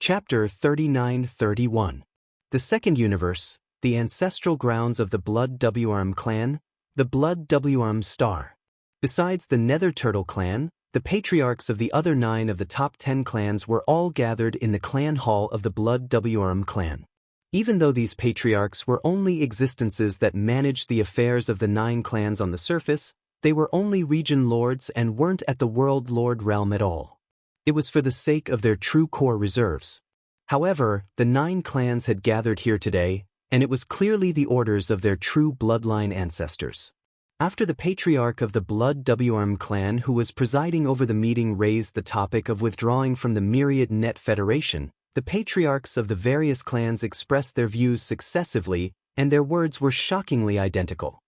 Chapter 39-31. The Second Universe, the Ancestral Grounds of the Blood Wrm Clan, the Blood Wrm Star. Besides the Nether Turtle Clan, the patriarchs of the other 9 of the top 10 clans were all gathered in the clan hall of the Blood Wrm Clan. Even though these patriarchs were only existences that managed the affairs of the 9 clans on the surface, they were only region lords and weren't at the world lord realm at all. It was for the sake of their true core reserves. However, the 9 clans had gathered here today, and it was clearly the orders of their true bloodline ancestors. After the patriarch of the Blood Wrm clan who was presiding over the meeting raised the topic of withdrawing from the Myriad Net Federation, the patriarchs of the various clans expressed their views successively, and their words were shockingly identical.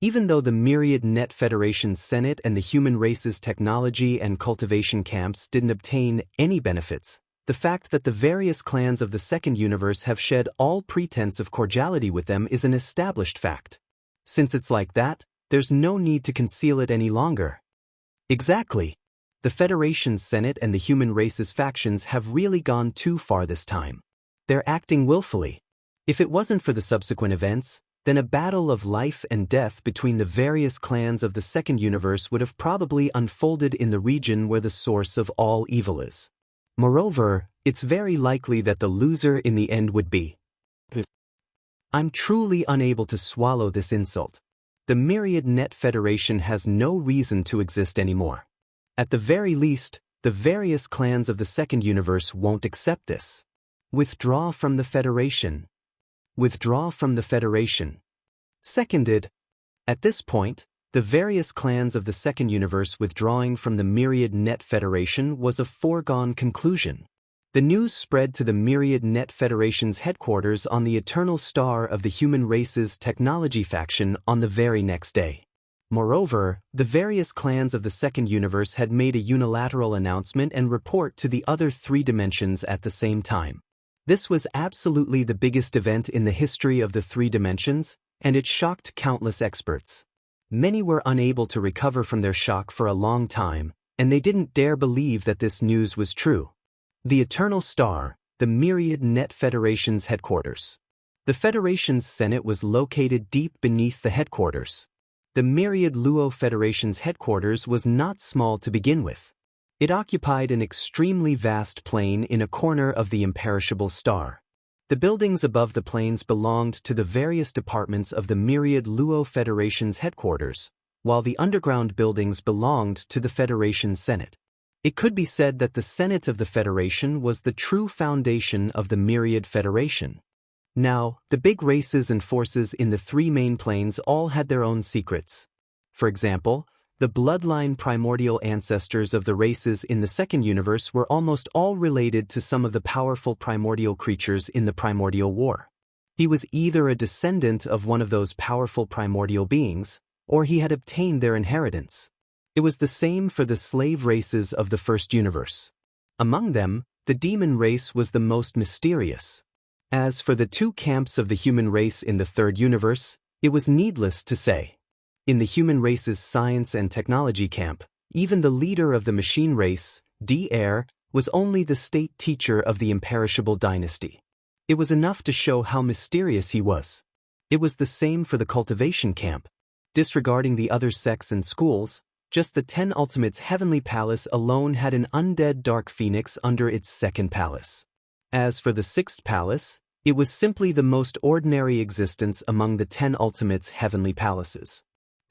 Even though the Myriad Net Federation's Senate and the human race's technology and cultivation camps didn't obtain any benefits, the fact that the various clans of the Second Universe have shed all pretense of cordiality with them is an established fact. Since it's like that, there's no need to conceal it any longer. Exactly. The Federation's Senate and the human race's factions have really gone too far this time. They're acting willfully. If it wasn't for the subsequent events, then a battle of life and death between the various clans of the Second Universe would have probably unfolded in the region where the source of all evil is. Moreover, it's very likely that the loser in the end would be. I'm truly unable to swallow this insult. The Myriad Net Federation has no reason to exist anymore. At the very least, the various clans of the Second Universe won't accept this. Withdraw from the Federation. Withdraw from the Federation. Seconded. At this point, the various clans of the Second Universe withdrawing from the Myriad Net Federation was a foregone conclusion. The news spread to the Myriad Net Federation's headquarters on the Eternal Star of the human race's technology faction on the very next day. Moreover, the various clans of the Second Universe had made a unilateral announcement and report to the other 3 dimensions at the same time. This was absolutely the biggest event in the history of the 3 dimensions, and it shocked countless experts. Many were unable to recover from their shock for a long time, and they didn't dare believe that this news was true. The Eternal Star, the Myriad Net Federation's headquarters. The Federation's Senate was located deep beneath the headquarters. The Myriad Luo Federation's headquarters was not small to begin with. It occupied an extremely vast plain in a corner of the imperishable star. The buildings above the plains belonged to the various departments of the Myriad Luo Federation's headquarters, while the underground buildings belonged to the Federation's Senate. It could be said that the Senate of the Federation was the true foundation of the Myriad Federation. Now, the big races and forces in the 3 main planes all had their own secrets. For example, the bloodline primordial ancestors of the races in the Second Universe were almost all related to some of the powerful primordial creatures in the Primordial War. He was either a descendant of one of those powerful primordial beings, or he had obtained their inheritance. It was the same for the slave races of the First Universe. Among them, the demon race was the most mysterious. As for the 2 camps of the human race in the Third Universe, it was needless to say. In the human race's science and technology camp, even the leader of the machine race, D-Air, was only the state teacher of the imperishable dynasty. It was enough to show how mysterious he was. It was the same for the cultivation camp. Disregarding the other sects and schools, just the 10 Ultimates Heavenly Palace alone had an undead dark phoenix under its 2nd palace. As for the 6th palace, it was simply the most ordinary existence among the 10 Ultimates Heavenly Palaces.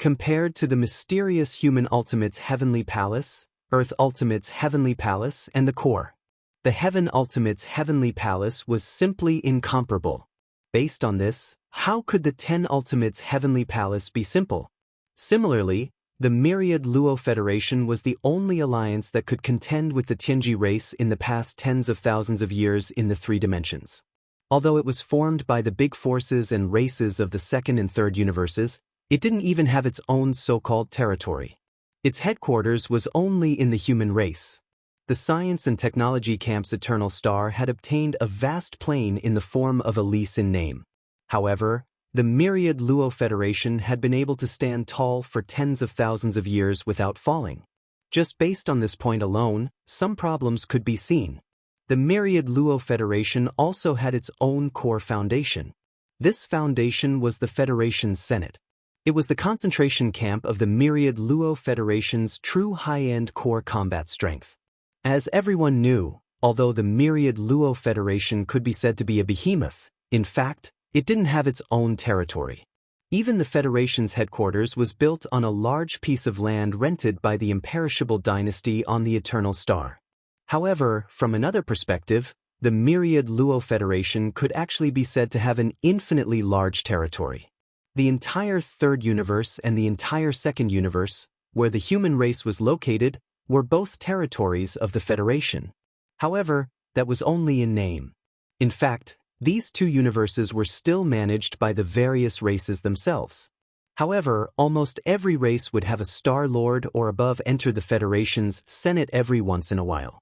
Compared to the mysterious human Ultimates Heavenly Palace, Earth Ultimates Heavenly Palace, and the Core, the Heaven Ultimates Heavenly Palace was simply incomparable. Based on this, how could the 10 Ultimates Heavenly Palace be simple? Similarly, the Myriad Luo Federation was the only alliance that could contend with the Tianji race in the past tens of thousands of years in the 3 dimensions. Although it was formed by the big forces and races of the Second and Third Universes, it didn't even have its own so-called territory. Its headquarters was only in the human race. The science and technology camp's Eternal Star had obtained a vast plain in the form of a lease in name. However, the Myriad Luo Federation had been able to stand tall for tens of thousands of years without falling. Just based on this point alone, some problems could be seen. The myriad Luo Federation also had its own core foundation. This foundation was the Federation's Senate. It was the concentration camp of the myriad Luo Federation's true high-end core combat strength. As everyone knew, although the myriad Luo Federation could be said to be a behemoth, in fact, it didn't have its own territory. Even the Federation's headquarters was built on a large piece of land rented by the imperishable dynasty on the Eternal Star. However, from another perspective, the myriad Luo Federation could actually be said to have an infinitely large territory. The entire third universe and the entire second universe, where the human race was located, were both territories of the Federation. However, that was only in name. In fact, these two universes were still managed by the various races themselves. However, almost every race would have a Star Lord or above enter the Federation's Senate every once in a while.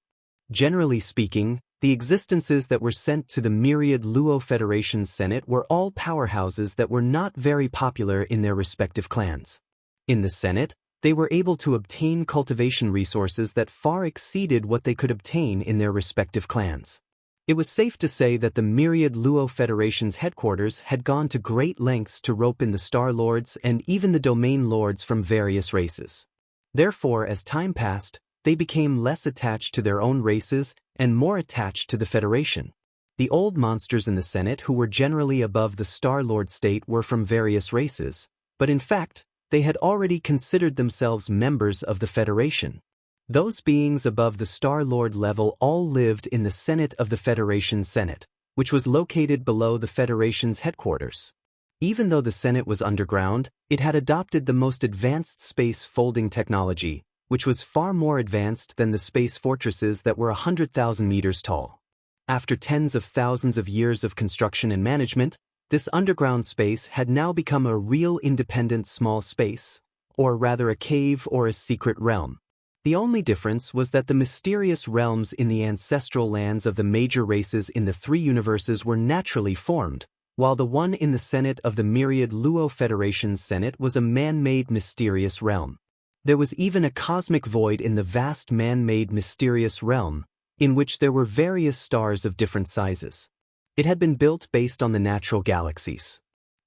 Generally speaking, the existences that were sent to the myriad Luo Federation's Senate were all powerhouses that were not very popular in their respective clans. In the Senate, they were able to obtain cultivation resources that far exceeded what they could obtain in their respective clans. It was safe to say that the myriad Luo Federation's headquarters had gone to great lengths to rope in the Star Lords and even the Domain Lords from various races. Therefore, as time passed, they became less attached to their own races and more attached to the Federation. The old monsters in the Senate who were generally above the Star Lord state were from various races, but in fact, they had already considered themselves members of the Federation. Those beings above the Star Lord level all lived in the Senate of the Federation's Senate, which was located below the Federation's headquarters. Even though the Senate was underground, it had adopted the most advanced space folding technology, which was far more advanced than the space fortresses that were 100,000 meters tall. After tens of thousands of years of construction and management, this underground space had now become a real independent small space, or rather a cave or a secret realm. The only difference was that the mysterious realms in the ancestral lands of the major races in the three universes were naturally formed, while the one in the Senate of the myriad Luo Federation's Senate was a man-made mysterious realm. There was even a cosmic void in the vast man-made mysterious realm, in which there were various stars of different sizes. It had been built based on the natural galaxies.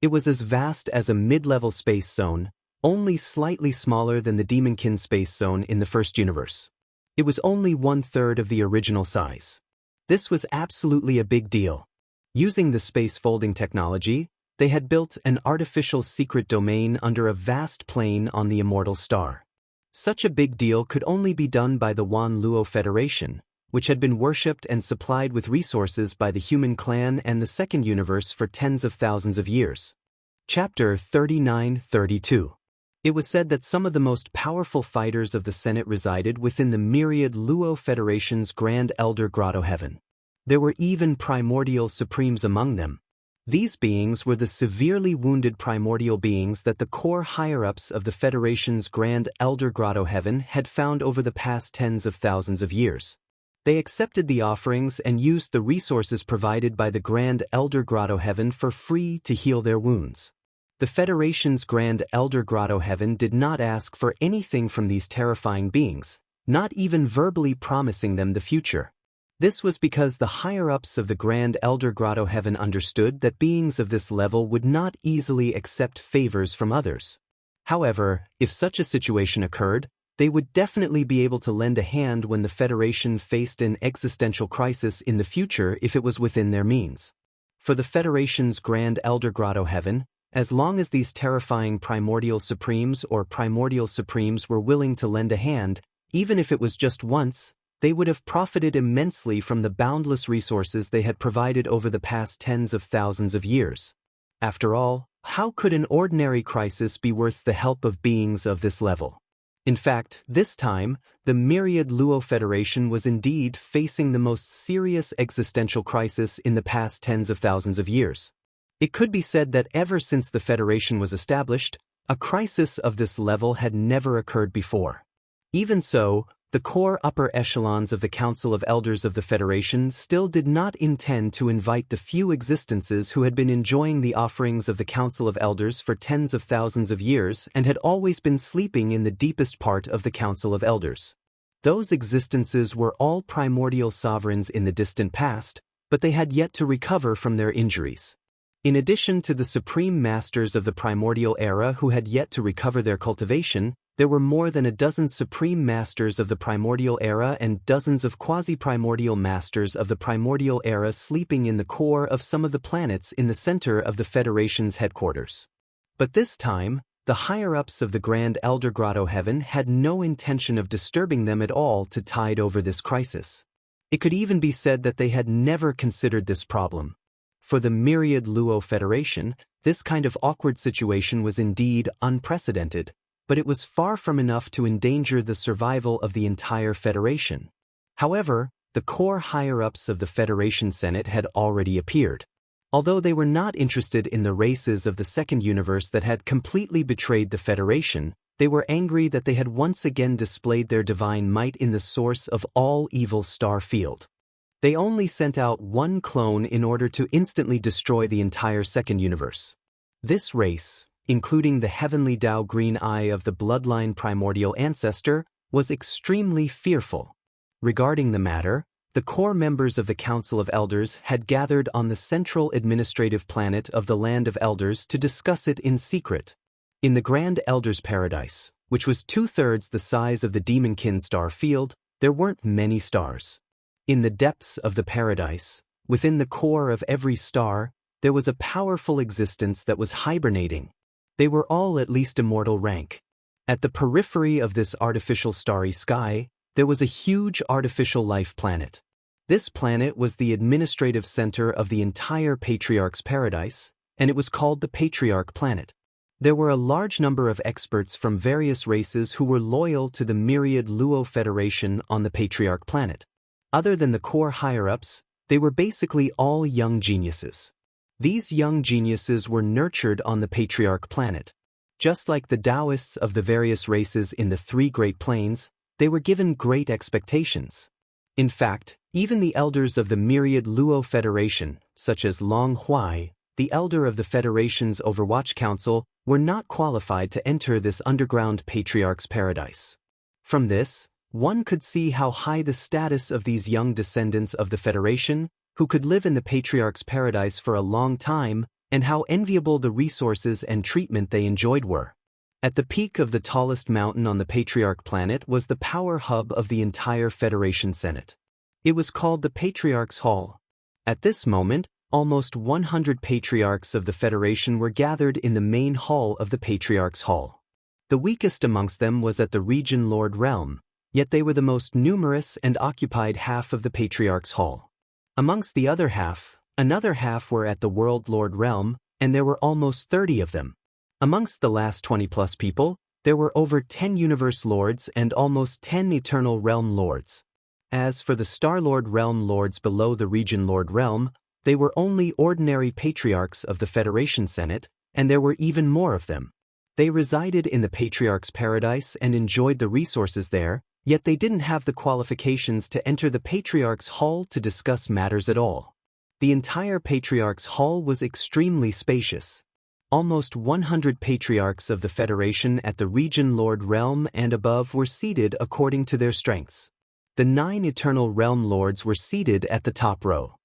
It was as vast as a mid-level space zone, only slightly smaller than the Demonkin space zone in the first universe. It was only 1/3 of the original size. This was absolutely a big deal. Using the space folding technology, they had built an artificial secret domain under a vast plane on the Immortal star. Such a big deal could only be done by the Wang Luo Federation, which had been worshipped and supplied with resources by the human clan and the second universe for tens of thousands of years. Chapter 39-32. It was said that some of the most powerful fighters of the Senate resided within the myriad Luo Federation's Grand Elder Grotto Heaven. There were even primordial supremes among them. These beings were the severely wounded primordial beings that the core higher-ups of the Federation's Grand Elder Grotto Heaven had found over the past tens of thousands of years. They accepted the offerings and used the resources provided by the Grand Elder Grotto Heaven for free to heal their wounds. The Federation's Grand Elder Grotto Heaven did not ask for anything from these terrifying beings, not even verbally promising them the future. This was because the higher-ups of the Grand Elder Grotto Heaven understood that beings of this level would not easily accept favors from others. However, if such a situation occurred, they would definitely be able to lend a hand when the Federation faced an existential crisis in the future if it was within their means. For the Federation's Grand Elder Grotto Heaven, as long as these terrifying primordial supremes or primordial supremes were willing to lend a hand, even if it was just once, they would have profited immensely from the boundless resources they had provided over the past tens of thousands of years. After all, how could an ordinary crisis be worth the help of beings of this level? In fact, this time, the myriad Luo Federation was indeed facing the most serious existential crisis in the past tens of thousands of years. It could be said that ever since the Federation was established, a crisis of this level had never occurred before. Even so, the core upper echelons of the Council of Elders of the Federation still did not intend to invite the few existences who had been enjoying the offerings of the Council of Elders for tens of thousands of years and had always been sleeping in the deepest part of the Council of Elders. Those existences were all primordial sovereigns in the distant past, but they had yet to recover from their injuries. In addition to the supreme masters of the primordial era who had yet to recover their cultivation, there were more than a dozen supreme masters of the primordial era and dozens of quasi-primordial masters of the primordial era sleeping in the core of some of the planets in the center of the Federation's headquarters. But this time, the higher-ups of the Grand Elder Grotto Heaven had no intention of disturbing them at all to tide over this crisis. It could even be said that they had never considered this problem. For the myriad Luo Federation, this kind of awkward situation was indeed unprecedented, but it was far from enough to endanger the survival of the entire Federation. However, the core higher-ups of the Federation Senate had already appeared. Although they were not interested in the races of the second universe that had completely betrayed the Federation, they were angry that they had once again displayed their divine might in the source of all evil star field. They only sent out one clone in order to instantly destroy the entire second universe. This race, including the heavenly Dao Green Eye of the bloodline primordial ancestor, was extremely fearful. Regarding the matter, the core members of the Council of Elders had gathered on the central administrative planet of the Land of Elders to discuss it in secret. In the Grand Elder's Paradise, which was 2/3 the size of the Demonkin star field, there weren't many stars. In the depths of the paradise, within the core of every star, there was a powerful existence that was hibernating. They were all at least immortal rank. At the periphery of this artificial starry sky, there was a huge artificial life planet. This planet was the administrative center of the entire Patriarch's Paradise, and it was called the Patriarch Planet. There were a large number of experts from various races who were loyal to the myriad Luo Federation on the Patriarch Planet. Other than the core higher-ups, they were basically all young geniuses. These young geniuses were nurtured on the Patriarch Planet. Just like the Daoists of the various races in the three Great Plains, they were given great expectations. In fact, even the elders of the myriad Luo Federation, such as Long Huai, the elder of the Federation's Overwatch Council, were not qualified to enter this underground Patriarch's Paradise. From this, one could see how high the status of these young descendants of the Federation, who could live in the Patriarch's Paradise for a long time, and how enviable the resources and treatment they enjoyed were. At the peak of the tallest mountain on the Patriarch Planet was the power hub of the entire Federation Senate. It was called the Patriarch's Hall. At this moment, almost 100 Patriarchs of the Federation were gathered in the main hall of the Patriarch's Hall. The weakest amongst them was at the Region Lord Realm, yet they were the most numerous and occupied half of the Patriarch's Hall. Amongst the other half, another half were at the World Lord Realm, and there were almost 30 of them. Amongst the last 20+ people, there were over 10 Universe Lords and almost 10 Eternal Realm Lords. As for the Star Lord Realm Lords below the Region Lord Realm, they were only ordinary Patriarchs of the Federation Senate, and there were even more of them. They resided in the Patriarch's Paradise and enjoyed the resources there, yet they didn't have the qualifications to enter the Patriarch's Hall to discuss matters at all. The entire Patriarch's Hall was extremely spacious. Almost 100 Patriarchs of the Federation at the Region Lord Realm and above were seated according to their strengths. The 9 Eternal Realm Lords were seated at the top row.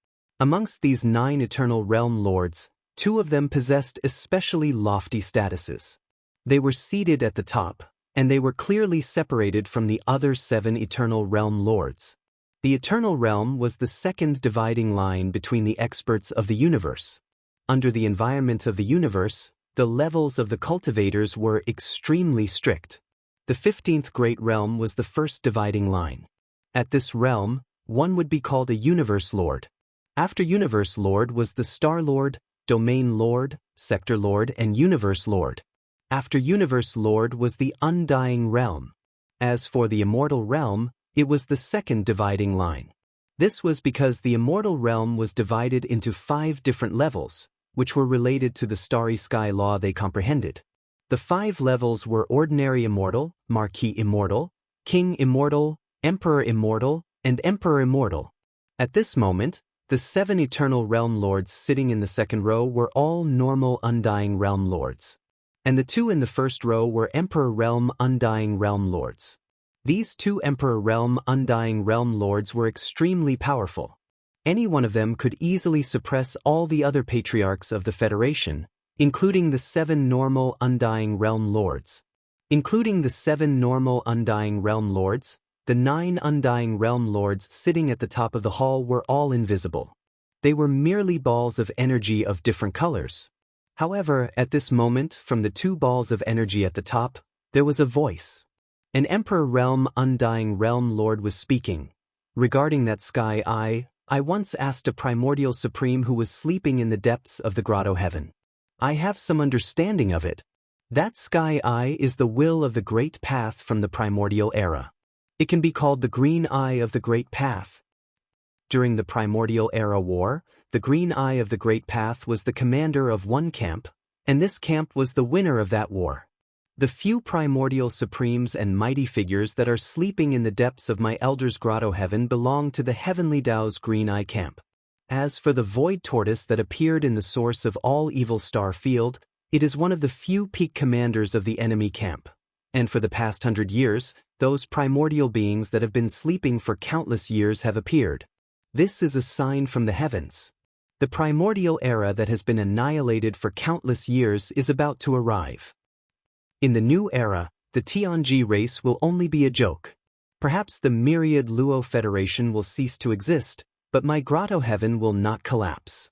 Amongst these 9 Eternal Realm Lords, 2 of them possessed especially lofty statuses. They were seated at the top, and they were clearly separated from the other 7 Eternal Realm Lords. The Eternal Realm was the second dividing line between the experts of the universe. Under the environment of the universe, the levels of the cultivators were extremely strict. The 15th Great Realm was the first dividing line. At this realm, one would be called a Universe Lord. After Universe Lord was the Star Lord, Domain Lord, Sector Lord, and Universe Lord. After Universe Lord was the Undying Realm. As for the Immortal Realm, it was the second dividing line. This was because the Immortal Realm was divided into 5 different levels, which were related to the starry sky law they comprehended. The 5 levels were Ordinary Immortal, Marquis Immortal, King Immortal, Emperor Immortal, and Emperor Immortal. At this moment, the 7 Eternal Realm Lords sitting in the second row were all normal Undying Realm Lords. And the 2 in the first row were Emperor Realm Undying Realm Lords. These two Emperor Realm Undying Realm Lords were extremely powerful. Any one of them could easily suppress all the other patriarchs of the Federation, including the 7 normal Undying Realm Lords. Including the 7 normal Undying Realm Lords, the 9 Undying Realm Lords sitting at the top of the hall were all invisible. They were merely balls of energy of different colors. However, at this moment, from the 2 balls of energy at the top, there was a voice. An Emperor Realm Undying Realm Lord was speaking. Regarding that sky I once asked a primordial supreme who was sleeping in the depths of the grotto heaven. I have some understanding of it. That sky eye is the will of the great path from the primordial era. It can be called the green eye of the great path. During the primordial era war, the green eye of the great path was the commander of one camp, and this camp was the winner of that war. The few primordial supremes and mighty figures that are sleeping in the depths of my elder's grotto heaven belong to the heavenly Dao's green eye camp. As for the void tortoise that appeared in the source of all evil star field, it is one of the few peak commanders of the enemy camp. And for the past 100 years, those primordial beings that have been sleeping for countless years have appeared. This is a sign from the heavens. The primordial era that has been annihilated for countless years is about to arrive. In the new era, the Tianji race will only be a joke. Perhaps the myriad Luo Federation will cease to exist, but my grotto heaven will not collapse.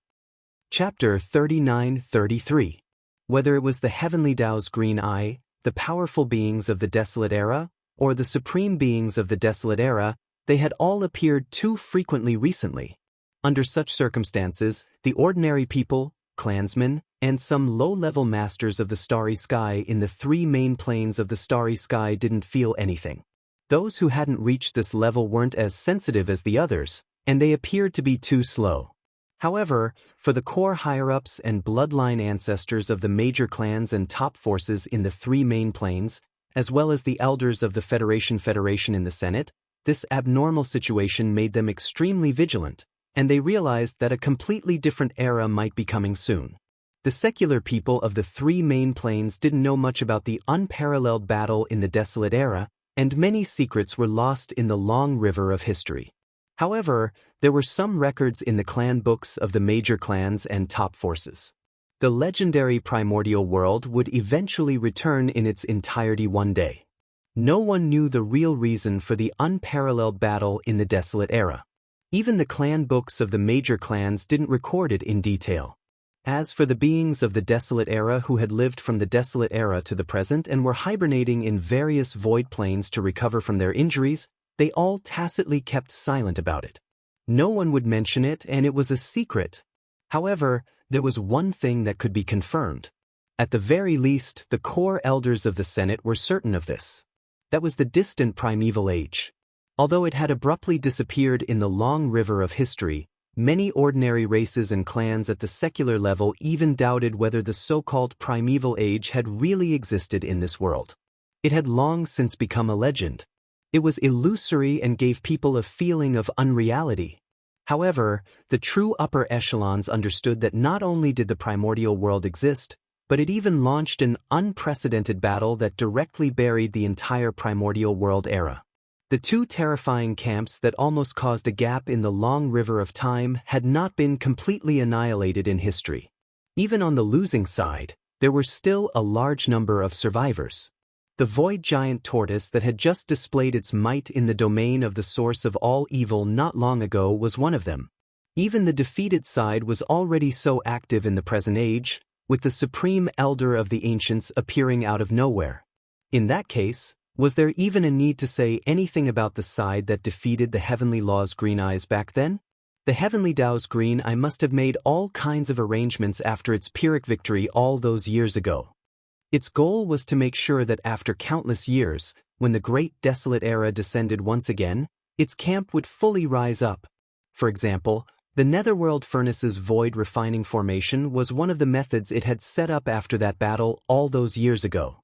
Chapter 39-33. Whether it was the heavenly Dao's green eye, the powerful beings of the desolate era, or the supreme beings of the desolate era, they had all appeared too frequently recently. Under such circumstances, the ordinary people, clansmen, and some low-level masters of the starry sky in the 3 main planes of the starry sky didn't feel anything. Those who hadn't reached this level weren't as sensitive as the others, and they appeared to be too slow. However, for the core higher-ups and bloodline ancestors of the major clans and top forces in the 3 main planes, as well as the elders of the Federation in the Senate, this abnormal situation made them extremely vigilant, and they realized that a completely different era might be coming soon. The secular people of the 3 main planes didn't know much about the unparalleled battle in the desolate era, and many secrets were lost in the long river of history. However, there were some records in the clan books of the major clans and top forces. The legendary primordial world would eventually return in its entirety one day. No one knew the real reason for the unparalleled battle in the desolate era. Even the clan books of the major clans didn't record it in detail. As for the beings of the desolate era who had lived from the desolate era to the present and were hibernating in various void planes to recover from their injuries, they all tacitly kept silent about it. No one would mention it, and it was a secret. However, there was one thing that could be confirmed. At the very least, the core elders of the Senate were certain of this. That was the distant primeval age. Although it had abruptly disappeared in the long river of history, many ordinary races and clans at the secular level even doubted whether the so-called primeval age had really existed in this world. It had long since become a legend. It was illusory and gave people a feeling of unreality. However, the true upper echelons understood that not only did the primordial world exist, but it even launched an unprecedented battle that directly buried the entire primordial world era. The 2 terrifying camps that almost caused a gap in the long river of time had not been completely annihilated in history. Even on the losing side, there were still a large number of survivors. The void giant tortoise that had just displayed its might in the domain of the source of all evil not long ago was one of them. Even the defeated side was already so active in the present age, with the supreme elder of the ancients appearing out of nowhere. In that case, was there even a need to say anything about the side that defeated the heavenly law's green eyes back then? The heavenly Dao's green eye must have made all kinds of arrangements after its Pyrrhic victory all those years ago. Its goal was to make sure that after countless years, when the great desolate era descended once again, its camp would fully rise up. For example, the Netherworld Furnace's void refining formation was one of the methods it had set up after that battle all those years ago.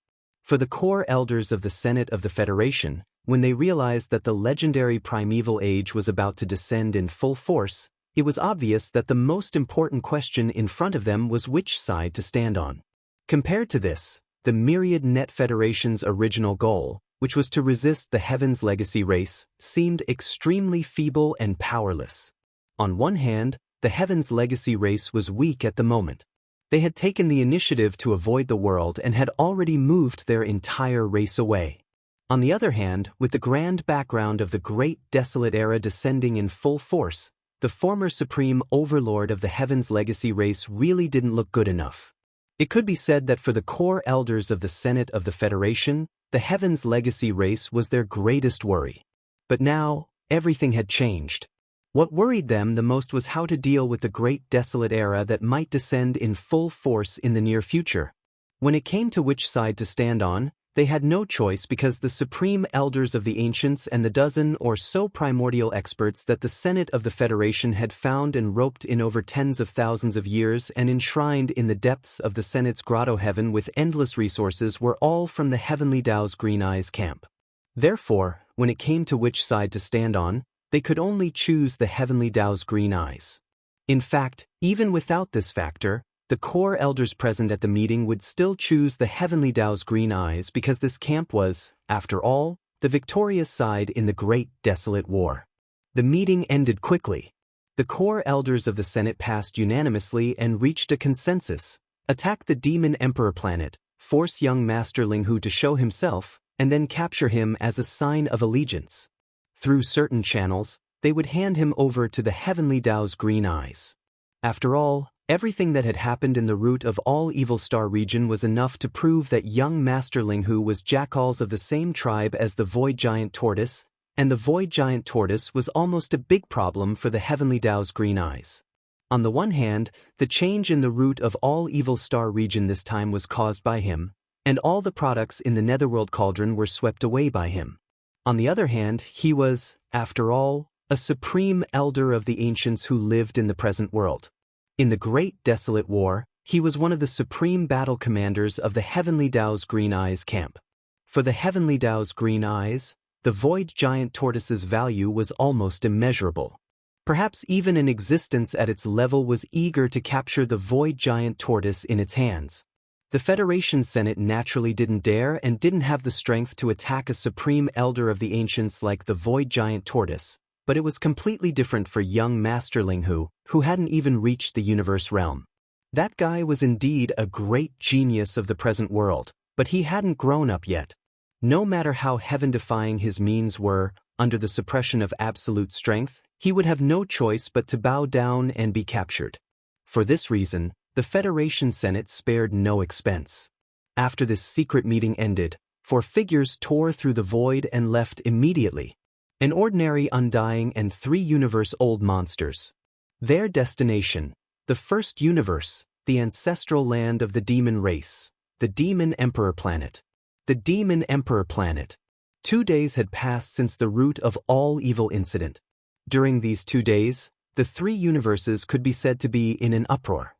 For the core elders of the Senate of the Federation, when they realized that the legendary primeval age was about to descend in full force, it was obvious that the most important question in front of them was which side to stand on. Compared to this, the Myriad Net Federation's original goal, which was to resist the Heaven's Legacy race, seemed extremely feeble and powerless. On one hand, the Heaven's Legacy race was weak at the moment. They had taken the initiative to avoid the world and had already moved their entire race away. On the other hand, with the grand background of the Great Desolate Era descending in full force, the former supreme overlord of the Heaven's Legacy race really didn't look good enough. It could be said that for the core elders of the Senate of the Federation, the Heaven's Legacy race was their greatest worry. But now, everything had changed. What worried them the most was how to deal with the Great Desolate Era that might descend in full force in the near future. When it came to which side to stand on, they had no choice because the supreme elders of the ancients and the dozen or so primordial experts that the Senate of the Federation had found and roped in over tens of thousands of years and enshrined in the depths of the Senate's grotto heaven with endless resources were all from the Heavenly Dao's Green Eyes camp. Therefore, when it came to which side to stand on, they could only choose the Heavenly Dao's Green Eyes. In fact, even without this factor, the core elders present at the meeting would still choose the Heavenly Dao's Green Eyes because this camp was, after all, the victorious side in the Great Desolate War. The meeting ended quickly. The core elders of the Senate passed unanimously and reached a consensus: attack the Demon Emperor planet, force young Master Linghu to show himself, and then capture him as a sign of allegiance. Through certain channels, they would hand him over to the Heavenly Dao's Green Eyes. After all, everything that had happened in the root of all Evil Star region was enough to prove that young Master Linghu was jackals of the same tribe as the Void Giant Tortoise, and the Void Giant Tortoise was almost a big problem for the Heavenly Dao's Green Eyes. On the one hand, the change in the root of all Evil Star region this time was caused by him, and all the products in the Netherworld Cauldron were swept away by him. On the other hand, he was, after all, a supreme elder of the ancients who lived in the present world. In the Great Desolate War, he was one of the supreme battle commanders of the Heavenly Dao's Green Eyes camp. For the Heavenly Dao's Green Eyes, the Void Giant Tortoise's value was almost immeasurable. Perhaps even an existence at its level was eager to capture the Void Giant Tortoise in its hands. The Federation Senate naturally didn't dare and didn't have the strength to attack a supreme elder of the ancients like the Void Giant Tortoise, but it was completely different for young Master Linghu, who hadn't even reached the universe realm. That guy was indeed a great genius of the present world, but he hadn't grown up yet. No matter how heaven-defying his means were, under the suppression of absolute strength, he would have no choice but to bow down and be captured. For this reason, the Federation Senate spared no expense. After this secret meeting ended, 4 figures tore through the void and left immediately. An ordinary undying and 3 universe-old monsters. Their destination, the first universe, the ancestral land of the demon race, the Demon Emperor planet. The Demon Emperor planet. 2 days had passed since the root of all evil incident. During these 2 days, the 3 universes could be said to be in an uproar.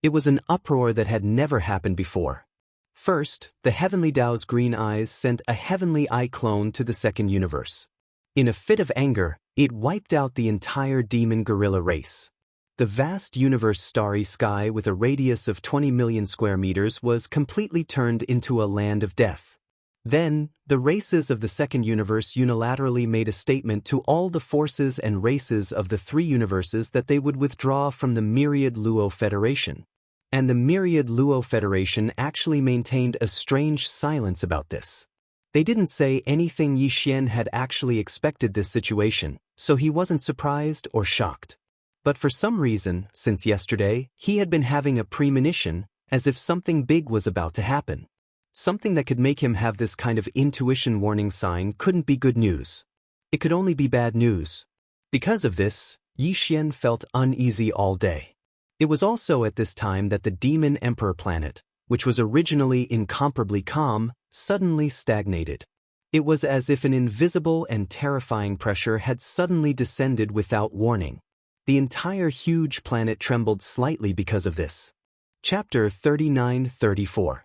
It was an uproar that had never happened before. First, the Heavenly Dao's Green Eyes sent a Heavenly Eye clone to the second universe. In a fit of anger, it wiped out the entire demon gorilla race. The vast universe starry sky with a radius of 20 million square meters was completely turned into a land of death. Then, the races of the second universe unilaterally made a statement to all the forces and races of the 3 universes that they would withdraw from the Myriad Luo Federation. And the Myriad Luo Federation actually maintained a strange silence about this. They didn't say anything. Yi Xian had actually expected this situation, so he wasn't surprised or shocked. But for some reason, since yesterday, he had been having a premonition, as if something big was about to happen. Something that could make him have this kind of intuition warning sign couldn't be good news. It could only be bad news. Because of this, Yi Xian felt uneasy all day. It was also at this time that the Demon Emperor planet, which was originally incomparably calm, suddenly stagnated. It was as if an invisible and terrifying pressure had suddenly descended without warning. The entire huge planet trembled slightly because of this. Chapter 39-34.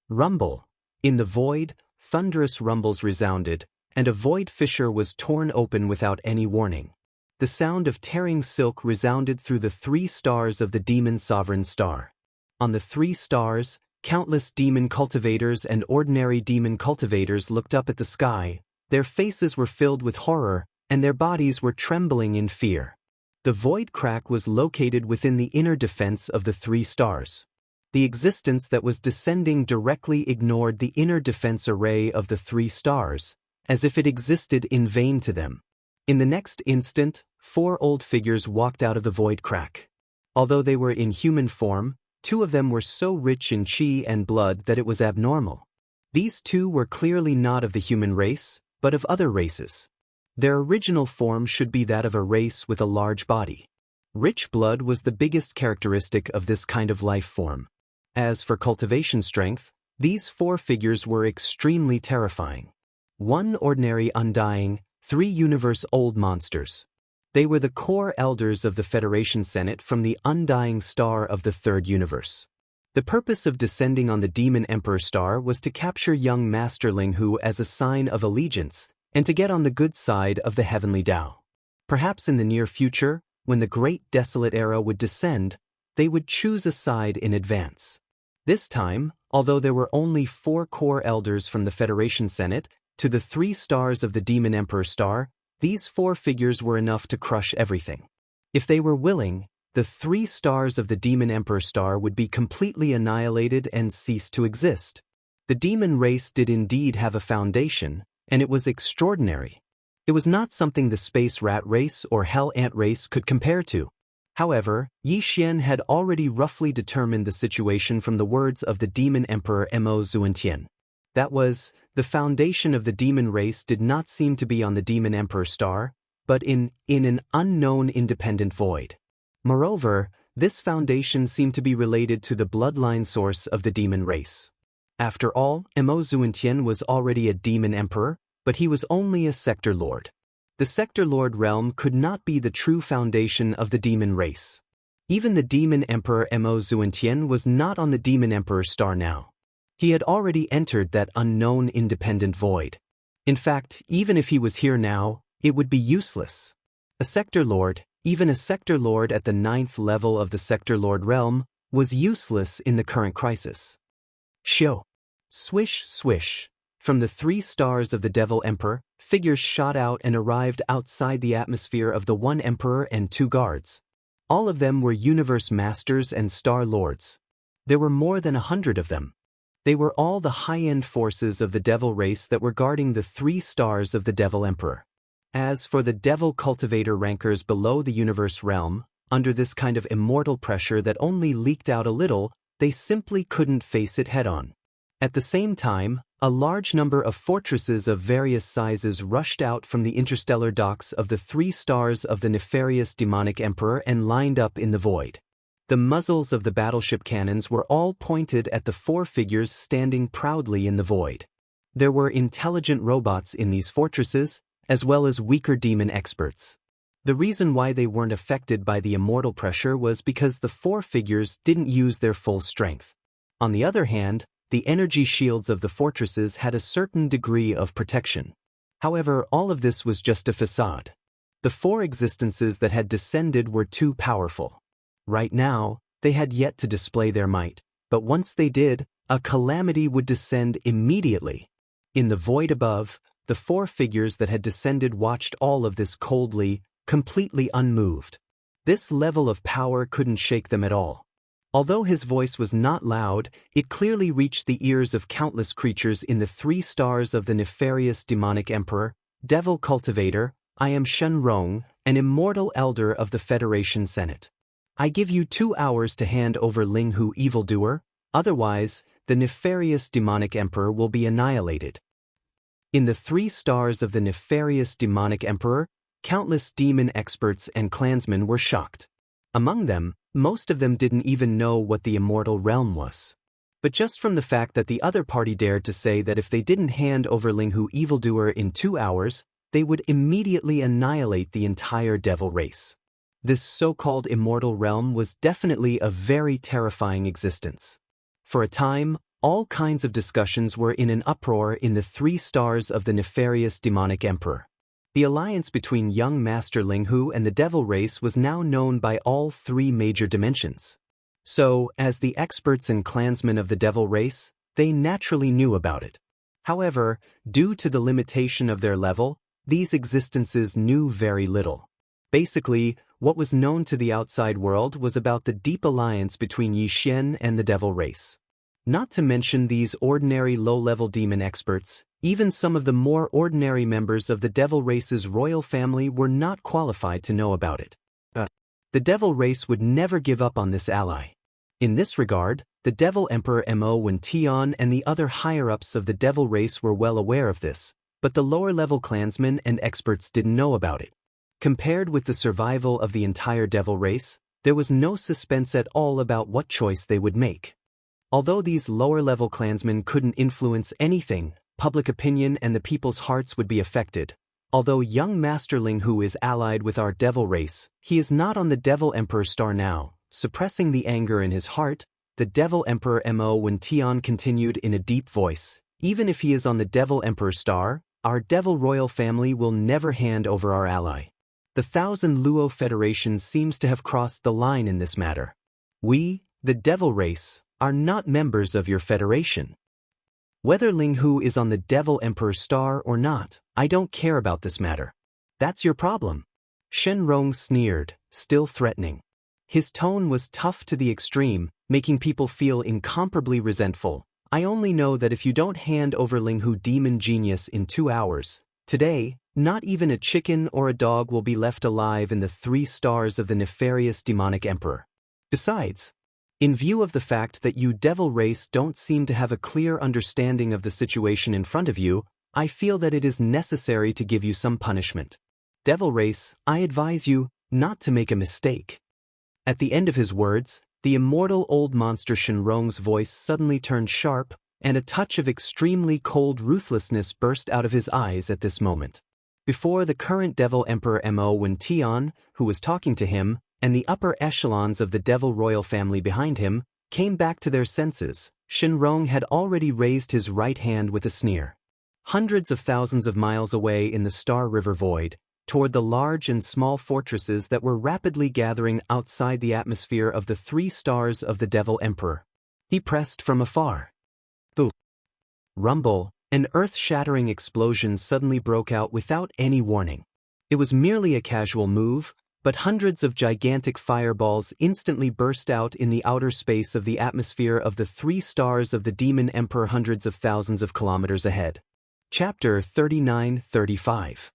Rumble. In the void, thunderous rumbles resounded, and a void fissure was torn open without any warning. The sound of tearing silk resounded through the 3 stars of the demon sovereign star. On the 3 stars, Countless demon cultivators and ordinary demon cultivators looked up at the sky. Their faces were filled with horror, and their bodies were trembling in fear. The void crack was located within the inner defense of the 3 stars. The existence that was descending directly ignored the inner defense array of the 3 stars, as if it existed in vain to them. In the next instant, 4 old figures walked out of the void crack. Although they were in human form, 2 of them were so rich in qi and blood that it was abnormal. These 2 were clearly not of the human race, but of other races. Their original form should be that of a race with a large body. Rich blood was the biggest characteristic of this kind of life form. As for cultivation strength, these 4 figures were extremely terrifying. 1 ordinary undying, 3 universe-old monsters. They were the core elders of the Federation Senate from the undying star of the 3rd universe. The purpose of descending on the Demon Emperor star was to capture young Master Linghu as a sign of allegiance, and to get on the good side of the heavenly Tao. Perhaps in the near future, when the Great Desolate Era would descend, they would choose a side in advance. This time, although there were only 4 core elders from the Federation Senate to the 3 stars of the Demon Emperor star, these 4 figures were enough to crush everything. If they were willing, the 3 stars of the Demon Emperor star would be completely annihilated and cease to exist. The demon race did indeed have a foundation, and it was extraordinary. It was not something the space rat race or hell ant race could compare to. However, Yi Xian had already roughly determined the situation from the words of the Demon Emperor Mo Zuentian. That was, the foundation of the demon race did not seem to be on the Demon Emperor star, but in an unknown independent void. Moreover, this foundation seemed to be related to the bloodline source of the demon race. After all, Mo Zuentian was already a demon emperor, but he was only a sector lord. The sector lord realm could not be the true foundation of the demon race. Even the demon emperor Mo Zuentian was not on the demon emperor star now. He had already entered that unknown independent void. In fact, even if he was here now, it would be useless. A sector lord, even a sector lord at the 9th level of the sector lord realm, was useless in the current crisis. Shio. Swish, swish. From the 3 stars of the Devil Emperor, figures shot out and arrived outside the atmosphere of the 1 Emperor and 2 guards. All of them were universe masters and star lords. There were more than 100 of them. They were all the high-end forces of the Devil race that were guarding the 3 stars of the Devil Emperor. As for the Devil cultivator rankers below the universe realm, under this kind of immortal pressure that only leaked out a little, they simply couldn't face it head-on. At the same time, a large number of fortresses of various sizes rushed out from the interstellar docks of the 3 stars of the nefarious demonic emperor and lined up in the void. The muzzles of the battleship cannons were all pointed at the 4 figures standing proudly in the void. There were intelligent robots in these fortresses, as well as weaker demon experts. The reason why they weren't affected by the immortal pressure was because the 4 figures didn't use their full strength. On the other hand, the energy shields of the fortresses had a certain degree of protection. However, all of this was just a facade. The 4 existences that had descended were too powerful. Right now, they had yet to display their might, but once they did, a calamity would descend immediately. In the void above, the 4 figures that had descended watched all of this coldly, completely unmoved. This level of power couldn't shake them at all. Although his voice was not loud, it clearly reached the ears of countless creatures in the 3 stars of the nefarious demonic emperor, devil cultivator, I am Shen Rong, an immortal elder of the Federation Senate. I give you 2 hours to hand over Linghu evildoer, otherwise, the nefarious demonic emperor will be annihilated. In the 3 stars of the nefarious demonic emperor, countless demon experts and clansmen were shocked. Among them, most of them didn't even know what the immortal realm was. But just from the fact that the other party dared to say that if they didn't hand over Linghu evildoer in 2 hours, they would immediately annihilate the entire devil race. This so-called immortal realm was definitely a very terrifying existence. For a time, all kinds of discussions were in an uproar in the 3 stars of the nefarious demonic emperor. The alliance between young Master Linghu and the devil race was now known by all 3 major dimensions. So, as the experts and clansmen of the devil race, they naturally knew about it. However, due to the limitation of their level, these existences knew very little. Basically, what was known to the outside world was about the deep alliance between Yi Xian and the devil race. Not to mention these ordinary low-level demon experts, even some of the more ordinary members of the devil race's royal family were not qualified to know about it. The devil race would never give up on this ally. In this regard, the devil emperor Mo Tian and the other higher-ups of the devil race were well aware of this, but the lower-level clansmen and experts didn't know about it. Compared with the survival of the entire devil race, there was no suspense at all about what choice they would make. Although these lower-level clansmen couldn't influence anything, public opinion and the people's hearts would be affected. Although young Master Ling Hu is allied with our devil race, he is not on the devil emperor star now. Suppressing the anger in his heart, the devil emperor Mo Tian continued in a deep voice, "Even if he is on the devil emperor star, our devil royal family will never hand over our ally. The Thousand Luo Federation seems to have crossed the line in this matter. We, the devil race, are not members of your federation. Whether Ling Hu is on the devil emperor star or not, I don't care about this matter. That's your problem." Shen Rong sneered, still threatening. His tone was tough to the extreme, making people feel incomparably resentful. "I only know that if you don't hand over Ling Hu demon genius in 2 hours, today, not even a chicken or a dog will be left alive in the 3 stars of the nefarious demonic emperor. Besides, in view of the fact that you devil race don't seem to have a clear understanding of the situation in front of you, I feel that it is necessary to give you some punishment. Devil race, I advise you not to make a mistake." At the end of his words, the immortal old monster Shenrong's voice suddenly turned sharp, and a touch of extremely cold ruthlessness burst out of his eyes at this moment. Before the current devil emperor Mo Tian, who was talking to him, and the upper echelons of the devil royal family behind him, came back to their senses, Shenrong had already raised his right hand with a sneer. Hundreds of thousands of miles away in the Star River Void, toward the large and small fortresses that were rapidly gathering outside the atmosphere of the 3 stars of the Devil Emperor, he pressed from afar. Boom! Rumble, an earth-shattering explosion suddenly broke out without any warning. It was merely a casual move, but hundreds of gigantic fireballs instantly burst out in the outer space of the atmosphere of the 3 stars of the Demon Emperor hundreds of thousands of kilometers ahead. Chapter 39-35.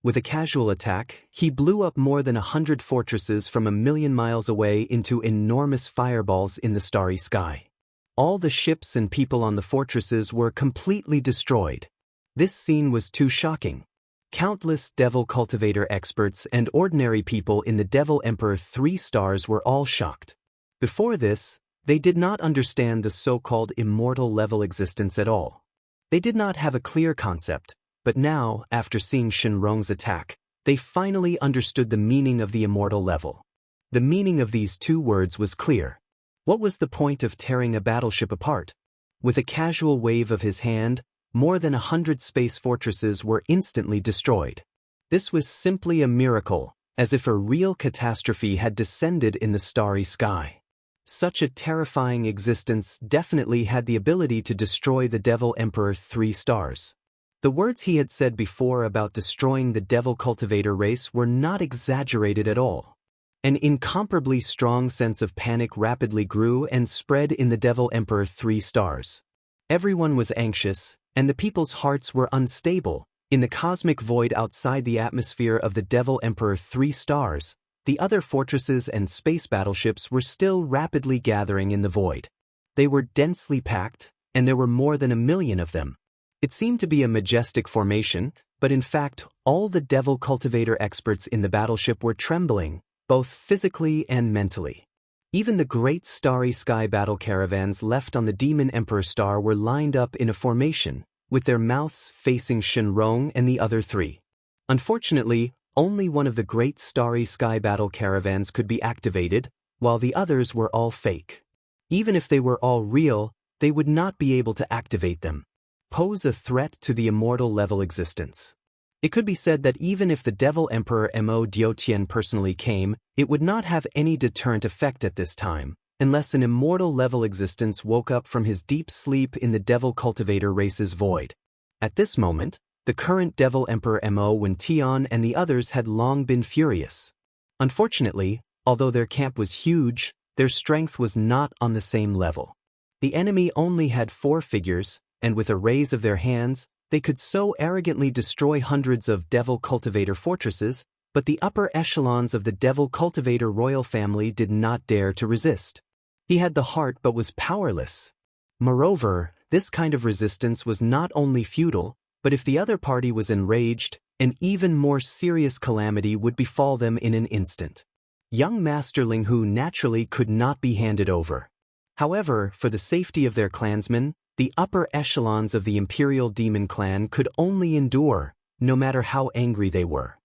With a casual attack, he blew up more than 100 fortresses from 1,000,000 miles away into enormous fireballs in the starry sky. All the ships and people on the fortresses were completely destroyed. This scene was too shocking. Countless devil cultivator experts and ordinary people in the Devil Emperor 3 stars were all shocked. Before this, they did not understand the so-called immortal level existence at all. They did not have a clear concept. But now, after seeing Shenrong's attack, they finally understood the meaning of the immortal level. The meaning of these 2 words was clear. What was the point of tearing a battleship apart? With a casual wave of his hand, more than 100 space fortresses were instantly destroyed. This was simply a miracle, as if a real catastrophe had descended in the starry sky. Such a terrifying existence definitely had the ability to destroy the Devil Emperor 3 stars. The words he had said before about destroying the devil cultivator race were not exaggerated at all. An incomparably strong sense of panic rapidly grew and spread in the Devil Emperor 3 stars. Everyone was anxious, and the people's hearts were unstable. In the cosmic void outside the atmosphere of the Devil Emperor 3 stars, the other fortresses and space battleships were still rapidly gathering in the void. They were densely packed, and there were more than 1,000,000 of them. It seemed to be a majestic formation, but in fact, all the devil cultivator experts in the battleship were trembling, both physically and mentally. Even the great starry sky battle caravans left on the Demon Emperor star were lined up in a formation, with their mouths facing Shenrong and the other 3. Unfortunately, only one of the great starry sky battle caravans could be activated, while the others were all fake. Even if they were all real, they would not be able to activate them. Pose a threat to the immortal level existence. It could be said that even if the Devil Emperor Mo Tian personally came, it would not have any deterrent effect at this time, unless an immortal-level existence woke up from his deep sleep in the Devil Cultivator race's void. At this moment, the current Devil Emperor Wang Lin and the others had long been furious. Unfortunately, although their camp was huge, their strength was not on the same level. The enemy only had 4 figures, and with a raise of their hands, they could so arrogantly destroy hundreds of Devil Cultivator fortresses, but the upper echelons of the Devil Cultivator royal family did not dare to resist. He had the heart but was powerless. Moreover, this kind of resistance was not only futile, but if the other party was enraged, an even more serious calamity would befall them in an instant. Young Master Ling Hu naturally could not be handed over. However, for the safety of their clansmen, the upper echelons of the Imperial Demon Clan could only endure, no matter how angry they were.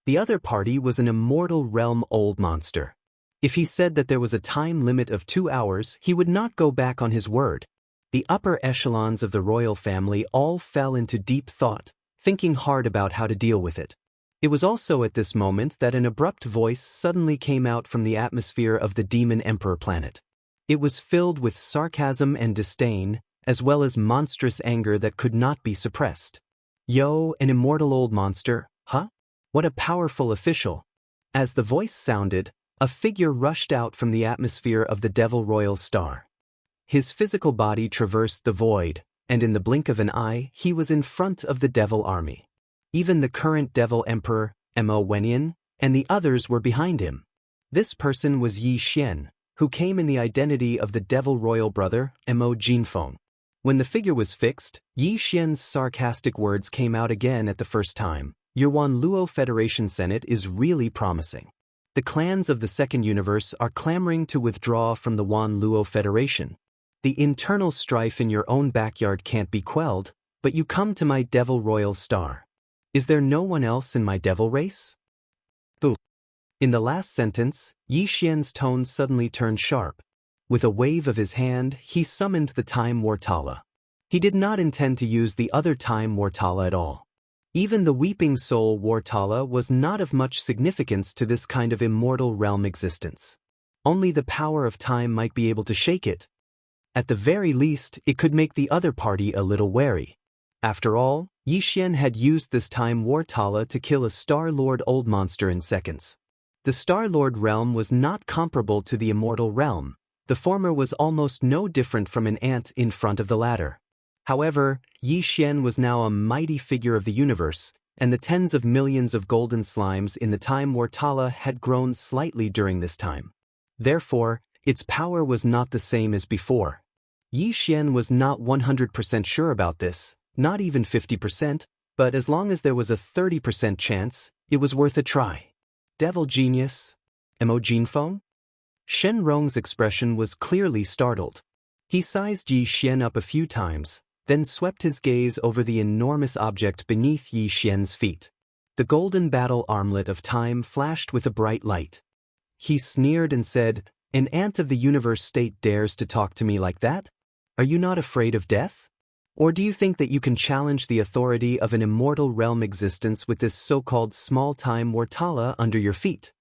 The other party was an immortal realm old monster. If he said that there was a time limit of 2 hours, he would not go back on his word. The upper echelons of the royal family all fell into deep thought, thinking hard about how to deal with it. It was also at this moment that an abrupt voice suddenly came out from the atmosphere of the Demon Emperor planet. It was filled with sarcasm and disdain, as well as monstrous anger that could not be suppressed. "Yo, an immortal old monster, huh? What a powerful official." As the voice sounded, a figure rushed out from the atmosphere of the Devil Royal Star. His physical body traversed the void, and in the blink of an eye, he was in front of the Devil Army. Even the current Devil Emperor, Wang Lin, and the others were behind him. This person was Yi Xian, who came in the identity of the Devil Royal Brother, Jinfeng. When the figure was fixed, Yi Xian's sarcastic words came out again at the first time. "Your Wan Luo Federation Senate is really promising. The clans of the Second Universe are clamoring to withdraw from the Wan Luo Federation. The internal strife in your own backyard can't be quelled, but you come to my Devil Royal Star. Is there no one else in my Devil race?" Boo. In the last sentence, Yi Xian's tone suddenly turned sharp. With a wave of his hand, he summoned the Time Mortala. He did not intend to use the other Time Mortala at all. Even the Weeping Soul Mortala was not of much significance to this kind of immortal realm existence. Only the power of time might be able to shake it. At the very least, it could make the other party a little wary. After all, Yi Xian had used this Time Mortala to kill a Star-Lord old monster in seconds. The Star-Lord realm was not comparable to the immortal realm. The former was almost no different from an ant in front of the latter. However, Yi Xian was now a mighty figure of the universe, and the tens of millions of golden slimes in the Time Mortala had grown slightly during this time. Therefore, its power was not the same as before. Yi Xian was not 100% sure about this, not even 50%, but as long as there was a 30% chance, it was worth a try. Devil genius? Jinfeng? Shen Rong's expression was clearly startled. He sized Yi Xian up a few times, then swept his gaze over the enormous object beneath Yi Xian's feet. The golden battle armlet of time flashed with a bright light. He sneered and said, "An ant of the universe state dares to talk to me like that? Are you not afraid of death? Or do you think that you can challenge the authority of an immortal realm existence with this so-called small-time Mortala under your feet?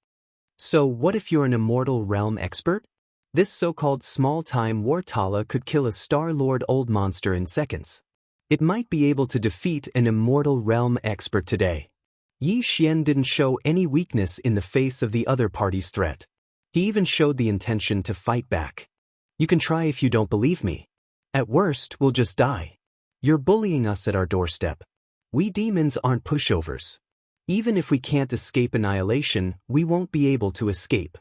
So what if you're an immortal realm expert? This so-called small-time Mortala could kill a Star-Lord old monster in seconds. It might be able to defeat an immortal realm expert today." Yi Xian didn't show any weakness in the face of the other party's threat. He even showed the intention to fight back. "You can try if you don't believe me. At worst, we'll just die. You're bullying us at our doorstep. We demons aren't pushovers. Even if we can't escape annihilation, we won't be able to escape.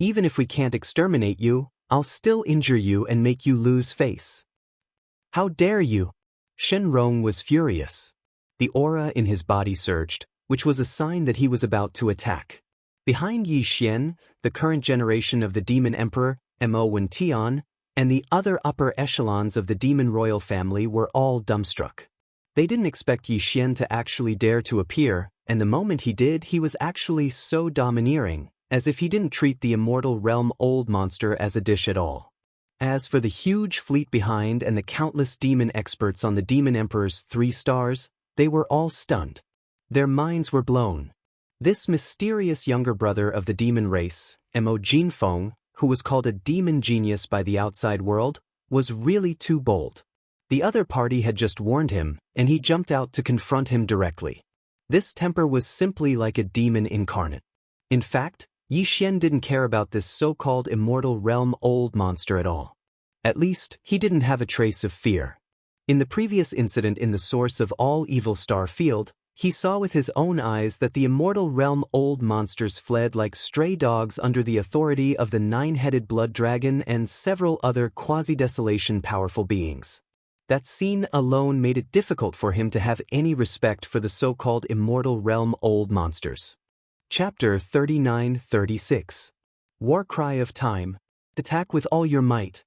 Even if we can't exterminate you, I'll still injure you and make you lose face. How dare you?" Shen Rong was furious. The aura in his body surged, which was a sign that he was about to attack. Behind Yi Xian, the current generation of the Demon Emperor, Wang Lin, and the other upper echelons of the Demon Royal family were all dumbstruck. They didn't expect Yi Xian to actually dare to appear, and the moment he did, he was actually so domineering, as if he didn't treat the immortal realm old monster as a dish at all. As for the huge fleet behind and the countless demon experts on the Demon Emperor's 3 stars, they were all stunned. Their minds were blown. This mysterious younger brother of the demon race, Jinfeng, who was called a demon genius by the outside world, was really too bold. The other party had just warned him, and he jumped out to confront him directly. This temper was simply like a demon incarnate. In fact, Yi Xian didn't care about this so-called immortal realm old monster at all. At least, he didn't have a trace of fear. In the previous incident in the source of all evil star field, he saw with his own eyes that the immortal realm old monsters fled like stray dogs under the authority of the nine-headed blood dragon and several other quasi-desolation powerful beings. That scene alone made it difficult for him to have any respect for the so-called immortal realm old monsters. Chapter 39-36. War Cry of Time. Attack with all your might.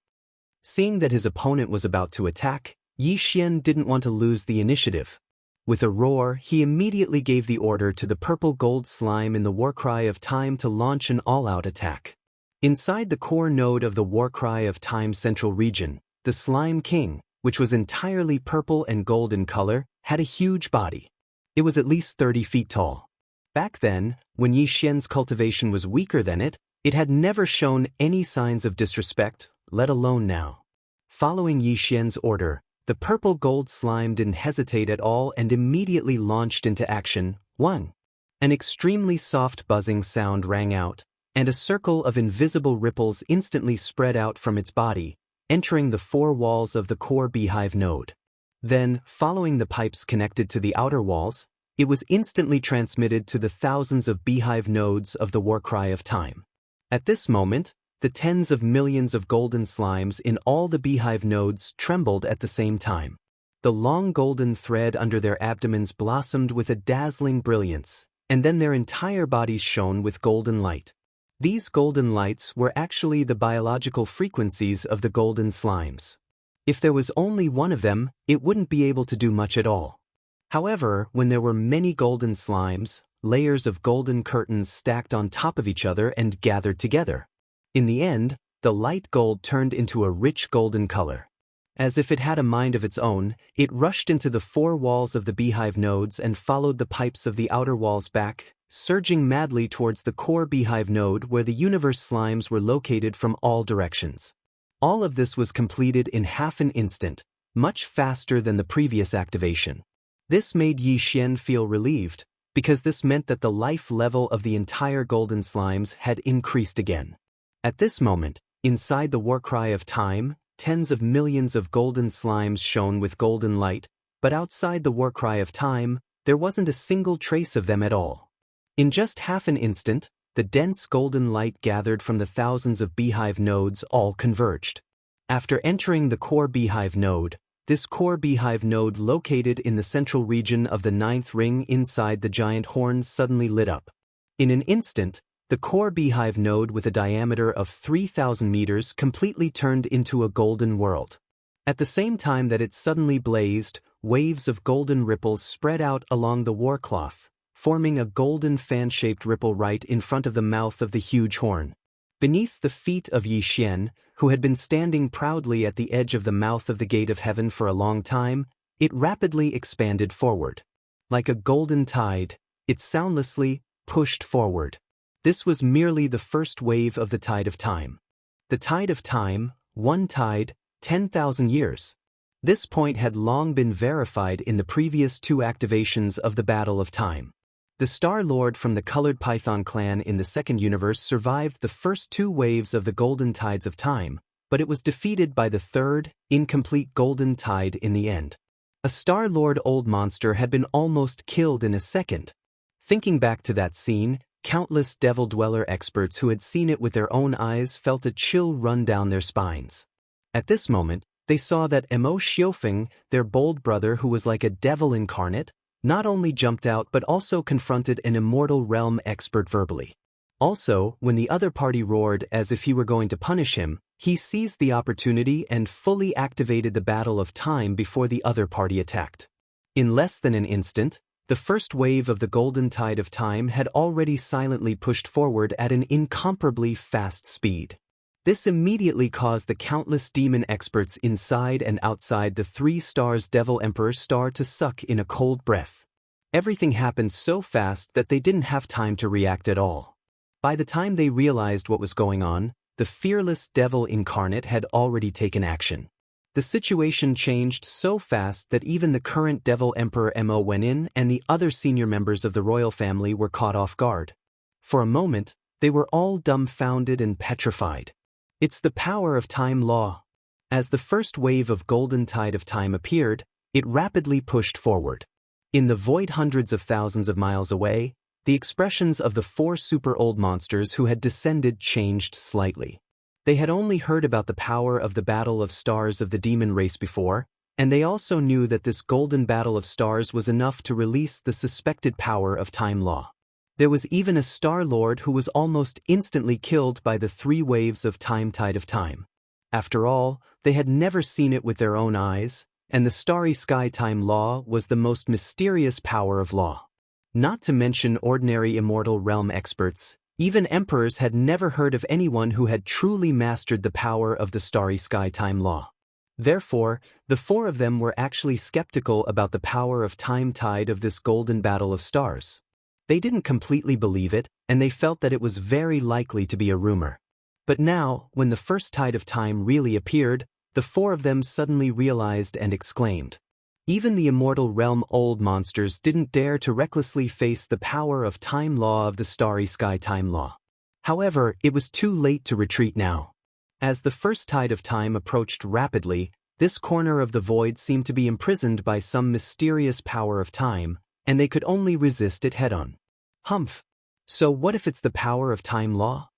Seeing that his opponent was about to attack, Yi Xian didn't want to lose the initiative. With a roar, he immediately gave the order to the purple gold slime in the War Cry of Time to launch an all-out attack. Inside the core node of the War Cry of Time central region, the Slime King, which was entirely purple and gold in color, had a huge body. It was at least 30 feet tall. Back then, when Yi Xian's cultivation was weaker than it, it had never shown any signs of disrespect, let alone now. Following Yi Xian's order, the purple gold slime didn't hesitate at all and immediately launched into action. One. An extremely soft buzzing sound rang out, and a circle of invisible ripples instantly spread out from its body, entering the four walls of the core beehive node. Then, following the pipes connected to the outer walls, it was instantly transmitted to the thousands of beehive nodes of the War Cry of Time. At this moment, the tens of millions of golden slimes in all the beehive nodes trembled at the same time. The long golden thread under their abdomens blossomed with a dazzling brilliance, and then their entire bodies shone with golden light. These golden lights were actually the biological frequencies of the golden slimes. If there was only one of them, it wouldn't be able to do much at all. However, when there were many golden slimes, layers of golden curtains stacked on top of each other and gathered together. In the end, the light gold turned into a rich golden color. As if it had a mind of its own, it rushed into the four walls of the beehive nodes and followed the pipes of the outer walls back, surging madly towards the core beehive node where the universe slimes were located from all directions. All of this was completed in half an instant, much faster than the previous activation. This made Yi Xian feel relieved, because this meant that the life level of the entire golden slimes had increased again. At this moment, inside the War Cry of Time, tens of millions of golden slimes shone with golden light, but outside the War Cry of Time, there wasn't a single trace of them at all. In just half an instant, the dense golden light gathered from the thousands of beehive nodes all converged. After entering the core beehive node, this core beehive node located in the central region of the ninth ring inside the giant horns suddenly lit up. In an instant, the core beehive node with a diameter of 3,000 meters completely turned into a golden world. At the same time that it suddenly blazed, waves of golden ripples spread out along the war cloth, forming a golden fan-shaped ripple right in front of the mouth of the huge horn. Beneath the feet of Yi Xian, who had been standing proudly at the edge of the mouth of the gate of heaven for a long time, it rapidly expanded forward. Like a golden tide, it soundlessly pushed forward. This was merely the first wave of the tide of time. The tide of time, one tide, 10,000 years. This point had long been verified in the previous two activations of the Battle of Time. The Star Lord from the Colored Python clan in the second universe survived the first two waves of the Golden Tides of Time, but it was defeated by the third, incomplete Golden Tide in the end. A Star Lord old monster had been almost killed in a second. Thinking back to that scene, countless Devil Dweller experts who had seen it with their own eyes felt a chill run down their spines. At this moment, they saw that Mo Xiufeng, their bold brother who was like a devil incarnate, not only jumped out but also confronted an immortal realm expert verbally. Also, when the other party roared as if he were going to punish him, he seized the opportunity and fully activated the Battle of Time before the other party attacked. In less than an instant, the first wave of the Golden Tide of Time had already silently pushed forward at an incomparably fast speed. This immediately caused the countless demon experts inside and outside the 3 stars Devil Emperor star to suck in a cold breath. Everything happened so fast that they didn't have time to react at all. By the time they realized what was going on, the fearless devil incarnate had already taken action. The situation changed so fast that even the current devil emperor Mo Wenin and the other senior members of the royal family were caught off guard. For a moment, they were all dumbfounded and petrified. It's the power of time law. As the first wave of golden tide of time appeared, it rapidly pushed forward. In the void hundreds of thousands of miles away, the expressions of the four super old monsters who had descended changed slightly. They had only heard about the power of the battle of stars of the demon race before, and they also knew that this golden battle of stars was enough to release the suspected power of time law. There was even a star lord who was almost instantly killed by the three waves of tide of time. After all, they had never seen it with their own eyes, and the starry sky time law was the most mysterious power of law. Not to mention ordinary immortal realm experts, even emperors had never heard of anyone who had truly mastered the power of the starry sky time law. Therefore, the four of them were actually skeptical about the power of time tide of this golden battle of stars. They didn't completely believe it, and they felt that it was very likely to be a rumor. But now, when the first tide of time really appeared, the four of them suddenly realized and exclaimed. Even the immortal realm old monsters didn't dare to recklessly face the power of time law of the starry sky time law. However, it was too late to retreat now. As the first tide of time approached rapidly, this corner of the void seemed to be imprisoned by some mysterious power of time, and they could only resist it head-on. Humph. So what if it's the power of time law?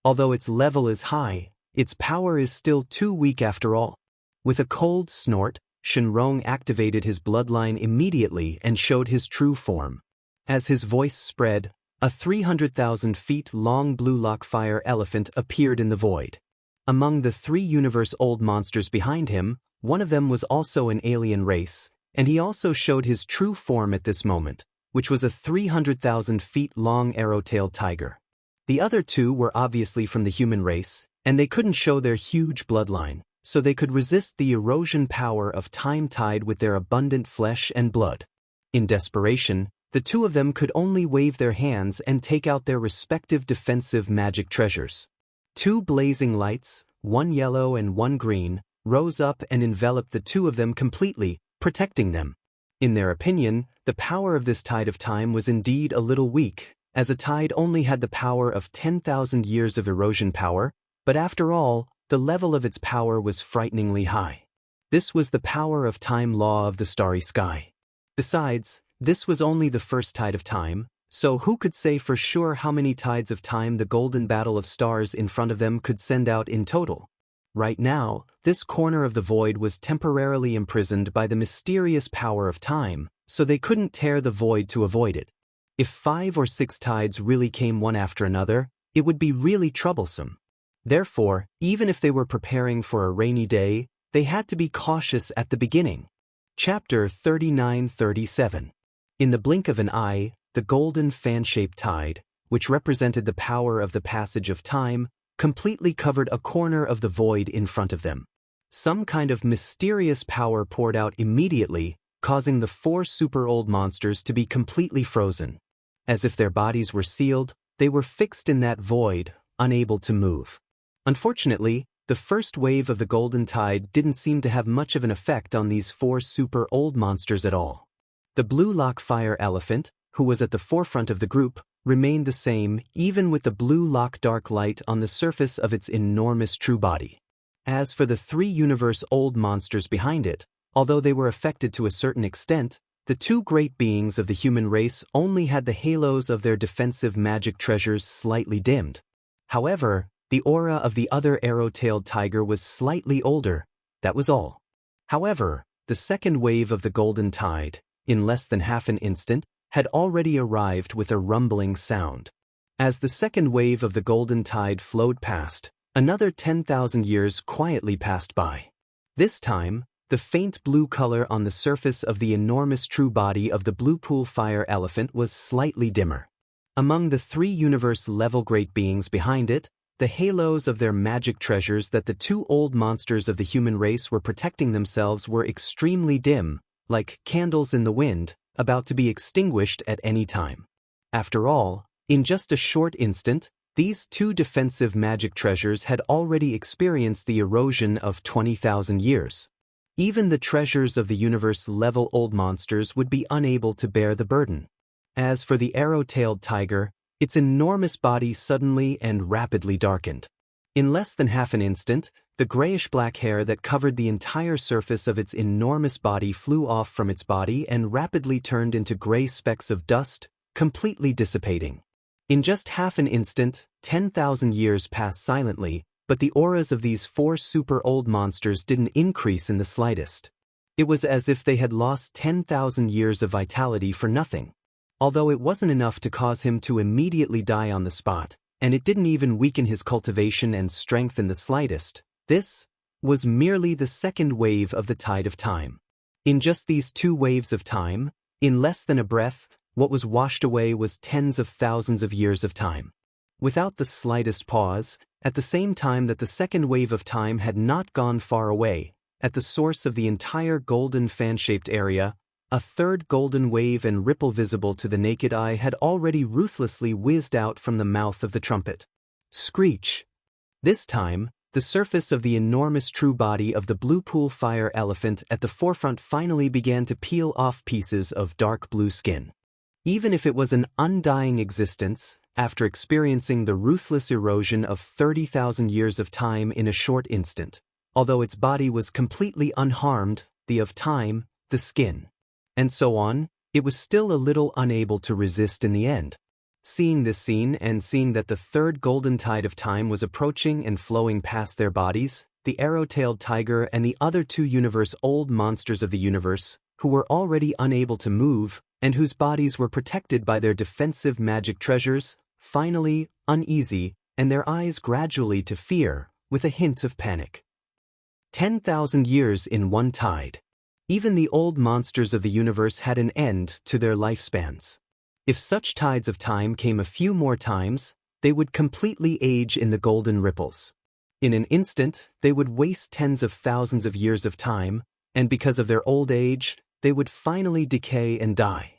Although its level is high, its power is still too weak after all. With a cold snort, Shenrong activated his bloodline immediately and showed his true form. As his voice spread, a 300,000 feet long blue lock fire elephant appeared in the void. Among the three universe-old monsters behind him, one of them was also an alien race, and he also showed his true form at this moment, which was a 300,000 feet long arrow-tailed tiger. The other two were obviously from the human race, and they couldn't show their huge bloodline, so they could resist the erosion power of time tide with their abundant flesh and blood. In desperation, the two of them could only wave their hands and take out their respective defensive magic treasures. Two blazing lights, one yellow and one green, rose up and enveloped the two of them completely, protecting them. In their opinion, the power of this tide of time was indeed a little weak, as a tide only had the power of 10,000 years of erosion power, but after all, the level of its power was frighteningly high. This was the power of time law of the starry sky. Besides, this was only the first tide of time, so who could say for sure how many tides of time the golden battle of stars in front of them could send out in total? Right now, this corner of the void was temporarily imprisoned by the mysterious power of time, so they couldn't tear the void to avoid it. If 5 or 6 tides really came one after another, it would be really troublesome. Therefore, even if they were preparing for a rainy day, they had to be cautious at the beginning. Chapter 39-37. In the blink of an eye, the golden fan-shaped tide, which represented the power of the passage of time, completely covered a corner of the void in front of them. Some kind of mysterious power poured out immediately, causing the 4 super-old monsters to be completely frozen. As if their bodies were sealed, they were fixed in that void, unable to move. Unfortunately, the first wave of the golden tide didn't seem to have much of an effect on these 4 super-old monsters at all. The blue lock fire elephant, who was at the forefront of the group, remained the same even with the blue lock dark light on the surface of its enormous true body. As for the 3 universe-old monsters behind it, although they were affected to a certain extent, the 2 great beings of the human race only had the halos of their defensive magic treasures slightly dimmed. However, the aura of the other arrow-tailed tiger was slightly older, that was all. However, the second wave of the golden tide, in less than half an instant, had already arrived with a rumbling sound. As the second wave of the golden tide flowed past, another 10,000 years quietly passed by. This time, the faint blue color on the surface of the enormous true body of the blue pool fire elephant was slightly dimmer. Among the 3 universe-level great beings behind it, the halos of their magic treasures that the 2 old monsters of the human race were protecting themselves were extremely dim, like candles in the wind, about to be extinguished at any time. After all, in just a short instant, These two defensive magic treasures had already experienced the erosion of 20,000 years. Even the treasures of the universe-level old monsters would be unable to bear the burden. As for the arrow-tailed tiger, its enormous body suddenly and rapidly darkened. In less than half an instant, the grayish-black hair that covered the entire surface of its enormous body flew off from its body and rapidly turned into gray specks of dust, completely dissipating. In just half an instant, 10,000 years passed silently, but the auras of these four super-old monsters didn't increase in the slightest. It was as if they had lost 10,000 years of vitality for nothing. Although it wasn't enough to cause him to immediately die on the spot, and it didn't even weaken his cultivation and strength in the slightest, this was merely the second wave of the tide of time. In just these two waves of time, in less than a breath, what was washed away was tens of thousands of years of time. Without the slightest pause, at the same time that the second wave of time had not gone far away, at the source of the entire golden fan-shaped area, a third golden wave and ripple visible to the naked eye had already ruthlessly whizzed out from the mouth of the trumpet. Screech! This time, the surface of the enormous true body of the blue pool fire elephant at the forefront finally began to peel off pieces of dark blue skin. Even if it was an undying existence, after experiencing the ruthless erosion of 30,000 years of time in a short instant, although its body was completely unharmed, the of time, the skin, and so on, it was still a little unable to resist in the end. Seeing this scene and seeing that the third golden tide of time was approaching and flowing past their bodies, the arrow-tailed tiger and the other two universe-old monsters of the universe, who were already unable to move, and whose bodies were protected by their defensive magic treasures, finally, uneasy, and their eyes gradually to fear, with a hint of panic. 10,000 years in one tide. Even the old monsters of the universe had an end to their lifespans. If such tides of time came a few more times, they would completely age in the golden ripples. In an instant, they would waste tens of thousands of years of time, and because of their old age, they would finally decay and die.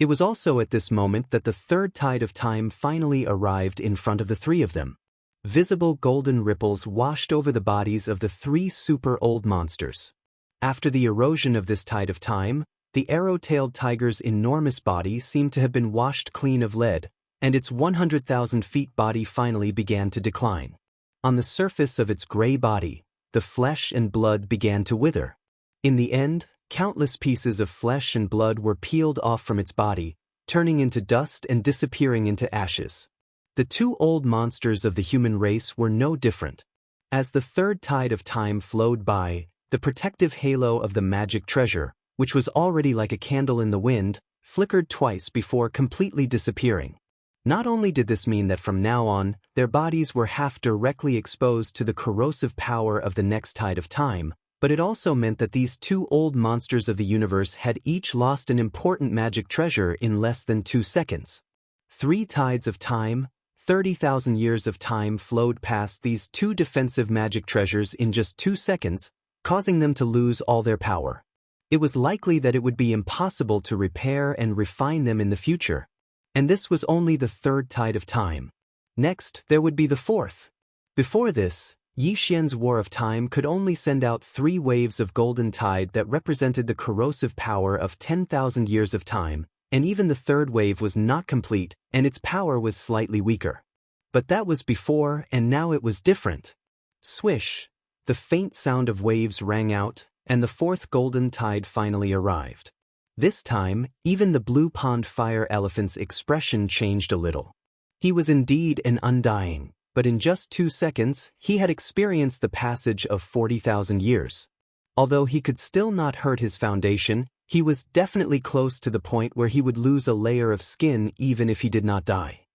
It was also at this moment that the third tide of time finally arrived in front of the three of them. Visible golden ripples washed over the bodies of the three super-old monsters. After the erosion of this tide of time, the arrow-tailed tiger's enormous body seemed to have been washed clean of lead, and its 100,000 feet body finally began to decline. On the surface of its gray body, the flesh and blood began to wither. In the end, countless pieces of flesh and blood were peeled off from its body, turning into dust and disappearing into ashes. The two old monsters of the human race were no different. As the third tide of time flowed by, the protective halo of the magic treasure, which was already like a candle in the wind, flickered twice before completely disappearing. Not only did this mean that from now on, their bodies were half directly exposed to the corrosive power of the next tide of time, but it also meant that these two old monsters of the universe had each lost an important magic treasure in less than 2 seconds. 3 tides of time, 30,000 years of time flowed past these two defensive magic treasures in just 2 seconds, causing them to lose all their power. It was likely that it would be impossible to repair and refine them in the future. And this was only the third tide of time. Next, there would be the fourth. Before this, Yi Xian's War of Time could only send out 3 waves of golden tide that represented the corrosive power of 10,000 years of time, and even the third wave was not complete, and its power was slightly weaker. But that was before, and now it was different. Swish! The faint sound of waves rang out, and the fourth golden tide finally arrived. This time, even the blue pond fire elephant's expression changed a little. He was indeed an undying, but in just 2 seconds, he had experienced the passage of 40,000 years. Although he could still not hurt his foundation, he was definitely close to the point where he would lose a layer of skin even if he did not die.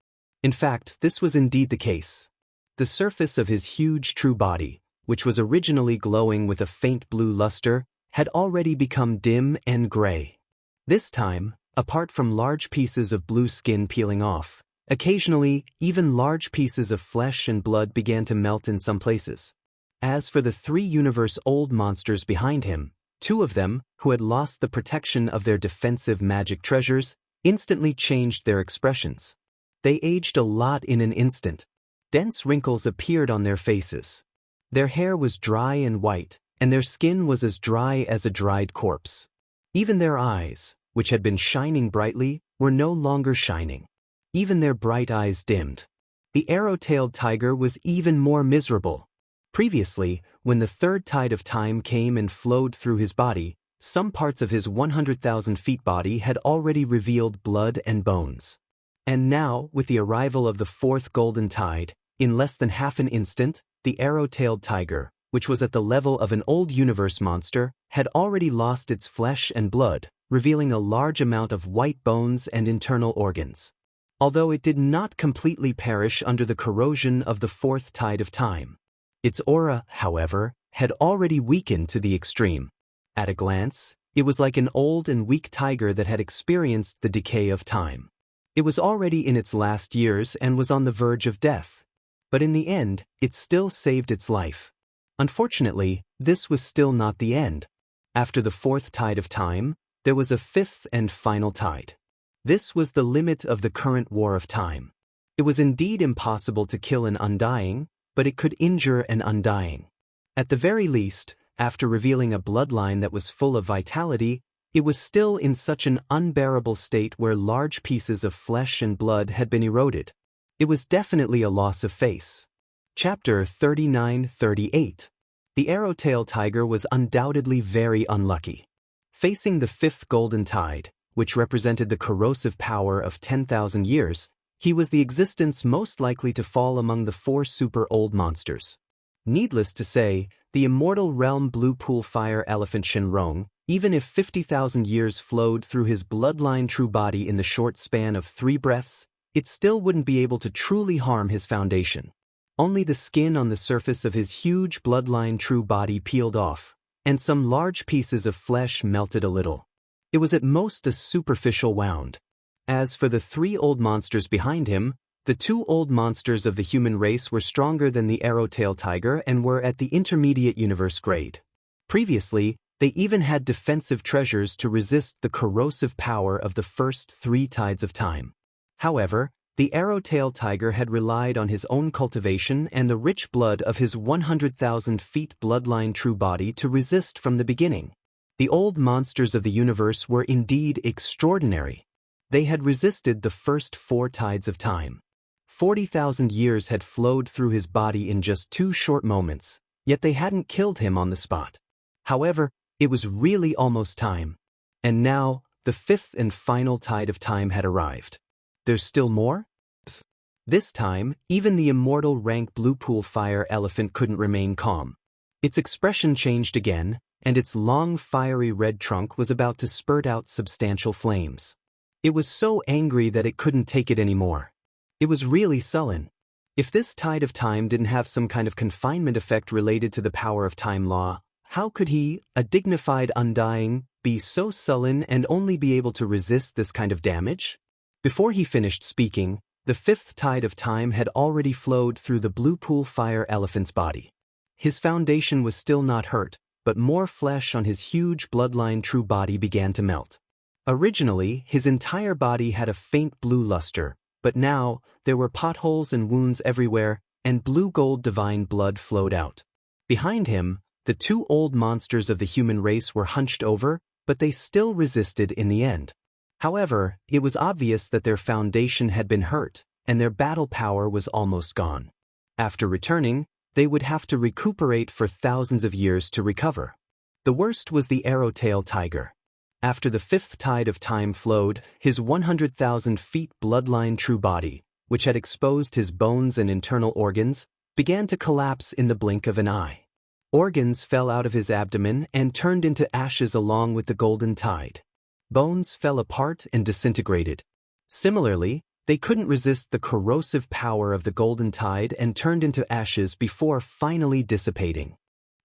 In fact, this was indeed the case. The surface of his huge true body, which was originally glowing with a faint blue luster, had already become dim and gray. This time, apart from large pieces of blue skin peeling off, occasionally, even large pieces of flesh and blood began to melt in some places. As for the 3 universe-old monsters behind him, 2 of them, who had lost the protection of their defensive magic treasures, instantly changed their expressions. They aged a lot in an instant. Dense wrinkles appeared on their faces. Their hair was dry and white, and their skin was as dry as a dried corpse. Even their eyes, which had been shining brightly, were no longer shining. Even their bright eyes dimmed. The arrow-tailed tiger was even more miserable. Previously, when the third tide of time came and flowed through his body, some parts of his 100,000 feet body had already revealed blood and bones. And now, with the arrival of the fourth golden tide, in less than half an instant, the arrow-tailed tiger, which was at the level of an old universe monster, had already lost its flesh and blood, revealing a large amount of white bones and internal organs. Although it did not completely perish under the corrosion of the fourth tide of time. Its aura, however, had already weakened to the extreme. At a glance, it was like an old and weak tiger that had experienced the decay of time. It was already in its last years and was on the verge of death. But in the end, it still saved its life. Unfortunately, this was still not the end. After the fourth tide of time, there was a fifth and final tide. This was the limit of the current war of time. It was indeed impossible to kill an undying, but it could injure an undying. At the very least, after revealing a bloodline that was full of vitality, it was still in such an unbearable state where large pieces of flesh and blood had been eroded. It was definitely a loss of face. Chapter 39-38. The arrow-tailed tiger was undoubtedly very unlucky. Facing the fifth golden tide, which represented the corrosive power of 10,000 years, he was the existence most likely to fall among the four super-old monsters. Needless to say, the immortal realm blue pool fire elephant Shenrong, even if 50,000 years flowed through his bloodline true body in the short span of 3 breaths, it still wouldn't be able to truly harm his foundation. Only the skin on the surface of his huge bloodline true body peeled off, and some large pieces of flesh melted a little. It was at most a superficial wound. As for the 3 old monsters behind him, the 2 old monsters of the human race were stronger than the arrow-tailed tiger and were at the intermediate universe grade. Previously, they even had defensive treasures to resist the corrosive power of the first 3 tides of time. However, the arrow-tailed tiger had relied on his own cultivation and the rich blood of his 100,000 feet bloodline true body to resist from the beginning. The old monsters of the universe were indeed extraordinary. They had resisted the first 4 tides of time. 40,000 years had flowed through his body in just 2 short moments, yet they hadn't killed him on the spot. However, it was really almost time. And now, the 5th and final tide of time had arrived. There's still more? This time, even the immortal rank blue pool fire elephant couldn't remain calm. Its expression changed again, and its long fiery red trunk was about to spurt out substantial flames. It was so angry that it couldn't take it anymore. It was really sullen. If this tide of time didn't have some kind of confinement effect related to the power of time law, how could he, a dignified undying, be so sullen and only be able to resist this kind of damage? Before he finished speaking, the 5th tide of time had already flowed through the blue pool fire elephant's body. His foundation was still not hurt, but more flesh on his huge bloodline true body began to melt. Originally, his entire body had a faint blue luster, but now, there were potholes and wounds everywhere, and blue-gold divine blood flowed out. Behind him, the 2 old monsters of the human race were hunched over, but they still resisted in the end. However, it was obvious that their foundation had been hurt, and their battle power was almost gone. After returning, they would have to recuperate for thousands of years to recover. The worst was the arrow-tailed tiger. After the 5th tide of time flowed, his 100,000 feet bloodline true body, which had exposed his bones and internal organs, began to collapse in the blink of an eye. Organs fell out of his abdomen and turned into ashes along with the golden tide. Bones fell apart and disintegrated. Similarly, they couldn't resist the corrosive power of the golden tide and turned into ashes before finally dissipating.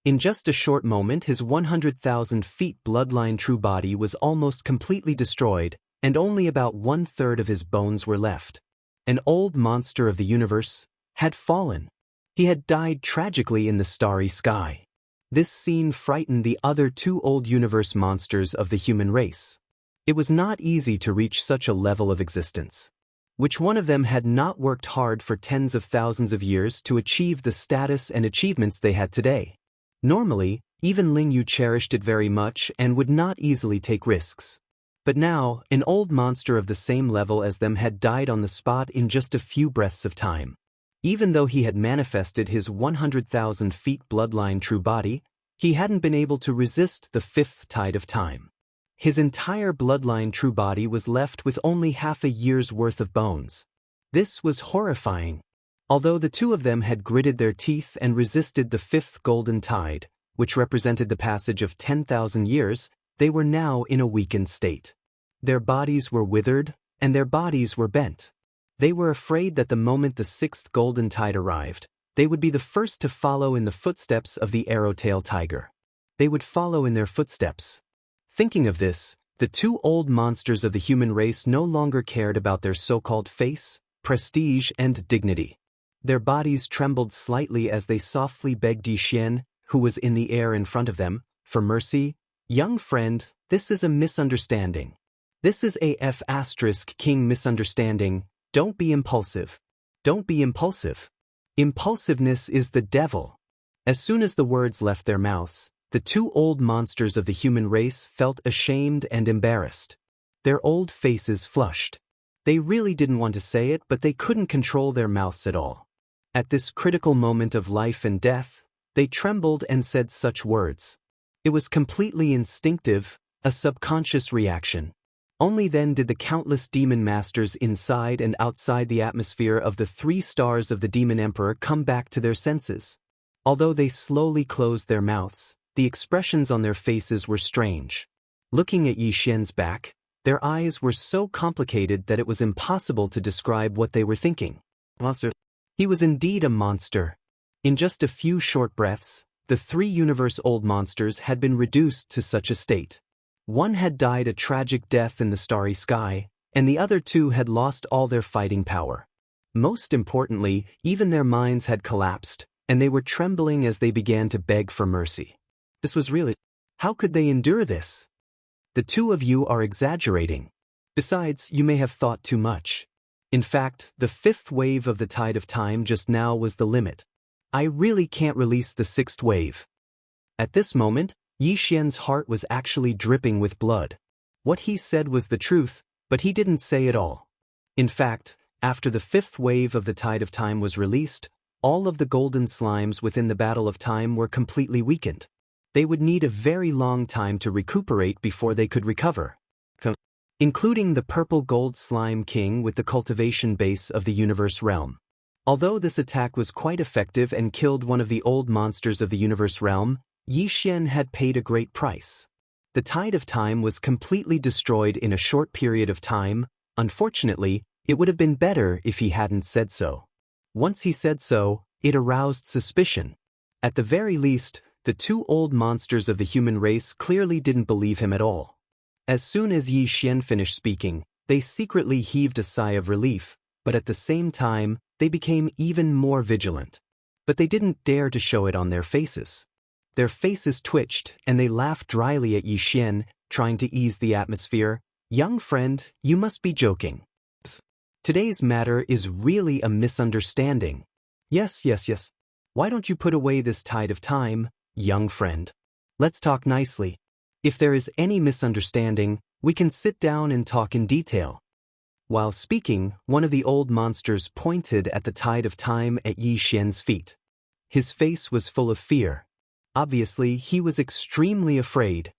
In just a short moment, his 100,000 feet bloodline true body was almost completely destroyed, and only about 1/3 of his bones were left. An old monster of the universe had fallen. He had died tragically in the starry sky. This scene frightened the other 2 old universe monsters of the human race. It was not easy to reach such a level of existence. Which one of them had not worked hard for tens of thousands of years to achieve the status and achievements they had today? Normally, even Ling Yu cherished it very much and would not easily take risks. But now, an old monster of the same level as them had died on the spot in just a few breaths of time. Even though he had manifested his 100,000 feet bloodline true body, he hadn't been able to resist the fifth tide of time. His entire bloodline true body was left with only half a year's worth of bones. This was horrifying. Although the two of them had gritted their teeth and resisted the fifth golden tide, which represented the passage of 10,000 years, they were now in a weakened state. Their bodies were withered, and their bodies were bent. They were afraid that the moment the sixth golden tide arrived, they would be the first to follow in the footsteps of the arrow-tailed tiger. They would follow in their footsteps. Thinking of this, the two old monsters of the human race no longer cared about their so-called face, prestige, and dignity. Their bodies trembled slightly as they softly begged Yi Xian, who was in the air in front of them, for mercy. Young friend, this is a misunderstanding. This is a F***king misunderstanding. Don't be impulsive. Don't be impulsive. Impulsiveness is the devil. As soon as the words left their mouths, the two old monsters of the human race felt ashamed and embarrassed. Their old faces flushed. They really didn't want to say it, but they couldn't control their mouths at all. At this critical moment of life and death, they trembled and said such words. It was completely instinctive, a subconscious reaction. Only then did the countless demon masters inside and outside the atmosphere of the 3 stars of the Demon Emperor come back to their senses. Although they slowly closed their mouths, the expressions on their faces were strange. Looking at Yi Xian's back, their eyes were so complicated that it was impossible to describe what they were thinking. Monster. He was indeed a monster. In just a few short breaths, the 3 universe-old monsters had been reduced to such a state. One had died a tragic death in the starry sky, and the other 2 had lost all their fighting power. Most importantly, even their minds had collapsed, and they were trembling as they began to beg for mercy. This was really... How could they endure this? The 2 of you are exaggerating. Besides, you may have thought too much. In fact, the 5th wave of the tide of time just now was the limit. I really can't release the 6th wave. At this moment, Yi Xian's heart was actually dripping with blood. What he said was the truth, but he didn't say it all. In fact, after the 5th wave of the tide of time was released, all of the golden slimes within the battle of time were completely weakened. They would need a very long time to recuperate before they could recover. Including the purple gold slime king with the cultivation base of the universe realm. Although this attack was quite effective and killed one of the old monsters of the universe realm, Yi Xian had paid a great price. The tide of time was completely destroyed in a short period of time. Unfortunately, it would have been better if he hadn't said so. Once he said so, it aroused suspicion. At the very least, the 2 old monsters of the human race clearly didn't believe him at all. As soon as Yi Xian finished speaking, they secretly heaved a sigh of relief, but at the same time, they became even more vigilant. But they didn't dare to show it on their faces. Their faces twitched, and they laughed dryly at Yi Xian, trying to ease the atmosphere. Young friend, you must be joking. Today's matter is really a misunderstanding. Yes. Why don't you put away this tide of time, young friend? Let's talk nicely. If there is any misunderstanding, we can sit down and talk in detail. While speaking, one of the old monsters pointed at the tide of time at Yi Xian's feet. His face was full of fear. Obviously, he was extremely afraid.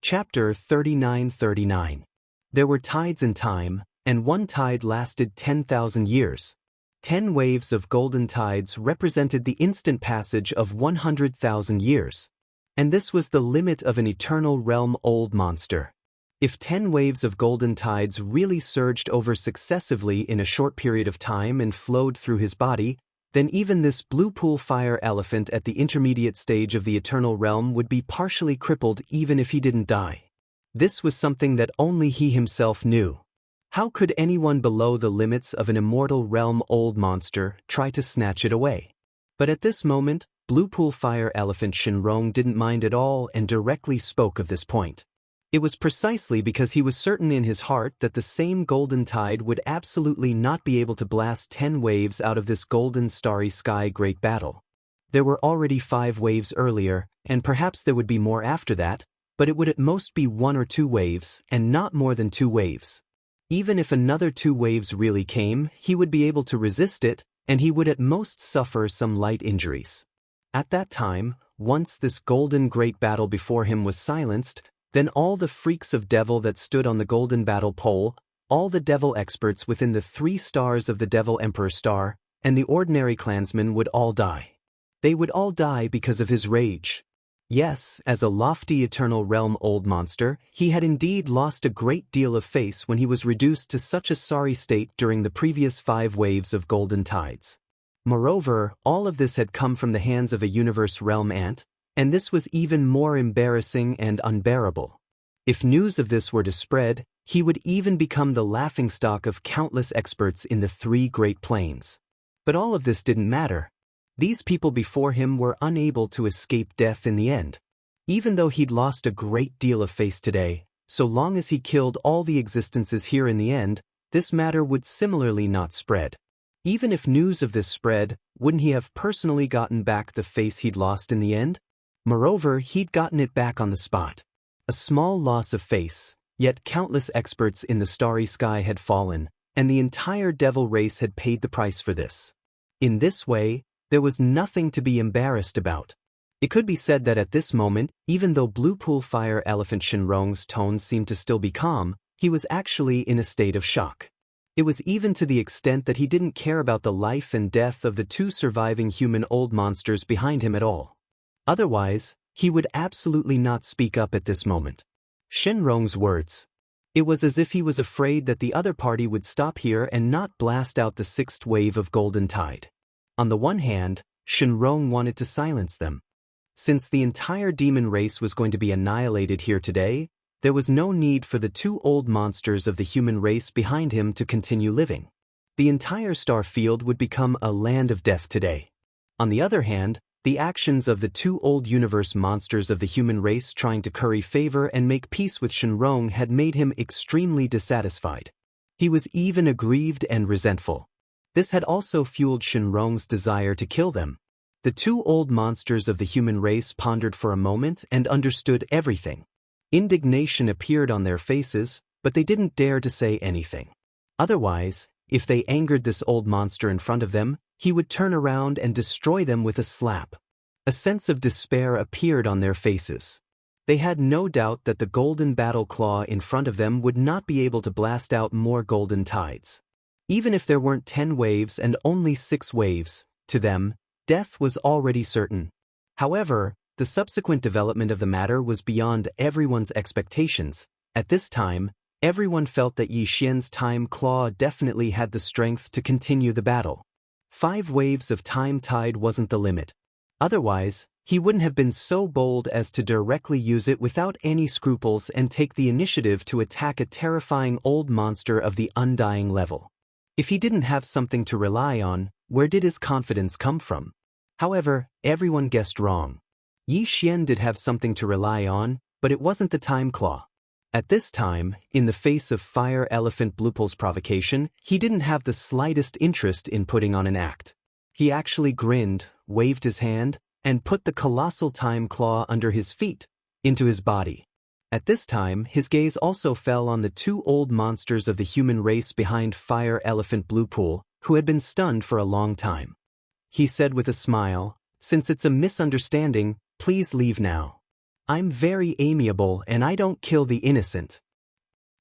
Chapter 3939. There were tides in time, and one tide lasted 10,000 years. 10 waves of golden tides represented the instant passage of 100,000 years. And this was the limit of an eternal realm old monster. If 10 waves of golden tides really surged over successively in a short period of time and flowed through his body, then even this blue pool fire elephant at the intermediate stage of the eternal realm would be partially crippled even if he didn't die. This was something that only he himself knew. How could anyone below the limits of an immortal realm old monster try to snatch it away? But at this moment, Blue Pool Fire Elephant Shinrong didn't mind at all and directly spoke of this point. It was precisely because he was certain in his heart that the same golden tide would absolutely not be able to blast 10 waves out of this golden starry sky great battle. There were already 5 waves earlier, and perhaps there would be more after that, but it would at most be 1 or 2 waves, and not more than 2 waves. Even if another 2 waves really came, he would be able to resist it, and he would at most suffer some light injuries. At that time, once this golden great battle before him was silenced, then all the freaks of devil that stood on the golden battle pole, all the devil experts within the 3 stars of the Devil Emperor star, and the ordinary clansmen would all die. They would all die because of his rage. Yes, as a lofty eternal realm old monster, he had indeed lost a great deal of face when he was reduced to such a sorry state during the previous 5 waves of golden tides. Moreover, all of this had come from the hands of a universe realm ant, and this was even more embarrassing and unbearable. If news of this were to spread, he would even become the laughingstock of countless experts in the 3 great planes. But all of this didn't matter. These people before him were unable to escape death in the end. Even though he'd lost a great deal of face today, so long as he killed all the existences here in the end, this matter would similarly not spread. Even if news of this spread, wouldn't he have personally gotten back the face he'd lost in the end? Moreover, he'd gotten it back on the spot. A small loss of face, yet countless experts in the starry sky had fallen, and the entire devil race had paid the price for this. In this way, there was nothing to be embarrassed about. It could be said that at this moment, even though Blue Pool Fire Elephant Shinrong's tones seemed to still be calm, he was actually in a state of shock. It was even to the extent that he didn't care about the life and death of the 2 surviving human old monsters behind him at all. Otherwise, he would absolutely not speak up at this moment. Shinrong's words. It was as if he was afraid that the other party would stop here and not blast out the 6th wave of golden tide. On the one hand, Shinrong wanted to silence them. Since the entire demon race was going to be annihilated here today, there was no need for the 2 old monsters of the human race behind him to continue living. The entire star field would become a land of death today. On the other hand, the actions of the 2 old universe monsters of the human race trying to curry favor and make peace with Shinrong had made him extremely dissatisfied. He was even aggrieved and resentful. This had also fueled Shinrong's desire to kill them. The 2 old monsters of the human race pondered for a moment and understood everything. Indignation appeared on their faces, but they didn't dare to say anything. Otherwise, if they angered this old monster in front of them, he would turn around and destroy them with a slap. A sense of despair appeared on their faces. They had no doubt that the golden battle claw in front of them would not be able to blast out more golden tides. Even if there weren't 10 waves and only 6 waves, to them, death was already certain. However, the subsequent development of the matter was beyond everyone's expectations. At this time, everyone felt that Yi Xian's time claw definitely had the strength to continue the battle. 5 waves of time tide wasn't the limit. Otherwise, he wouldn't have been so bold as to directly use it without any scruples and take the initiative to attack a terrifying old monster of the undying level. If he didn't have something to rely on, where did his confidence come from? However, everyone guessed wrong. Yi Xian did have something to rely on, but it wasn't the time claw. At this time, in the face of Fire Elephant Bluepool's provocation, he didn't have the slightest interest in putting on an act. He actually grinned, waved his hand, and put the colossal time claw under his feet, into his body. At this time, his gaze also fell on the 2 old monsters of the human race behind Fire Elephant Bluepool, who had been stunned for a long time. He said with a smile, "Since it's a misunderstanding, please leave now. I'm very amiable and I don't kill the innocent.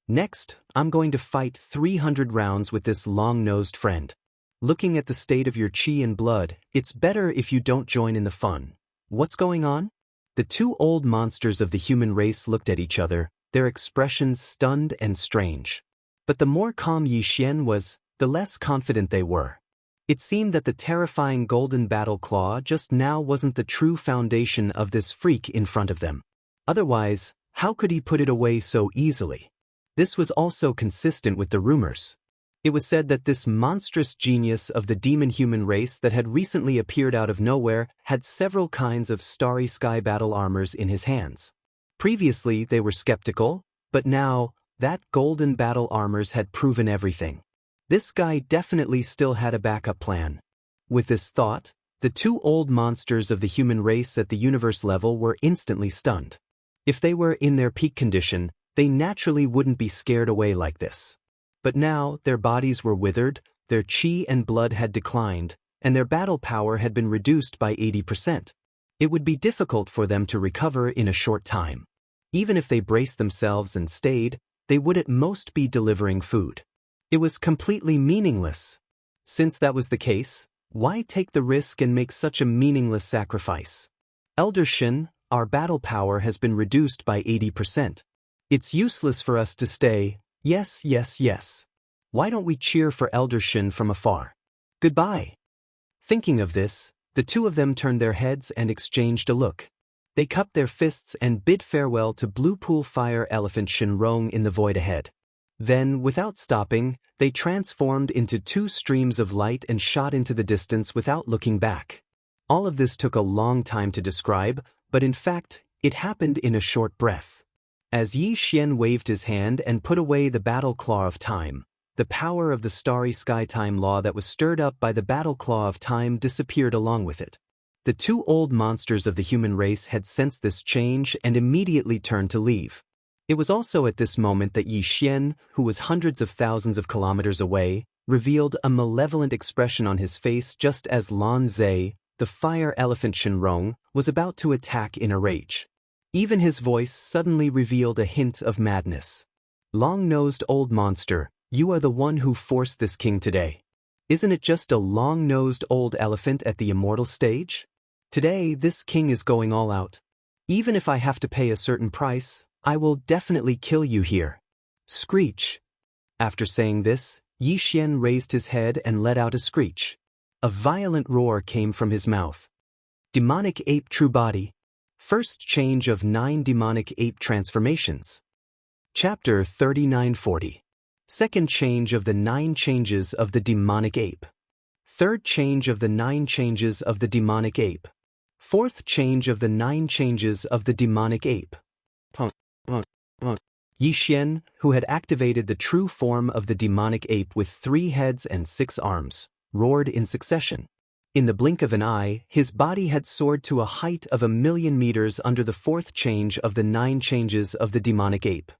Next, I'm going to fight 300 rounds with this long-nosed friend. Looking at the state of your chi and blood, it's better if you don't join in the fun. What's going on?" The 2 old monsters of the human race looked at each other, their expressions stunned and strange. But the more calm Yi Xian was, the less confident they were. It seemed that the terrifying golden battle claw just now wasn't the true foundation of this freak in front of them. Otherwise, how could he put it away so easily? This was also consistent with the rumors. It was said that this monstrous genius of the demon-human race that had recently appeared out of nowhere had several kinds of starry sky battle armors in his hands. Previously they were skeptical, but now, that golden battle armors had proven everything. This guy definitely still had a backup plan. With this thought, the two old monsters of the human race at the universe level were instantly stunned. If they were in their peak condition, they naturally wouldn't be scared away like this. But now, their bodies were withered, their chi and blood had declined, and their battle power had been reduced by 80%. It would be difficult for them to recover in a short time. Even if they braced themselves and stayed, they would at most be delivering food. It was completely meaningless. Since that was the case, why take the risk and make such a meaningless sacrifice? Elder Shin, our battle power has been reduced by 80%. It's useless for us to stay. Yes, yes, yes. Why don't we cheer for Elder Shin from afar? Goodbye. Thinking of this, the two of them turned their heads and exchanged a look. They cupped their fists and bid farewell to Blue Pool Fire Elephant Shinrong in the void ahead. Then, without stopping, they transformed into two streams of light and shot into the distance without looking back. All of this took a long time to describe, but in fact, it happened in a short breath. As Yi Xian waved his hand and put away the battle claw of time, the power of the starry sky time law that was stirred up by the battle claw of time disappeared along with it. The two old monsters of the human race had sensed this change and immediately turned to leave. It was also at this moment that Yi Xian, who was hundreds of thousands of kilometers away, revealed a malevolent expression on his face just as Lan Zhe, the fire elephant Shinrong, was about to attack in a rage. Even his voice suddenly revealed a hint of madness. Long-nosed old monster, you are the one who forced this king today. Isn't it just a long-nosed old elephant at the immortal stage? Today, this king is going all out. Even if I have to pay a certain price, I will definitely kill you here. Screech. After saying this, Yi Xian raised his head and let out a screech. A violent roar came from his mouth. Demonic Ape True Body. First change of 9 demonic ape transformations. Chapter 3940. Second change of the 9 changes of the demonic ape. Third change of the 9 changes of the demonic ape. Fourth change of the 9 changes of the demonic ape. Yi Xian, who had activated the true form of the demonic ape with 3 heads and 6 arms, roared in succession. In the blink of an eye, his body had soared to a height of 1,000,000 meters under the 4th change of the 9 changes of the demonic ape.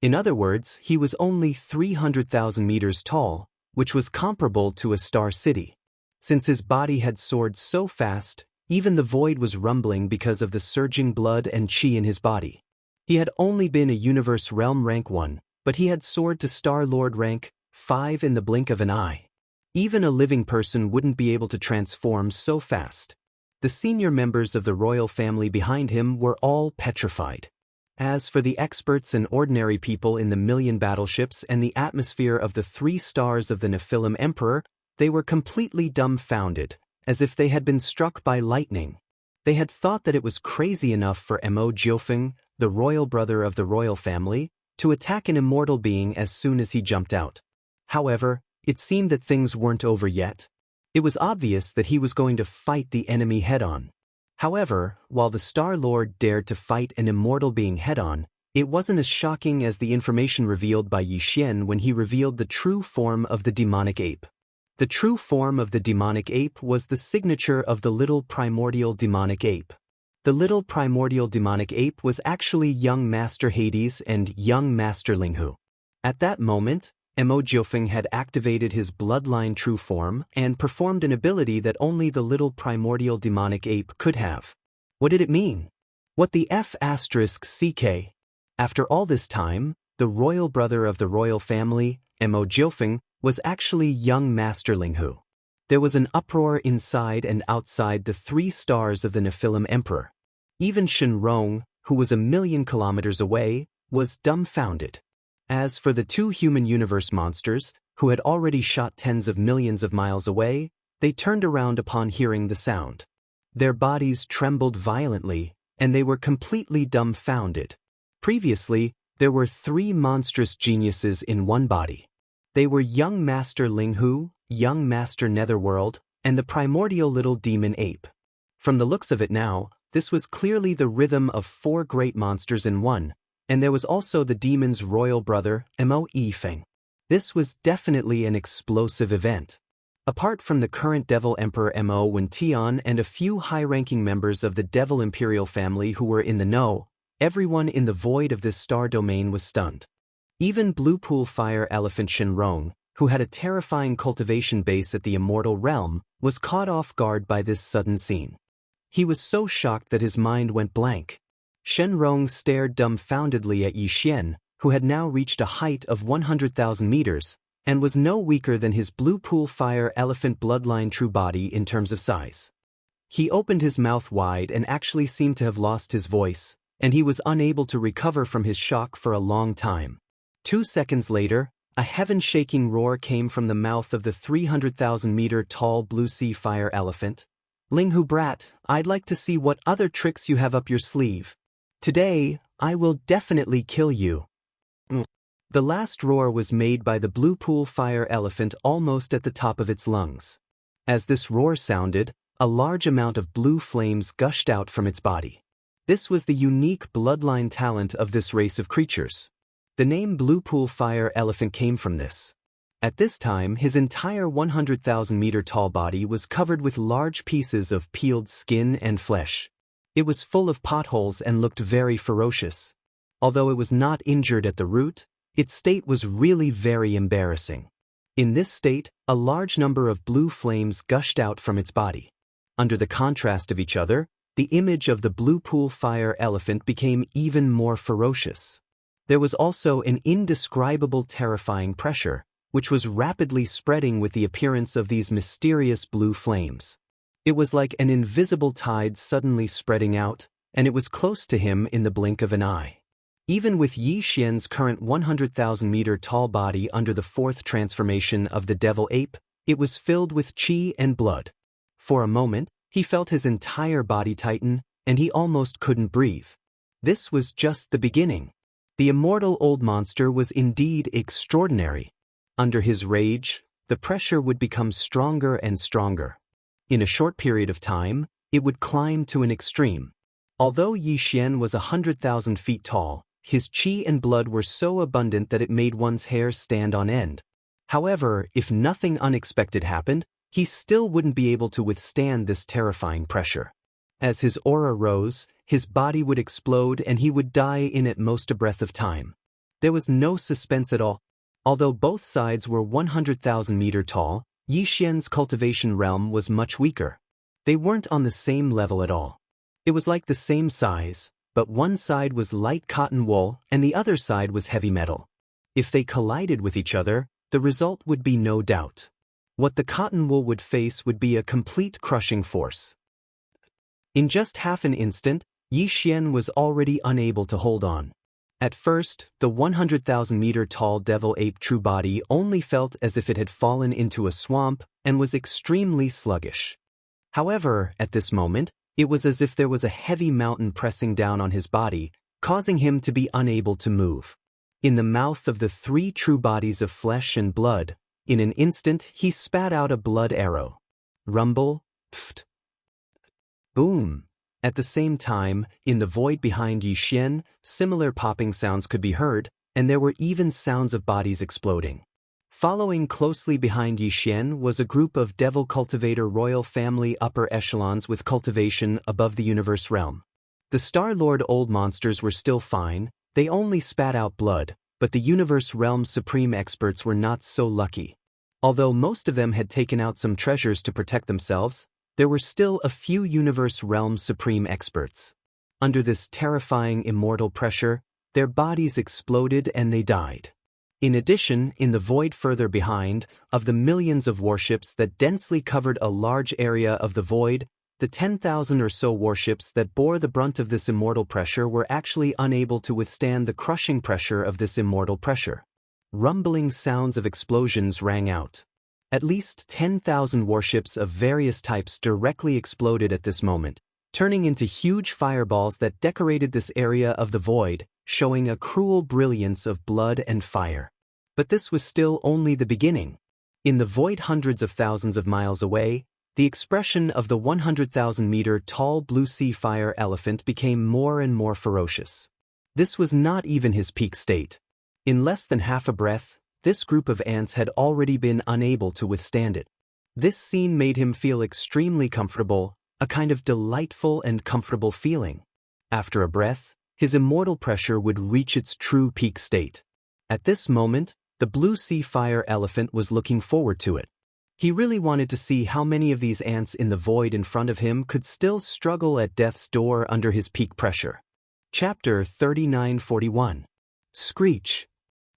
In other words, he was only 300,000 meters tall, which was comparable to a star city. Since his body had soared so fast, even the void was rumbling because of the surging blood and chi in his body. He had only been a universe realm rank 1, but he had soared to Star Lord rank 5 in the blink of an eye. Even a living person wouldn't be able to transform so fast. The senior members of the royal family behind him were all petrified. As for the experts and ordinary people in the 1,000,000 battleships and the atmosphere of the 3 stars of the Nephilim Emperor, they were completely dumbfounded, as if they had been struck by lightning. They had thought that it was crazy enough for Mo Jiufeng, the royal brother of the royal family, to attack an immortal being as soon as he jumped out. However, it seemed that things weren't over yet. It was obvious that he was going to fight the enemy head-on. However, while the Star Lord dared to fight an immortal being head-on, it wasn't as shocking as the information revealed by Yi Xian when he revealed the true form of the demonic ape. The true form of the demonic ape was the signature of the little primordial demonic ape. The little primordial demonic ape was actually young Master Hades and young Master Linghu. At that moment, Mo Jiufeng had activated his bloodline true form and performed an ability that only the little primordial demonic ape could have. What did it mean? What the F***CK? After all this time, the royal brother of the royal family, Mo Jiufeng, was actually young Master Linghu. There was an uproar inside and outside the 3 stars of the Nephilim Emperor. Even Shinrong, who was 1,000,000 kilometers away, was dumbfounded. As for the 2 human universe monsters, who had already shot tens of millions of miles away, they turned around upon hearing the sound. Their bodies trembled violently, and they were completely dumbfounded. Previously, there were 3 monstrous geniuses in one body. They were young Master Linghu, young Master Netherworld, and the primordial little demon ape. From the looks of it now, This was clearly the rhythm of 4 great monsters in one, and there was also the demon's royal brother, Mo Yifeng. This was definitely an explosive event. Apart from the current Devil Emperor Mo Wen Tian and a few high-ranking members of the Devil Imperial family who were in the know, everyone in the void of this star domain was stunned. Even Blue Pool Fire Elephant Shenrong, who had a terrifying cultivation base at the Immortal realm, was caught off guard by this sudden scene. He was so shocked that his mind went blank. Shenrong stared dumbfoundedly at Yi Xian, who had now reached a height of 100,000 meters, and was no weaker than his Blue Pool Fire Elephant bloodline true body in terms of size. He opened his mouth wide and actually seemed to have lost his voice, and he was unable to recover from his shock for a long time. 2 seconds later, a heaven-shaking roar came from the mouth of the 300,000-meter tall Blue Sea Fire Elephant. "Linghu brat, I'd like to see what other tricks you have up your sleeve. Today, I will definitely kill you." The last roar was made by the Blue Pool Fire Elephant almost at the top of its lungs. As this roar sounded, a large amount of blue flames gushed out from its body. This was the unique bloodline talent of this race of creatures. The name Blue Pool Fire Elephant came from this. At this time, his entire 100,000-meter tall body was covered with large pieces of peeled skin and flesh. It was full of potholes and looked very ferocious. Although it was not injured at the root, its state was really very embarrassing. In this state, a large number of blue flames gushed out from its body. Under the contrast of each other, the image of the Blue Pool Fire Elephant became even more ferocious. There was also an indescribable terrifying pressure, which was rapidly spreading with the appearance of these mysterious blue flames. It was like an invisible tide suddenly spreading out, and it was close to him in the blink of an eye. Even with Yi Xian's current 100,000-meter tall body under the 4th transformation of the Devil Ape, it was filled with qi and blood. For a moment, he felt his entire body tighten, and he almost couldn't breathe. This was just the beginning. The immortal old monster was indeed extraordinary. Under his rage, the pressure would become stronger and stronger. In a short period of time, it would climb to an extreme. Although Yi Xian was 100,000 feet tall, his qi and blood were so abundant that it made one's hair stand on end. However, if nothing unexpected happened, he still wouldn't be able to withstand this terrifying pressure. As his aura rose, his body would explode and he would die in at most a breath of time. There was no suspense at all. Although both sides were 100,000 meter tall, Yi Xian's cultivation realm was much weaker. They weren't on the same level at all. It was like the same size, but one side was light cotton wool and the other side was heavy metal. If they collided with each other, the result would be no doubt. What the cotton wool would face would be a complete crushing force. In just half an instant, Yi Xian was already unable to hold on. At first, the 100,000-meter tall devil ape true body only felt as if it had fallen into a swamp and was extremely sluggish. However, at this moment, it was as if there was a heavy mountain pressing down on his body, causing him to be unable to move. In the mouth of the 3 true bodies of flesh and blood, in an instant he spat out a blood arrow. Rumble, pft. Boom. At the same time, in the void behind Yi Xian, similar popping sounds could be heard, and there were even sounds of bodies exploding. Following closely behind Yi Xian was a group of Devil Cultivator royal family upper echelons with cultivation above the universe realm. The Star Lord old monsters were still fine, they only spat out blood, but the universe realm's supreme experts were not so lucky. Although most of them had taken out some treasures to protect themselves, there were still a few universe realm supreme experts. Under this terrifying immortal pressure, their bodies exploded and they died. In addition, in the void further behind, of the millions of warships that densely covered a large area of the void, the 10,000 or so warships that bore the brunt of this immortal pressure were actually unable to withstand the crushing pressure of this immortal pressure. Rumbling sounds of explosions rang out. At least 10,000 warships of various types directly exploded at this moment, turning into huge fireballs that decorated this area of the void, showing a cruel brilliance of blood and fire. But this was still only the beginning. In the void hundreds of thousands of miles away, The expression of the 100,000-meter-tall blue sea fire elephant became more and more ferocious. This was not even his peak state. In less than half a breath, this group of ants had already been unable to withstand it. This scene made him feel extremely comfortable, a kind of delightful and comfortable feeling. After a breath, his immortal pressure would reach its true peak state. At this moment, the blue sea fire elephant was looking forward to it. He really wanted to see how many of these ants in the void in front of him could still struggle at death's door under his peak pressure. Chapter 3941. Screech.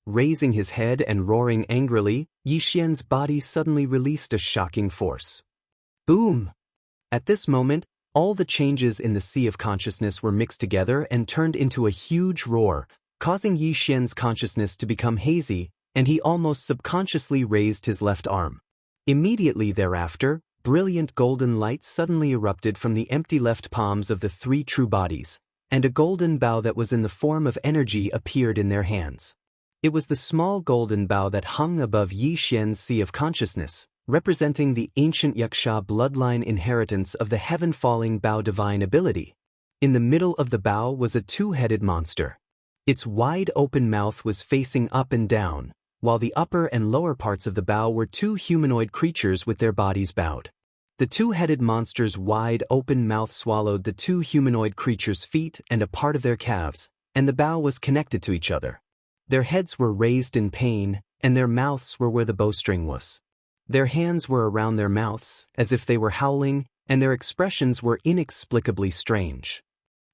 Raising his head and roaring angrily, Yixian's body suddenly released a shocking force. Boom! At this moment, all the changes in the sea of consciousness were mixed together and turned into a huge roar, causing Yixian's consciousness to become hazy, and he almost subconsciously raised his left arm. Immediately thereafter, brilliant golden light suddenly erupted from the empty left palms of the three true bodies, and a golden bow that was in the form of energy appeared in their hands. It was the small golden bow that hung above Yixian's sea of consciousness, representing the ancient Yaksha bloodline inheritance of the heaven-falling bow divine ability. In the middle of the bow was a two-headed monster. Its wide-open mouth was facing up and down, while the upper and lower parts of the bow were two humanoid creatures with their bodies bowed. The two-headed monster's wide-open mouth swallowed the two humanoid creatures' feet and a part of their calves, and the bow was connected to each other. Their heads were raised in pain, and their mouths were where the bowstring was. Their hands were around their mouths, as if they were howling, and their expressions were inexplicably strange.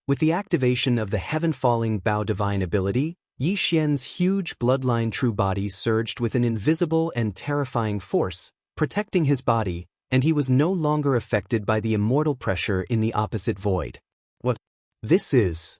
With the activation of the heaven-falling bow divine ability, Yixian's huge bloodline true body surged with an invisible and terrifying force, protecting his body, and he was no longer affected by the immortal pressure in the opposite void. What this is.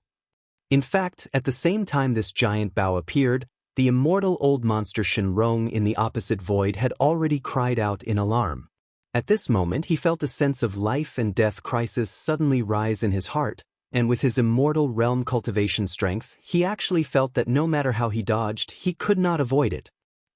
In fact, at the same time this giant bow appeared, the immortal old monster Shenrong in the opposite void had already cried out in alarm. At this moment he felt a sense of life and death crisis suddenly rise in his heart, and with his immortal realm cultivation strength, he actually felt that no matter how he dodged, he could not avoid it.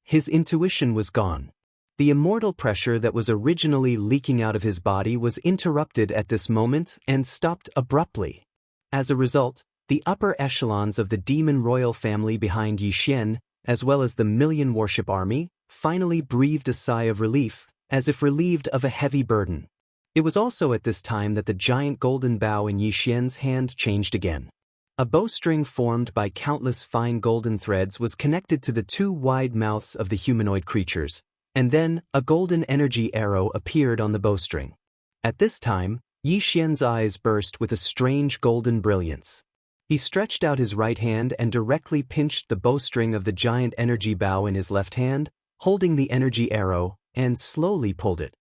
His intuition was gone. The immortal pressure that was originally leaking out of his body was interrupted at this moment and stopped abruptly. As a result, the upper echelons of the demon royal family behind Yixian, as well as the million warship army, finally breathed a sigh of relief, as if relieved of a heavy burden. It was also at this time that the giant golden bow in Yixian's hand changed again. A bowstring formed by countless fine golden threads was connected to the two wide mouths of the humanoid creatures, and then a golden energy arrow appeared on the bowstring. At this time, Yixian's eyes burst with a strange golden brilliance. He stretched out his right hand and directly pinched the bowstring of the giant energy bow in his left hand, holding the energy arrow, and slowly pulled it.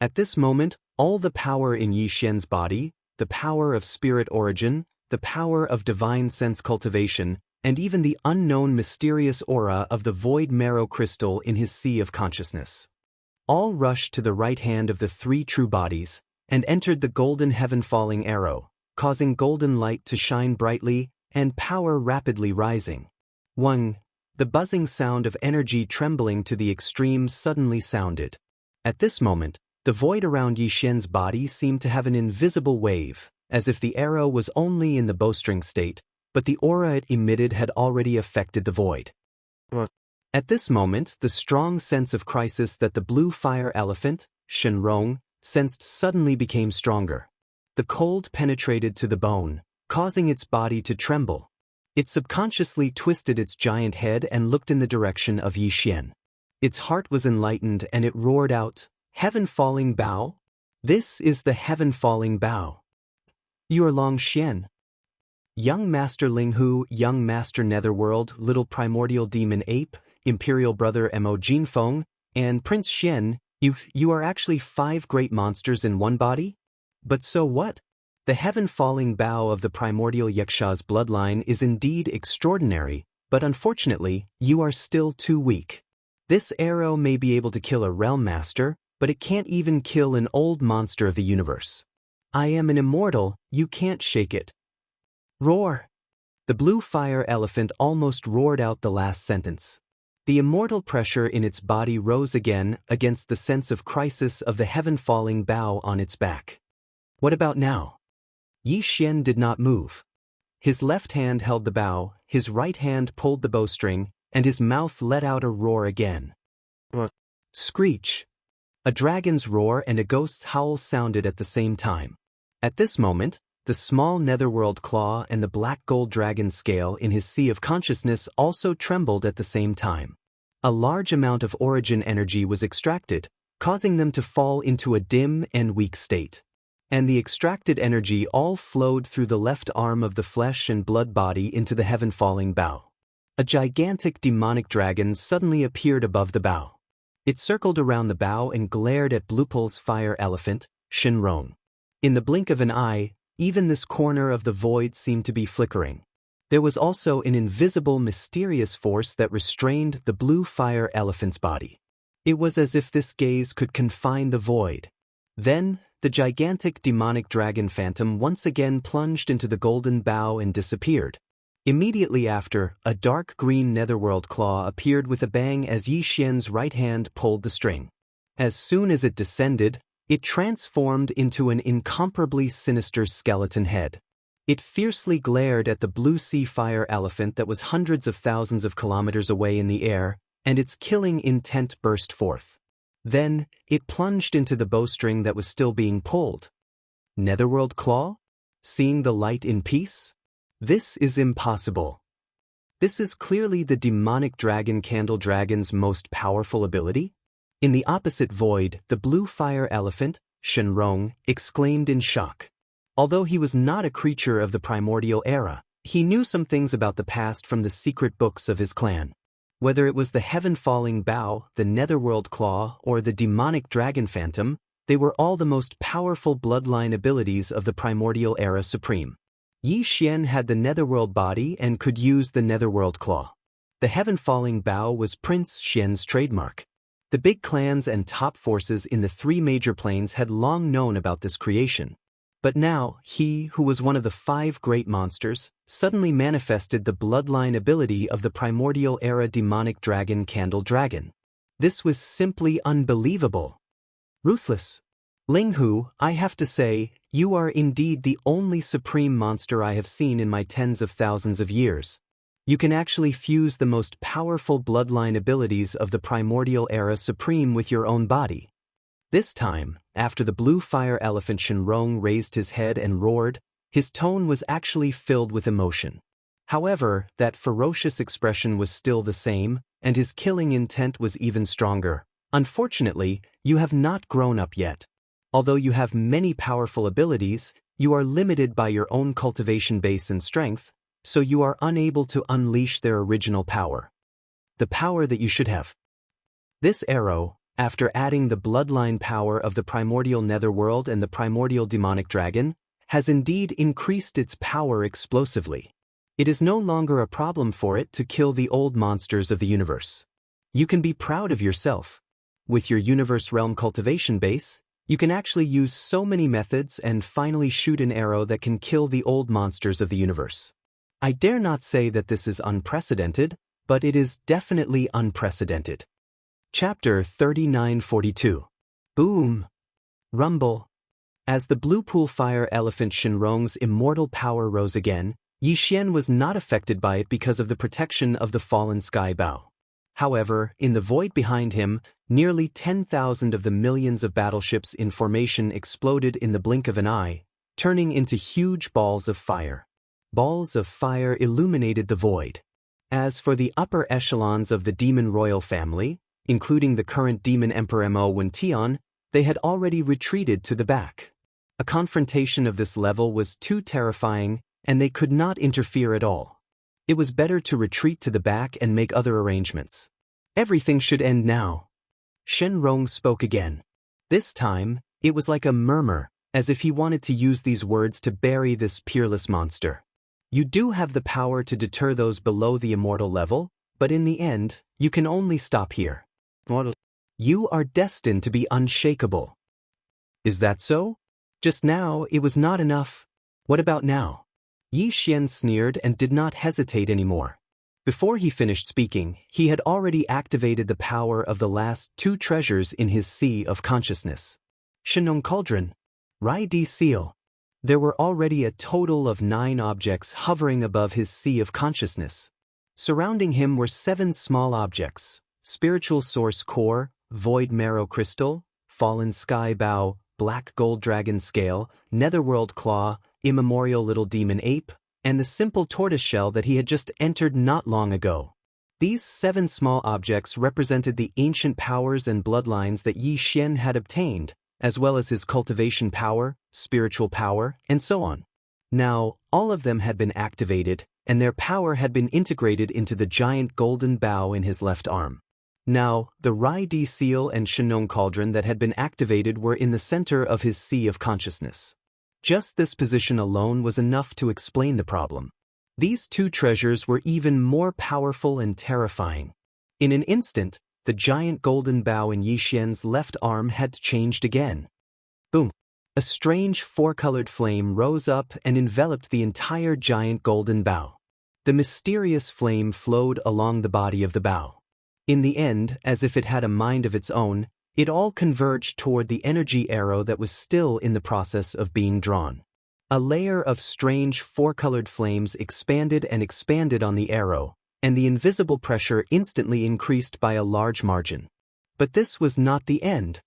At this moment, all the power in Yixian's body, the power of spirit origin, the power of divine sense cultivation, and even the unknown mysterious aura of the void marrow crystal in his sea of consciousness, all rushed to the right hand of the three true bodies, and entered the golden heaven-falling arrow, causing golden light to shine brightly and power rapidly rising. Wang, the buzzing sound of energy trembling to the extreme suddenly sounded. At this moment, the void around Yixian's body seemed to have an invisible wave, as if the arrow was only in the bowstring state, but the aura it emitted had already affected the void. At this moment, the strong sense of crisis that the blue fire elephant, Shenrong, sensed suddenly became stronger. The cold penetrated to the bone, causing its body to tremble. It subconsciously twisted its giant head and looked in the direction of Yixian. Its heart was enlightened and it roared out, "Heaven-falling bow? This is the heaven-falling bow. You are Long Xian. Young Master Linghu, Young Master Netherworld, Little Primordial Demon Ape, Imperial Brother Mo Jinfeng, and Prince Xian, you are actually 5 great monsters in one body? But so what? The heaven-falling bow of the primordial Yaksha's bloodline is indeed extraordinary, but unfortunately, you are still too weak. This arrow may be able to kill a realm master, but it can't even kill an old monster of the universe. I am an immortal, you can't shake it." Roar! The blue fire elephant almost roared out the last sentence. The immortal pressure in its body rose again against the sense of crisis of the heaven-falling bow on its back. What about now? Yi Xian did not move. His left hand held the bow, his right hand pulled the bowstring, and his mouth let out a roar again. Screech! A dragon's roar and a ghost's howl sounded at the same time. At this moment, the small netherworld claw and the black gold dragon scale in his sea of consciousness also trembled at the same time. A large amount of origin energy was extracted, causing them to fall into a dim and weak state. And the extracted energy all flowed through the left arm of the flesh and blood body into the heaven-falling bow. A gigantic demonic dragon suddenly appeared above the bow. It circled around the bow and glared at Bluepool's fire elephant, Shenrong. In the blink of an eye, even this corner of the void seemed to be flickering. There was also an invisible, mysterious force that restrained the blue fire elephant's body. It was as if this gaze could confine the void. Then, the gigantic demonic dragon phantom once again plunged into the golden bow and disappeared. Immediately after, a dark green netherworld claw appeared with a bang as Yi Xian's right hand pulled the string. As soon as it descended, it transformed into an incomparably sinister skeleton head. It fiercely glared at the blue sea fire elephant that was hundreds of thousands of kilometers away in the air, and its killing intent burst forth. Then, it plunged into the bowstring that was still being pulled. Netherworld claw? Seeing the light in peace? This is impossible. This is clearly the demonic dragon candle dragon's most powerful ability. In the opposite void, the blue fire elephant, Shenrong, exclaimed in shock. Although he was not a creature of the primordial era, he knew some things about the past from the secret books of his clan. Whether it was the heaven-falling bow, the netherworld claw, or the demonic dragon phantom, they were all the most powerful bloodline abilities of the primordial era supreme. Yi Xian had the netherworld body and could use the netherworld claw. The heaven-falling bow was Prince Xian's trademark. The big clans and top forces in the three major planes had long known about this creation. But now, he, who was one of the 5 great monsters, suddenly manifested the bloodline ability of the primordial era demonic dragon candle dragon. This was simply unbelievable. Ruthless. Ling Hu, I have to say, you are indeed the only supreme monster I have seen in my tens of thousands of years. You can actually fuse the most powerful bloodline abilities of the primordial era supreme with your own body. This time, after the blue fire elephant Shenrong raised his head and roared, his tone was actually filled with emotion. However, that ferocious expression was still the same, and his killing intent was even stronger. Unfortunately, you have not grown up yet. Although you have many powerful abilities, you are limited by your own cultivation base and strength, so you are unable to unleash their original power. The power that you should have. This arrow, after adding the bloodline power of the primordial netherworld and the primordial demonic dragon, has indeed increased its power explosively. It is no longer a problem for it to kill the old monsters of the universe. You can be proud of yourself. With your universe realm cultivation base, you can actually use so many methods and finally shoot an arrow that can kill the old monsters of the universe. I dare not say that this is unprecedented, but it is definitely unprecedented. Chapter 3942. Boom! Rumble. As the blue pool fire elephant Shenrong's immortal power rose again, Yi Xian was not affected by it because of the protection of the fallen sky bow. However, in the void behind him, nearly 10,000 of the millions of battleships in formation exploded in the blink of an eye, turning into huge balls of fire. Balls of fire illuminated the void. As for the upper echelons of the demon royal family, including the current demon emperor Mo Wention, they had already retreated to the back. A confrontation of this level was too terrifying, and they could not interfere at all. It was better to retreat to the back and make other arrangements. Everything should end now. Shenrong spoke again. This time, it was like a murmur, as if he wanted to use these words to bury this peerless monster. You do have the power to deter those below the immortal level, but in the end, you can only stop here. You are destined to be unshakable. Is that so? Just now, it was not enough. What about now? Yi Xian sneered and did not hesitate anymore. Before he finished speaking, he had already activated the power of the last two treasures in his sea of consciousness. Shenong Cauldron, Rai Di Seal. There were already a total of 9 objects hovering above his sea of consciousness. Surrounding him were 7 small objects: Spiritual Source Core, Void Marrow Crystal, Fallen Sky Bow, Black Gold Dragon Scale, Netherworld Claw, Immemorial Little Demon Ape, and the simple tortoiseshell that he had just entered not long ago. These 7 small objects represented the ancient powers and bloodlines that Yi Xian had obtained, as well as his cultivation power, spiritual power, and so on. Now, all of them had been activated, and their power had been integrated into the giant golden bow in his left arm. Now, the Rai Di Seal and Shenong Cauldron that had been activated were in the center of his sea of consciousness. Just this position alone was enough to explain the problem. These 2 treasures were even more powerful and terrifying. In an instant, the giant golden bow in Yi Xian's left arm had changed again. Boom! A strange 4-colored flame rose up and enveloped the entire giant golden bow. The mysterious flame flowed along the body of the bow. In the end, as if it had a mind of its own, it all converged toward the energy arrow that was still in the process of being drawn. A layer of strange 4-colored flames expanded and expanded on the arrow, and the invisible pressure instantly increased by a large margin. But this was not the end.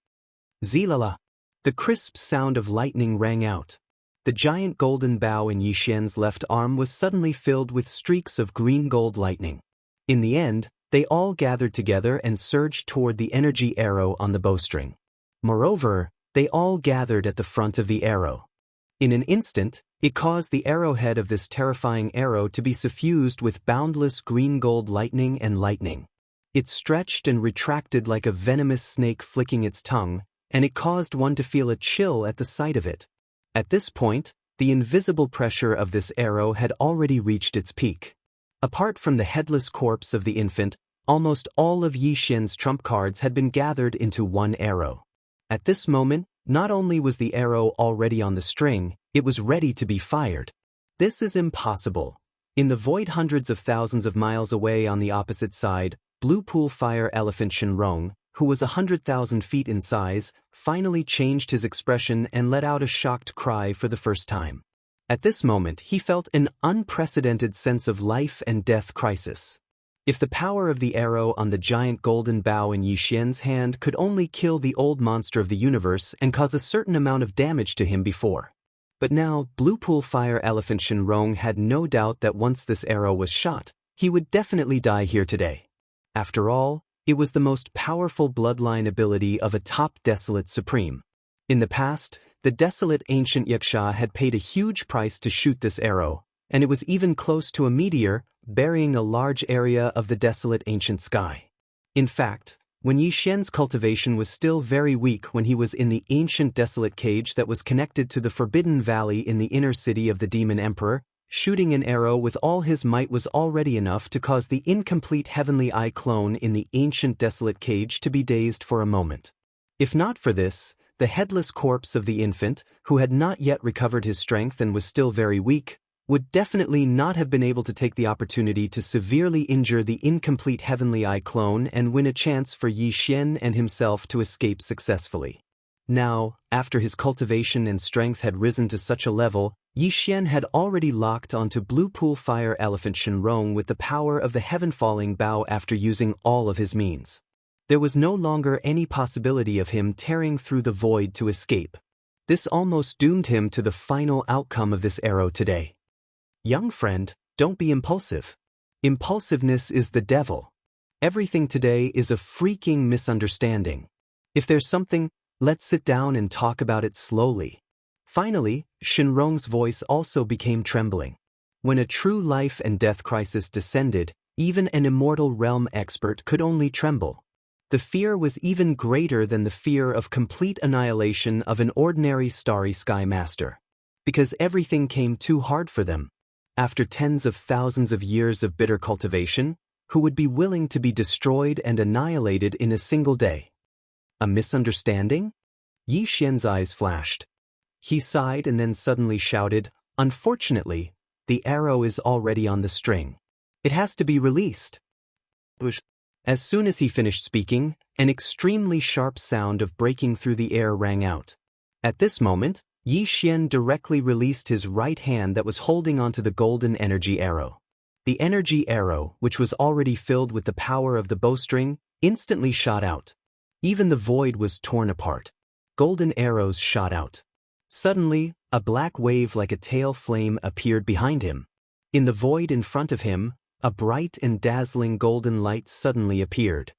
Zilala! The crisp sound of lightning rang out. The giant golden bow in Yi Xian's left arm was suddenly filled with streaks of green-gold lightning. In the end, they all gathered together and surged toward the energy arrow on the bowstring. Moreover, they all gathered at the front of the arrow. In an instant, it caused the arrowhead of this terrifying arrow to be suffused with boundless green-gold lightning and lightning. It stretched and retracted like a venomous snake flicking its tongue, and it caused one to feel a chill at the sight of it. At this point, the invisible pressure of this arrow had already reached its peak. Apart from the headless corpse of the infant, almost all of Yi Xian's trump cards had been gathered into one arrow. At this moment, not only was the arrow already on the string, it was ready to be fired. This is impossible. In the void hundreds of thousands of miles away on the opposite side, Blue Pool Fire Elephant Shenrong, who was 100,000 feet in size, finally changed his expression and let out a shocked cry for the first time. At this moment, he felt an unprecedented sense of life and death crisis. If the power of the arrow on the giant golden bow in Yi Xian's hand could only kill the old monster of the universe and cause a certain amount of damage to him before. But now, Blue Pool Fire Elephant Shenrong had no doubt that once this arrow was shot, he would definitely die here today. After all, it was the most powerful bloodline ability of a top Desolate Supreme. In the past, the Desolate Ancient Yaksha had paid a huge price to shoot this arrow, and it was even close to a meteor, burying a large area of the desolate ancient sky. In fact, when Yi Xian's cultivation was still very weak when he was in the ancient desolate cage that was connected to the Forbidden Valley in the inner city of the Demon Emperor, shooting an arrow with all his might was already enough to cause the incomplete Heavenly Eye clone in the ancient desolate cage to be dazed for a moment. If not for this, the headless corpse of the infant, who had not yet recovered his strength and was still very weak, would definitely not have been able to take the opportunity to severely injure the incomplete Heavenly Eye clone and win a chance for Yi Xian and himself to escape successfully. Now, after his cultivation and strength had risen to such a level, Yi Xian had already locked onto Blue Pool Fire Elephant Shenrong with the power of the heaven-falling bow after using all of his means. There was no longer any possibility of him tearing through the void to escape. This almost doomed him to the final outcome of this arrow today. Young friend, don't be impulsive. Impulsiveness is the devil. Everything today is a freaking misunderstanding. If there's something, let's sit down and talk about it slowly. Finally, Shenrong's voice also became trembling. When a true life and death crisis descended, even an immortal realm expert could only tremble. The fear was even greater than the fear of complete annihilation of an ordinary starry sky master. Because everything came too hard for them. After tens of thousands of years of bitter cultivation, who would be willing to be destroyed and annihilated in a single day? A misunderstanding? Yi Xian's eyes flashed. He sighed and then suddenly shouted, "Unfortunately, the arrow is already on the string. It has to be released. As soon as he finished speaking, an extremely sharp sound of breaking through the air rang out. At this moment, Yi Xian directly released his right hand that was holding onto the golden energy arrow. The energy arrow, which was already filled with the power of the bowstring, instantly shot out. Even the void was torn apart. Golden arrows shot out. Suddenly, a black wave like a tail flame appeared behind him. In the void in front of him, a bright and dazzling golden light suddenly appeared.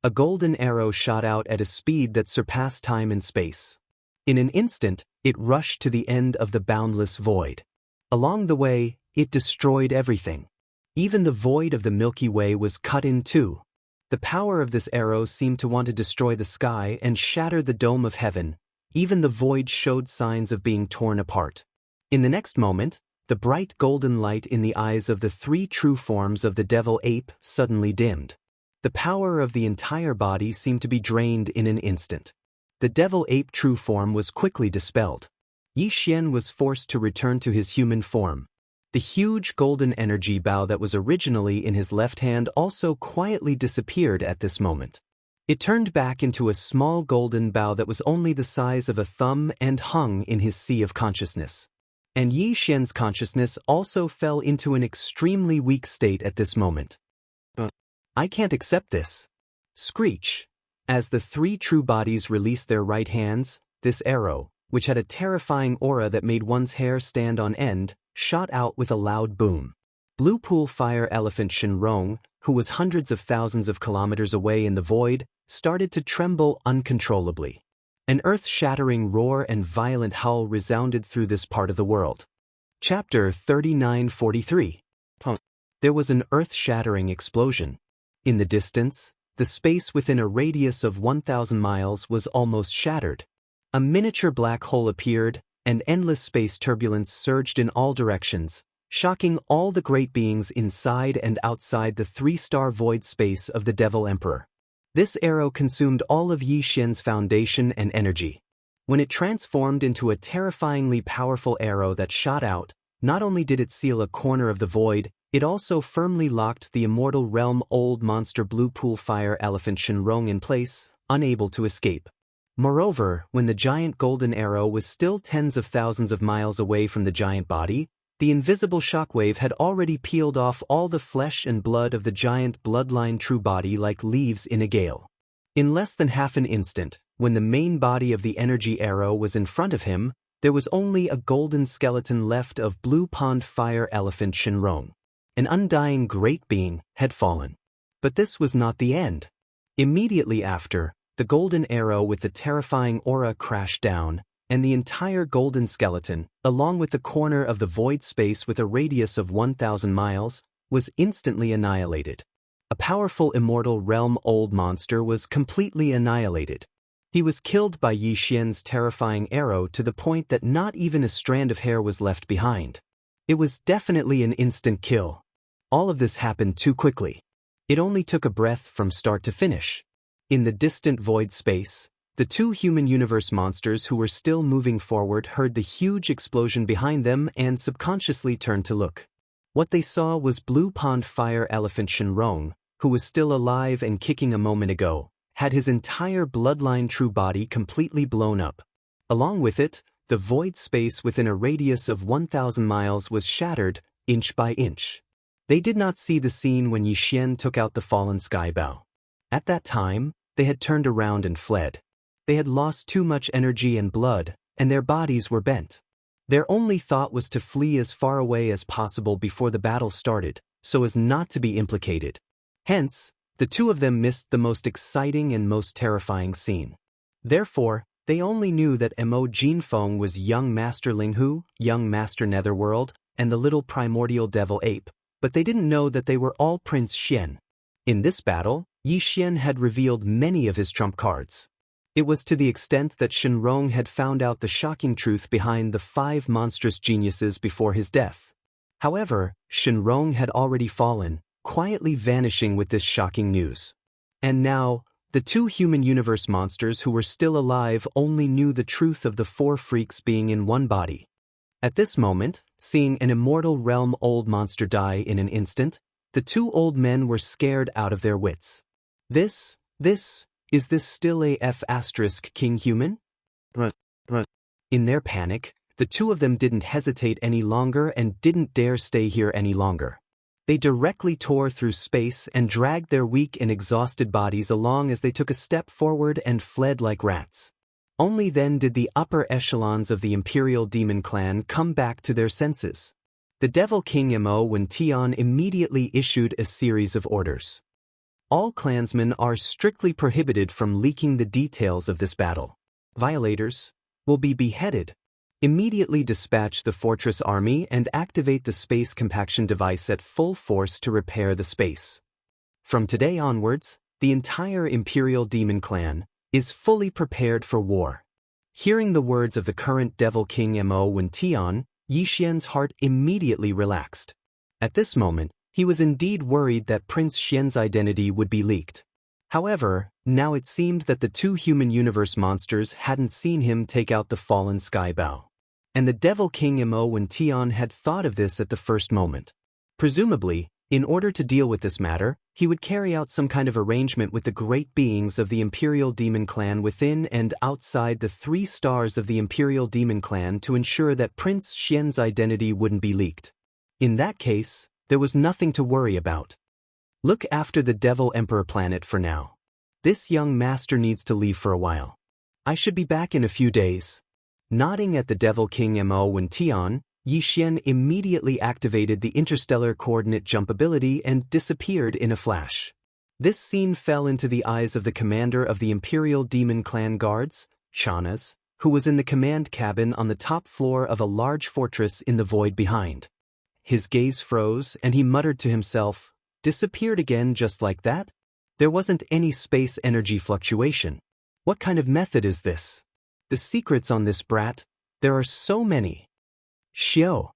A golden arrow shot out at a speed that surpassed time and space. In an instant, it rushed to the end of the boundless void. Along the way, it destroyed everything. Even the void of the Milky Way was cut in two. The power of this arrow seemed to want to destroy the sky and shatter the dome of heaven. Even the void showed signs of being torn apart. In the next moment, the bright golden light in the eyes of the three true forms of the devil ape suddenly dimmed. The power of the entire body seemed to be drained in an instant. The devil ape true form was quickly dispelled. Yi Xian was forced to return to his human form. The huge golden energy bow that was originally in his left hand also quietly disappeared at this moment. It turned back into a small golden bow that was only the size of a thumb and hung in his sea of consciousness. And Yi Xian's consciousness also fell into an extremely weak state at this moment. I can't accept this. Screech. As the three true bodies released their right hands, this arrow, which had a terrifying aura that made one's hair stand on end, shot out with a loud boom. Blue Pool Fire Elephant Shenrong, who was hundreds of thousands of kilometers away in the void, started to tremble uncontrollably. An earth-shattering roar and violent howl resounded through this part of the world. Chapter 3943. There was an earth-shattering explosion. In the distance, the space within a radius of 1,000 miles was almost shattered. A miniature black hole appeared, and endless space turbulence surged in all directions, shocking all the great beings inside and outside the three-star void space of the Devil Emperor. This arrow consumed all of Yi Xian's foundation and energy. When it transformed into a terrifyingly powerful arrow that shot out, not only did it seal a corner of the void, it also firmly locked the immortal realm old monster Blue Pool Fire Elephant Shenrong in place, unable to escape. Moreover, when the giant golden arrow was still tens of thousands of miles away from the giant body, the invisible shockwave had already peeled off all the flesh and blood of the giant bloodline true body like leaves in a gale. In less than half an instant, when the main body of the energy arrow was in front of him, there was only a golden skeleton left of Blue Pond Fire Elephant Shenrong. An undying great being had fallen. But this was not the end. Immediately after, the golden arrow with the terrifying aura crashed down, and the entire golden skeleton, along with the corner of the void space with a radius of 1,000 miles, was instantly annihilated. A powerful immortal realm old monster was completely annihilated. He was killed by Yi Xian's terrifying arrow to the point that not even a strand of hair was left behind. It was definitely an instant kill. All of this happened too quickly. It only took a breath from start to finish. In the distant void space, the two human universe monsters who were still moving forward heard the huge explosion behind them and subconsciously turned to look. What they saw was Blue Pond Fire Elephant Shenrong, who was still alive and kicking a moment ago, had his entire bloodline true body completely blown up. Along with it, the void space within a radius of 1,000 miles was shattered, inch by inch. They did not see the scene when Yi Xian took out the fallen skybow. At that time, they had turned around and fled. They had lost too much energy and blood, and their bodies were bent. Their only thought was to flee as far away as possible before the battle started, so as not to be implicated. Hence, the two of them missed the most exciting and most terrifying scene. Therefore, they only knew that Mo Jinfeng was young Master Linghu, young Master Netherworld, and the little primordial devil ape, but they didn't know that they were all Prince Xian. In this battle, Yi Xian had revealed many of his trump cards. It was to the extent that Shenrong had found out the shocking truth behind the 5 monstrous geniuses before his death. However, Shenrong had already fallen, quietly vanishing with this shocking news. And now, the 2 human universe monsters who were still alive only knew the truth of the 4 freaks being in one body. At this moment, seeing an immortal realm old monster die in an instant, The two old men were scared out of their wits. Is this still a F** king human? In their panic, the two of them didn't hesitate any longer and didn't dare stay here any longer. They directly tore through space and dragged their weak and exhausted bodies along as they took a step forward and fled like rats. Only then did the upper echelons of the Imperial Demon Clan come back to their senses. The Devil King Wuxian immediately issued a series of orders. All clansmen are strictly prohibited from leaking the details of this battle. Violators will be beheaded. Immediately dispatch the fortress army and activate the space compaction device at full force to repair the space. From today onwards, the entire Imperial Demon Clan is fully prepared for war. Hearing the words of the current Devil King Wuxian, Yi Xian's heart immediately relaxed. At this moment, he was indeed worried that Prince Xian's identity would be leaked. However, now it seemed that the two human universe monsters hadn't seen him take out the fallen sky bow. And the Devil King Wuxian had thought of this at the first moment. Presumably, in order to deal with this matter, he would carry out some kind of arrangement with the great beings of the Imperial Demon Clan within and outside the 3 stars of the Imperial Demon Clan to ensure that Prince Xian's identity wouldn't be leaked. In that case, there was nothing to worry about. Look after the Devil Emperor planet for now. This young master needs to leave for a while. I should be back in a few days. Nodding at the Devil King Wuxian, Yi Xian immediately activated the interstellar coordinate jump ability and disappeared in a flash. This scene fell into the eyes of the commander of the Imperial Demon Clan guards, Chanas, who was in the command cabin on the top floor of a large fortress in the void behind. His gaze froze and he muttered to himself, "Disappeared again just like that? There wasn't any space energy fluctuation. What kind of method is this? The secrets on this brat, there are so many." Xiao!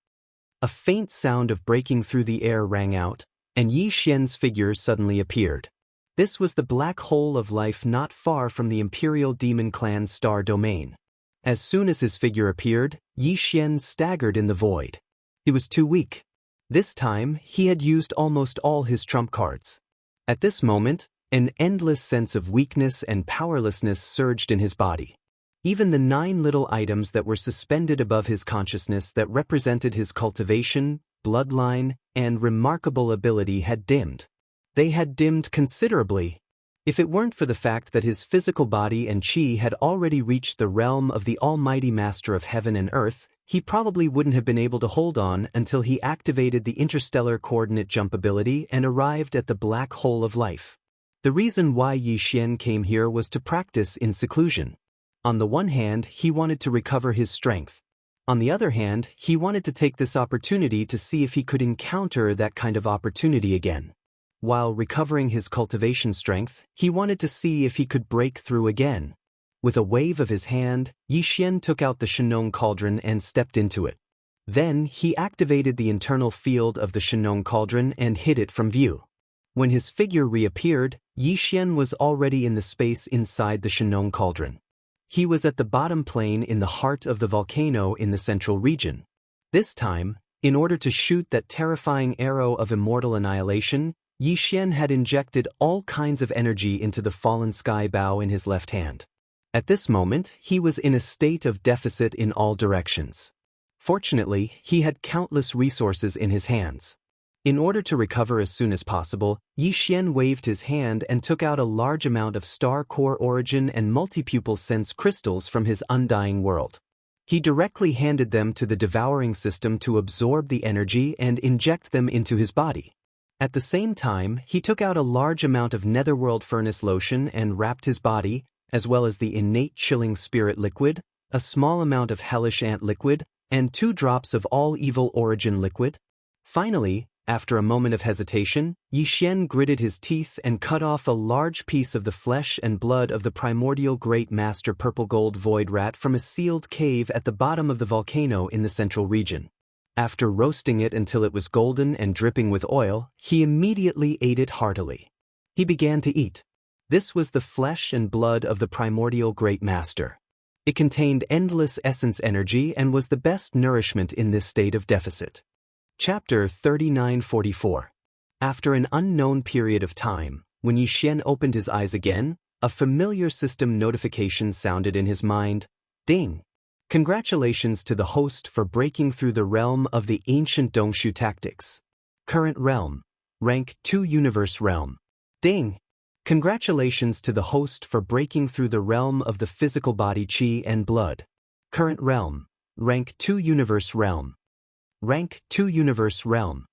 A faint sound of breaking through the air rang out, and Yi Xian's figure suddenly appeared. This was the black hole of life not far from the Imperial Demon Clan's star domain. As soon as his figure appeared, Yi Xian staggered in the void. He was too weak. This time, he had used almost all his trump cards. At this moment, an endless sense of weakness and powerlessness surged in his body. Even the 9 little items that were suspended above his consciousness that represented his cultivation, bloodline, and remarkable ability had dimmed. They had dimmed considerably. If it weren't for the fact that his physical body and chi had already reached the realm of the Almighty Master of Heaven and Earth, he probably wouldn't have been able to hold on until he activated the interstellar coordinate jump ability and arrived at the black hole of life. The reason why Yi Xian came here was to practice in seclusion. On the one hand, he wanted to recover his strength. On the other hand, he wanted to take this opportunity to see if he could encounter that kind of opportunity again. While recovering his cultivation strength, he wanted to see if he could break through again. With a wave of his hand, Yi Xian took out the Shenong Cauldron and stepped into it. Then, he activated the internal field of the Shenong Cauldron and hid it from view. When his figure reappeared, Yi Xian was already in the space inside the Shenong Cauldron. He was at the bottom plane in the heart of the volcano in the central region. This time, in order to shoot that terrifying arrow of immortal annihilation, Yi Xian had injected all kinds of energy into the fallen sky bow in his left hand. At this moment, he was in a state of deficit in all directions. Fortunately, he had countless resources in his hands. In order to recover as soon as possible, Yi Xian waved his hand and took out a large amount of star core origin and multipupil sense crystals from his undying world. He directly handed them to the devouring system to absorb the energy and inject them into his body. At the same time, he took out a large amount of netherworld furnace lotion and wrapped his body, as well as the innate chilling spirit liquid, a small amount of hellish ant liquid, and 2 drops of all evil origin liquid. Finally, after a moment of hesitation, Yi Xian gritted his teeth and cut off a large piece of the flesh and blood of the primordial great master purple gold void rat from a sealed cave at the bottom of the volcano in the central region. After roasting it until it was golden and dripping with oil, he immediately ate it heartily. He began to eat. This was the flesh and blood of the primordial great master. It contained endless essence energy and was the best nourishment in this state of deficit. Chapter 3944. After an unknown period of time, when Yi Xian opened his eyes again, a familiar system notification sounded in his mind. Ding! Congratulations to the host for breaking through the realm of the ancient Dongshu tactics. Current realm. Rank 2 Universe Realm. Ding! Congratulations to the host for breaking through the realm of the physical body Qi and blood. Current realm. Rank 2 Universe Realm. Rank 2 Universe Realm.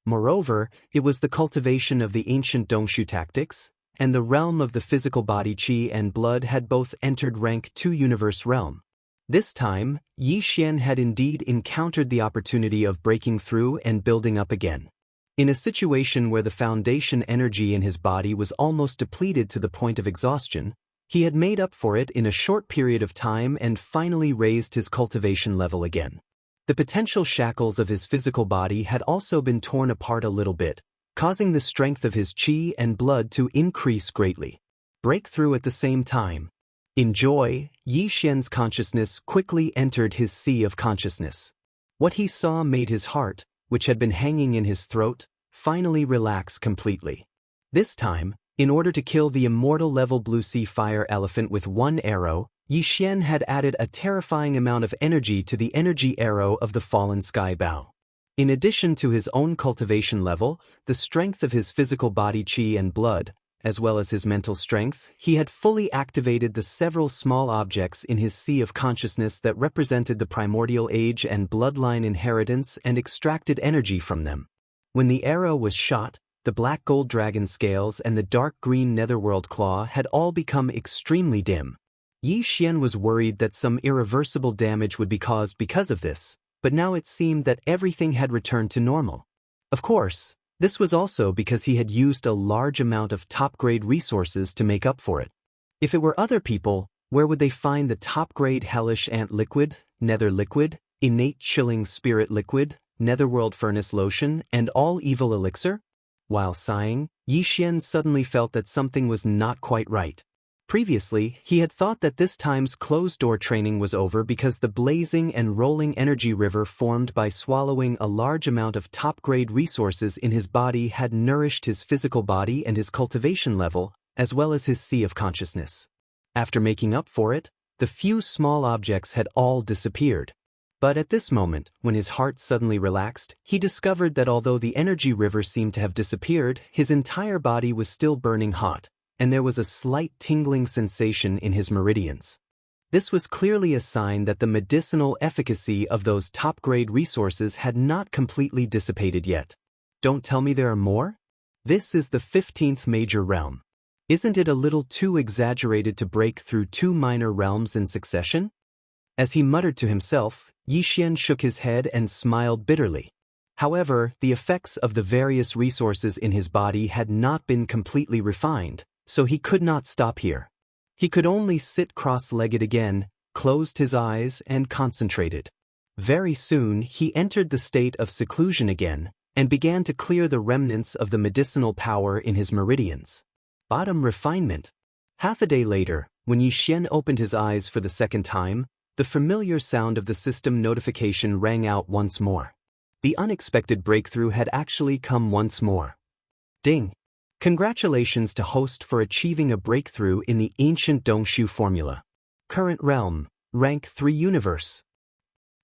Moreover, it was the cultivation of the ancient Dongshu tactics, and the realm of the physical body Qi and blood had both entered rank 2 Universe Realm. This time, Yi Xian had indeed encountered the opportunity of breaking through and building up again. In a situation where the foundation energy in his body was almost depleted to the point of exhaustion, he had made up for it in a short period of time and finally raised his cultivation level again. The potential shackles of his physical body had also been torn apart a little bit, causing the strength of his qi and blood to increase greatly. Breakthrough at the same time. In joy, Yi Xian's consciousness quickly entered his sea of consciousness. What he saw made his heart, which had been hanging in his throat, finally relax completely. This time, in order to kill the immortal level blue sea fire elephant with one arrow, Yi Xian had added a terrifying amount of energy to the energy arrow of the fallen sky bow. In addition to his own cultivation level, the strength of his physical body qi and blood, as well as his mental strength, he had fully activated the several small objects in his sea of consciousness that represented the primordial age and bloodline inheritance and extracted energy from them. When the arrow was shot, the black gold dragon scales and the dark green netherworld claw had all become extremely dim. Yi Xian was worried that some irreversible damage would be caused because of this, but now it seemed that everything had returned to normal. Of course, this was also because he had used a large amount of top-grade resources to make up for it. If it were other people, where would they find the top-grade hellish ant liquid, nether liquid, innate chilling spirit liquid, netherworld furnace lotion, and all evil elixir? While sighing, Yi Xian suddenly felt that something was not quite right. Previously, he had thought that this time's closed-door training was over because the blazing and rolling energy river formed by swallowing a large amount of top-grade resources in his body had nourished his physical body and his cultivation level, as well as his sea of consciousness. After making up for it, the few small objects had all disappeared. But at this moment, when his heart suddenly relaxed, he discovered that although the energy river seemed to have disappeared, his entire body was still burning hot, and there was a slight tingling sensation in his meridians. This was clearly a sign that the medicinal efficacy of those top-grade resources had not completely dissipated yet. Don't tell me there are more? This is the 15th major realm. Isn't it a little too exaggerated to break through 2 minor realms in succession? As he muttered to himself, Yi Xian shook his head and smiled bitterly. However, the effects of the various resources in his body had not been completely refined, so he could not stop here. He could only sit cross-legged again, closed his eyes, and concentrated. Very soon he entered the state of seclusion again, and began to clear the remnants of the medicinal power in his meridians. Bottom refinement. Half a day later, when Yi Xian opened his eyes for the second time, the familiar sound of the system notification rang out once more. The unexpected breakthrough had actually come once more. Ding! Congratulations to host for achieving a breakthrough in the ancient Dongshu formula. Current realm, rank 3 universe.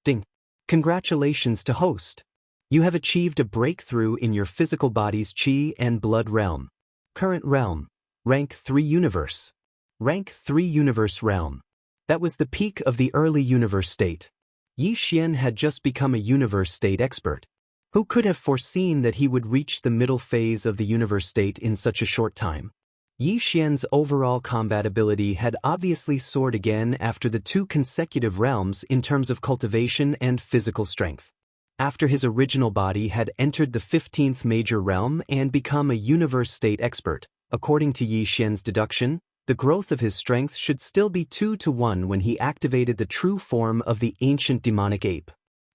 Ding! Congratulations to host. You have achieved a breakthrough in your physical body's qi and blood realm. Current realm, rank 3 universe. Rank 3 universe realm. That was the peak of the early universe state. Yi Xian had just become a universe state expert. Who could have foreseen that he would reach the middle phase of the universe state in such a short time? Yi Xian's overall combat ability had obviously soared again after the 2 consecutive realms in terms of cultivation and physical strength. After his original body had entered the 15th major realm and become a universe state expert, according to Yi Xian's deduction, the growth of his strength should still be 2-to-1 when he activated the true form of the ancient demonic ape.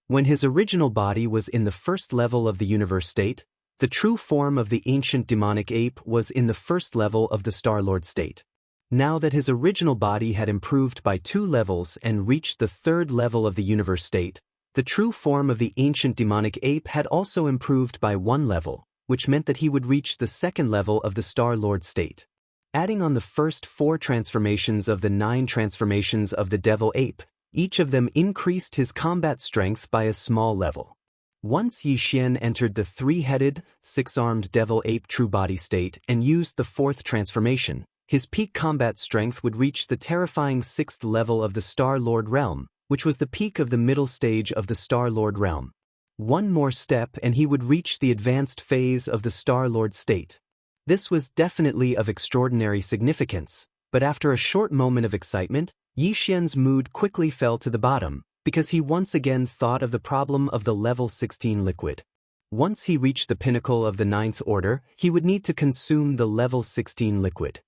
When his original body was in the first level of the universe state, the true form of the ancient demonic ape was in the first level of the Star-Lord state. Now that his original body had improved by 2 levels and reached the 3rd level of the universe state, the true form of the ancient demonic ape had also improved by 1 level, which meant that he would reach the second level of the Star Lord state. Adding on the first 4 transformations of the 9 transformations of the Devil Ape, each of them increased his combat strength by a small level. Once Yi Xian entered the 3-headed, 6-armed Devil Ape true body state and used the 4th transformation, his peak combat strength would reach the terrifying 6th level of the Star Lord realm, which was the peak of the middle stage of the Star Lord realm. One more step and he would reach the advanced phase of the Star Lord state. This was definitely of extraordinary significance, but after a short moment of excitement, Yi Xian's mood quickly fell to the bottom, because he once again thought of the problem of the level 16 liquid. Once he reached the pinnacle of the 9th order, he would need to consume the level 16 liquid.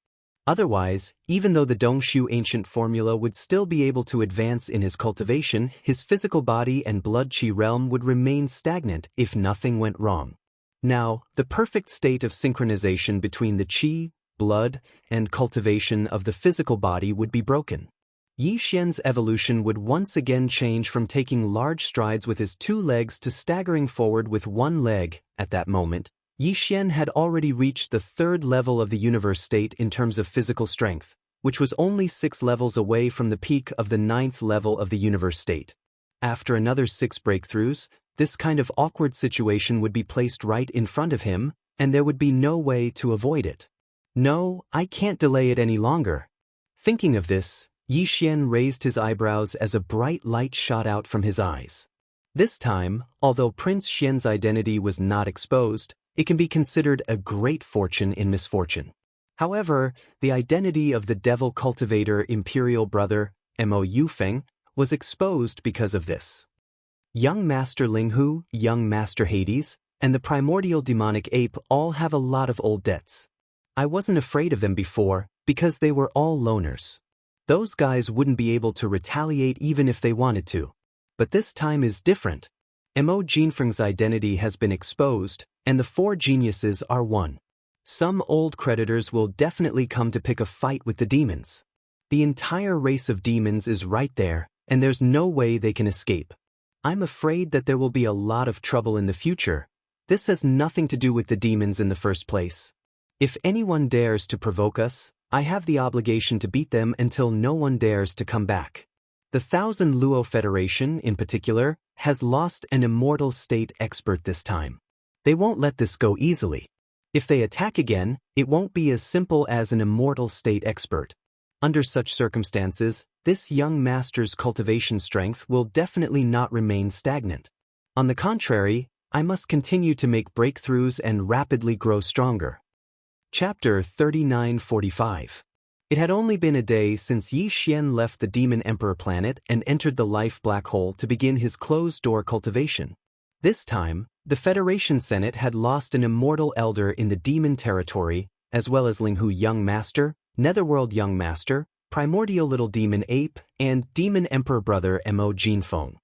Otherwise, even though the Dongshu ancient formula would still be able to advance in his cultivation, his physical body and blood qi realm would remain stagnant if nothing went wrong. Now, the perfect state of synchronization between the qi, blood, and cultivation of the physical body would be broken. Yi Xian's evolution would once again change from taking large strides with his 2 legs to staggering forward with 1 leg. At that moment, Yi Xian had already reached the 3rd level of the universe state in terms of physical strength, which was only 6 levels away from the peak of the 9th level of the universe state. After another 6 breakthroughs, this kind of awkward situation would be placed right in front of him, and there would be no way to avoid it. No, I can't delay it any longer. Thinking of this, Yi Xian raised his eyebrows as a bright light shot out from his eyes. This time, although Prince Xian's identity was not exposed, it can be considered a great fortune in misfortune. However, the identity of the devil cultivator imperial brother, Mo Yufeng, was exposed because of this. Young Master Linghu, young Master Hades, and the primordial demonic ape all have a lot of old debts. I wasn't afraid of them before, because they were all loners. Those guys wouldn't be able to retaliate even if they wanted to. But this time is different. Mo Jinfeng's identity has been exposed, and the 4 geniuses are one. Some old creditors will definitely come to pick a fight with the demons. The entire race of demons is right there, and there's no way they can escape. I'm afraid that there will be a lot of trouble in the future. This has nothing to do with the demons in the first place. If anyone dares to provoke us, I have the obligation to beat them until no one dares to come back. The Thousand Luo Federation, in particular, has lost an immortal state expert this time. They won't let this go easily. If they attack again, it won't be as simple as an immortal state expert. Under such circumstances, this young master's cultivation strength will definitely not remain stagnant. On the contrary, I must continue to make breakthroughs and rapidly grow stronger. Chapter 3945. It had only been a day since Yi Xian left the Demon Emperor planet and entered the life black hole to begin his closed-door cultivation. This time, the Federation Senate had lost an immortal elder in the demon territory, as well as Linghu Young Master, Netherworld Young Master, Primordial Little Demon Ape, and Demon Emperor Brother Mo Jinfeng.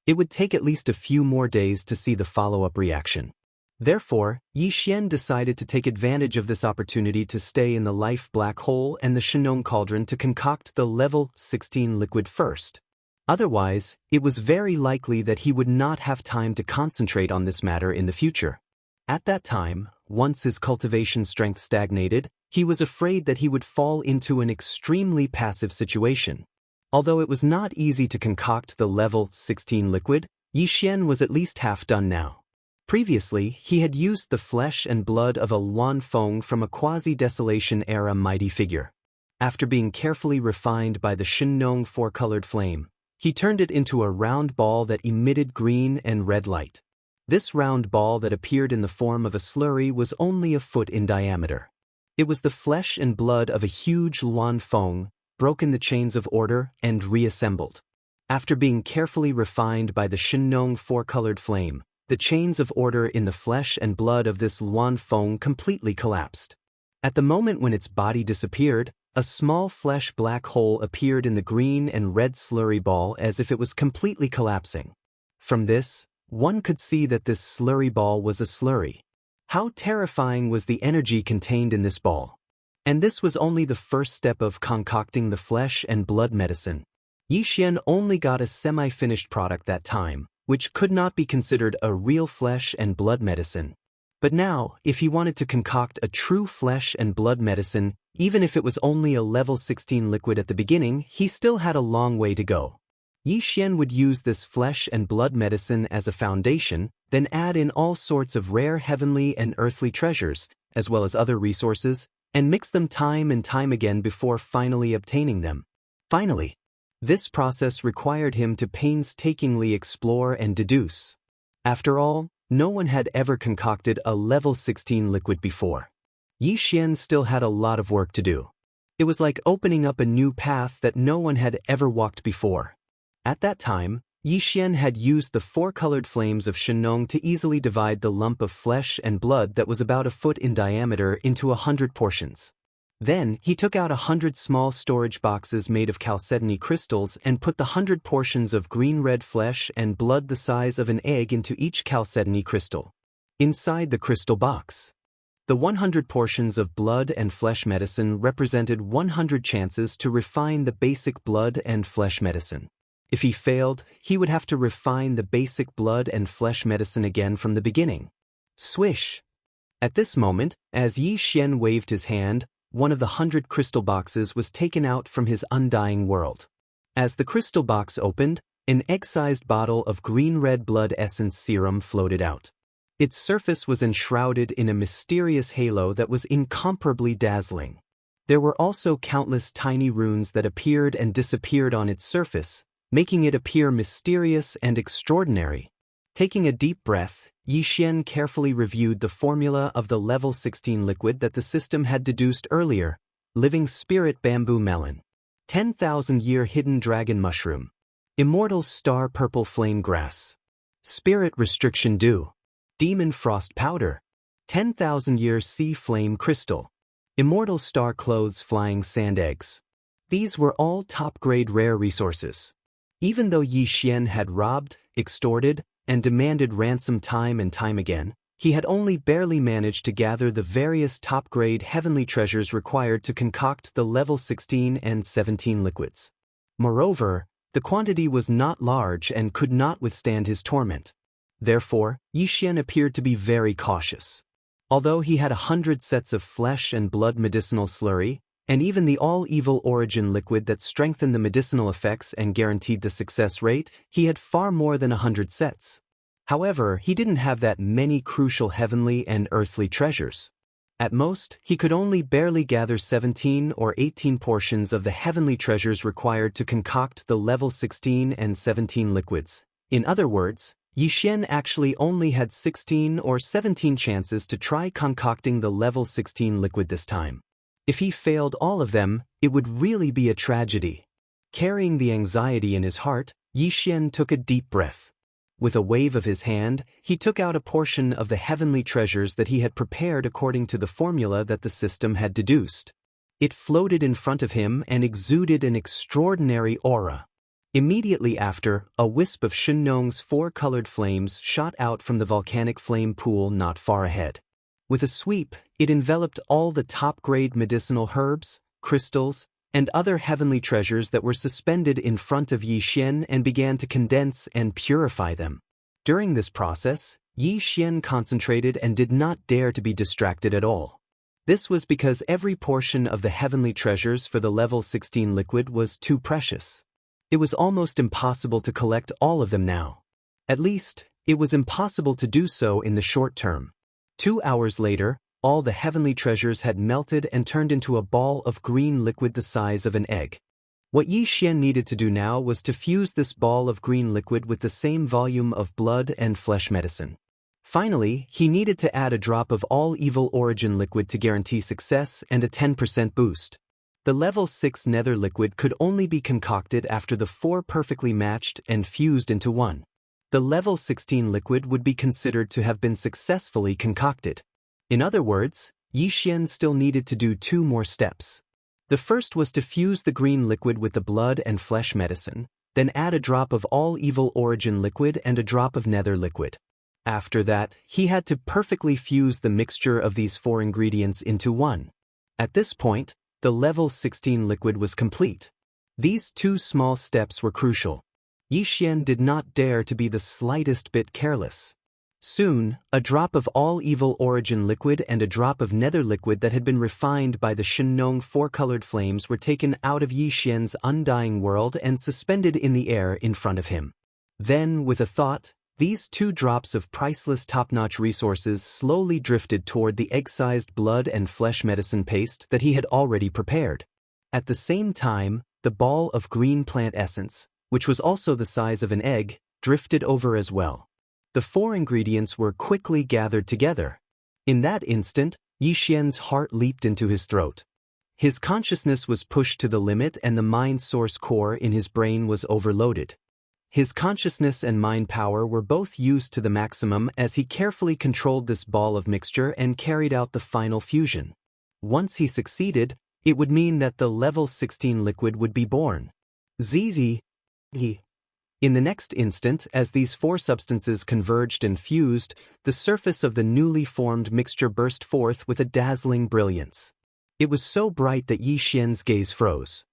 It would take at least a few more days to see the follow-up reaction. Therefore, Yi Xian decided to take advantage of this opportunity to stay in the life black hole and the Shenong cauldron to concoct the level 16 liquid first. Otherwise, it was very likely that he would not have time to concentrate on this matter in the future. At that time, once his cultivation strength stagnated, he was afraid that he would fall into an extremely passive situation. Although it was not easy to concoct the level 16 liquid, Yi Xian was at least half done now. Previously, he had used the flesh and blood of a Luan Feng from a quasi-desolation era mighty figure. After being carefully refined by the Shenong 4-colored flame, he turned it into a round ball that emitted green and red light. This round ball that appeared in the form of a slurry was only a foot in diameter. It was the flesh and blood of a huge Luan Feng, broken the chains of order and reassembled. After being carefully refined by the Shenong 4-colored flame, the chains of order in the flesh and blood of this Luan Feng completely collapsed. At the moment when its body disappeared, a small flesh black hole appeared in the green and red slurry ball as if it was completely collapsing. From this, one could see that this slurry ball was a slurry. How terrifying was the energy contained in this ball! And this was only the first step of concocting the flesh and blood medicine. Yi Xian only got a semi-finished product that time, which could not be considered a real flesh and blood medicine. But now, if he wanted to concoct a true flesh and blood medicine, even if it was only a level 16 liquid at the beginning, he still had a long way to go. Yi Xian would use this flesh and blood medicine as a foundation, then add in all sorts of rare heavenly and earthly treasures, as well as other resources, and mix them time and time again before finally obtaining them. Finally, this process required him to painstakingly explore and deduce. After all, no one had ever concocted a level 16 liquid before. Yi Xian still had a lot of work to do. It was like opening up a new path that no one had ever walked before. At that time, Yi Xian had used the 4-colored flames of Shenong to easily divide the lump of flesh and blood that was about a foot in diameter into 100 portions. Then, he took out 100 small storage boxes made of chalcedony crystals and put the 100 portions of green-red flesh and blood the size of an egg into each chalcedony crystal. Inside the crystal box, the 100 portions of blood and flesh medicine represented 100 chances to refine the basic blood and flesh medicine. If he failed, he would have to refine the basic blood and flesh medicine again from the beginning. Swish! At this moment, as Yi Xian waved his hand, one of the 100 crystal boxes was taken out from his undying world. As the crystal box opened, an egg-sized bottle of green-red blood essence serum floated out. Its surface was enshrouded in a mysterious halo that was incomparably dazzling. There were also countless tiny runes that appeared and disappeared on its surface, making it appear mysterious and extraordinary. Taking a deep breath, Yi Xian carefully reviewed the formula of the level 16 liquid that the system had deduced earlier: living spirit bamboo melon, 10,000-year hidden dragon mushroom, immortal star purple flame grass, spirit restriction dew, demon frost powder, 10,000-year sea flame crystal, immortal star clothes flying sand eggs. These were all top-grade rare resources. Even though Yi Xian had robbed, extorted, and demanded ransom time and time again, he had only barely managed to gather the various top-grade heavenly treasures required to concoct the level 16 and 17 liquids. Moreover, the quantity was not large and could not withstand his torment. Therefore, Yi Xian appeared to be very cautious. Although he had 100 sets of flesh and blood medicinal slurry, and even the all-evil origin liquid that strengthened the medicinal effects and guaranteed the success rate, he had far more than 100 sets. However, he didn't have that many crucial heavenly and earthly treasures. At most, he could only barely gather 17 or 18 portions of the heavenly treasures required to concoct the level 16 and 17 liquids. In other words, Yi Xian actually only had 16 or 17 chances to try concocting the level 16 liquid this time. If he failed all of them, it would really be a tragedy. Carrying the anxiety in his heart, Yi Xian took a deep breath. With a wave of his hand, he took out a portion of the heavenly treasures that he had prepared according to the formula that the system had deduced. It floated in front of him and exuded an extraordinary aura. Immediately after, a wisp of Shenong's 4-colored flames shot out from the volcanic flame pool not far ahead. With a sweep, it enveloped all the top-grade medicinal herbs, crystals, and other heavenly treasures that were suspended in front of Yi Xian and began to condense and purify them. During this process, Yi Xian concentrated and did not dare to be distracted at all. This was because every portion of the heavenly treasures for the level 16 liquid was too precious. It was almost impossible to collect all of them now. At least, it was impossible to do so in the short term. 2 hours later, all the heavenly treasures had melted and turned into a ball of green liquid the size of an egg. What Yi Xian needed to do now was to fuse this ball of green liquid with the same volume of blood and flesh medicine. Finally, he needed to add a drop of all-evil origin liquid to guarantee success and a 10% boost. The level 6 nether liquid could only be concocted after the 4 perfectly matched and fused into one. The level 16 liquid would be considered to have been successfully concocted. In other words, Yi Xian still needed to do 2 more steps. The first was to fuse the green liquid with the blood and flesh medicine, then add a drop of all-evil origin liquid and a drop of nether liquid. After that, he had to perfectly fuse the mixture of these 4 ingredients into one. At this point, the level 16 liquid was complete. These 2 small steps were crucial. Yi Xian did not dare to be the slightest bit careless. Soon, a drop of all-evil origin liquid and a drop of nether liquid that had been refined by the Shenong four-colored flames were taken out of Yi Xian's undying world and suspended in the air in front of him. Then, with a thought, these two drops of priceless top-notch resources slowly drifted toward the egg-sized blood and flesh medicine paste that he had already prepared. At the same time, the ball of green plant essence, which was also the size of an egg, drifted over as well. The four ingredients were quickly gathered together. In that instant, Yi Xian's heart leaped into his throat. His consciousness was pushed to the limit and the mind source core in his brain was overloaded. His consciousness and mind power were both used to the maximum as he carefully controlled this ball of mixture and carried out the final fusion. Once he succeeded, it would mean that the level 16 liquid would be born. Zizi. In the next instant, as these four substances converged and fused, the surface of the newly formed mixture burst forth with a dazzling brilliance. It was so bright that Yi Xian's gaze froze.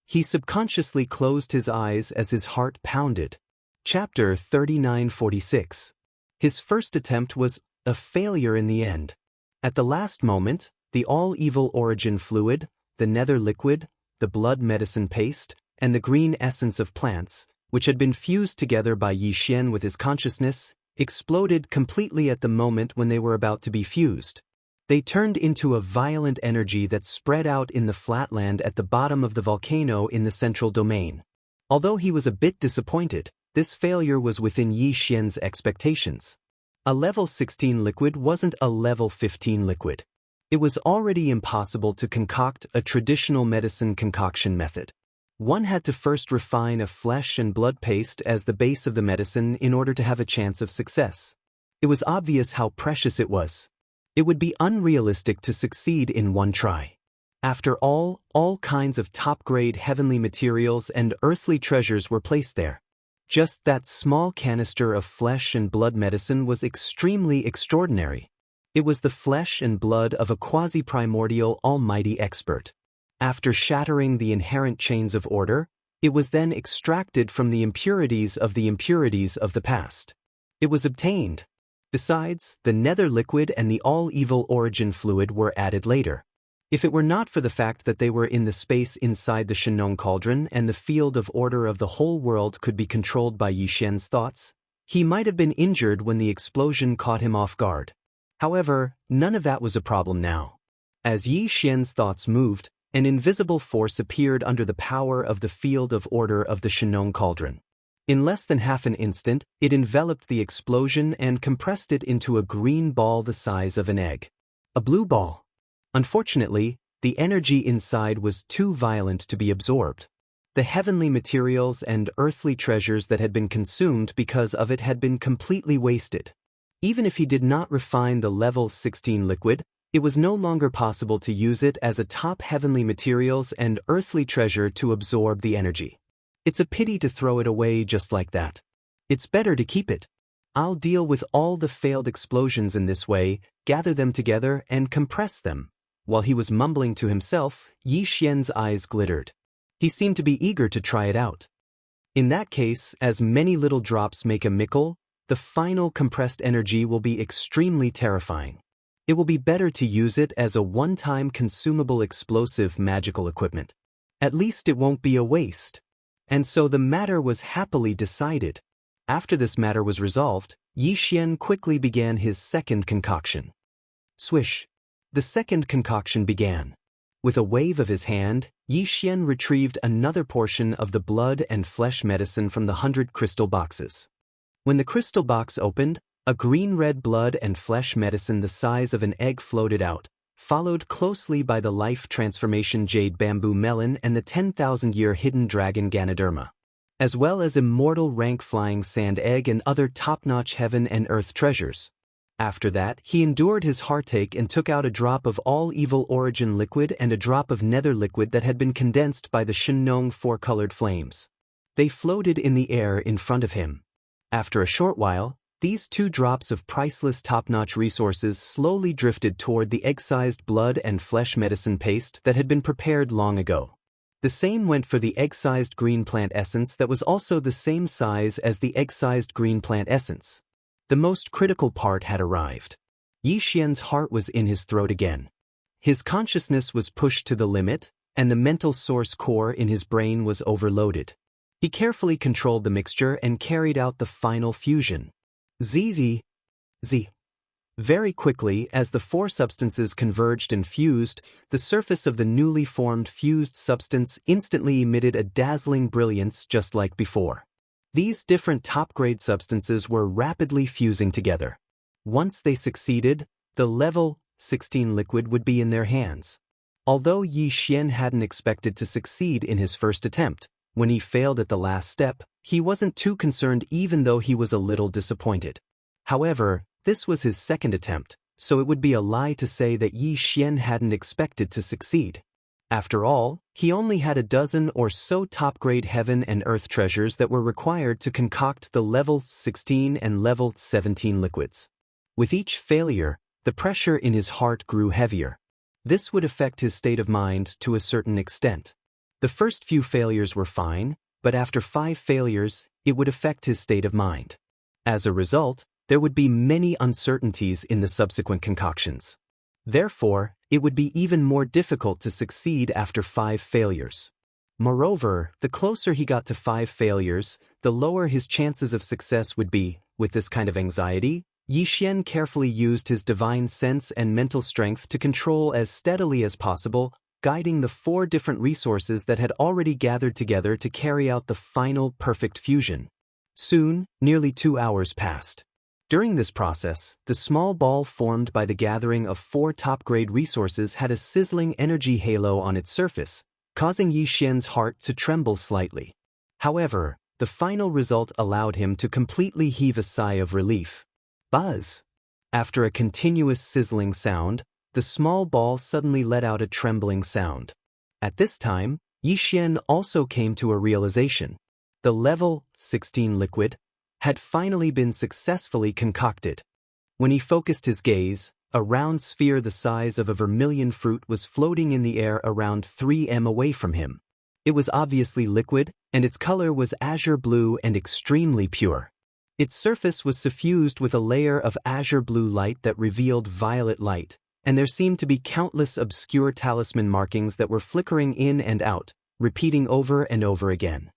He subconsciously closed his eyes as his heart pounded. Chapter 3946. His first attempt was a failure in the end. At the last moment, the all-evil origin fluid, the nether liquid, the blood medicine paste, and the green essence of plants, which had been fused together by Yi Xian with his consciousness, exploded completely at the moment when they were about to be fused. They turned into a violent energy that spread out in the flatland at the bottom of the volcano in the central domain. Although he was a bit disappointed, this failure was within Yi Xian's expectations. A level 16 liquid wasn't a level 15 liquid. It was already impossible to concoct a traditional medicine concoction method. One had to first refine a flesh and blood paste as the base of the medicine in order to have a chance of success. It was obvious how precious it was. It would be unrealistic to succeed in one try. After all kinds of top-grade heavenly materials and earthly treasures were placed there. Just that small canister of flesh and blood medicine was extremely extraordinary. It was the flesh and blood of a quasi-primordial almighty expert. After shattering the inherent chains of order, it was then extracted from the impurities of the past. It was obtained. Besides, the nether liquid and the all-evil origin fluid were added later. If it were not for the fact that they were in the space inside the Shenong cauldron and the field of order of the whole world could be controlled by Yi Xian's thoughts, he might have been injured when the explosion caught him off guard. However, none of that was a problem now. As Yi Xian's thoughts moved, an invisible force appeared under the power of the field of order of the Shenong cauldron. In less than half an instant, it enveloped the explosion and compressed it into a green ball the size of an egg. A blue ball. Unfortunately, the energy inside was too violent to be absorbed. The heavenly materials and earthly treasures that had been consumed because of it had been completely wasted. Even if he did not refine the level 16 liquid, it was no longer possible to use it as a top heavenly materials and earthly treasure to absorb the energy. It's a pity to throw it away just like that. It's better to keep it. I'll deal with all the failed explosions in this way, gather them together and compress them. While he was mumbling to himself, Yi Xian's eyes glittered. He seemed to be eager to try it out. In that case, as many little drops make a mickle, the final compressed energy will be extremely terrifying. It will be better to use it as a one-time consumable explosive magical equipment. At least it won't be a waste. And so the matter was happily decided. After this matter was resolved, Yi Xian quickly began his second concoction. Swish. The second concoction began. With a wave of his hand, Yi Xian retrieved another portion of the blood and flesh medicine from the 100 crystal boxes. When the crystal box opened, a green-red blood and flesh medicine the size of an egg floated out, followed closely by the life transformation jade bamboo melon and the 10,000-year hidden dragon Ganoderma, as well as immortal rank flying sand egg and other top-notch heaven and earth treasures. After that, he endured his heartache and took out a drop of all-evil origin liquid and a drop of nether liquid that had been condensed by the Shenong four-colored flames. They floated in the air in front of him. After a short while, these two drops of priceless top-notch resources slowly drifted toward the egg-sized blood and flesh medicine paste that had been prepared long ago. The same went for the egg-sized green plant essence that was also the same size as the egg-sized green plant essence. The most critical part had arrived. Yixian's heart was in his throat again. His consciousness was pushed to the limit, and the mental source core in his brain was overloaded. He carefully controlled the mixture and carried out the final fusion. Z. Very quickly, as the four substances converged and fused, the surface of the newly formed fused substance instantly emitted a dazzling brilliance just like before. These different top-grade substances were rapidly fusing together. Once they succeeded, the level 16 liquid would be in their hands. Although Yixian hadn't expected to succeed in his first attempt, when he failed at the last step, he wasn't too concerned even though he was a little disappointed. However, this was his second attempt, so it would be a lie to say that Yixian hadn't expected to succeed. After all, he only had a dozen or so top-grade heaven and earth treasures that were required to concoct the level 16 and level 17 liquids. With each failure, the pressure in his heart grew heavier. This would affect his state of mind to a certain extent. The first few failures were fine, but after 5 failures, it would affect his state of mind. As a result, there would be many uncertainties in the subsequent concoctions. Therefore, it would be even more difficult to succeed after 5 failures. Moreover, the closer he got to 5 failures, the lower his chances of success would be. With this kind of anxiety, Yixian carefully used his divine sense and mental strength to control as steadily as possible, guiding the 4 different resources that had already gathered together to carry out the final perfect fusion. Soon, nearly 2 hours passed. During this process, the small ball formed by the gathering of 4 top-grade resources had a sizzling energy halo on its surface, causing Yixian's heart to tremble slightly. However, the final result allowed him to completely heave a sigh of relief. Buzz! After a continuous sizzling sound, the small ball suddenly let out a trembling sound. At this time, Yixian also came to a realization. The level 16 liquid had finally been successfully concocted. When he focused his gaze, a round sphere the size of a vermilion fruit was floating in the air around 3 m away from him. It was obviously liquid, and its color was azure blue and extremely pure. Its surface was suffused with a layer of azure blue light that revealed violet light, and there seemed to be countless obscure talisman markings that were flickering in and out, repeating over and over again.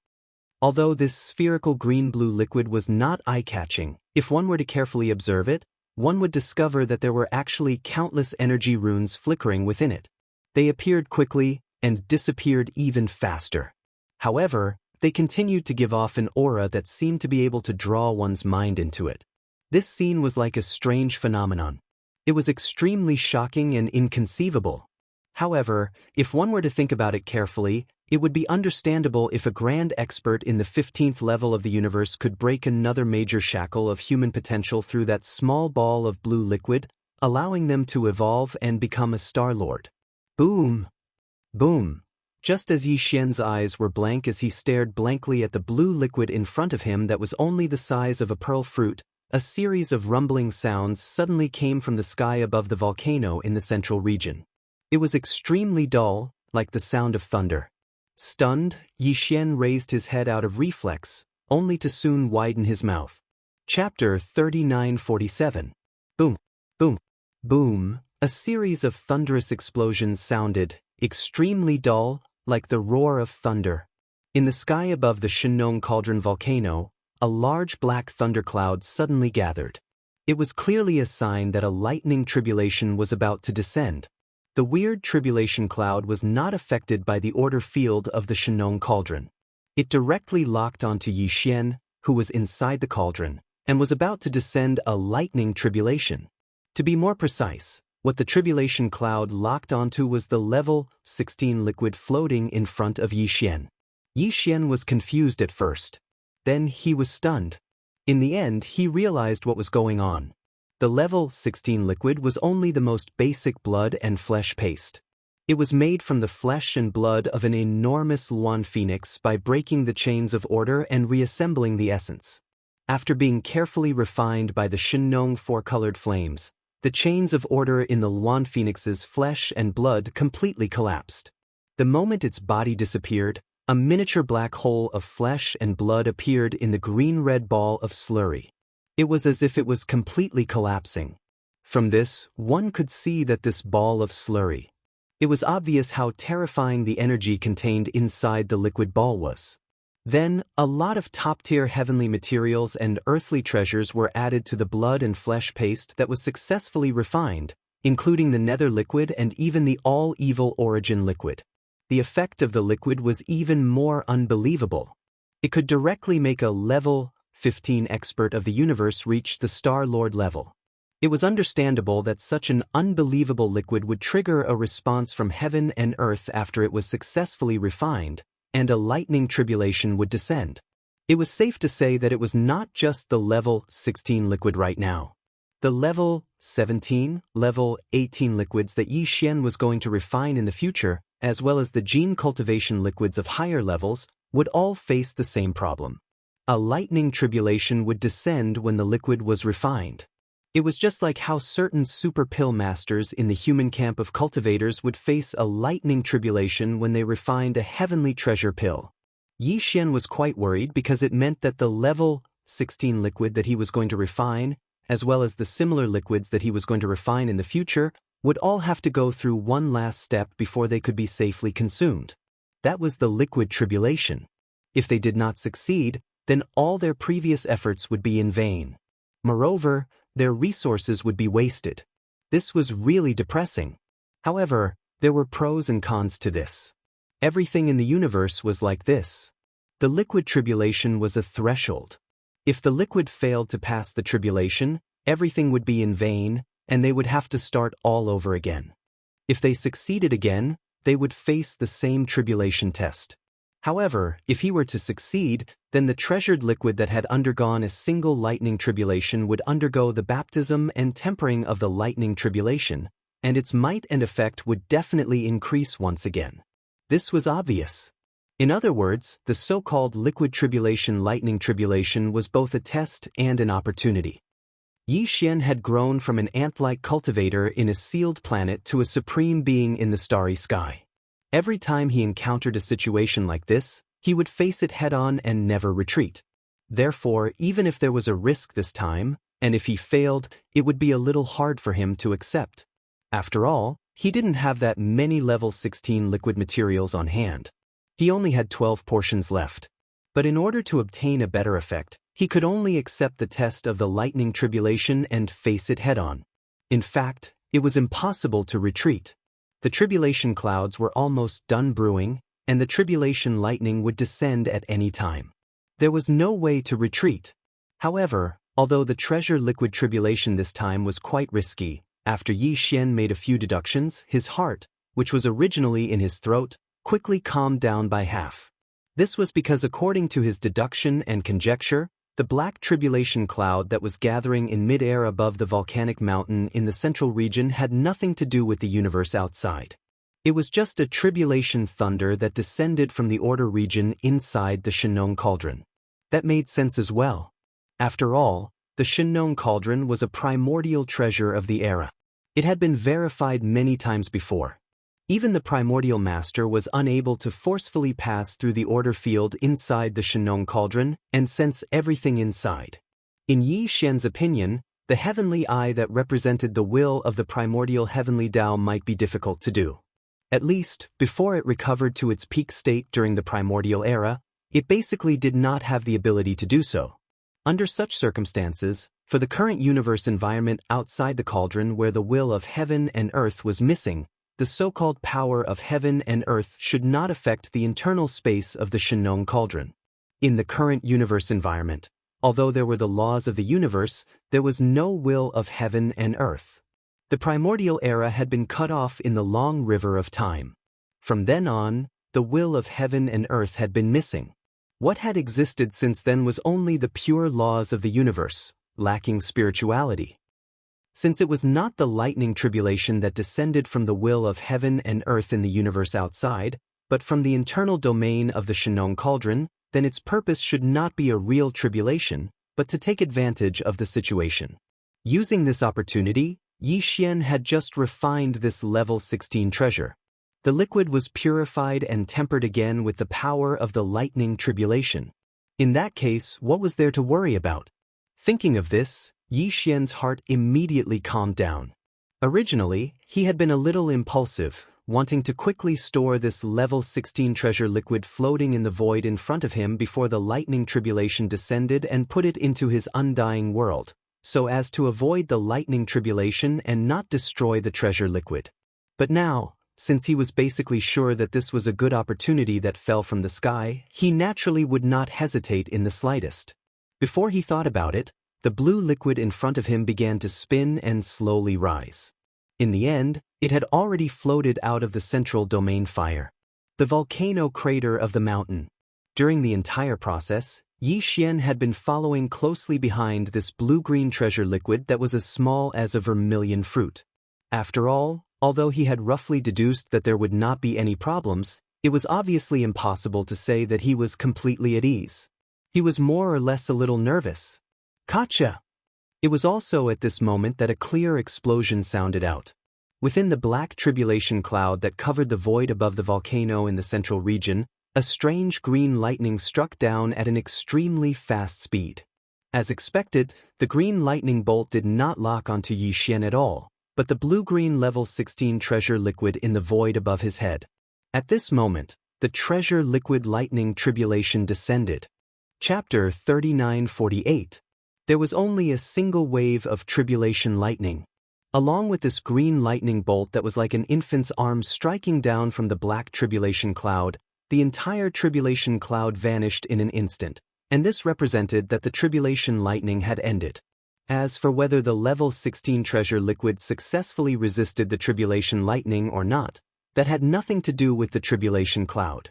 Although this spherical green-blue liquid was not eye-catching, if one were to carefully observe it, one would discover that there were actually countless energy runes flickering within it. They appeared quickly and disappeared even faster. However, they continued to give off an aura that seemed to be able to draw one's mind into it. This scene was like a strange phenomenon. It was extremely shocking and inconceivable. However, if one were to think about it carefully, it would be understandable if a grand expert in the 15th level of the universe could break another major shackle of human potential through that small ball of blue liquid, allowing them to evolve and become a Star-Lord. Boom! Boom! Just as Yixian's eyes were blank as he stared blankly at the blue liquid in front of him that was only the size of a pearl fruit, a series of rumbling sounds suddenly came from the sky above the volcano in the central region. It was extremely dull, like the sound of thunder. Stunned, Yixian raised his head out of reflex, only to soon widen his mouth. Chapter 3947. Boom, boom, boom. A series of thunderous explosions sounded, extremely dull, like the roar of thunder. In the sky above the Shenong Cauldron volcano, a large black thundercloud suddenly gathered. It was clearly a sign that a lightning tribulation was about to descend. The weird tribulation cloud was not affected by the order field of the Shenong Cauldron. It directly locked onto Yixian, who was inside the cauldron, and was about to descend a lightning tribulation. To be more precise, what the tribulation cloud locked onto was the level 16 liquid floating in front of Yixian. Yixian was confused at first. Then he was stunned. In the end, he realized what was going on. The level 16 liquid was only the most basic blood and flesh paste. It was made from the flesh and blood of an enormous Luan phoenix by breaking the chains of order and reassembling the essence. After being carefully refined by the Shenong four-colored flames, the chains of order in the Luan phoenix's flesh and blood completely collapsed. The moment its body disappeared, a miniature black hole of flesh and blood appeared in the green-red ball of slurry. It was as if it was completely collapsing. From this, one could see that this ball of slurry. It was obvious how terrifying the energy contained inside the liquid ball was. Then, a lot of top-tier heavenly materials and earthly treasures were added to the blood and flesh paste that was successfully refined, including the nether liquid and even the all-evil origin liquid. The effect of the liquid was even more unbelievable. It could directly make a level 15 expert of the universe reach the Star Lord level. It was understandable that such an unbelievable liquid would trigger a response from heaven and earth after it was successfully refined, and a lightning tribulation would descend. It was safe to say that it was not just the level 16 liquid right now. The level 17, level 18 liquids that Yi Xian was going to refine in the future, as well as the gene cultivation liquids of higher levels, would all face the same problem. A lightning tribulation would descend when the liquid was refined. It was just like how certain super pill masters in the human camp of cultivators would face a lightning tribulation when they refined a heavenly treasure pill. Yi Xian was quite worried because it meant that the level 16 liquid that he was going to refine, as well as the similar liquids that he was going to refine in the future, would all have to go through one last step before they could be safely consumed. That was the liquid tribulation. If they did not succeed, then all their previous efforts would be in vain. Moreover, their resources would be wasted. This was really depressing. However, there were pros and cons to this. Everything in the universe was like this. The liquid tribulation was a threshold. If the liquid failed to pass the tribulation, everything would be in vain, and they would have to start all over again. If they succeeded again, they would face the same tribulation test. However, if he were to succeed, then the treasured liquid that had undergone a single lightning tribulation would undergo the baptism and tempering of the lightning tribulation, and its might and effect would definitely increase once again. This was obvious. In other words, the so-called liquid tribulation lightning tribulation was both a test and an opportunity. Yi Xian had grown from an ant-like cultivator in a sealed planet to a supreme being in the starry sky. Every time he encountered a situation like this, he would face it head-on and never retreat. Therefore, even if there was a risk this time, and if he failed, it would be a little hard for him to accept. After all, he didn't have that many level 16 liquid materials on hand. He only had 12 portions left. But in order to obtain a better effect, he could only accept the test of the lightning tribulation and face it head-on. In fact, it was impossible to retreat. The tribulation clouds were almost done brewing, and the tribulation lightning would descend at any time. There was no way to retreat. However, although the treasure liquid tribulation this time was quite risky, after Yi Xian made a few deductions, his heart, which was originally in his throat, quickly calmed down by half. This was because according to his deduction and conjecture, the black tribulation cloud that was gathering in mid-air above the volcanic mountain in the central region had nothing to do with the universe outside. It was just a tribulation thunder that descended from the order region inside the Shenong cauldron. That made sense as well. After all, the Shenong cauldron was a primordial treasure of the era. It had been verified many times before. Even the primordial master was unable to forcefully pass through the order field inside the Shenong cauldron and sense everything inside. In Yi Xian's opinion, the heavenly eye that represented the will of the primordial heavenly Tao might be difficult to do. At least, before it recovered to its peak state during the primordial era, it basically did not have the ability to do so. Under such circumstances, for the current universe environment outside the cauldron where the will of heaven and earth was missing, the so-called power of heaven and earth should not affect the internal space of the Shenong cauldron. In the current universe environment, although there were the laws of the universe, there was no will of heaven and earth. The primordial era had been cut off in the long river of time. From then on, the will of heaven and earth had been missing. What had existed since then was only the pure laws of the universe, lacking spirituality. Since it was not the lightning tribulation that descended from the will of heaven and earth in the universe outside, but from the internal domain of the Shenong cauldron, then its purpose should not be a real tribulation, but to take advantage of the situation. Using this opportunity, Yi Xian had just refined this level 16 treasure. The liquid was purified and tempered again with the power of the lightning tribulation. In that case, what was there to worry about? Thinking of this, Yi Xian's heart immediately calmed down. Originally, he had been a little impulsive, wanting to quickly store this level 16 treasure liquid floating in the void in front of him before the lightning tribulation descended and put it into his undying world, so as to avoid the lightning tribulation and not destroy the treasure liquid. But now, since he was basically sure that this was a good opportunity that fell from the sky, he naturally would not hesitate in the slightest. Before he thought about it, the blue liquid in front of him began to spin and slowly rise. In the end, it had already floated out of the central domain fire, the volcano crater of the mountain. During the entire process, Yi Xian had been following closely behind this blue-green treasure liquid that was as small as a vermilion fruit. After all, although he had roughly deduced that there would not be any problems, it was obviously impossible to say that he was completely at ease. He was more or less a little nervous. Gotcha! It was also at this moment that a clear explosion sounded out. Within the black tribulation cloud that covered the void above the volcano in the central region, a strange green lightning struck down at an extremely fast speed. As expected, the green lightning bolt did not lock onto Yi Xian at all, but the blue-green level 16 treasure liquid in the void above his head. At this moment, the treasure liquid lightning tribulation descended. Chapter 3948. There was only a single wave of tribulation lightning. Along with this green lightning bolt that was like an infant's arm striking down from the black tribulation cloud, the entire tribulation cloud vanished in an instant, and this represented that the tribulation lightning had ended. As for whether the level 16 treasure liquid successfully resisted the tribulation lightning or not, that had nothing to do with the tribulation cloud.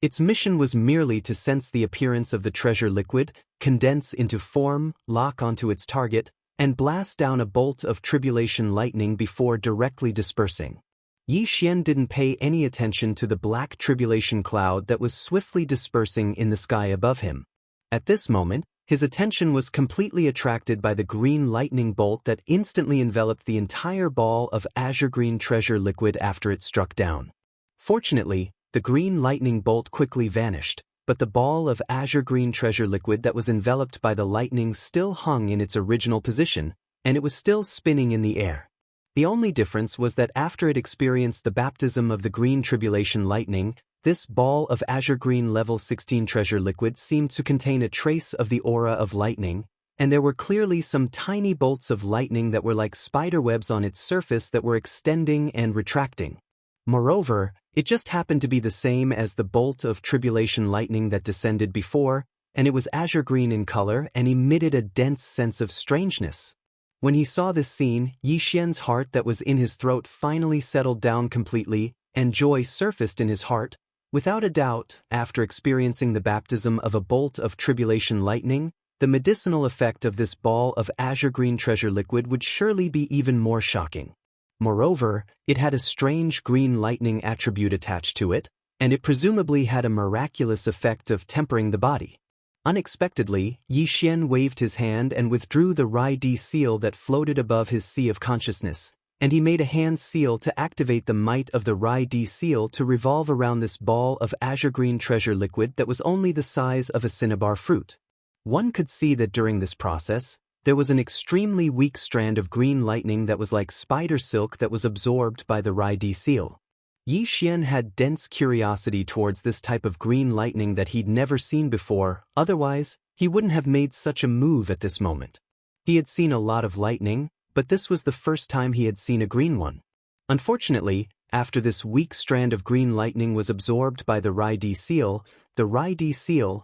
Its mission was merely to sense the appearance of the treasure liquid, condense into form, lock onto its target, and blast down a bolt of tribulation lightning before directly dispersing. Yi Xian didn't pay any attention to the black tribulation cloud that was swiftly dispersing in the sky above him. At this moment, his attention was completely attracted by the green lightning bolt that instantly enveloped the entire ball of azure-green treasure liquid after it struck down. Fortunately, the green lightning bolt quickly vanished, but the ball of azure-green treasure liquid that was enveloped by the lightning still hung in its original position, and it was still spinning in the air. The only difference was that after it experienced the baptism of the green tribulation lightning, this ball of azure-green level 16 treasure liquid seemed to contain a trace of the aura of lightning, and there were clearly some tiny bolts of lightning that were like spiderwebs on its surface that were extending and retracting. Moreover, it just happened to be the same as the bolt of tribulation lightning that descended before, and it was azure-green in color and emitted a dense sense of strangeness. When he saw this scene, Yi Xian's heart that was in his throat finally settled down completely, and joy surfaced in his heart. Without a doubt, after experiencing the baptism of a bolt of tribulation lightning, the medicinal effect of this ball of azure-green treasure liquid would surely be even more shocking. Moreover, it had a strange green lightning attribute attached to it, and it presumably had a miraculous effect of tempering the body. Unexpectedly, Yi Xian waved his hand and withdrew the Rai-Di seal that floated above his sea of consciousness, and he made a hand seal to activate the might of the Rai-Di seal to revolve around this ball of azure-green treasure liquid that was only the size of a cinnabar fruit. One could see that during this process, there was an extremely weak strand of green lightning that was like spider silk that was absorbed by the Rai-Di seal. Yi Xian had dense curiosity towards this type of green lightning that he'd never seen before, otherwise, he wouldn't have made such a move at this moment. He had seen a lot of lightning, but this was the first time he had seen a green one. Unfortunately, after this weak strand of green lightning was absorbed by the Rai-Di seal,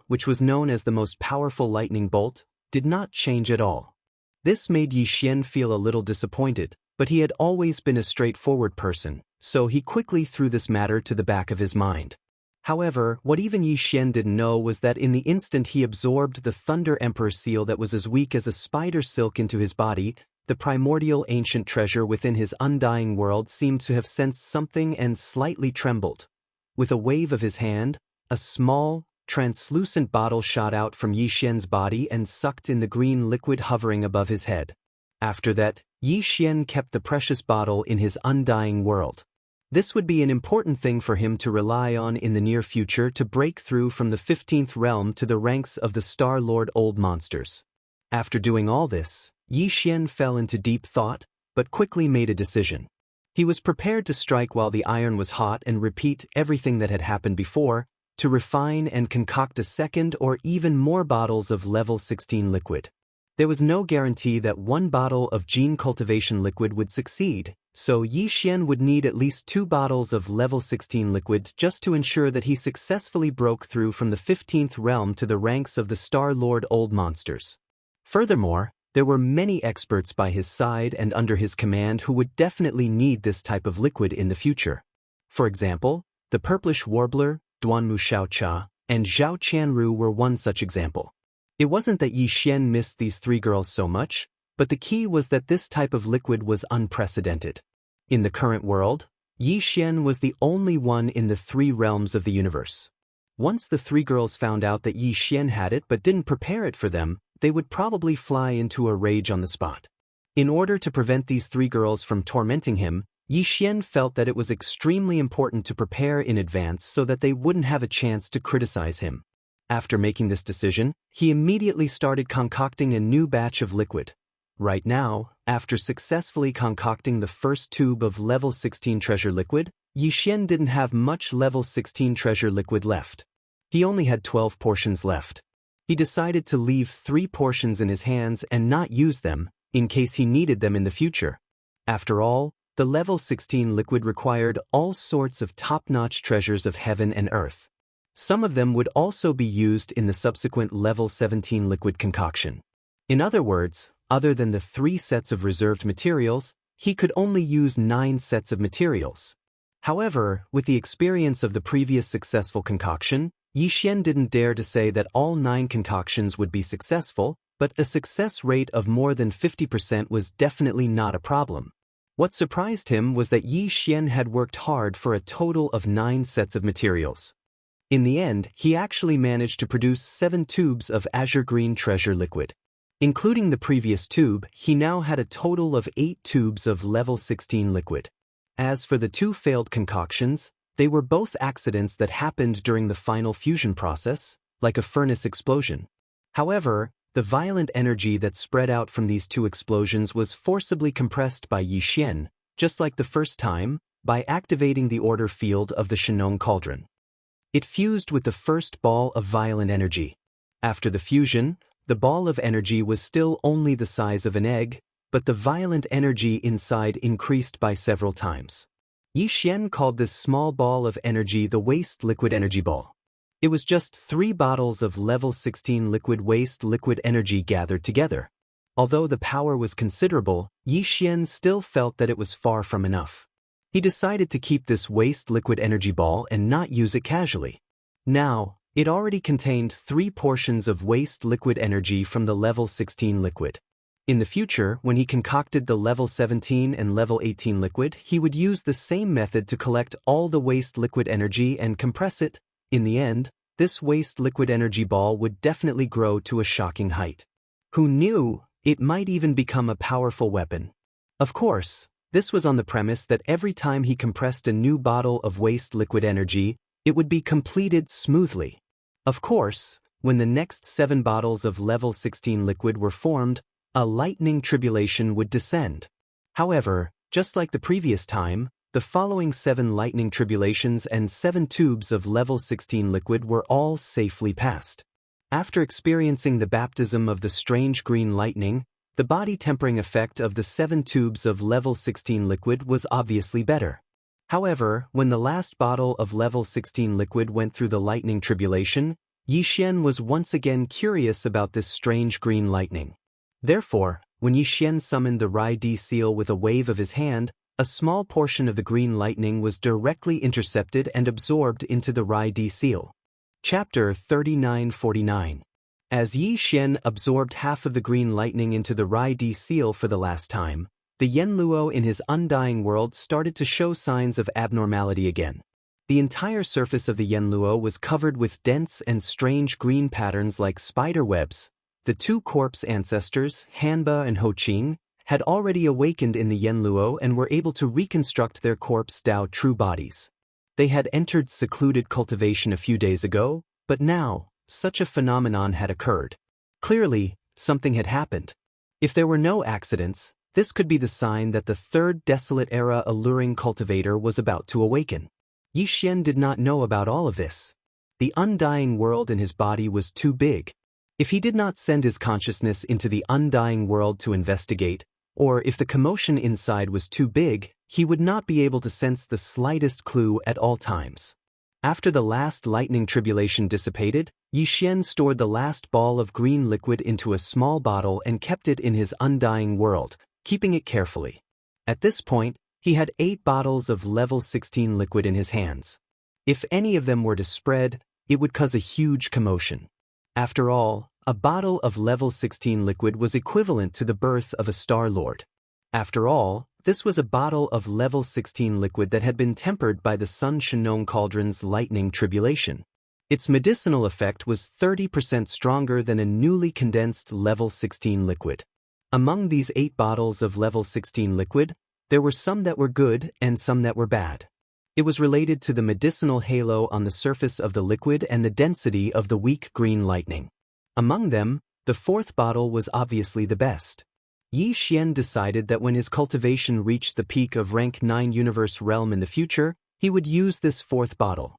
which was known as the most powerful lightning bolt, did not change at all. This made Yi Xian feel a little disappointed, but he had always been a straightforward person, so he quickly threw this matter to the back of his mind. However, what even Yi Xian didn't know was that in the instant he absorbed the Thunder Emperor seal that was as weak as a spider silk into his body, the primordial ancient treasure within his undying world seemed to have sensed something and slightly trembled. With a wave of his hand, a small, translucent bottle shot out from Yi Xian's body and sucked in the green liquid hovering above his head. After that, Yi Xian kept the precious bottle in his undying world. This would be an important thing for him to rely on in the near future to break through from the 15th realm to the ranks of the Star Lord Old Monsters. After doing all this, Yi Xian fell into deep thought, but quickly made a decision. He was prepared to strike while the iron was hot and repeat everything that had happened before, to refine and concoct a second or even more bottles of level 16 liquid. There was no guarantee that one bottle of gene cultivation liquid would succeed, so Yi Xian would need at least 2 bottles of level 16 liquid just to ensure that he successfully broke through from the 15th realm to the ranks of the Star Lord Old Monsters. Furthermore, there were many experts by his side and under his command who would definitely need this type of liquid in the future. For example, the purplish warbler, Duanmu Xiaocha, and Zhao Qianru were one such example. It wasn't that Yi Xian missed these 3 girls so much, but the key was that this type of liquid was unprecedented. In the current world, Yi Xian was the only one in the 3 realms of the universe. Once the 3 girls found out that Yi Xian had it but didn't prepare it for them, they would probably fly into a rage on the spot. In order to prevent these 3 girls from tormenting him, Yi Xian felt that it was extremely important to prepare in advance so that they wouldn't have a chance to criticize him. After making this decision, he immediately started concocting a new batch of liquid. Right now, after successfully concocting the first tube of level 16 treasure liquid, Yi Xian didn't have much level 16 treasure liquid left. He only had 12 portions left. He decided to leave 3 portions in his hands and not use them, in case he needed them in the future. After all, the level 16 liquid required all sorts of top-notch treasures of heaven and earth. Some of them would also be used in the subsequent level 17 liquid concoction. In other words, other than the 3 sets of reserved materials, he could only use 9 sets of materials. However, with the experience of the previous successful concoction, Yi Xian didn't dare to say that all 9 concoctions would be successful, but a success rate of more than 50% was definitely not a problem. What surprised him was that Yi Xian had worked hard for a total of 9 sets of materials. In the end, he actually managed to produce 7 tubes of azure green treasure liquid. Including the previous tube, he now had a total of 8 tubes of level 16 liquid. As for the 2 failed concoctions, they were both accidents that happened during the final fusion process, like a furnace explosion. However, the violent energy that spread out from these 2 explosions was forcibly compressed by Yi Xian, just like the first time, by activating the order field of the Shenong Cauldron. It fused with the first ball of violent energy. After the fusion, the ball of energy was still only the size of an egg, but the violent energy inside increased by several times. Yi Xian called this small ball of energy the waste liquid energy ball. It was just 3 bottles of level 16 liquid waste liquid energy gathered together. Although the power was considerable, Yi Xian still felt that it was far from enough. He decided to keep this waste liquid energy ball and not use it casually. Now, it already contained 3 portions of waste liquid energy from the level 16 liquid. In the future, when he concocted the level 17 and level 18 liquid, he would use the same method to collect all the waste liquid energy and compress it. In the end, this waste liquid energy ball would definitely grow to a shocking height. Who knew, it might even become a powerful weapon. Of course, this was on the premise that every time he compressed a new bottle of waste liquid energy, it would be completed smoothly. Of course, when the next 7 bottles of level 16 liquid were formed, a lightning tribulation would descend. However, just like the previous time, the following 7 lightning tribulations and 7 tubes of level 16 liquid were all safely passed. After experiencing the baptism of the strange green lightning, the body tempering effect of the 7 tubes of level 16 liquid was obviously better. However, when the last bottle of level 16 liquid went through the lightning tribulation, Yi Xian was once again curious about this strange green lightning. Therefore, when Yi Xian summoned the Rai Di seal with a wave of his hand, a small portion of the green lightning was directly intercepted and absorbed into the Rai Di seal. Chapter 3949. As Yi Xian absorbed half of the green lightning into the Rai Di seal for the last time, the Yanluo in his undying world started to show signs of abnormality again. The entire surface of the Yanluo was covered with dense and strange green patterns like spider webs. The 2 corpse ancestors, Hanba and Hoqing, had already awakened in the Yanluo and were able to reconstruct their corpse Dao true bodies. They had entered secluded cultivation a few days ago, but now, such a phenomenon had occurred. Clearly, something had happened. If there were no accidents, this could be the sign that the third desolate era alluring cultivator was about to awaken. Yi Xian did not know about all of this. The undying world in his body was too big. If he did not send his consciousness into the undying world to investigate, or if the commotion inside was too big, he would not be able to sense the slightest clue at all times. After the last lightning tribulation dissipated, Yi Xian stored the last ball of green liquid into a small bottle and kept it in his undying world, keeping it carefully. At this point, he had 8 bottles of level 16 liquid in his hands. If any of them were to spread, it would cause a huge commotion. After all, a bottle of level 16 liquid was equivalent to the birth of a Star Lord. After all, this was a bottle of level 16 liquid that had been tempered by the Sun Shenong Cauldron's lightning tribulation. Its medicinal effect was 30% stronger than a newly condensed level 16 liquid. Among these 8 bottles of level 16 liquid, there were some that were good and some that were bad. It was related to the medicinal halo on the surface of the liquid and the density of the weak green lightning. Among them, the 4th bottle was obviously the best. Yi Xian decided that when his cultivation reached the peak of rank 9 universe realm in the future, he would use this 4th bottle.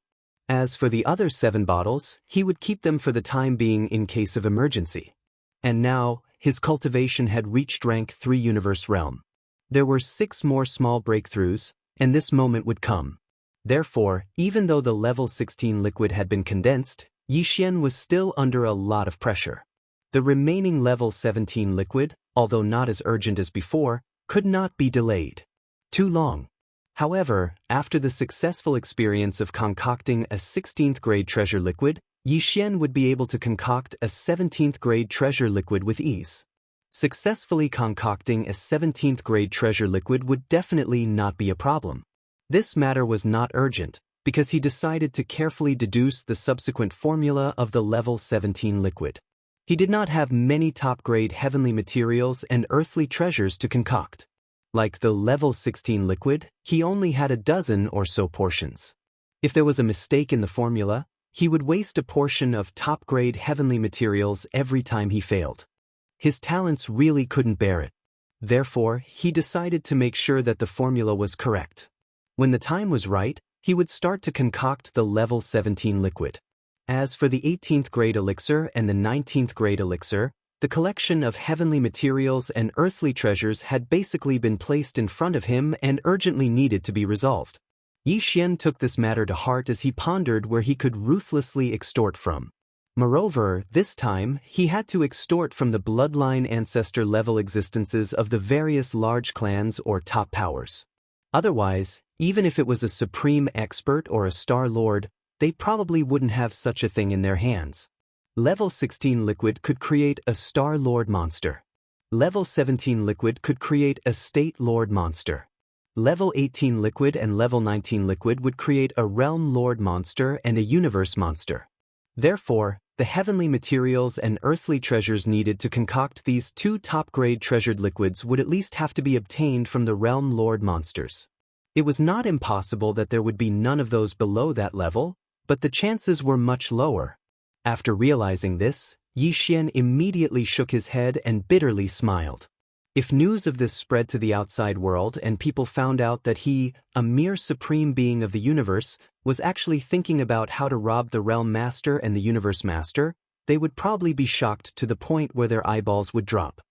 As for the other 7 bottles, he would keep them for the time being in case of emergency. And now, his cultivation had reached rank 3 universe realm. There were 6 more small breakthroughs, and this moment would come. Therefore, even though the level 16 liquid had been condensed, Yi Xian was still under a lot of pressure. The remaining level 17 liquid, although not as urgent as before, could not be delayed too long. However, after the successful experience of concocting a 16th grade treasure liquid, Yi Xian would be able to concoct a 17th grade treasure liquid with ease. Successfully concocting a 17th grade treasure liquid would definitely not be a problem. This matter was not urgent, because he decided to carefully deduce the subsequent formula of the level 17 liquid. He did not have many top-grade heavenly materials and earthly treasures to concoct. Like the level 16 liquid, he only had a dozen or so portions. If there was a mistake in the formula, he would waste a portion of top-grade heavenly materials every time he failed. His talents really couldn't bear it. Therefore, he decided to make sure that the formula was correct. When the time was right, he would start to concoct the level 17 liquid. As for the 18th grade elixir and the 19th grade elixir, the collection of heavenly materials and earthly treasures had basically been placed in front of him and urgently needed to be resolved. Yi Xian took this matter to heart as he pondered where he could ruthlessly extort from. Moreover, this time, he had to extort from the bloodline ancestor level existences of the various large clans or top powers. Otherwise, even if it was a supreme expert or a Star Lord, they probably wouldn't have such a thing in their hands. Level 16 liquid could create a Star Lord monster. Level 17 liquid could create a State Lord monster. Level 18 liquid and level 19 liquid would create a Realm Lord monster and a Universe monster. Therefore, the heavenly materials and earthly treasures needed to concoct these 2 top-grade treasured liquids would at least have to be obtained from the Realm Lord monsters. It was not impossible that there would be none of those below that level, but the chances were much lower. After realizing this, Yi Xian immediately shook his head and bitterly smiled. If news of this spread to the outside world and people found out that he, a mere supreme being of the universe, was actually thinking about how to rob the Realm Master and the Universe Master, they would probably be shocked to the point where their eyeballs would drop.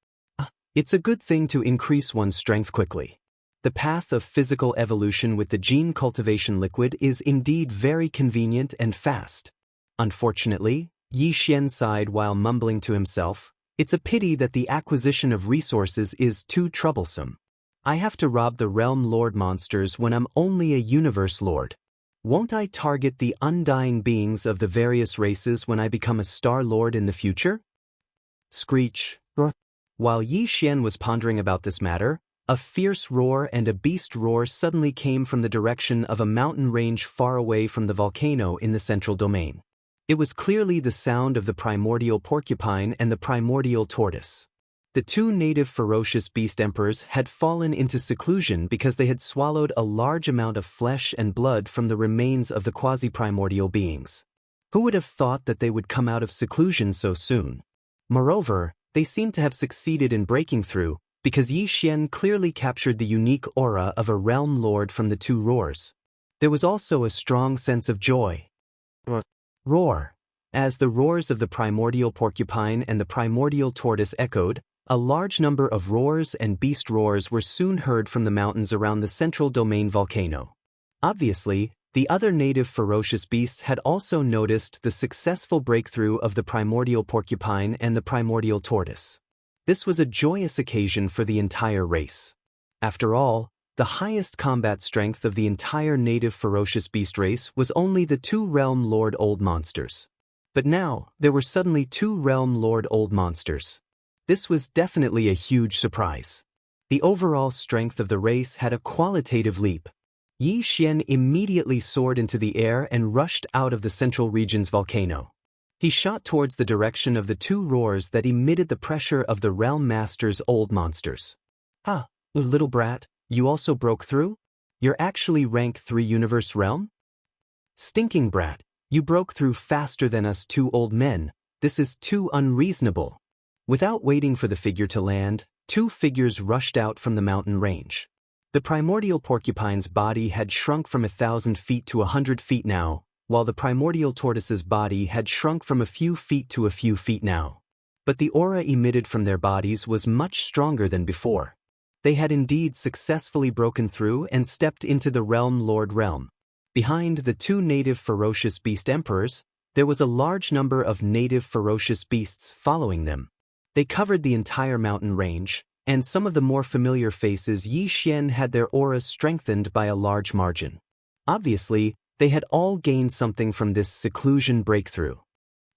It's a good thing to increase one's strength quickly. The path of physical evolution with the gene cultivation liquid is indeed very convenient and fast. Unfortunately, Yi Xian sighed while mumbling to himself, "It's a pity that the acquisition of resources is too troublesome. I have to rob the Realm Lord monsters when I'm only a Universe Lord. Won't I target the undying beings of the various races when I become a Star Lord in the future?" Screech. While Yi Xian was pondering about this matter, a fierce roar and a beast roar suddenly came from the direction of a mountain range far away from the volcano in the central domain. It was clearly the sound of the primordial porcupine and the primordial tortoise. The 2 native ferocious beast emperors had fallen into seclusion because they had swallowed a large amount of flesh and blood from the remains of the quasi-primordial beings. Who would have thought that they would come out of seclusion so soon? Moreover, they seemed to have succeeded in breaking through, because Yi Xian clearly captured the unique aura of a realm lord from the two roars. There was also a strong sense of joy. Roar. As the roars of the primordial porcupine and the primordial tortoise echoed, a large number of roars and beast roars were soon heard from the mountains around the central domain volcano. Obviously, the other native ferocious beasts had also noticed the successful breakthrough of the primordial porcupine and the primordial tortoise. This was a joyous occasion for the entire race. After all, the highest combat strength of the entire native ferocious beast race was only the two realm lord old monsters. But now, there were suddenly two realm lord old monsters. This was definitely a huge surprise. The overall strength of the race had a qualitative leap. Yi Xian immediately soared into the air and rushed out of the central region's volcano. He shot towards the direction of the two roars that emitted the pressure of the realm master's old monsters. "Ah, little brat, you also broke through? You're actually rank 3 universe realm? Stinking brat, you broke through faster than us two old men. This is too unreasonable." Without waiting for the figure to land, two figures rushed out from the mountain range. The primordial porcupine's body had shrunk from 1,000 feet to 100 feet now, while the primordial tortoise's body had shrunk from a few feet to a few feet now. But the aura emitted from their bodies was much stronger than before. They had indeed successfully broken through and stepped into the realm lord realm. Behind the two native ferocious beast emperors, there was a large number of native ferocious beasts following them. They covered the entire mountain range, and some of the more familiar faces Yi Xian had their auras strengthened by a large margin. Obviously, they had all gained something from this seclusion breakthrough.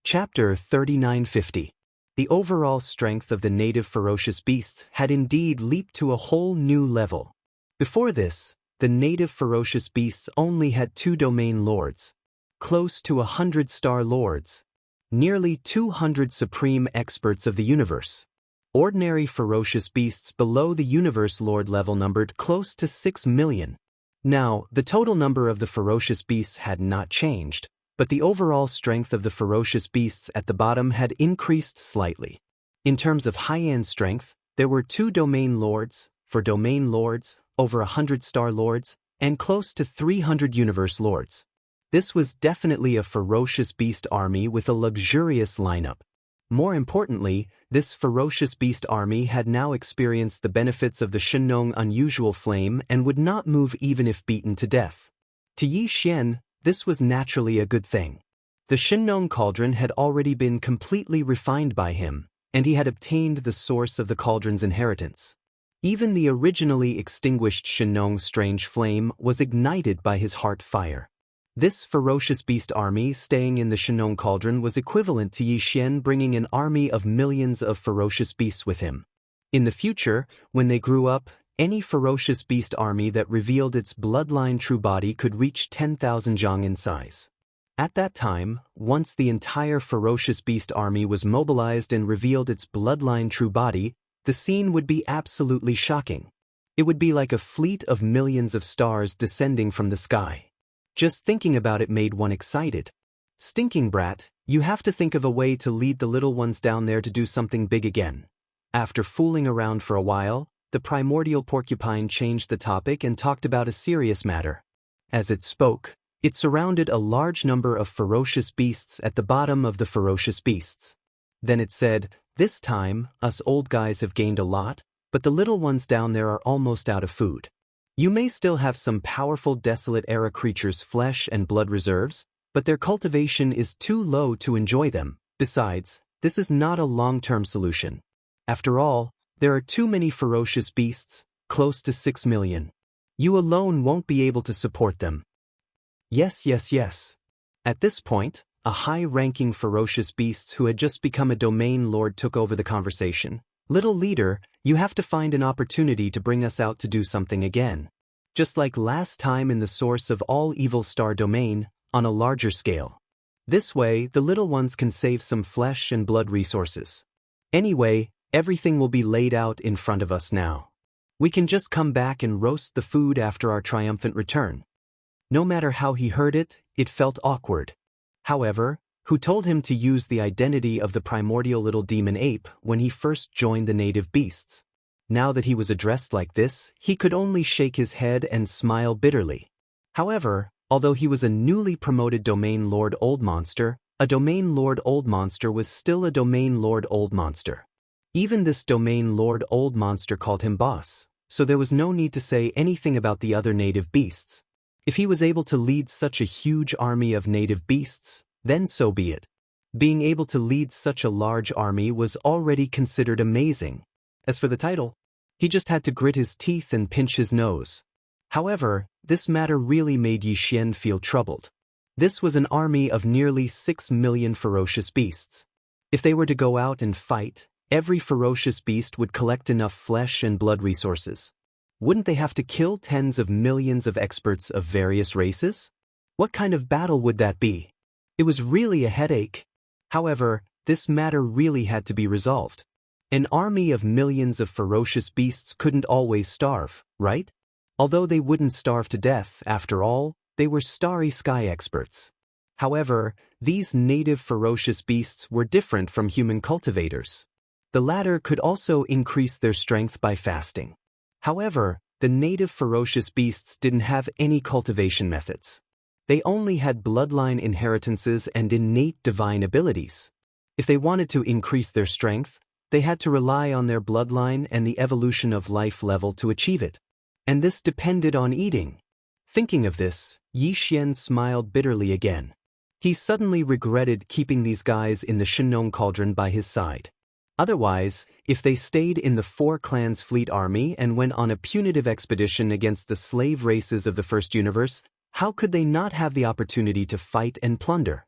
Chapter 3950. The overall strength of the native ferocious beasts had indeed leaped to a whole new level. Before this, the native ferocious beasts only had 2 domain lords, close to 100 star lords, nearly 200 supreme experts of the universe. Ordinary ferocious beasts below the universe lord level numbered close to 6 million. Now, the total number of the ferocious beasts had not changed, but the overall strength of the ferocious beasts at the bottom had increased slightly. In terms of high-end strength, there were 2 domain lords, for domain lords, over 100 star lords, and close to 300 universe lords. This was definitely a ferocious beast army with a luxurious lineup. More importantly, this ferocious beast army had now experienced the benefits of the Shenong unusual flame and would not move even if beaten to death. To Yi Xian, this was naturally a good thing. The Shenong cauldron had already been completely refined by him, and he had obtained the source of the cauldron's inheritance. Even the originally extinguished Shenong strange flame was ignited by his heart fire. This ferocious beast army staying in the Shenong cauldron was equivalent to Yi Xian bringing an army of millions of ferocious beasts with him. In the future, when they grew up, any ferocious beast army that revealed its bloodline true body could reach 10,000 zhang in size. At that time, once the entire ferocious beast army was mobilized and revealed its bloodline true body, the scene would be absolutely shocking. It would be like a fleet of millions of stars descending from the sky. Just thinking about it made one excited. Stinking brat, you have to think of a way to lead the little ones down there to do something big again. After fooling around for a while, the primordial porcupine changed the topic and talked about a serious matter. As it spoke, it surrounded a large number of ferocious beasts at the bottom of the ferocious beasts. Then it said, "This time, us old guys have gained a lot, but the little ones down there are almost out of food. You may still have some powerful desolate-era creatures' flesh and blood reserves, but their cultivation is too low to enjoy them. Besides, this is not a long-term solution. After all, there are too many ferocious beasts, close to 6 million. You alone won't be able to support them." Yes. At this point, a high-ranking ferocious beast who had just become a domain lord took over the conversation. "Little leader, you have to find an opportunity to bring us out to do something again. Just like last time in the source of all evil star domain, on a larger scale. This way, the little ones can save some flesh and blood resources. Anyway, everything will be laid out in front of us now. We can just come back and roast the food after our triumphant return." No matter how he heard it, it felt awkward. However, who told him to use the identity of the primordial little demon ape when he first joined the native beasts. Now that he was addressed like this, he could only shake his head and smile bitterly. However, although he was a newly promoted Domain Lord Old Monster, a Domain Lord Old Monster was still a Domain Lord Old Monster. Even this Domain Lord Old Monster called him boss, so there was no need to say anything about the other native beasts. If he was able to lead such a huge army of native beasts, then so be it. Being able to lead such a large army was already considered amazing. As for the title, he just had to grit his teeth and pinch his nose. However, this matter really made Yi Xian feel troubled. This was an army of nearly 6 million ferocious beasts. If they were to go out and fight, every ferocious beast would collect enough flesh and blood resources. Wouldn't they have to kill tens of millions of experts of various races? What kind of battle would that be? It was really a headache. However, this matter really had to be resolved. An army of millions of ferocious beasts couldn't always starve, right? Although they wouldn't starve to death, after all, they were starry sky experts. However, these native ferocious beasts were different from human cultivators. The latter could also increase their strength by fasting. However, the native ferocious beasts didn't have any cultivation methods. They only had bloodline inheritances and innate divine abilities. If they wanted to increase their strength, they had to rely on their bloodline and the evolution of life level to achieve it. And this depended on eating. Thinking of this, Yi Xian smiled bitterly again. He suddenly regretted keeping these guys in the Shinong Cauldron by his side. Otherwise, if they stayed in the Four Clans fleet army and went on a punitive expedition against the slave races of the First Universe, how could they not have the opportunity to fight and plunder?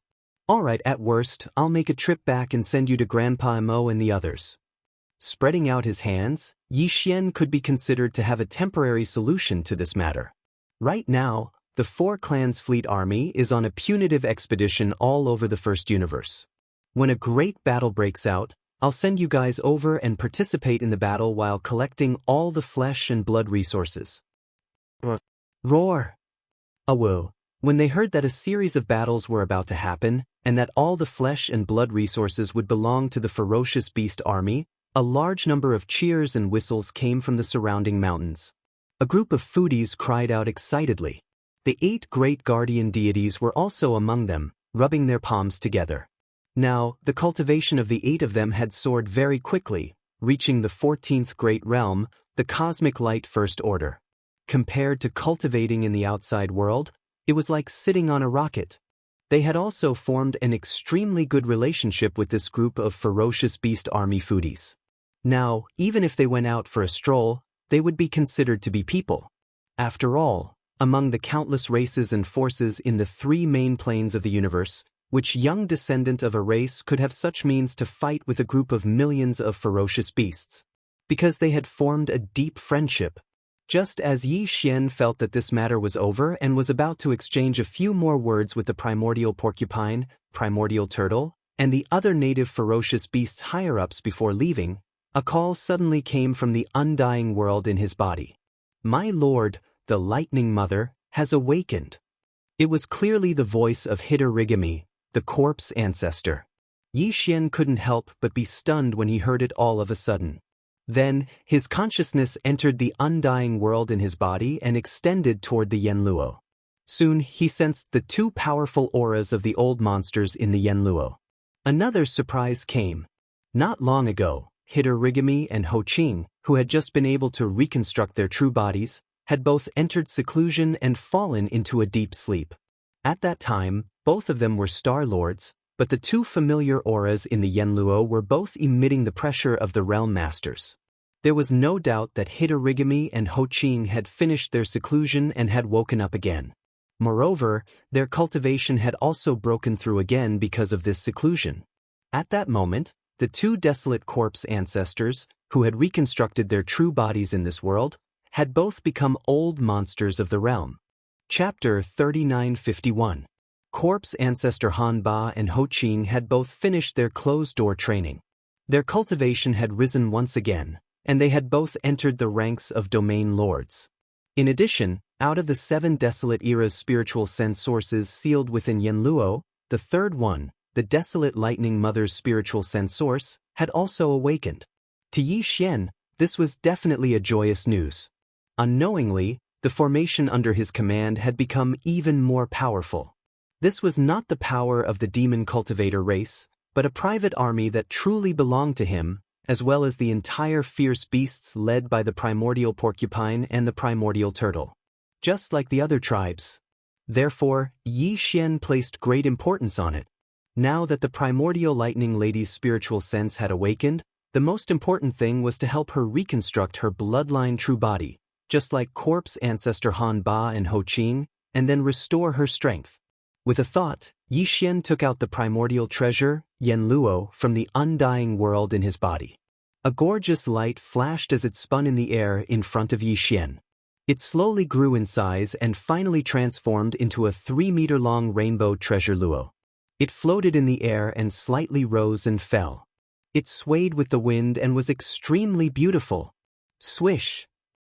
Alright, at worst, I'll make a trip back and send you to Grandpa Mo and the others. Spreading out his hands, Yi Xian could be considered to have a temporary solution to this matter. Right now, the Four Clans fleet army is on a punitive expedition all over the First Universe. When a great battle breaks out, I'll send you guys over and participate in the battle while collecting all the flesh and blood resources. Roar! Awoo! When they heard that a series of battles were about to happen, and that all the flesh and blood resources would belong to the ferocious beast army, a large number of cheers and whistles came from the surrounding mountains. A group of foodies cried out excitedly. The 8 great guardian deities were also among them, rubbing their palms together. Now, the cultivation of the 8 of them had soared very quickly, reaching the 14th great realm, the cosmic light first order. Compared to cultivating in the outside world, it was like sitting on a rocket. They had also formed an extremely good relationship with this group of ferocious beast army foodies. Now, even if they went out for a stroll, they would be considered to be people. After all, among the countless races and forces in the 3 main planes of the universe, which young descendant of a race could have such means to fight with a group of millions of ferocious beasts? Because they had formed a deep friendship. Just as Yi Xian felt that this matter was over and was about to exchange a few more words with the primordial porcupine, primordial turtle, and the other native ferocious beasts higher-ups before leaving, a call suddenly came from the undying world in his body. My lord, the Lightning Mother, has awakened. It was clearly the voice of Hiderigami, the corpse ancestor. Yi Xian couldn't help but be stunned when he heard it all of a sudden. Then, his consciousness entered the undying world in his body and extended toward the Yanluo. Soon, he sensed the 2 powerful auras of the old monsters in the Yanluo. Another surprise came. Not long ago, Hiderigami and Ho Qing, who had just been able to reconstruct their true bodies, had both entered seclusion and fallen into a deep sleep. At that time, both of them were Star Lords, but the 2 familiar auras in the Yanluo were both emitting the pressure of the Realm Masters. There was no doubt that Hiderigami and Ho Qing had finished their seclusion and had woken up again. Moreover, their cultivation had also broken through again because of this seclusion. At that moment, the 2 desolate corpse ancestors, who had reconstructed their true bodies in this world, had both become old monsters of the realm. Chapter 3951. Corpse ancestor Han Ba and Ho Qing had both finished their closed-door training. Their cultivation had risen once again, and they had both entered the ranks of domain lords. In addition, out of the 7 desolate eras spiritual sense sources sealed within Yanluo, the 3rd one, the desolate lightning mother's spiritual sense source, had also awakened. To Yi Xian, this was definitely a joyous news. Unknowingly, the formation under his command had become even more powerful. This was not the power of the demon cultivator race, but a private army that truly belonged to him, as well as the entire fierce beasts led by the primordial porcupine and the primordial turtle. Just like the other tribes. Therefore, Yi Xian placed great importance on it. Now that the primordial lightning lady's spiritual sense had awakened, the most important thing was to help her reconstruct her bloodline true body, just like corpse ancestor Han Ba and Ho Qing, and then restore her strength. With a thought, Yi Xian took out the primordial treasure, Yan Luo, from the undying world in his body. A gorgeous light flashed as it spun in the air in front of Yi Xian. It slowly grew in size and finally transformed into a 3-meter-long rainbow treasure luo. It floated in the air and slightly rose and fell. It swayed with the wind and was extremely beautiful. Swish!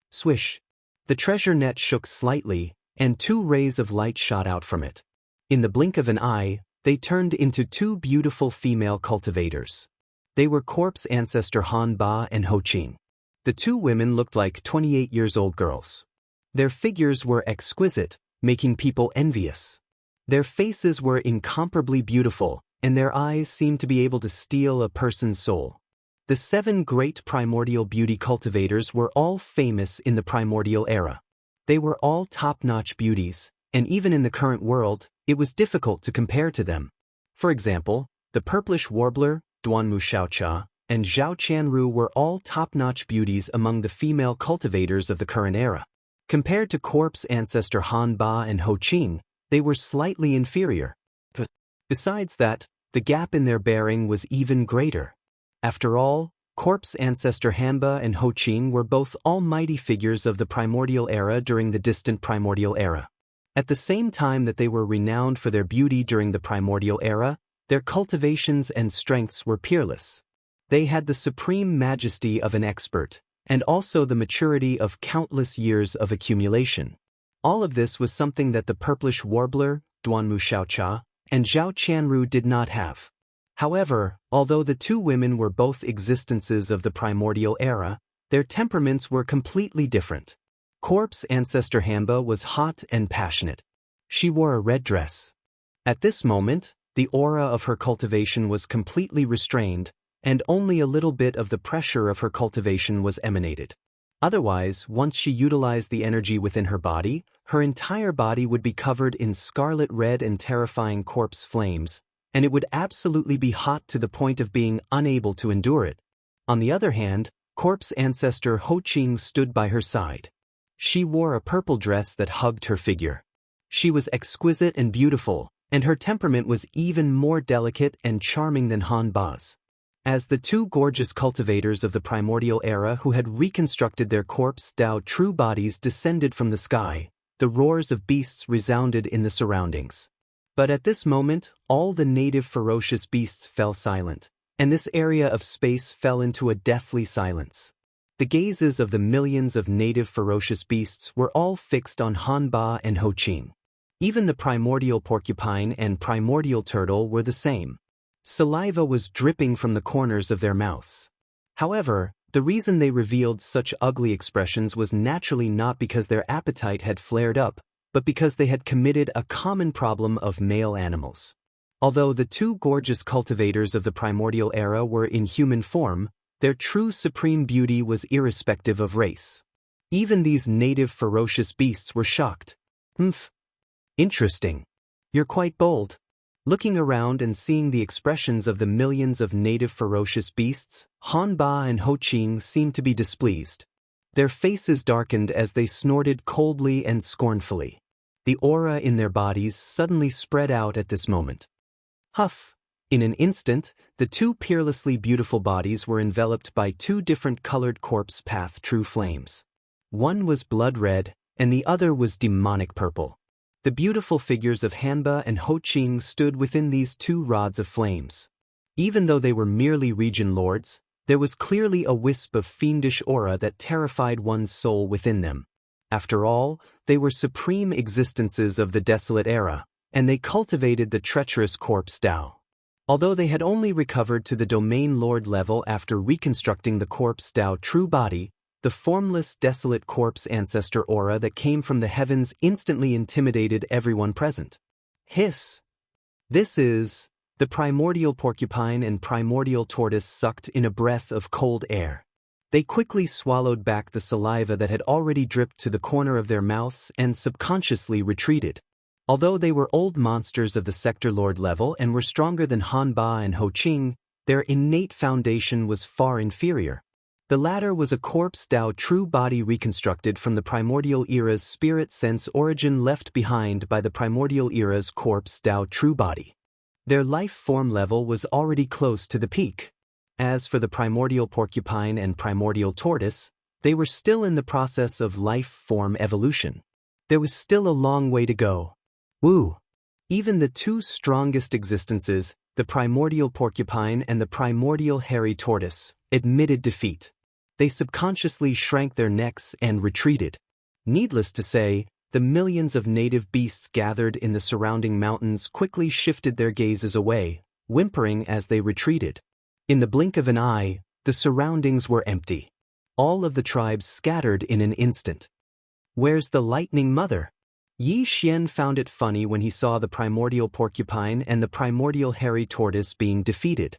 Swish! The treasure net shook slightly, and 2 rays of light shot out from it. In the blink of an eye, they turned into 2 beautiful female cultivators. They were corpse ancestor Han Ba and Ho Qing. The 2 women looked like 28-year-old girls. Their figures were exquisite, making people envious. Their faces were incomparably beautiful, and their eyes seemed to be able to steal a person's soul. The 7 great primordial beauty cultivators were all famous in the primordial era. They were all top-notch beauties, and even in the current world, it was difficult to compare to them. For example, the purplish warbler, Duanmu Xiaoqia, and Zhao Qianru were all top-notch beauties among the female cultivators of the current era. Compared to corpse ancestor Han Ba and Ho Qing, they were slightly inferior. Besides that, the gap in their bearing was even greater. After all, corpse ancestor Han Ba and Ho Qing were both almighty figures of the primordial era during the distant primordial era. At the same time that they were renowned for their beauty during the primordial era, their cultivations and strengths were peerless. They had the supreme majesty of an expert, and also the maturity of countless years of accumulation. All of this was something that the purplish warbler, Duanmu Xiaoqia, and Zhao Qianru did not have. However, although the 2 women were both existences of the primordial era, their temperaments were completely different. Corpse ancestor Han Ba was hot and passionate. She wore a red dress. At this moment, the aura of her cultivation was completely restrained, and only a little bit of the pressure of her cultivation was emanated. Otherwise, once she utilized the energy within her body, her entire body would be covered in scarlet red and terrifying corpse flames, and it would absolutely be hot to the point of being unable to endure it. On the other hand, corpse ancestor Ho Qing stood by her side. She wore a purple dress that hugged her figure. She was exquisite and beautiful, and her temperament was even more delicate and charming than Han Ba's. As the 2 gorgeous cultivators of the primordial era who had reconstructed their corpse Dao true bodies descended from the sky, the roars of beasts resounded in the surroundings. But at this moment, all the native ferocious beasts fell silent, and this area of space fell into a deathly silence. The gazes of the millions of native ferocious beasts were all fixed on Han Ba and Ho Qing. Even the primordial porcupine and primordial turtle were the same. Saliva was dripping from the corners of their mouths. However, the reason they revealed such ugly expressions was naturally not because their appetite had flared up, but because they had committed a common problem of male animals. Although the 2 gorgeous cultivators of the primordial era were in human form, their true supreme beauty was irrespective of race. Even these native ferocious beasts were shocked. Interesting. You're quite bold. Looking around and seeing the expressions of the millions of native ferocious beasts, Han Ba and Ho Qing seemed to be displeased. Their faces darkened as they snorted coldly and scornfully. The aura in their bodies suddenly spread out at this moment. Huff! In an instant, the 2 peerlessly beautiful bodies were enveloped by 2 different colored corpse path true flames. One was blood red, and the other was demonic purple. The beautiful figures of Han Ba and Ho Qing stood within these 2 rods of flames. Even though they were merely region lords, there was clearly a wisp of fiendish aura that terrified one's soul within them. After all, they were supreme existences of the desolate era, and they cultivated the treacherous corpse Dao. Although they had only recovered to the Domain Lord level after reconstructing the corpse Dao true body, the formless, desolate corpse ancestor aura that came from the heavens instantly intimidated everyone present. Hiss! This is... The primordial porcupine and primordial tortoise sucked in a breath of cold air. They quickly swallowed back the saliva that had already dripped to the corner of their mouths and subconsciously retreated. Although they were old monsters of the Sector Lord level and were stronger than Han Ba and Ho Qing, their innate foundation was far inferior. The latter was a corpse Dao true body reconstructed from the primordial era's spirit sense origin left behind by the primordial era's corpse Dao true body. Their life form level was already close to the peak. As for the primordial porcupine and primordial tortoise, they were still in the process of life form evolution. There was still a long way to go. Woo! Even the two strongest existences, the primordial porcupine and the primordial hairy tortoise, admitted defeat. They subconsciously shrank their necks and retreated. Needless to say, the millions of native beasts gathered in the surrounding mountains quickly shifted their gazes away, whimpering as they retreated. In the blink of an eye, the surroundings were empty. All of the tribes scattered in an instant. Where's the lightning mother? Yi Xian found it funny when he saw the primordial porcupine and the primordial hairy tortoise being defeated.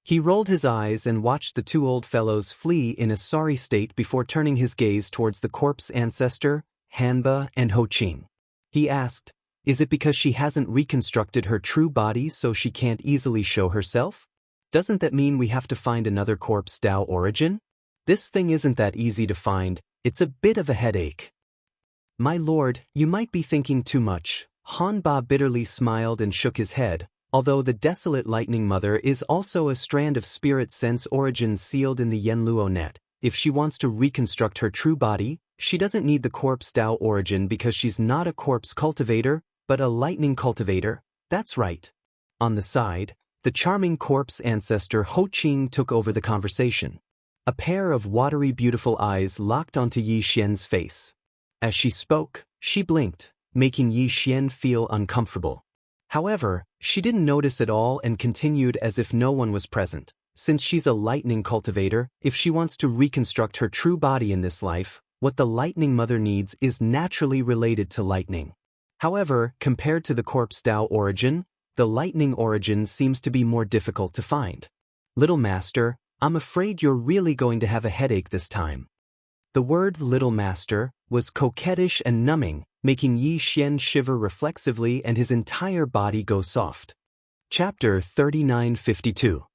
He rolled his eyes and watched the two old fellows flee in a sorry state before turning his gaze towards the corpse ancestor, Hanba and Ho Qing. He asked, "Is it because she hasn't reconstructed her true body so she can't easily show herself? Doesn't that mean we have to find another corpse Dao origin? This thing isn't that easy to find, it's a bit of a headache." "My lord, you might be thinking too much." Han Ba bitterly smiled and shook his head. Although the desolate lightning mother is also a strand of spirit sense origin sealed in the Yenluo net, if she wants to reconstruct her true body, she doesn't need the corpse Dao origin because she's not a corpse cultivator, but a lightning cultivator. That's right. On the side, the charming corpse ancestor Ho Qing took over the conversation. A pair of watery beautiful eyes locked onto Yi Xian's face. As she spoke, she blinked, making Yi Xian feel uncomfortable. However, she didn't notice at all and continued as if no one was present. Since she's a lightning cultivator, if she wants to reconstruct her true body in this life, what the lightning mother needs is naturally related to lightning. However, compared to the corpse Dao origin, the lightning origin seems to be more difficult to find. "Little master, I'm afraid you're really going to have a headache this time." The word "little master" was coquettish and numbing, making Yi Xian shiver reflexively and his entire body go soft. Chapter 3952.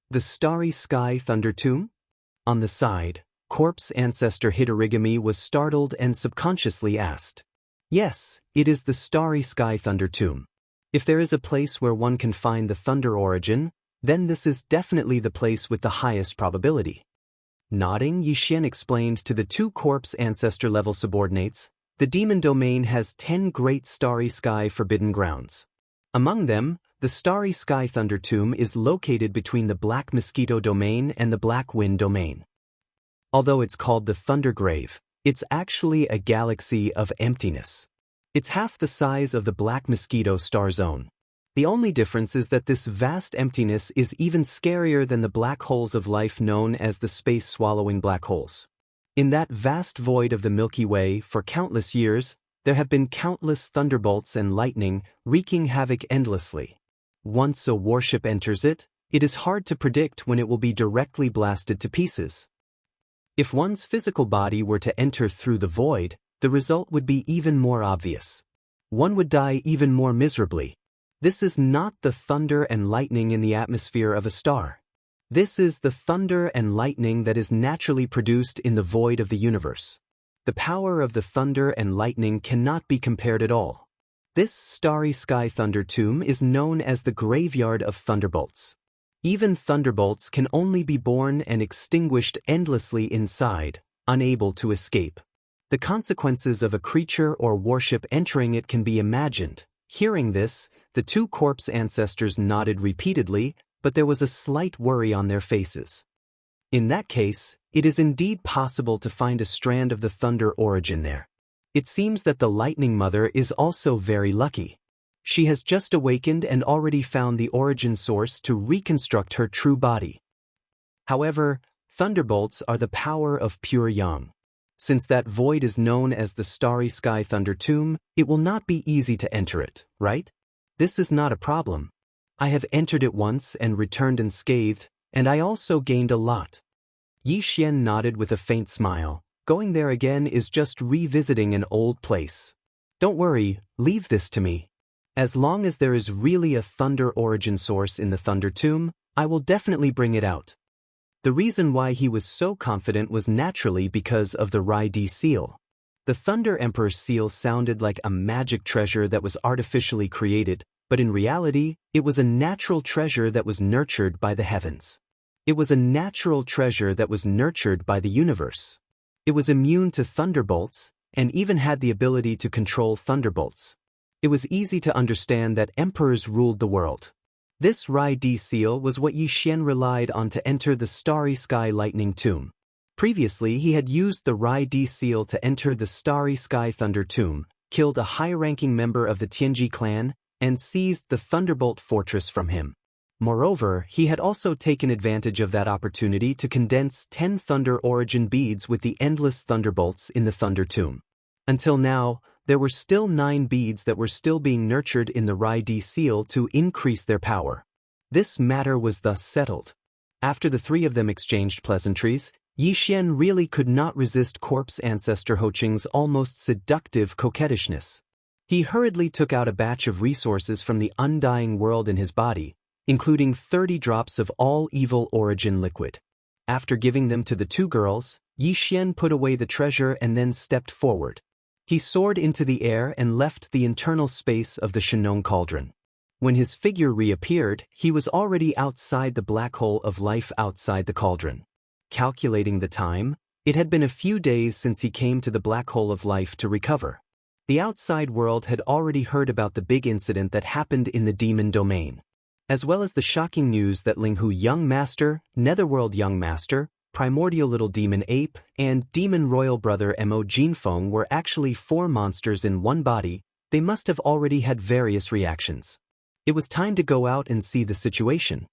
The Starry Sky Thunder Tomb? On the side, corpse ancestor Hitorigami was startled and subconsciously asked. Yes, it is the Starry Sky Thunder Tomb. If there is a place where one can find the thunder origin, then this is definitely the place with the highest probability. Nodding, Yi Xian explained to the two corpse ancestor-level subordinates, the demon domain has 10 great starry sky forbidden grounds. Among them, the Starry Sky Thunder Tomb is located between the Black Mosquito domain and the Black Wind domain. Although it's called the Thunder Grave, it's actually a galaxy of emptiness. It's half the size of the Black Mosquito star zone. The only difference is that this vast emptiness is even scarier than the black holes of life known as the space-swallowing black holes. In that vast void of the Milky Way, for countless years, there have been countless thunderbolts and lightning wreaking havoc endlessly. Once a warship enters it, it is hard to predict when it will be directly blasted to pieces. If one's physical body were to enter through the void, the result would be even more obvious. One would die even more miserably. This is not the thunder and lightning in the atmosphere of a star. This is the thunder and lightning that is naturally produced in the void of the universe. The power of the thunder and lightning cannot be compared at all. This Starry Sky Thunder Tomb is known as the Graveyard of Thunderbolts. Even thunderbolts can only be born and extinguished endlessly inside, unable to escape. The consequences of a creature or warship entering it can be imagined. Hearing this, the two corpse ancestors nodded repeatedly, but there was a slight worry on their faces. In that case, it is indeed possible to find a strand of the thunder origin there. It seems that the Lightning Mother is also very lucky. She has just awakened and already found the origin source to reconstruct her true body. However, thunderbolts are the power of pure yang. Since that void is known as the Starry Sky Thunder Tomb, it will not be easy to enter it, right? This is not a problem. I have entered it once and returned unscathed, and I also gained a lot. Yi Xian nodded with a faint smile. Going there again is just revisiting an old place. Don't worry, leave this to me. As long as there is really a thunder origin source in the Thunder Tomb, I will definitely bring it out. The reason why he was so confident was naturally because of the Rai-D seal. The Thunder Emperor's seal sounded like a magic treasure that was artificially created, but in reality, it was a natural treasure that was nurtured by the heavens. It was a natural treasure that was nurtured by the universe. It was immune to thunderbolts, and even had the ability to control thunderbolts. It was easy to understand that emperors ruled the world. This Rai-D seal was what Yi Xian relied on to enter the Starry Sky Lightning Tomb. Previously, he had used the Rai-D seal to enter the Starry Sky Thunder Tomb, killed a high-ranking member of the Tianji clan, and seized the Thunderbolt Fortress from him. Moreover, he had also taken advantage of that opportunity to condense 10 Thunder Origin beads with the endless Thunderbolts in the Thunder Tomb. Until now, there were still 9 beads that were still being nurtured in the Rai-D seal to increase their power. This matter was thus settled. After the 3 of them exchanged pleasantries, Yi Xian really could not resist corpse ancestor Ho Qing's almost seductive coquettishness. He hurriedly took out a batch of resources from the undying world in his body, including 30 drops of all evil origin liquid. After giving them to the 2 girls, Yi Xian put away the treasure and then stepped forward. He soared into the air and left the internal space of the Shenong cauldron. When his figure reappeared, he was already outside the black hole of life outside the cauldron. Calculating the time, it had been a few days since he came to the black hole of life to recover. The outside world had already heard about the big incident that happened in the demon domain, as well as the shocking news that Linghu Young Master, Netherworld Young Master, Primordial Little Demon Ape, and Demon Royal Brother Mo Jinfeng were actually 4 monsters in one body. They must have already had various reactions. It was time to go out and see the situation.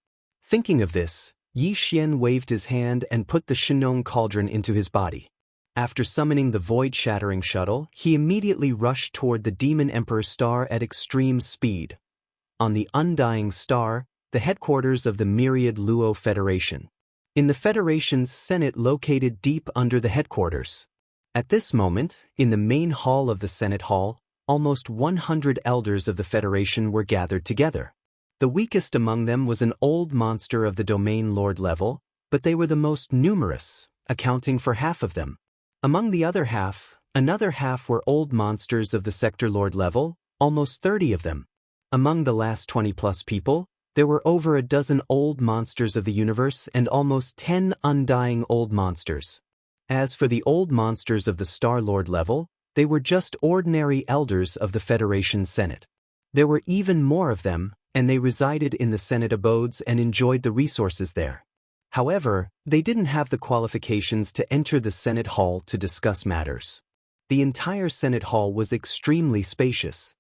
Thinking of this, Yi Xian waved his hand and put the Shenong cauldron into his body. After summoning the void-shattering shuttle, he immediately rushed toward the Demon Emperor Star at extreme speed. On the Undying Star, the headquarters of the Myriad Luo Federation. In the Federation's Senate located deep under the headquarters. At this moment, in the main hall of the Senate Hall, almost 100 elders of the Federation were gathered together. The weakest among them was an old monster of the Domain Lord level, but they were the most numerous, accounting for half of them. Among the other half, another half were old monsters of the Sector Lord level, almost 30 of them. Among the last 20-plus people, there were over a dozen old monsters of the universe and almost 10 undying old monsters. As for the old monsters of the Star Lord level, they were just ordinary elders of the Federation Senate. There were even more of them, and they resided in the Senate abodes and enjoyed the resources there. However, they didn't have the qualifications to enter the Senate Hall to discuss matters. The entire Senate Hall was extremely spacious.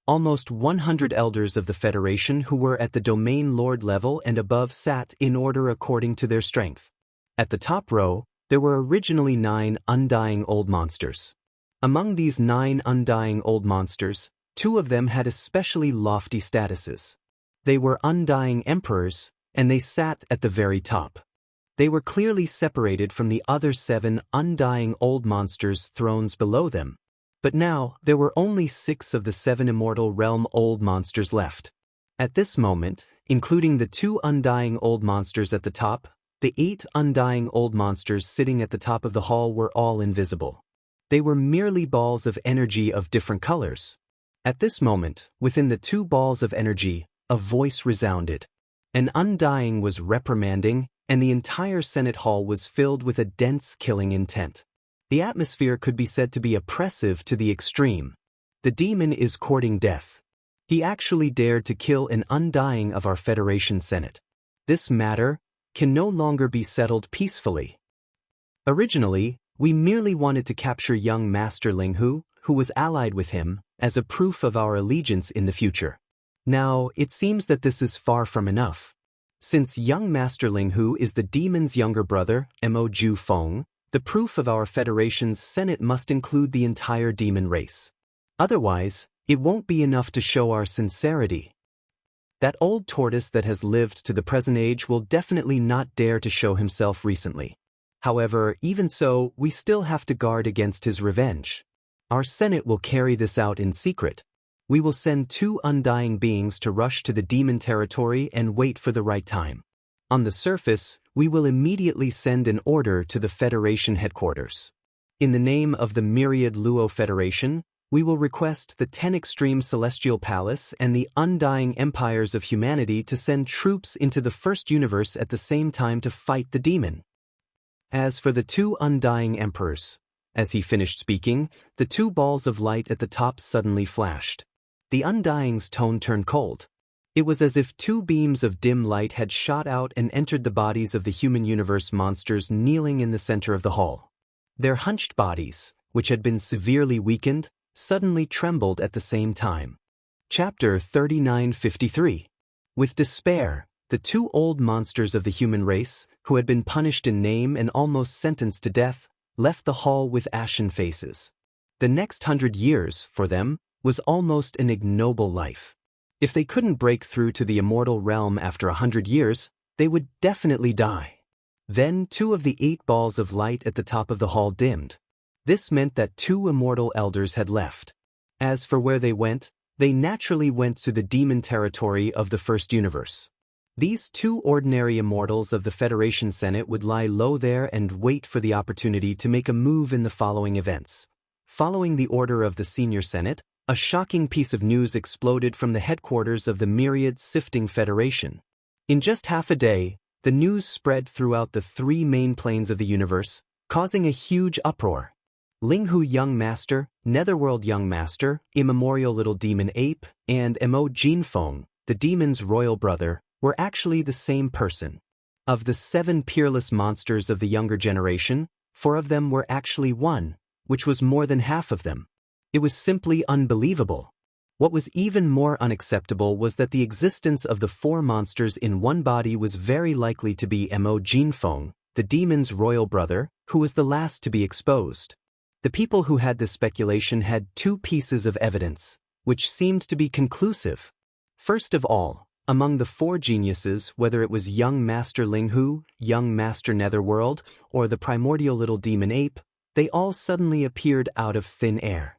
Almost 100 elders of the Federation who were at the Domain Lord level and above sat in order according to their strength. At the top row, there were originally 9 undying old monsters. Among these 9 undying old monsters, 2 of them had especially lofty statuses. They were undying emperors, and they sat at the very top. They were clearly separated from the other 7 undying old monsters' thrones below them. But now, there were only 6 of the 7 immortal realm old monsters left. At this moment, including the 2 undying old monsters at the top, the 8 undying old monsters sitting at the top of the hall were all invisible. They were merely balls of energy of different colors. At this moment, within the 2 balls of energy, a voice resounded. An undying was reprimanding, and the entire Senate Hall was filled with a dense killing intent. The atmosphere could be said to be oppressive to the extreme. The demon is courting death. He actually dared to kill an undying of our Federation Senate. This matter can no longer be settled peacefully. Originally, we merely wanted to capture young Master Linghu, who was allied with him, as a proof of our allegiance in the future. Now, it seems that this is far from enough. Since young Master Ling Hu is the demon's younger brother, Mo Ju Feng, the proof of our Federation's Senate must include the entire demon race. Otherwise, it won't be enough to show our sincerity. That old tortoise that has lived to the present age will definitely not dare to show himself recently. However, even so, we still have to guard against his revenge. Our Senate will carry this out in secret. We will send 2 undying beings to rush to the demon territory and wait for the right time. On the surface, we will immediately send an order to the Federation headquarters. In the name of the Myriad Luo Federation, we will request the 10 Extreme Celestial Palace and the Undying Empires of Humanity to send troops into the First Universe at the same time to fight the demon. As for the 2 Undying Emperors, as he finished speaking, the 2 balls of light at the top suddenly flashed. The Undying's tone turned cold. It was as if 2 beams of dim light had shot out and entered the bodies of the human universe monsters kneeling in the center of the hall. Their hunched bodies, which had been severely weakened, suddenly trembled at the same time. Chapter 3953. With despair, the 2 old monsters of the human race, who had been punished in name and almost sentenced to death, left the hall with ashen faces. The next 100 years, for them, was almost an ignoble life. If they couldn't break through to the immortal realm after 100 years, they would definitely die. Then 2 of the 8 balls of light at the top of the hall dimmed. This meant that 2 immortal elders had left. As for where they naturally went to the demon territory of the First Universe. These 2 ordinary immortals of the Federation Senate would lie low there and wait for the opportunity to make a move in the following events. Following the order of the Senior Senate, a shocking piece of news exploded from the headquarters of the Myriad Sifting Federation. In just half a day, the news spread throughout the 3 main planes of the universe, causing a huge uproar. Ling Hu Young Master, Netherworld Young Master, Immemorial Little Demon Ape, and Mo Jinfeng, the demon's royal brother, were actually the same person. Of the 7 peerless monsters of the younger generation, 4 of them were actually one, which was more than half of them. It was simply unbelievable. What was even more unacceptable was that the existence of the 4 monsters in one body was very likely to be Mo Jinfeng, the demon's royal brother, who was the last to be exposed. The people who had this speculation had 2 pieces of evidence, which seemed to be conclusive. First of all, among the 4 geniuses, whether it was young Master Ling Hu, young Master Netherworld, or the primordial little demon ape, they all suddenly appeared out of thin air.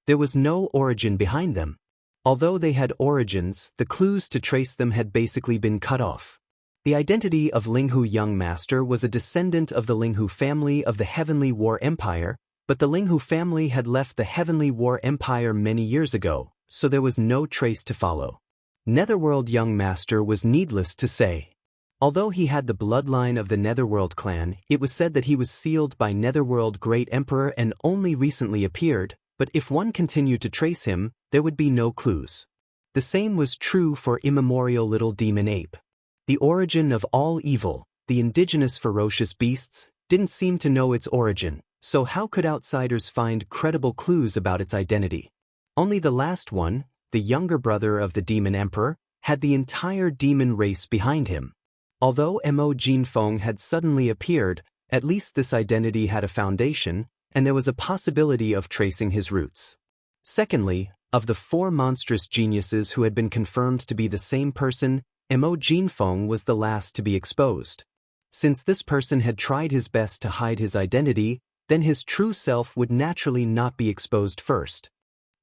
There was no origin behind them. Although they had origins, the clues to trace them had basically been cut off. The identity of Ling Hu Young Master was a descendant of the Ling Hu family of the Heavenly War Empire, but the Ling Hu family had left the Heavenly War Empire many years ago, so there was no trace to follow. Netherworld Young Master was needless to say. Although he had the bloodline of the Netherworld clan, it was said that he was sealed by Netherworld Great Emperor and only recently appeared, but if one continued to trace him, there would be no clues. The same was true for Immemorial Little Demon Ape. The origin of all evil, the indigenous ferocious beasts, didn't seem to know its origin, so how could outsiders find credible clues about its identity? Only the last one, the younger brother of the Demon Emperor, had the entire demon race behind him. Although Mo Jinfeng had suddenly appeared, at least this identity had a foundation, and there was a possibility of tracing his roots. Secondly, of the 4 monstrous geniuses who had been confirmed to be the same person, Mo Jinfeng was the last to be exposed. Since this person had tried his best to hide his identity, then his true self would naturally not be exposed first.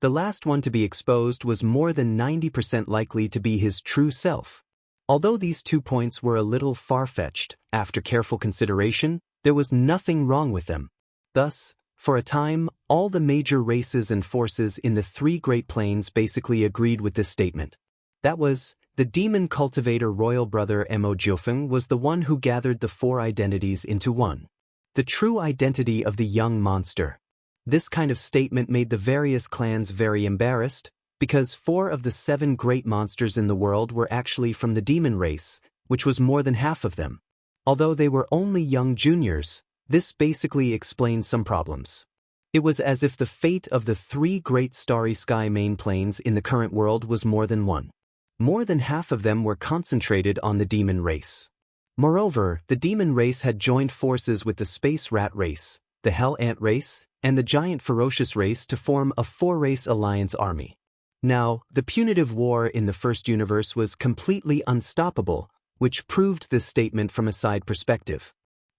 The last one to be exposed was more than 90% likely to be his true self. Although these 2 points were a little far-fetched, after careful consideration, there was nothing wrong with them. Thus, for a time, all the major races and forces in the 3 Great Plains basically agreed with this statement. That was, the demon cultivator royal brother Mo Jiufeng was the one who gathered the 4 identities into one. The true identity of the young monster. This kind of statement made the various clans very embarrassed, because 4 of the 7 great monsters in the world were actually from the demon race, which was more than half of them. Although they were only young juniors, this basically explained some problems. It was as if the fate of the 3 great starry sky main planes in the current world was more than one. More than half of them were concentrated on the demon race. Moreover, the demon race had joined forces with the space rat race, the hell ant race, and the giant ferocious race to form a four-race alliance army. Now, the punitive war in the first universe was completely unstoppable, which proved this statement from a side perspective.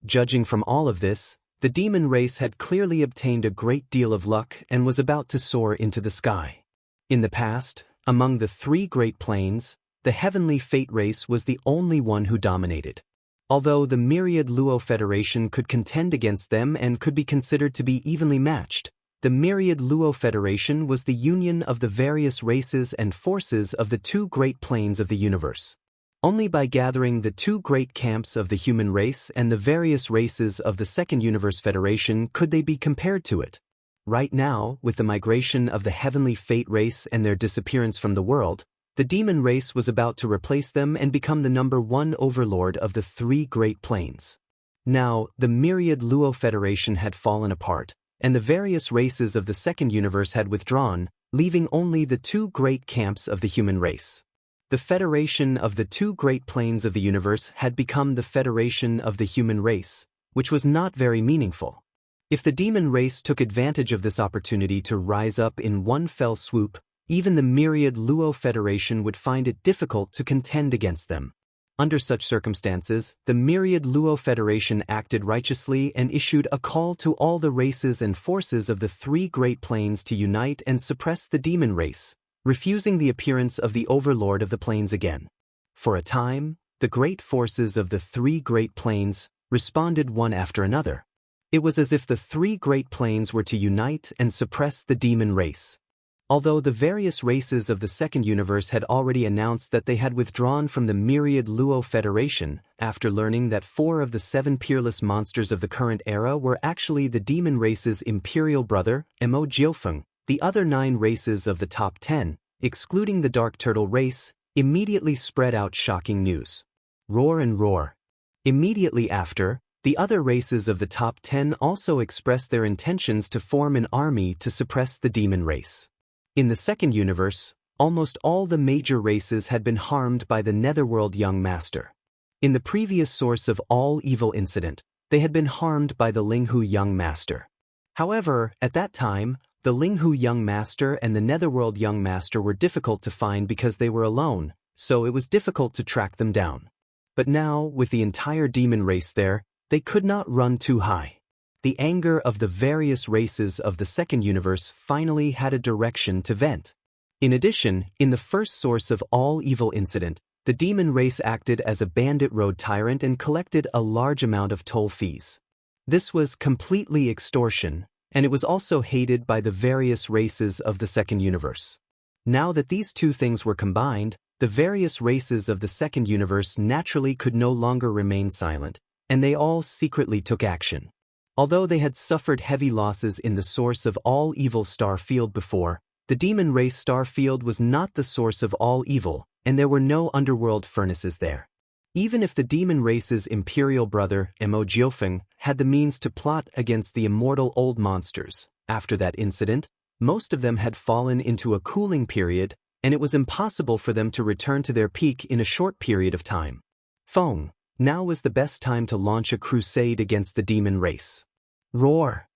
Judging from all of this, the demon race had clearly obtained a great deal of luck and was about to soar into the sky. In the past, among the three great planes, the heavenly fate race was the only one who dominated. Although the myriad Luo Federation could contend against them and could be considered to be evenly matched, the myriad Luo Federation was the union of the various races and forces of the two great planes of the universe. Only by gathering the two great camps of the human race and the various races of the Second Universe Federation could they be compared to it. Right now, with the migration of the heavenly fate race and their disappearance from the world, the demon race was about to replace them and become the number one overlord of the three great planes. Now, the myriad Luo Federation had fallen apart, and the various races of the Second Universe had withdrawn, leaving only the two great camps of the human race. The federation of the two great planes of the universe had become the federation of the human race, which was not very meaningful. If the demon race took advantage of this opportunity to rise up in one fell swoop, even the myriad Luo Federation would find it difficult to contend against them. Under such circumstances, the myriad Luo Federation acted righteously and issued a call to all the races and forces of the three great planes to unite and suppress the demon race, refusing the appearance of the overlord of the planes again. For a time, the great forces of the three great planes responded one after another. It was as if the three great planes were to unite and suppress the demon race. Although the various races of the Second Universe had already announced that they had withdrawn from the myriad Luo Federation, after learning that 4 of the 7 peerless monsters of the current era were actually the demon race's imperial brother, Mo, the other 9 races of the top 10, excluding the Dark Turtle race, immediately spread out shocking news. Roar and roar. Immediately after, the other races of the top 10 also expressed their intentions to form an army to suppress the demon race. In the Second Universe, almost all the major races had been harmed by the Netherworld Young Master. In the previous source of all evil incident, they had been harmed by the Linghu Young Master. However, at that time, the Linghu Young Master and the Netherworld Young Master were difficult to find because they were alone, so it was difficult to track them down. But now, with the entire demon race there, they could not run too high. The anger of the various races of the Second Universe finally had a direction to vent. In addition, in the first source of all evil incident, the demon race acted as a bandit road tyrant and collected a large amount of toll fees. This was completely extortion, and it was also hated by the various races of the Second Universe. Now that these two things were combined, the various races of the Second Universe naturally could no longer remain silent, and they all secretly took action. Although they had suffered heavy losses in the source of all evil star field before, the demon race star field was not the source of all evil, and there were no underworld furnaces there. Even if the demon race's imperial brother, Mo, had the means to plot against the immortal old monsters, after that incident, most of them had fallen into a cooling period, and it was impossible for them to return to their peak in a short period of time. Feng, now was the best time to launch a crusade against the demon race. Roar.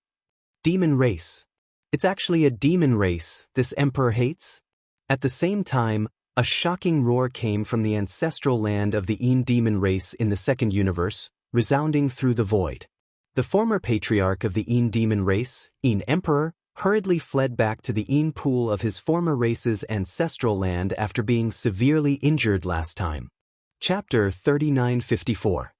Demon race. It's actually a demon race this emperor hates? At the same time, a shocking roar came from the ancestral land of the Yin demon race in the Second Universe, resounding through the void. The former patriarch of the Yin demon race, Yin Emperor, hurriedly fled back to the Yin pool of his former race's ancestral land after being severely injured last time. Chapter 3954.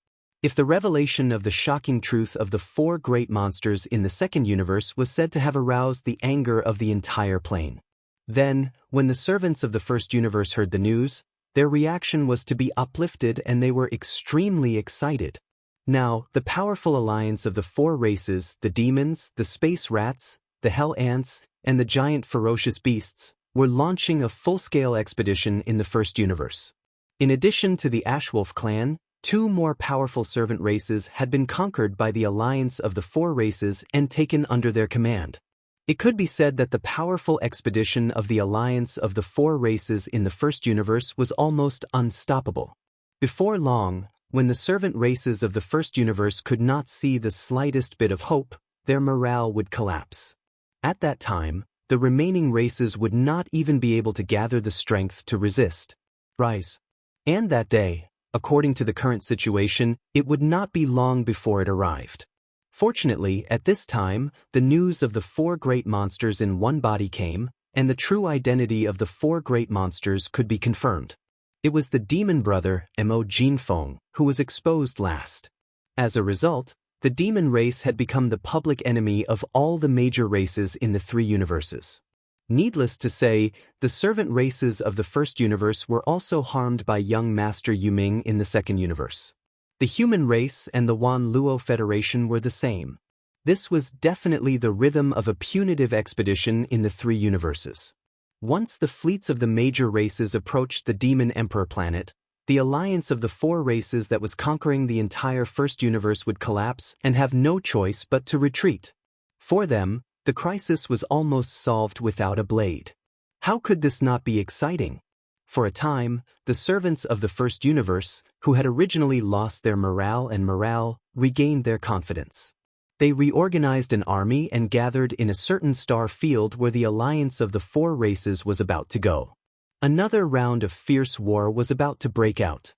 If the revelation of the shocking truth of the 4 great monsters in the Second Universe was said to have aroused the anger of the entire plane, then, when the servants of the First Universe heard the news, their reaction was to be uplifted and they were extremely excited. Now, the powerful alliance of the 4 races, the demons, the space rats, the hell ants, and the giant ferocious beasts, were launching a full-scale expedition in the First Universe. In addition to the Ashwolf clan, 2 more powerful servant races had been conquered by the alliance of the 4 races and taken under their command. It could be said that the powerful expedition of the alliance of the four races in the first universe was almost unstoppable. Before long, when the servant races of the first universe could not see the slightest bit of hope, their morale would collapse. At that time, the remaining races would not even be able to gather the strength to resist. Rise. And that day, according to the current situation, it would not be long before it arrived. Fortunately, at this time, the news of the four great monsters in one body came, and the true identity of the four great monsters could be confirmed. It was the demon brother, Mo Jinfeng, who was exposed last. As a result, the demon race had become the public enemy of all the major races in the three universes. Needless to say, the servant races of the first universe were also harmed by young Master Yuming in the second universe. The human race and the Wan Luo Federation were the same. This was definitely the rhythm of a punitive expedition in the three universes. Once the fleets of the major races approached the Demon Emperor planet, the alliance of the four races that was conquering the entire first universe would collapse and have no choice but to retreat. For them, the crisis was almost solved without a blade. How could this not be exciting? For a time, the servants of the first universe, who had originally lost their morale, regained their confidence. They reorganized an army and gathered in a certain star field where the alliance of the four races was about to go. Another round of fierce war was about to break out.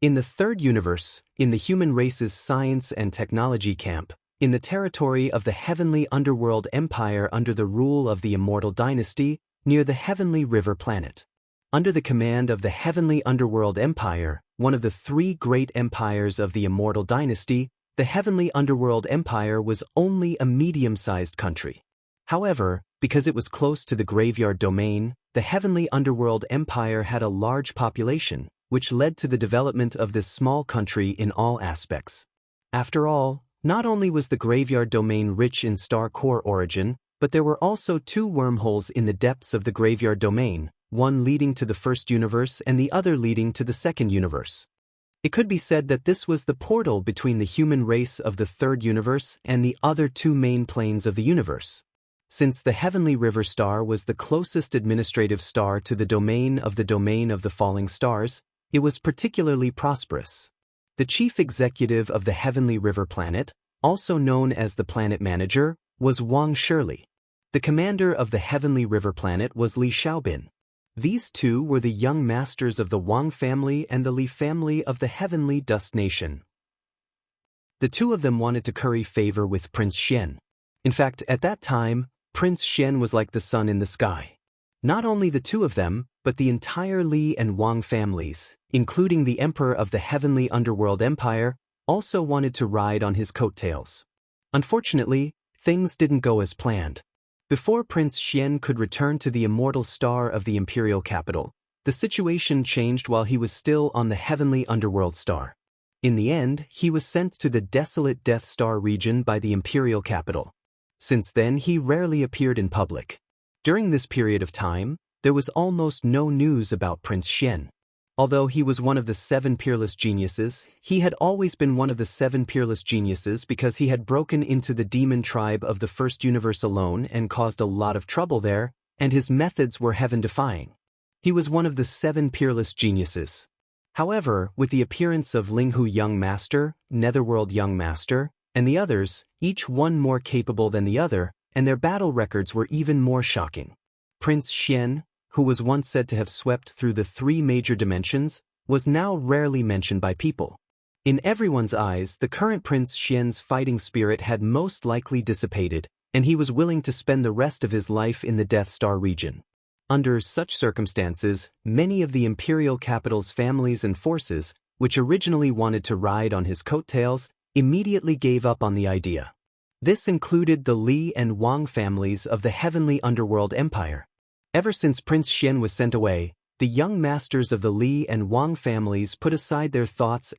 In the third universe, in the human race's science and technology camp, in the territory of the Heavenly Underworld Empire under the rule of the Immortal dynasty, near the Heavenly River planet. Under the command of the Heavenly Underworld Empire, one of the three great empires of the Immortal dynasty, the Heavenly Underworld Empire was only a medium-sized country. However, because it was close to the graveyard domain, the Heavenly Underworld Empire had a large population, which led to the development of this small country in all aspects. After all, not only was the graveyard domain rich in star core origin, but there were also two wormholes in the depths of the graveyard domain, one leading to the first universe and the other leading to the second universe. It could be said that this was the portal between the human race of the third universe and the other two main planes of the universe. Since the Heavenly River Star was the closest administrative star to the domain of the falling stars, it was particularly prosperous. The chief executive of the Heavenly River planet, also known as the planet manager, was Wang Shirley. The commander of the Heavenly River planet was Li Xiaobin. These two were the young masters of the Wang family and the Li family of the Heavenly Dust Nation. The two of them wanted to curry favor with Prince Xian. In fact, at that time, Prince Xian was like the sun in the sky. Not only the two of them, but the entire Li and Wang families, including the Emperor of the Heavenly Underworld Empire, also wanted to ride on his coattails. Unfortunately, things didn't go as planned. Before Prince Xian could return to the immortal star of the imperial capital, the situation changed while he was still on the Heavenly Underworld star. In the end, he was sent to the desolate Death Star region by the imperial capital. Since then, he rarely appeared in public. During this period of time, there was almost no news about Prince Xian. Although he was one of the 7 peerless geniuses, he had always been one of the 7 peerless geniuses because he had broken into the demon tribe of the first universe alone and caused a lot of trouble there, and his methods were heaven-defying. He was one of the 7 peerless geniuses. However, with the appearance of Linghu Young Master, Netherworld Young Master, and the others, each one more capable than the other, and their battle records were even more shocking. Prince Xian, who was once said to have swept through the 3 major dimensions, was now rarely mentioned by people. In everyone's eyes, the current Prince Xian's fighting spirit had most likely dissipated, and he was willing to spend the rest of his life in the Death Star region. Under such circumstances, many of the imperial capital's families and forces, which originally wanted to ride on his coattails, immediately gave up on the idea. This included the Li and Wang families of the Heavenly Underworld Empire. Ever since Prince Xian was sent away, the young masters of the Li and Wang families put aside their thoughts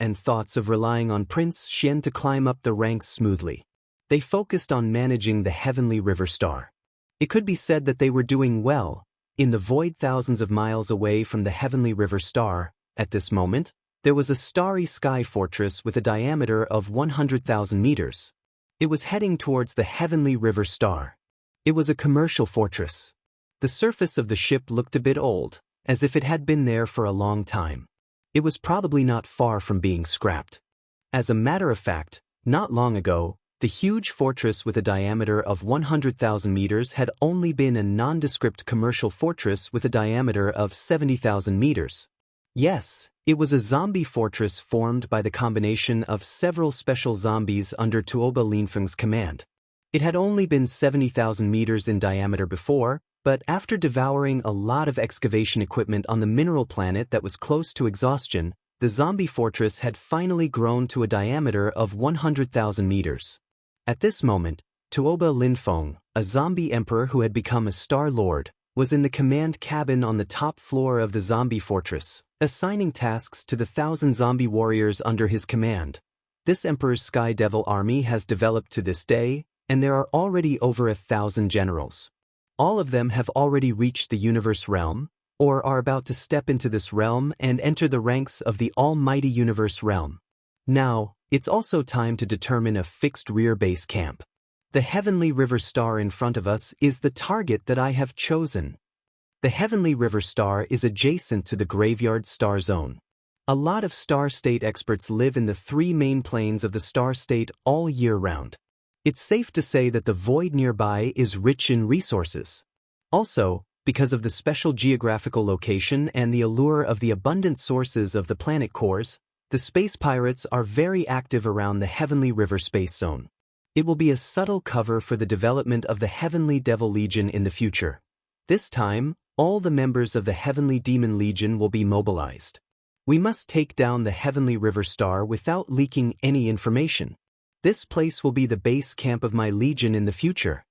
of relying on Prince Xian to climb up the ranks smoothly. They focused on managing the Heavenly River Star. It could be said that they were doing well. In the void thousands of miles away from the Heavenly River Star, at this moment, there was a starry sky fortress with a diameter of 100,000 meters. It was heading towards the Heavenly River Star. It was a commercial fortress. The surface of the ship looked a bit old, as if it had been there for a long time. It was probably not far from being scrapped. As a matter of fact, not long ago, the huge fortress with a diameter of 100,000 meters had only been a nondescript commercial fortress with a diameter of 70,000 meters. Yes, it was a zombie fortress formed by the combination of several special zombies under Tuoba Linfeng's command. It had only been 70,000 meters in diameter before, but after devouring a lot of excavation equipment on the mineral planet that was close to exhaustion, the zombie fortress had finally grown to a diameter of 100,000 meters. At this moment, Tuoba Linfeng, a zombie emperor who had become a Star Lord, was in the command cabin on the top floor of the zombie fortress, assigning tasks to the 1,000 zombie warriors under his command. This emperor's Sky Devil army has developed to this day, and there are already over 1,000 generals. All of them have already reached the universe realm, or are about to step into this realm and enter the ranks of the almighty universe realm. Now, it's also time to determine a fixed rear base camp. The Heavenly River Star in front of us is the target that I have chosen. The Heavenly River Star is adjacent to the Graveyard Star Zone. A lot of star state experts live in the 3 main planes of the star state all year round. It's safe to say that the void nearby is rich in resources. Also, because of the special geographical location and the allure of the abundant sources of the planet cores, the space pirates are very active around the Heavenly River Space Zone. It will be a subtle cover for the development of the Heavenly Devil Legion in the future. This time, all the members of the Heavenly Demon Legion will be mobilized. We must take down the Heavenly River Star without leaking any information. This place will be the base camp of my legion in the future.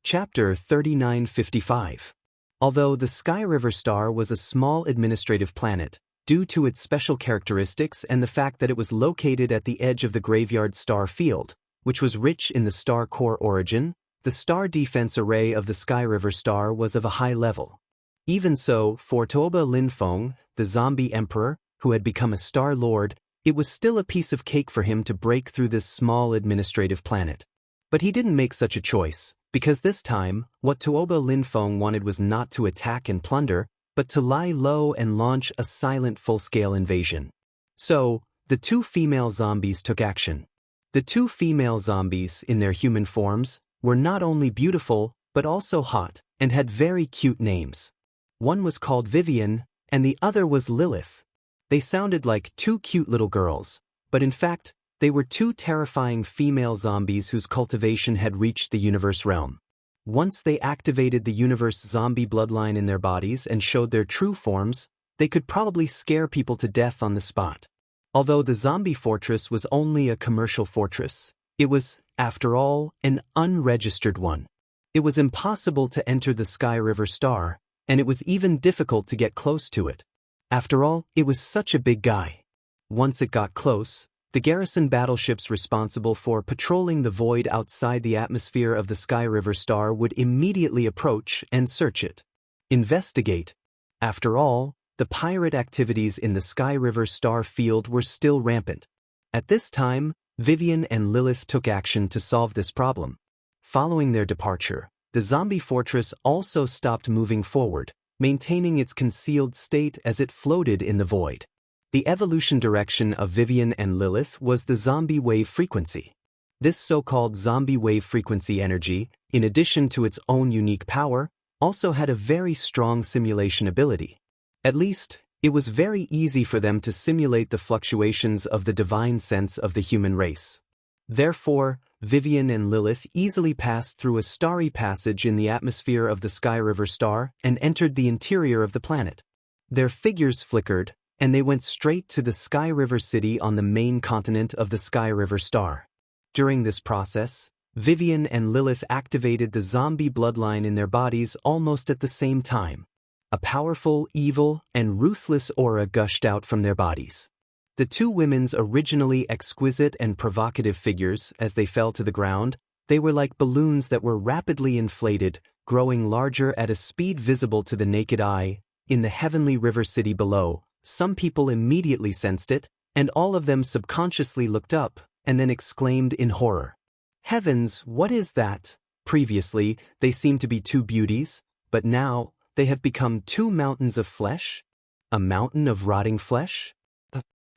Chapter 3955. Although the Sky River Star was a small administrative planet, due to its special characteristics and the fact that it was located at the edge of the Graveyard Star Field, which was rich in the star core origin, the star defense array of the Sky River Star was of a high level. Even so, for Tuoba Linfeng, the zombie emperor, who had become a Star Lord, it was still a piece of cake for him to break through this small administrative planet. But he didn't make such a choice, because this time, what Tuoba Linfeng wanted was not to attack and plunder, but to lie low and launch a silent full-scale invasion. So, the 2 female zombies took action. The 2 female zombies, in their human forms, were not only beautiful, but also hot, and had very cute names. One was called Vivian, and the other was Lilith. They sounded like 2 cute little girls, but in fact, they were 2 terrifying female zombies whose cultivation had reached the universe realm. Once they activated the universe zombie bloodline in their bodies and showed their true forms, they could probably scare people to death on the spot. Although the zombie fortress was only a commercial fortress, it was, after all, an unregistered one. It was impossible to enter the Sky River Star, and it was even difficult to get close to it. After all, it was such a big guy. Once it got close, the garrison battleships responsible for patrolling the void outside the atmosphere of the Sky River Star would immediately approach and search it. Investigate. After all, the pirate activities in the Sky River Star field were still rampant. At this time, Vivian and Lilith took action to solve this problem. Following their departure, the zombie fortress also stopped moving forward, maintaining its concealed state as it floated in the void. The evolution direction of Vivian and Lilith was the zombie wave frequency. This so-called zombie wave frequency energy, in addition to its own unique power, also had a very strong simulation ability. At least, it was very easy for them to simulate the fluctuations of the divine sense of the human race. Therefore, Vivian and Lilith easily passed through a starry passage in the atmosphere of the Sky River Star and entered the interior of the planet. Their figures flickered, and they went straight to the Sky River City on the main continent of the Sky River Star. During this process, Vivian and Lilith activated the zombie bloodline in their bodies almost at the same time. A powerful, evil, and ruthless aura gushed out from their bodies. The 2 women's originally exquisite and provocative figures, as they fell to the ground, they were like balloons that were rapidly inflated, growing larger at a speed visible to the naked eye. In the Heavenly River City below, some people immediately sensed it, and all of them subconsciously looked up, and then exclaimed in horror. "Heavens, what is that? Previously, they seemed to be two beauties, but now, they have become two mountains of flesh? A mountain of rotting flesh?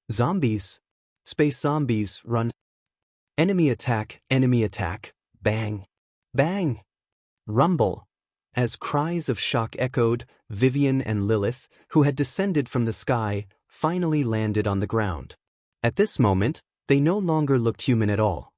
Zombies. Space zombies, run. Enemy attack, bang. Bang. Rumble. As cries of shock echoed, Vivian and Lilith, who had descended from the sky, finally landed on the ground. At this moment, they no longer looked human at all.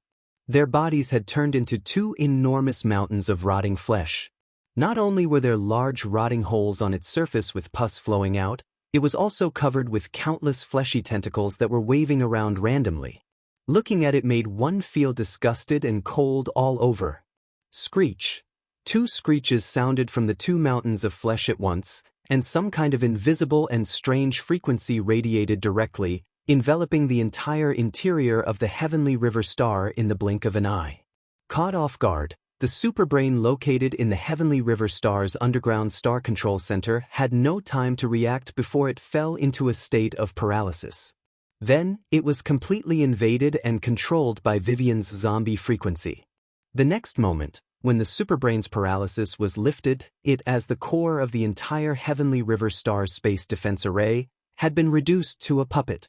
Their bodies had turned into two enormous mountains of rotting flesh. Not only were there large rotting holes on its surface with pus flowing out, it was also covered with countless fleshy tentacles that were waving around randomly. Looking at it made one feel disgusted and cold all over. Screech. Two screeches sounded from the two mountains of flesh at once, and some kind of invisible and strange frequency radiated directly, enveloping the entire interior of the heavenly river star in the blink of an eye. Caught off guard, the superbrain located in the heavenly river star's underground star control center had no time to react before it fell into a state of paralysis. Then, it was completely invaded and controlled by Vivian's zombie frequency. The next moment, when the superbrain's paralysis was lifted, it, as the core of the entire heavenly river star's space defense array, had been reduced to a puppet.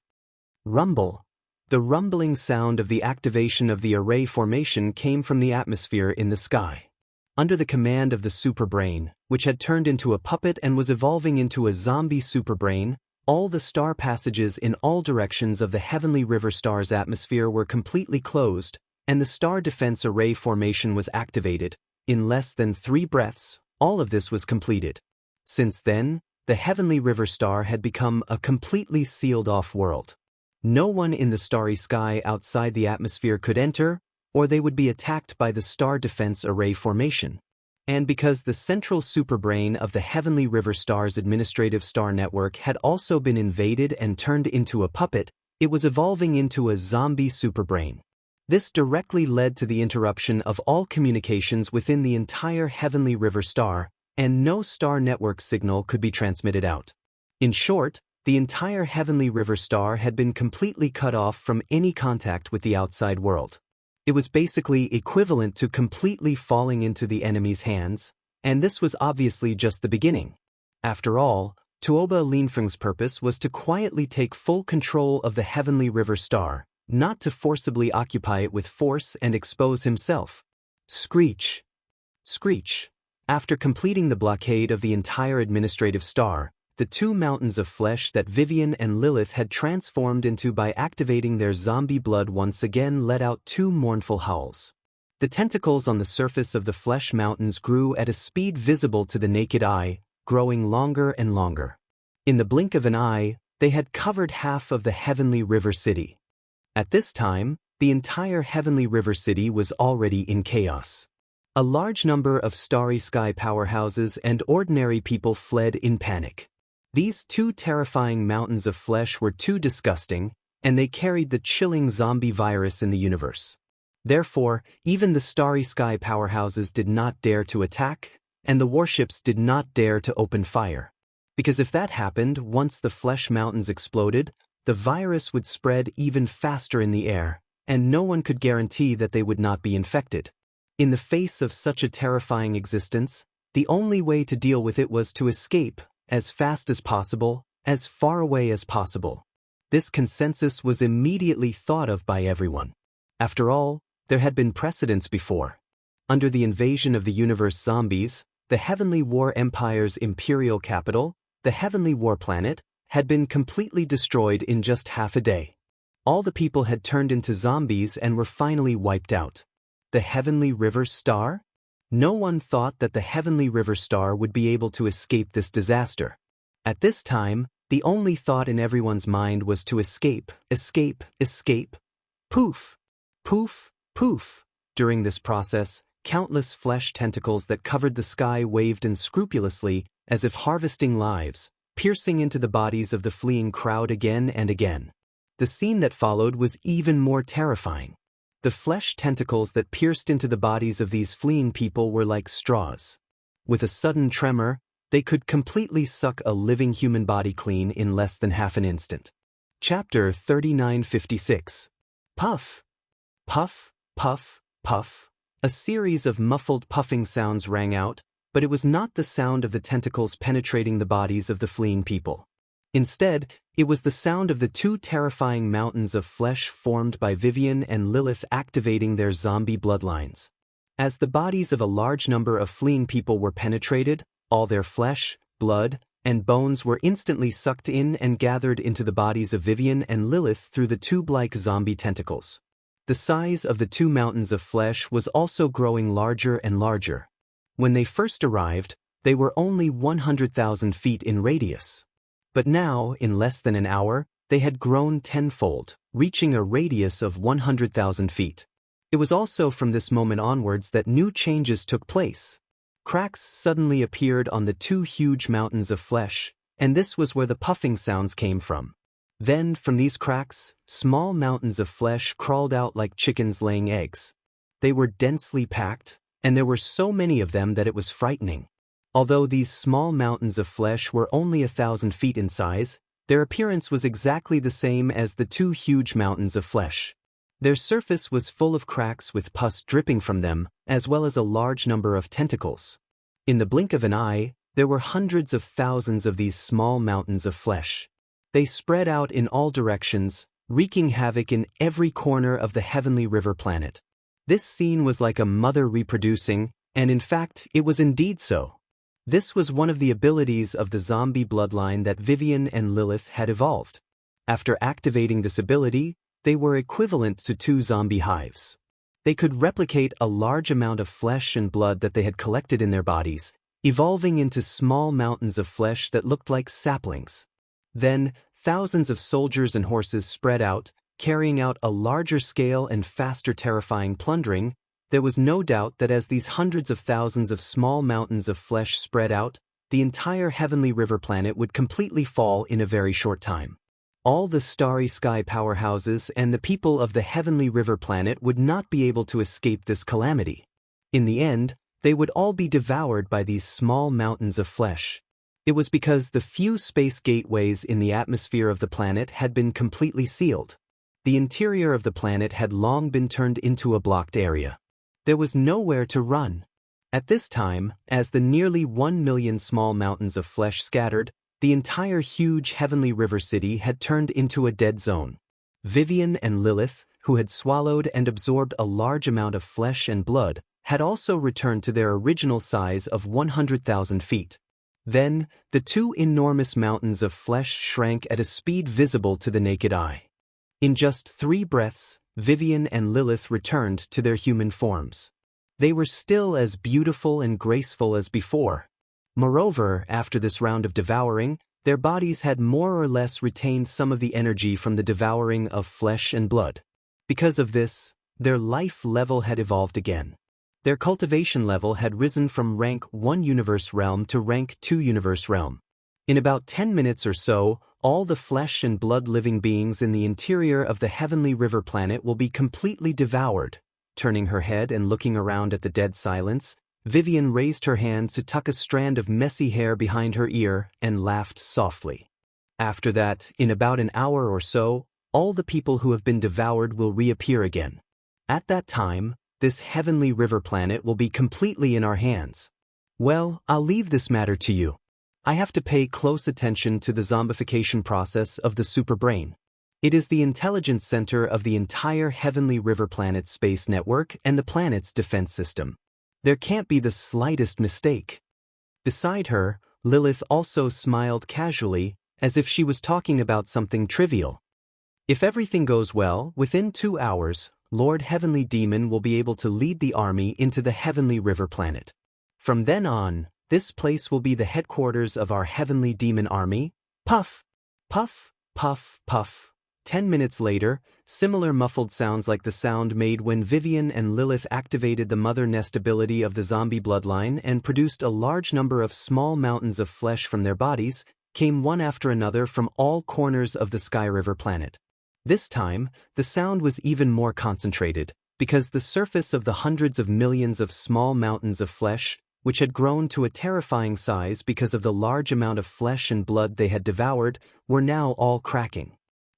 Rumble. The rumbling sound of the activation of the array formation came from the atmosphere in the sky. Under the command of the superbrain, which had turned into a puppet and was evolving into a zombie superbrain, all the star passages in all directions of the heavenly river star's atmosphere were completely closed, and the star defense array formation was activated. In less than 3 breaths, all of this was completed. Since then, the heavenly river star had become a completely sealed-off world. No one in the starry sky outside the atmosphere could enter, or they would be attacked by the star defense array formation. And because the central superbrain of the heavenly river star's administrative star network had also been invaded and turned into a puppet, it was evolving into a zombie superbrain. This directly led to the interruption of all communications within the entire heavenly river star, and no star network signal could be transmitted out. In short, the entire heavenly river star had been completely cut off from any contact with the outside world. It was basically equivalent to completely falling into the enemy's hands, and this was obviously just the beginning. After all, Tuoba Linfeng's purpose was to quietly take full control of the heavenly river star, not to forcibly occupy it with force and expose himself. Screech. Screech. After completing the blockade of the entire administrative star, the two mountains of flesh that Vivian and Lilith had transformed into by activating their zombie blood once again let out two mournful howls. The tentacles on the surface of the flesh mountains grew at a speed visible to the naked eye, growing longer and longer. In the blink of an eye, they had covered half of the heavenly river city. At this time, the entire heavenly river city was already in chaos. A large number of starry sky powerhouses and ordinary people fled in panic. These two terrifying mountains of flesh were too disgusting, and they carried the chilling zombie virus in the universe. Therefore, even the starry sky powerhouses did not dare to attack, and the warships did not dare to open fire. Because if that happened once the flesh mountains exploded, the virus would spread even faster in the air, and no one could guarantee that they would not be infected. In the face of such a terrifying existence, the only way to deal with it was to escape, as fast as possible, as far away as possible. This consensus was immediately thought of by everyone. After all, there had been precedents before. Under the invasion of the universe zombies, the Heavenly War Empire's imperial capital, the Heavenly War Planet, had been completely destroyed in just half a day. All the people had turned into zombies and were finally wiped out. The Heavenly River Star? No one thought that the Heavenly River Star would be able to escape this disaster. At this time, the only thought in everyone's mind was to escape, escape, escape. Poof! Poof! Poof! During this process, countless flesh tentacles that covered the sky waved unscrupulously, as if harvesting lives, piercing into the bodies of the fleeing crowd again and again. The scene that followed was even more terrifying. The flesh tentacles that pierced into the bodies of these fleeing people were like straws. With a sudden tremor, they could completely suck a living human body clean in less than half an instant. Chapter 3956. Puff. Puff, puff, puff. A series of muffled puffing sounds rang out, but it was not the sound of the tentacles penetrating the bodies of the fleeing people. Instead, it was the sound of the two terrifying mountains of flesh formed by Vivian and Lilith activating their zombie bloodlines. As the bodies of a large number of fleeing people were penetrated, all their flesh, blood, and bones were instantly sucked in and gathered into the bodies of Vivian and Lilith through the tube-like zombie tentacles. The size of the two mountains of flesh was also growing larger and larger. When they first arrived, they were only 100,000 feet in radius. But now, in less than an hour, they had grown tenfold, reaching a radius of 100,000 feet. It was also from this moment onwards that new changes took place. Cracks suddenly appeared on the two huge mountains of flesh, and this was where the puffing sounds came from. Then, from these cracks, small mountains of flesh crawled out like chickens laying eggs. They were densely packed, and there were so many of them that it was frightening. Although these small mountains of flesh were only 1,000 feet in size, their appearance was exactly the same as the two huge mountains of flesh. Their surface was full of cracks with pus dripping from them, as well as a large number of tentacles. In the blink of an eye, there were hundreds of thousands of these small mountains of flesh. They spread out in all directions, wreaking havoc in every corner of the heavenly river planet. This scene was like a mother reproducing, and in fact, it was indeed so. This was one of the abilities of the zombie bloodline that Vivian and Lilith had evolved. After activating this ability, they were equivalent to two zombie hives. They could replicate a large amount of flesh and blood that they had collected in their bodies, evolving into small mountains of flesh that looked like saplings. Then, thousands of soldiers and horses spread out, carrying out a larger scale and faster terrifying plundering. There was no doubt that as these hundreds of thousands of small mountains of flesh spread out, the entire heavenly river planet would completely fall in a very short time. All the starry sky powerhouses and the people of the heavenly river planet would not be able to escape this calamity. In the end, they would all be devoured by these small mountains of flesh. It was because the few space gateways in the atmosphere of the planet had been completely sealed. The interior of the planet had long been turned into a blocked area. There was nowhere to run. At this time, as the nearly 1 million small mountains of flesh scattered, the entire huge heavenly river city had turned into a dead zone. Vivian and Lilith, who had swallowed and absorbed a large amount of flesh and blood, had also returned to their original size of 100,000 feet. Then, the two enormous mountains of flesh shrank at a speed visible to the naked eye. In just 3 breaths, Vivian and Lilith returned to their human forms. They were still as beautiful and graceful as before. Moreover, after this round of devouring, their bodies had more or less retained some of the energy from the devouring of flesh and blood. Because of this, their life level had evolved again. Their cultivation level had risen from rank 1 universe realm to rank 2 universe realm. In about 10 minutes or so, all the flesh and blood living beings in the interior of the heavenly river planet will be completely devoured. Turning her head and looking around at the dead silence, Vivian raised her hand to tuck a strand of messy hair behind her ear and laughed softly. After that, in about an hour or so, all the people who have been devoured will reappear again. At that time, this heavenly river planet will be completely in our hands. Well, I'll leave this matter to you. I have to pay close attention to the zombification process of the superbrain. It is the intelligence center of the entire heavenly river planet space network and the planet's defense system. There can't be the slightest mistake. Beside her, Lilith also smiled casually, as if she was talking about something trivial. If everything goes well, within 2 hours, Lord Heavenly Demon will be able to lead the army into the heavenly river planet. From then on, this place will be the headquarters of our heavenly demon army. Puff! Puff! Puff! Puff! 10 minutes later, similar muffled sounds like the sound made when Vivian and Lilith activated the mother nest ability of the zombie bloodline and produced a large number of small mountains of flesh from their bodies, came one after another from all corners of the Sky River planet. This time, the sound was even more concentrated, because the surface of the hundreds of millions of small mountains of flesh, which had grown to a terrifying size because of the large amount of flesh and blood they had devoured, were now all cracking.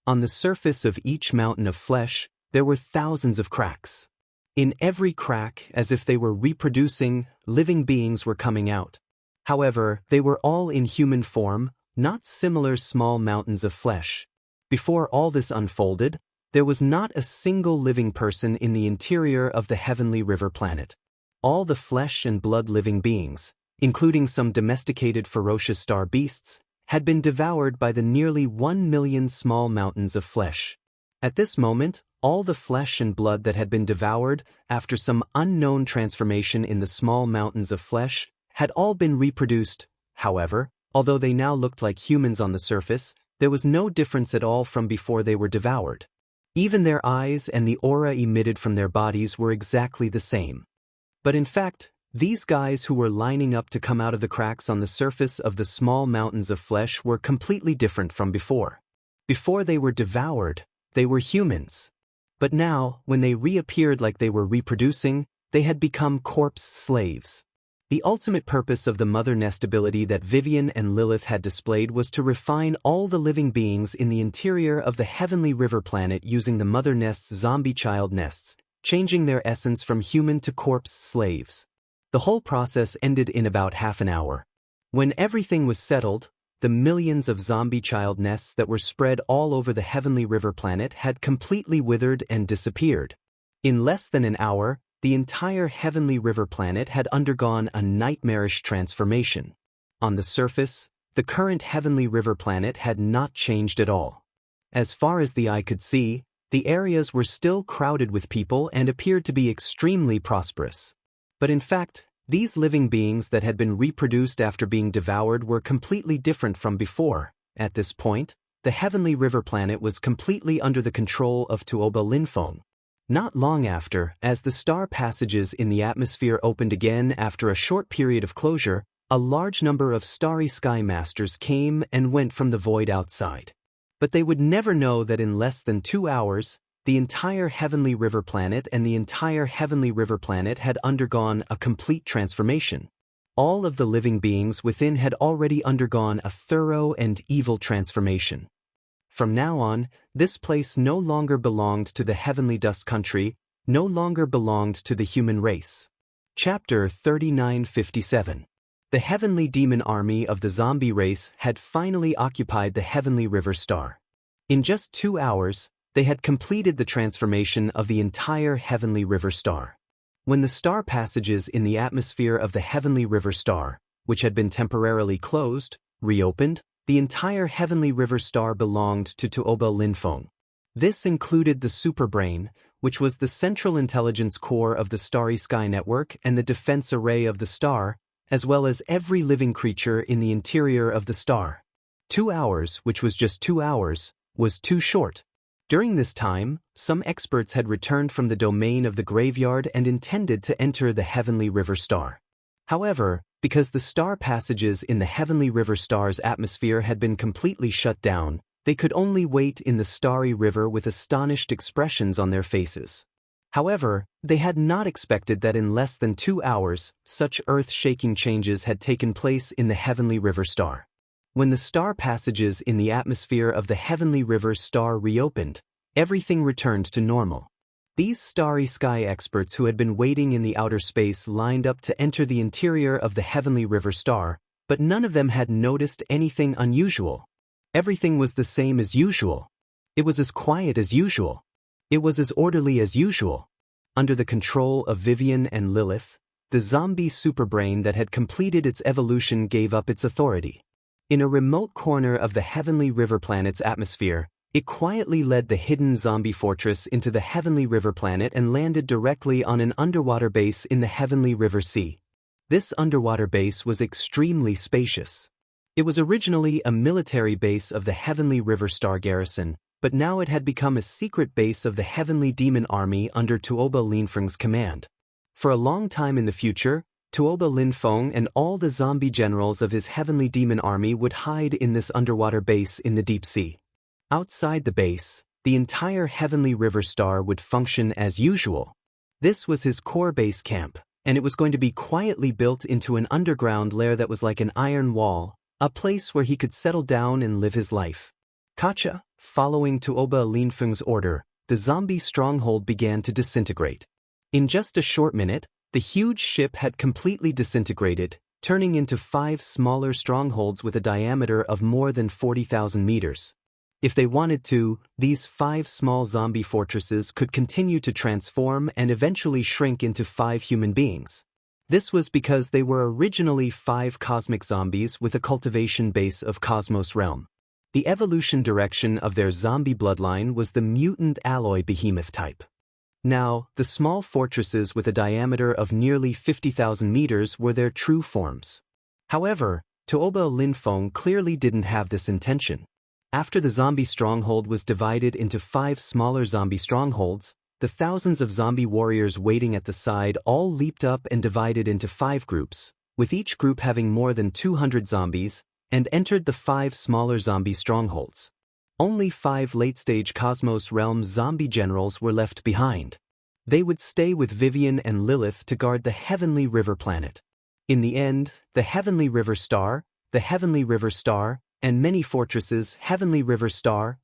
On the surface of each mountain of flesh, there were thousands of cracks. In every crack, as if they were reproducing, living beings were coming out. However, they were all in human form, not similar small mountains of flesh. Before all this unfolded, there was not a single living person in the interior of the heavenly river planet. All the flesh and blood living beings, including some domesticated ferocious star beasts, had been devoured by the nearly 1 million small mountains of flesh. At this moment, all the flesh and blood that had been devoured, after some unknown transformation in the small mountains of flesh, had all been reproduced. However, although they now looked like humans on the surface, there was no difference at all from before they were devoured. Even their eyes and the aura emitted from their bodies were exactly the same. But in fact, these guys who were lining up to come out of the cracks on the surface of the small mountains of flesh were completely different from before. Before they were devoured, they were humans. But now, when they reappeared like they were reproducing, they had become corpse slaves. The ultimate purpose of the mother nest ability that Vivian and Lilith had displayed was to refine all the living beings in the interior of the heavenly river planet using the mother nest's zombie child nests, changing their essence from human to corpse slaves. The whole process ended in about half an hour. When everything was settled, the millions of zombie child nests that were spread all over the heavenly river planet had completely withered and disappeared. In less than an hour, the entire heavenly river planet had undergone a nightmarish transformation. On the surface, the current heavenly river planet had not changed at all. As far as the eye could see, the areas were still crowded with people and appeared to be extremely prosperous. But in fact, these living beings that had been reproduced after being devoured were completely different from before. At this point, the heavenly river planet was completely under the control of Tuoba Linfeng. Not long after, as the star passages in the atmosphere opened again after a short period of closure, a large number of starry sky masters came and went from the void outside. But they would never know that in less than 2 hours, the entire heavenly river planet and the entire heavenly river planet had undergone a complete transformation. All of the living beings within had already undergone a thorough and evil transformation. From now on, this place no longer belonged to the heavenly dust country, no longer belonged to the human race. Chapter 3957. The heavenly demon army of the zombie race had finally occupied the heavenly river star. In just 2 hours, they had completed the transformation of the entire heavenly river star. When the star passages in the atmosphere of the heavenly river star, which had been temporarily closed, reopened, the entire heavenly river star belonged to Tuoba Linfeng. This included the superbrain, which was the central intelligence core of the starry sky network and the defense array of the star, as well as every living creature in the interior of the star. 2 hours, which was just 2 hours, was too short. During this time, some experts had returned from the domain of the graveyard and intended to enter the heavenly river star. However, because the star passages in the heavenly river star's atmosphere had been completely shut down, they could only wait in the starry river with astonished expressions on their faces. However, they had not expected that in less than 2 hours, such earth-shaking changes had taken place in the heavenly river star. When the star passages in the atmosphere of the heavenly river star reopened, everything returned to normal. These starry sky experts who had been waiting in the outer space lined up to enter the interior of the heavenly river star, but none of them had noticed anything unusual. Everything was the same as usual. It was as quiet as usual. It was as orderly as usual. Under the control of Vivian and Lilith, the zombie superbrain that had completed its evolution gave up its authority. In a remote corner of the heavenly river planet's atmosphere, it quietly led the hidden zombie fortress into the heavenly river planet and landed directly on an underwater base in the heavenly river sea. This underwater base was extremely spacious. It was originally a military base of the heavenly river star garrison, but now it had become a secret base of the heavenly demon army under Tuoba Linfeng's command. For a long time in the future, Tuoba Linfeng and all the zombie generals of his heavenly demon army would hide in this underwater base in the deep sea. Outside the base, the entire heavenly river star would function as usual. This was his core base camp, and it was going to be quietly built into an underground lair that was like an iron wall, a place where he could settle down and live his life. Kacha, following Tuoba Linfeng's order, the zombie stronghold began to disintegrate. In just a short minute, the huge ship had completely disintegrated, turning into 5 smaller strongholds with a diameter of more than 40,000 meters. If they wanted to, these 5 small zombie fortresses could continue to transform and eventually shrink into 5 human beings. This was because they were originally 5 cosmic zombies with a cultivation base of Cosmos Realm. The evolution direction of their zombie bloodline was the mutant alloy behemoth type. Now, the small fortresses with a diameter of nearly 50,000 meters were their true forms. However, Daoist Linfeng clearly didn't have this intention. After the zombie stronghold was divided into 5 smaller zombie strongholds, the thousands of zombie warriors waiting at the side all leaped up and divided into 5 groups, with each group having more than 200 zombies, and entered the 5 smaller zombie strongholds. Only 5 late-stage Cosmos Realm zombie generals were left behind. They would stay with Vivian and Lilith to guard the Heavenly River planet. In the end, the Heavenly River Star, and many fortresses Heavenly River Star.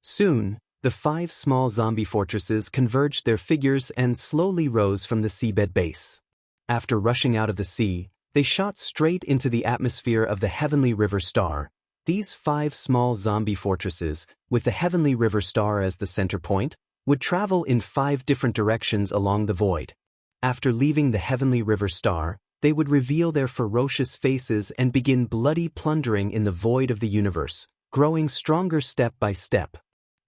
Soon, the 5 small zombie fortresses converged their figures and slowly rose from the seabed base. After rushing out of the sea, they shot straight into the atmosphere of the Heavenly River Star. These 5 small zombie fortresses, with the Heavenly River Star as the center point, would travel in 5 different directions along the void. After leaving the Heavenly River Star, they would reveal their ferocious faces and begin bloody plundering in the void of the universe, growing stronger step by step.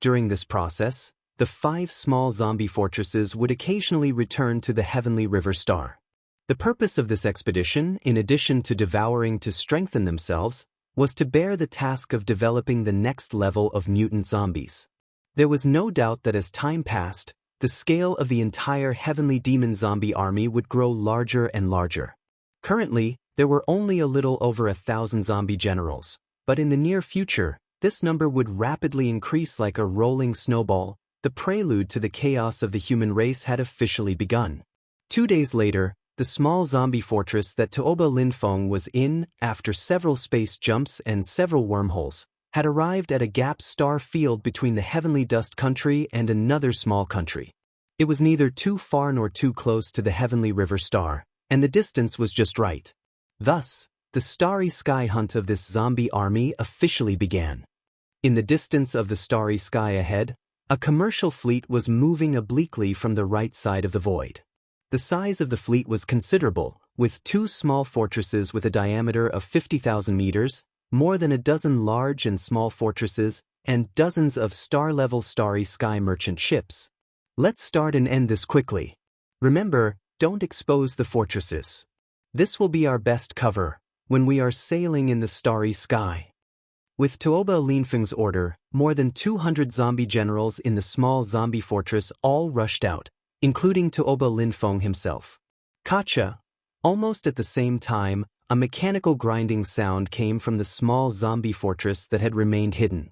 During this process, the 5 small zombie fortresses would occasionally return to the Heavenly River Star. The purpose of this expedition, in addition to devouring to strengthen themselves, was to bear the task of developing the next level of mutant zombies. There was no doubt that as time passed, the scale of the entire Heavenly Demon zombie army would grow larger and larger. Currently, there were only a little over 1,000 zombie generals, but in the near future, this number would rapidly increase like a rolling snowball. The prelude to the chaos of the human race had officially begun. 2 days later, the small zombie fortress that Daoist Linfeng was in, after several space jumps and several wormholes, had arrived at a gap star field between the Heavenly Dust Country and another small country. It was neither too far nor too close to the Heavenly River Star, and the distance was just right. Thus, the starry sky hunt of this zombie army officially began. In the distance of the starry sky ahead, a commercial fleet was moving obliquely from the right side of the void. The size of the fleet was considerable, with 2 small fortresses with a diameter of 50,000 meters, more than a dozen large and small fortresses, and dozens of star-level starry sky merchant ships. Let's start and end this quickly. Remember, don't expose the fortresses. This will be our best cover when we are sailing in the starry sky. With Daoist Linfeng's order, more than 200 zombie generals in the small zombie fortress all rushed out, including Daoist Linfeng himself. Kacha. Almost at the same time, a mechanical grinding sound came from the small zombie fortress that had remained hidden.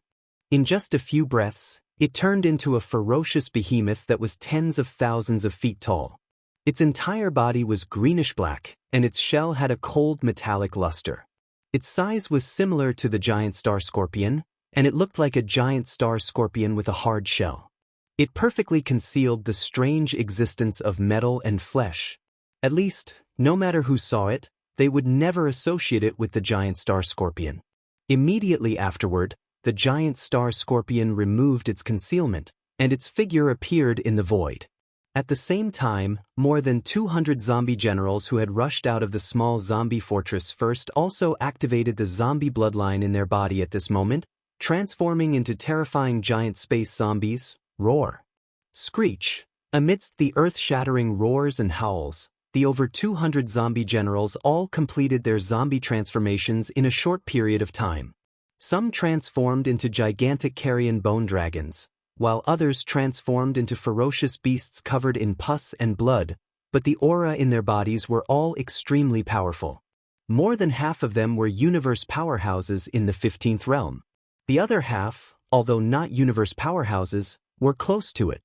In just a few breaths, it turned into a ferocious behemoth that was tens of thousands of feet tall. Its entire body was greenish-black, and its shell had a cold metallic luster. Its size was similar to the giant star scorpion, and it looked like a giant star scorpion with a hard shell. It perfectly concealed the strange existence of metal and flesh. At least, no matter who saw it, they would never associate it with the giant star scorpion. Immediately afterward, the giant star scorpion removed its concealment, and its figure appeared in the void. At the same time, more than 200 zombie generals who had rushed out of the small zombie fortress first also activated the zombie bloodline in their body at this moment, transforming into terrifying giant space zombies. Roar. Screech. Amidst the earth-shattering roars and howls, the over 200 zombie generals all completed their zombie transformations in a short period of time. Some transformed into gigantic carrion bone dragons, while others transformed into ferocious beasts covered in pus and blood, but the aura in their bodies were all extremely powerful. More than half of them were universe powerhouses in the 15th realm. The other half, although not universe powerhouses, were close to it.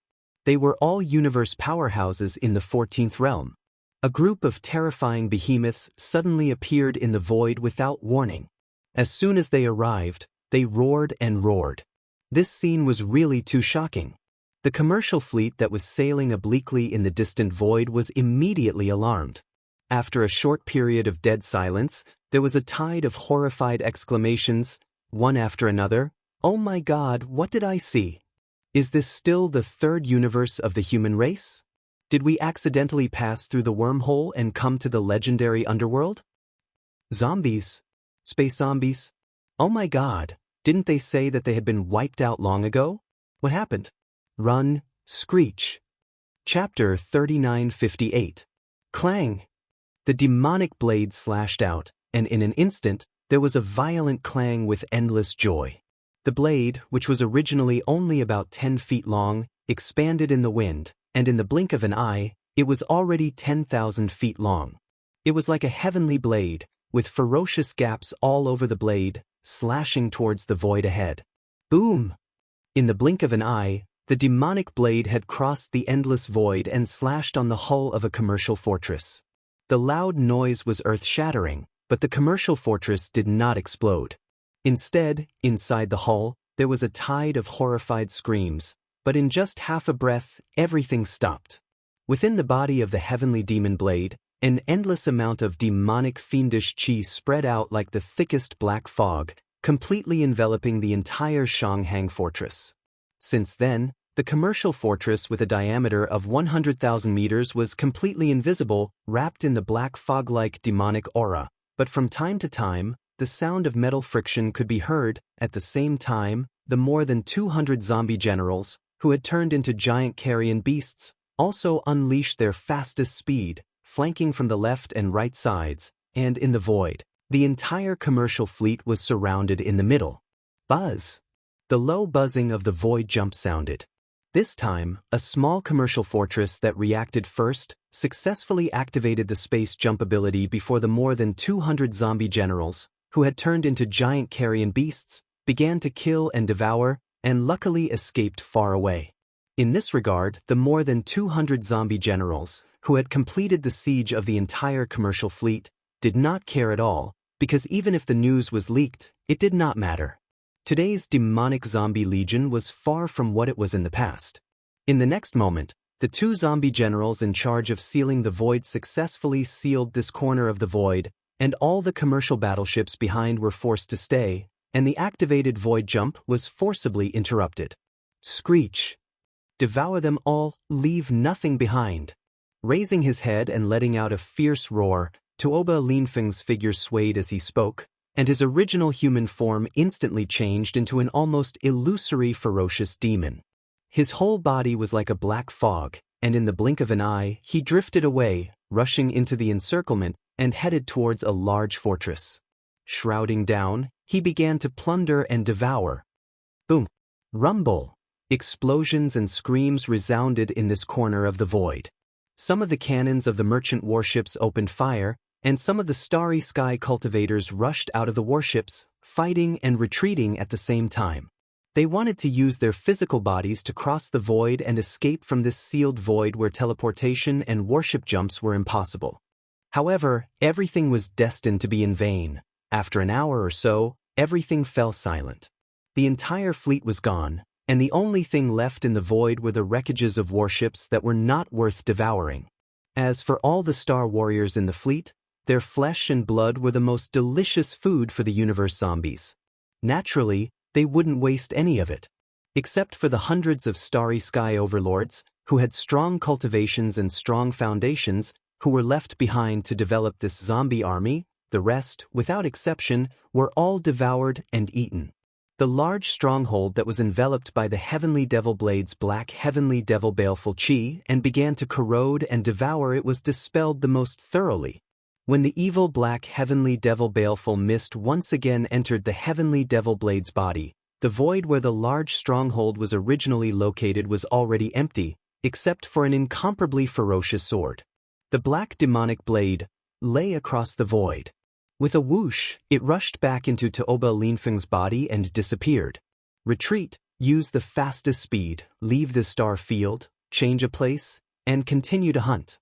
They were all universe powerhouses in the 14th realm. A group of terrifying behemoths suddenly appeared in the void without warning. As soon as they arrived, they roared and roared. This scene was really too shocking. The commercial fleet that was sailing obliquely in the distant void was immediately alarmed. After a short period of dead silence, there was a tide of horrified exclamations, one after another. "Oh my God, what did I see? Is this still the third universe of the human race? Did we accidentally pass through the wormhole and come to the legendary underworld? Zombies? Space zombies? Oh my God, didn't they say that they had been wiped out long ago? What happened? Run, screech." Chapter 3958. Clang! The demonic blade slashed out, and in an instant, there was a violent clang with endless joy. The blade, which was originally only about 10 feet long, expanded in the wind, and in the blink of an eye, it was already 10,000 feet long. It was like a heavenly blade, with ferocious gaps all over the blade, slashing towards the void ahead. Boom! In the blink of an eye, the demonic blade had crossed the endless void and slashed on the hull of a commercial fortress. The loud noise was earth-shattering, but the commercial fortress did not explode. Instead, inside the hull, there was a tide of horrified screams, but in just half a breath, everything stopped. Within the body of the heavenly demon blade, an endless amount of demonic fiendish chi spread out like the thickest black fog, completely enveloping the entire Shanghang fortress. Since then, the commercial fortress with a diameter of 100,000 meters was completely invisible, wrapped in the black fog-like demonic aura, but from time to time, the sound of metal friction could be heard. At the same time, the more than 200 zombie generals, who had turned into giant carrion beasts, also unleashed their fastest speed, flanking from the left and right sides, and in the void, the entire commercial fleet was surrounded in the middle. Buzz! The low buzzing of the void jump sounded. This time, a small commercial fortress that reacted first successfully activated the space jump ability before the more than 200 zombie generals, who had turned into giant carrion beasts, began to kill and devour, and luckily escaped far away. In this regard, the more than 200 zombie generals, who had completed the siege of the entire commercial fleet, did not care at all, because even if the news was leaked, it did not matter. Today's demonic zombie legion was far from what it was in the past. In the next moment, the two zombie generals in charge of sealing the void successfully sealed this corner of the void, and all the commercial battleships behind were forced to stay, and the activated void jump was forcibly interrupted. Screech! Devour them all, leave nothing behind. Raising his head and letting out a fierce roar, Tuoba Linfeng's figure swayed as he spoke, and his original human form instantly changed into an almost illusory ferocious demon. His whole body was like a black fog, and in the blink of an eye, he drifted away, rushing into the encirclement, and headed towards a large fortress. Shrouding down, he began to plunder and devour. Boom! Rumble! Explosions and screams resounded in this corner of the void. Some of the cannons of the merchant warships opened fire, and some of the starry sky cultivators rushed out of the warships, fighting and retreating at the same time. They wanted to use their physical bodies to cross the void and escape from this sealed void where teleportation and warship jumps were impossible. However, everything was destined to be in vain. After an hour or so, everything fell silent. The entire fleet was gone, and the only thing left in the void were the wreckages of warships that were not worth devouring. As for all the star warriors in the fleet, their flesh and blood were the most delicious food for the universe zombies. Naturally, they wouldn't waste any of it. Except for the hundreds of starry sky overlords, who had strong cultivations and strong foundations, who were left behind to develop this zombie army, the rest, without exception, were all devoured and eaten. The large stronghold that was enveloped by the heavenly devil blade's black heavenly devil baleful chi and began to corrode and devour it was dispelled the most thoroughly. When the evil black heavenly devil baleful mist once again entered the heavenly devil blade's body, the void where the large stronghold was originally located was already empty, except for an incomparably ferocious sword. The black demonic blade lay across the void. With a whoosh, it rushed back into Tuoba Linfeng's body and disappeared. Retreat, use the fastest speed, leave the star field, change a place, and continue to hunt.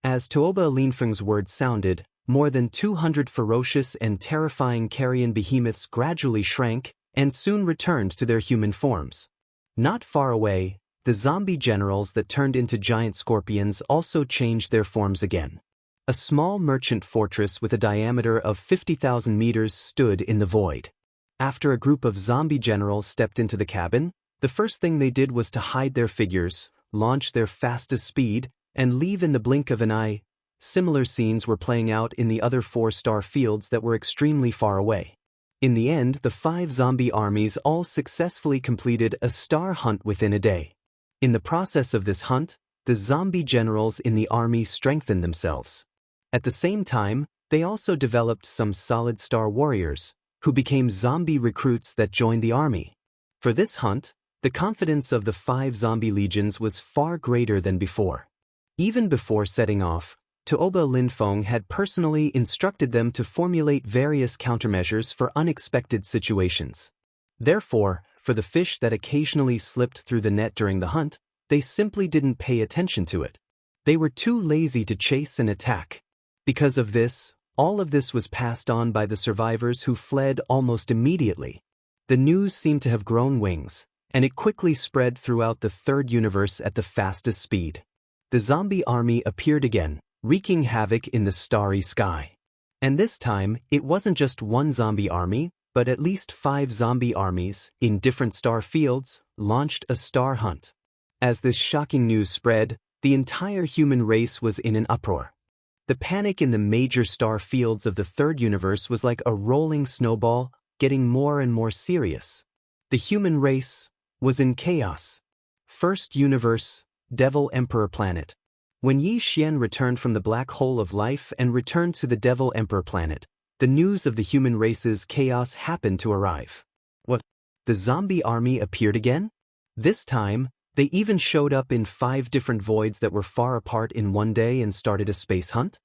As Tuoba Linfeng's words sounded, more than 200 ferocious and terrifying carrion behemoths gradually shrank and soon returned to their human forms. Not far away, the zombie generals that turned into giant scorpions also changed their forms again. A small merchant fortress with a diameter of 50,000 meters stood in the void. After a group of zombie generals stepped into the cabin, the first thing they did was to hide their figures, launch their fastest speed, and leave in the blink of an eye. Similar scenes were playing out in the other 4-star fields that were extremely far away. In the end, the 5 zombie armies all successfully completed a star hunt within a day. In the process of this hunt, the zombie generals in the army strengthened themselves. At the same time, they also developed some solid star warriors, who became zombie recruits that joined the army. For this hunt, the confidence of the 5 zombie legions was far greater than before. Even before setting off, Tuoba Linfeng had personally instructed them to formulate various countermeasures for unexpected situations. Therefore, for the fish that occasionally slipped through the net during the hunt, they simply didn't pay attention to it. They were too lazy to chase and attack. Because of this, all of this was passed on by the survivors who fled almost immediately. The news seemed to have grown wings, and it quickly spread throughout the 3rd universe at the fastest speed. The zombie army appeared again, wreaking havoc in the starry sky. And this time, it wasn't just one zombie army, but at least 5 zombie armies, in different star fields, launched a star hunt. As this shocking news spread, the entire human race was in an uproar. The panic in the major star fields of the 3rd universe was like a rolling snowball, getting more and more serious. The human race was in chaos. 1st universe, Devil Emperor planet. When Yi Xian returned from the black hole of life and returned to the Devil Emperor planet, the news of the human race's chaos happened to arrive. What? The zombie army appeared again? This time, they even showed up in 5 different voids that were far apart in one day and started a space hunt?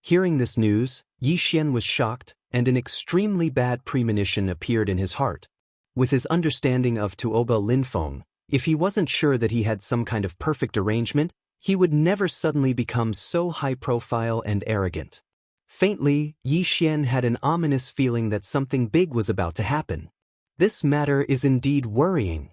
Hearing this news, Yi Xian was shocked, and an extremely bad premonition appeared in his heart. With his understanding of Tuoba Linfeng, if he wasn't sure that he had some kind of perfect arrangement, he would never suddenly become so high-profile and arrogant. Faintly, Yi Xian had an ominous feeling that something big was about to happen. This matter is indeed worrying.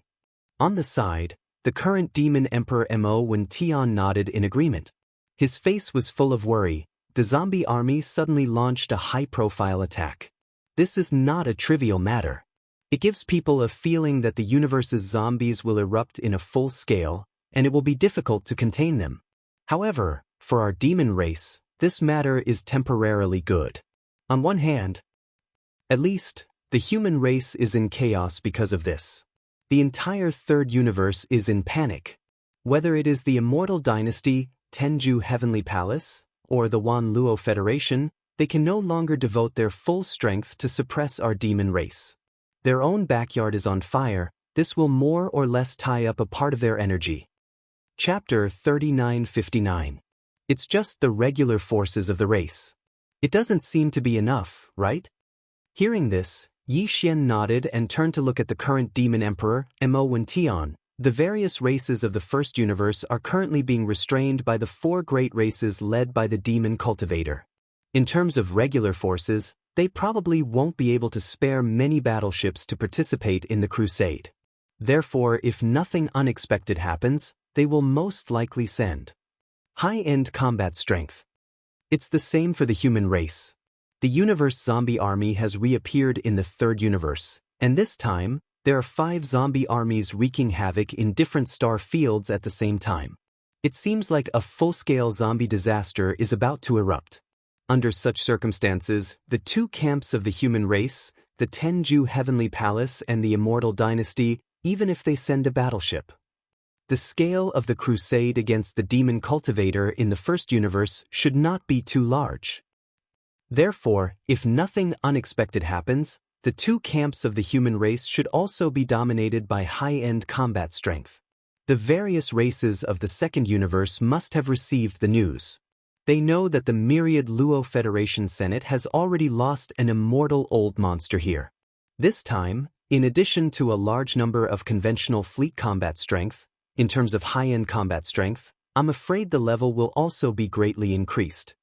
On the side, the current Demon Emperor Mo Wen Tian nodded in agreement. His face was full of worry. The zombie army suddenly launched a high-profile attack. This is not a trivial matter. It gives people a feeling that the universe's zombies will erupt in a full scale, and it will be difficult to contain them. However, for our demon race, this matter is temporarily good. On one hand, at least, the human race is in chaos because of this. The entire 3rd universe is in panic. Whether it is the Immortal Dynasty, Tenju Heavenly Palace, or the Wan Luo Federation, they can no longer devote their full strength to suppress our demon race. Their own backyard is on fire. This will more or less tie up a part of their energy. Chapter 3959. It's just the regular forces of the race. It doesn't seem to be enough, right? Hearing this, Yi Xian nodded and turned to look at the current Demon Emperor, Mo Wen Tian. The various races of the 1st universe are currently being restrained by the 4 great races led by the Demon Cultivator. In terms of regular forces, they probably won't be able to spare many battleships to participate in the crusade. Therefore, if nothing unexpected happens, they will most likely send high-end combat strength. It's the same for the human race. The universe zombie army has reappeared in the 3rd universe, and this time, there are 5 zombie armies wreaking havoc in different star fields at the same time. It seems like a full-scale zombie disaster is about to erupt. Under such circumstances, the 2 camps of the human race, the Tenju Heavenly Palace and the Immortal Dynasty, even if they send a battleship. The scale of the crusade against the Demon Cultivator in the 1st universe should not be too large. Therefore, if nothing unexpected happens, the 2 camps of the human race should also be dominated by high-end combat strength. The various races of the 2nd universe must have received the news. They know that the myriad Luo Federation Senate has already lost an immortal old monster here. This time, in addition to a large number of conventional fleet combat strength, in terms of high-end combat strength, I'm afraid the level will also be greatly increased.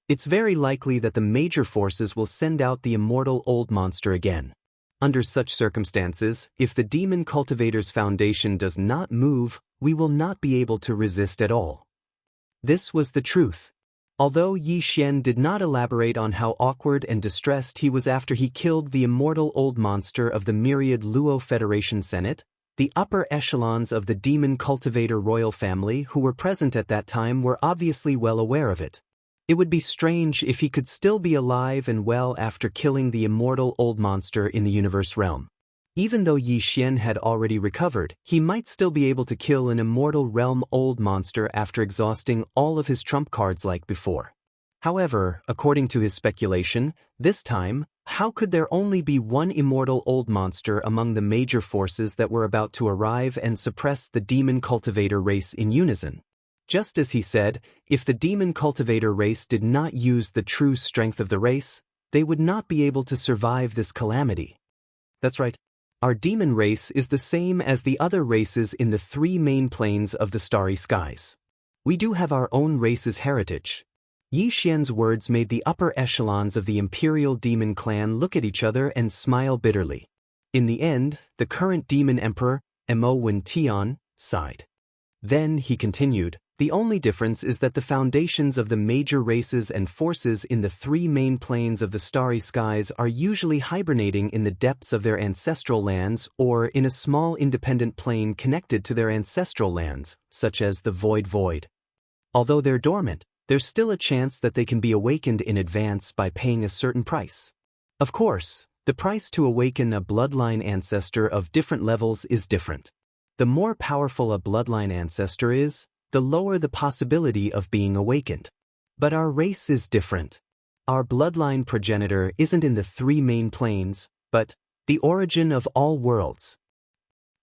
It's very likely that the major forces will send out the immortal old monster again. Under such circumstances, if the demon cultivator's foundation does not move, we will not be able to resist at all. This was the truth. Although Yi Xian did not elaborate on how awkward and distressed he was after he killed the immortal old monster of the myriad Luo Federation Senate, the upper echelons of the demon cultivator royal family who were present at that time were obviously well aware of it. It would be strange if he could still be alive and well after killing the immortal old monster in the universe realm. Even though Yi Xian had already recovered, he might still be able to kill an immortal realm old monster after exhausting all of his trump cards like before. However, according to his speculation, this time, how could there only be one immortal old monster among the major forces that were about to arrive and suppress the demon cultivator race in unison? Just as he said, if the demon cultivator race did not use the true strength of the race, they would not be able to survive this calamity. That's right. Our demon race is the same as the other races in the three main planes of the starry skies. We do have our own race's heritage. Yi Xian's words made the upper echelons of the imperial demon clan look at each other and smile bitterly. In the end, the current demon emperor, Wen, sighed. Then he continued, the only difference is that the foundations of the major races and forces in the three main planes of the starry skies are usually hibernating in the depths of their ancestral lands or in a small independent plane connected to their ancestral lands, such as the Void. Although they're dormant, there's still a chance that they can be awakened in advance by paying a certain price. Of course, the price to awaken a bloodline ancestor of different levels is different. The more powerful a bloodline ancestor is, the lower the possibility of being awakened. But our race is different. Our bloodline progenitor isn't in the three main planes, but the origin of all worlds.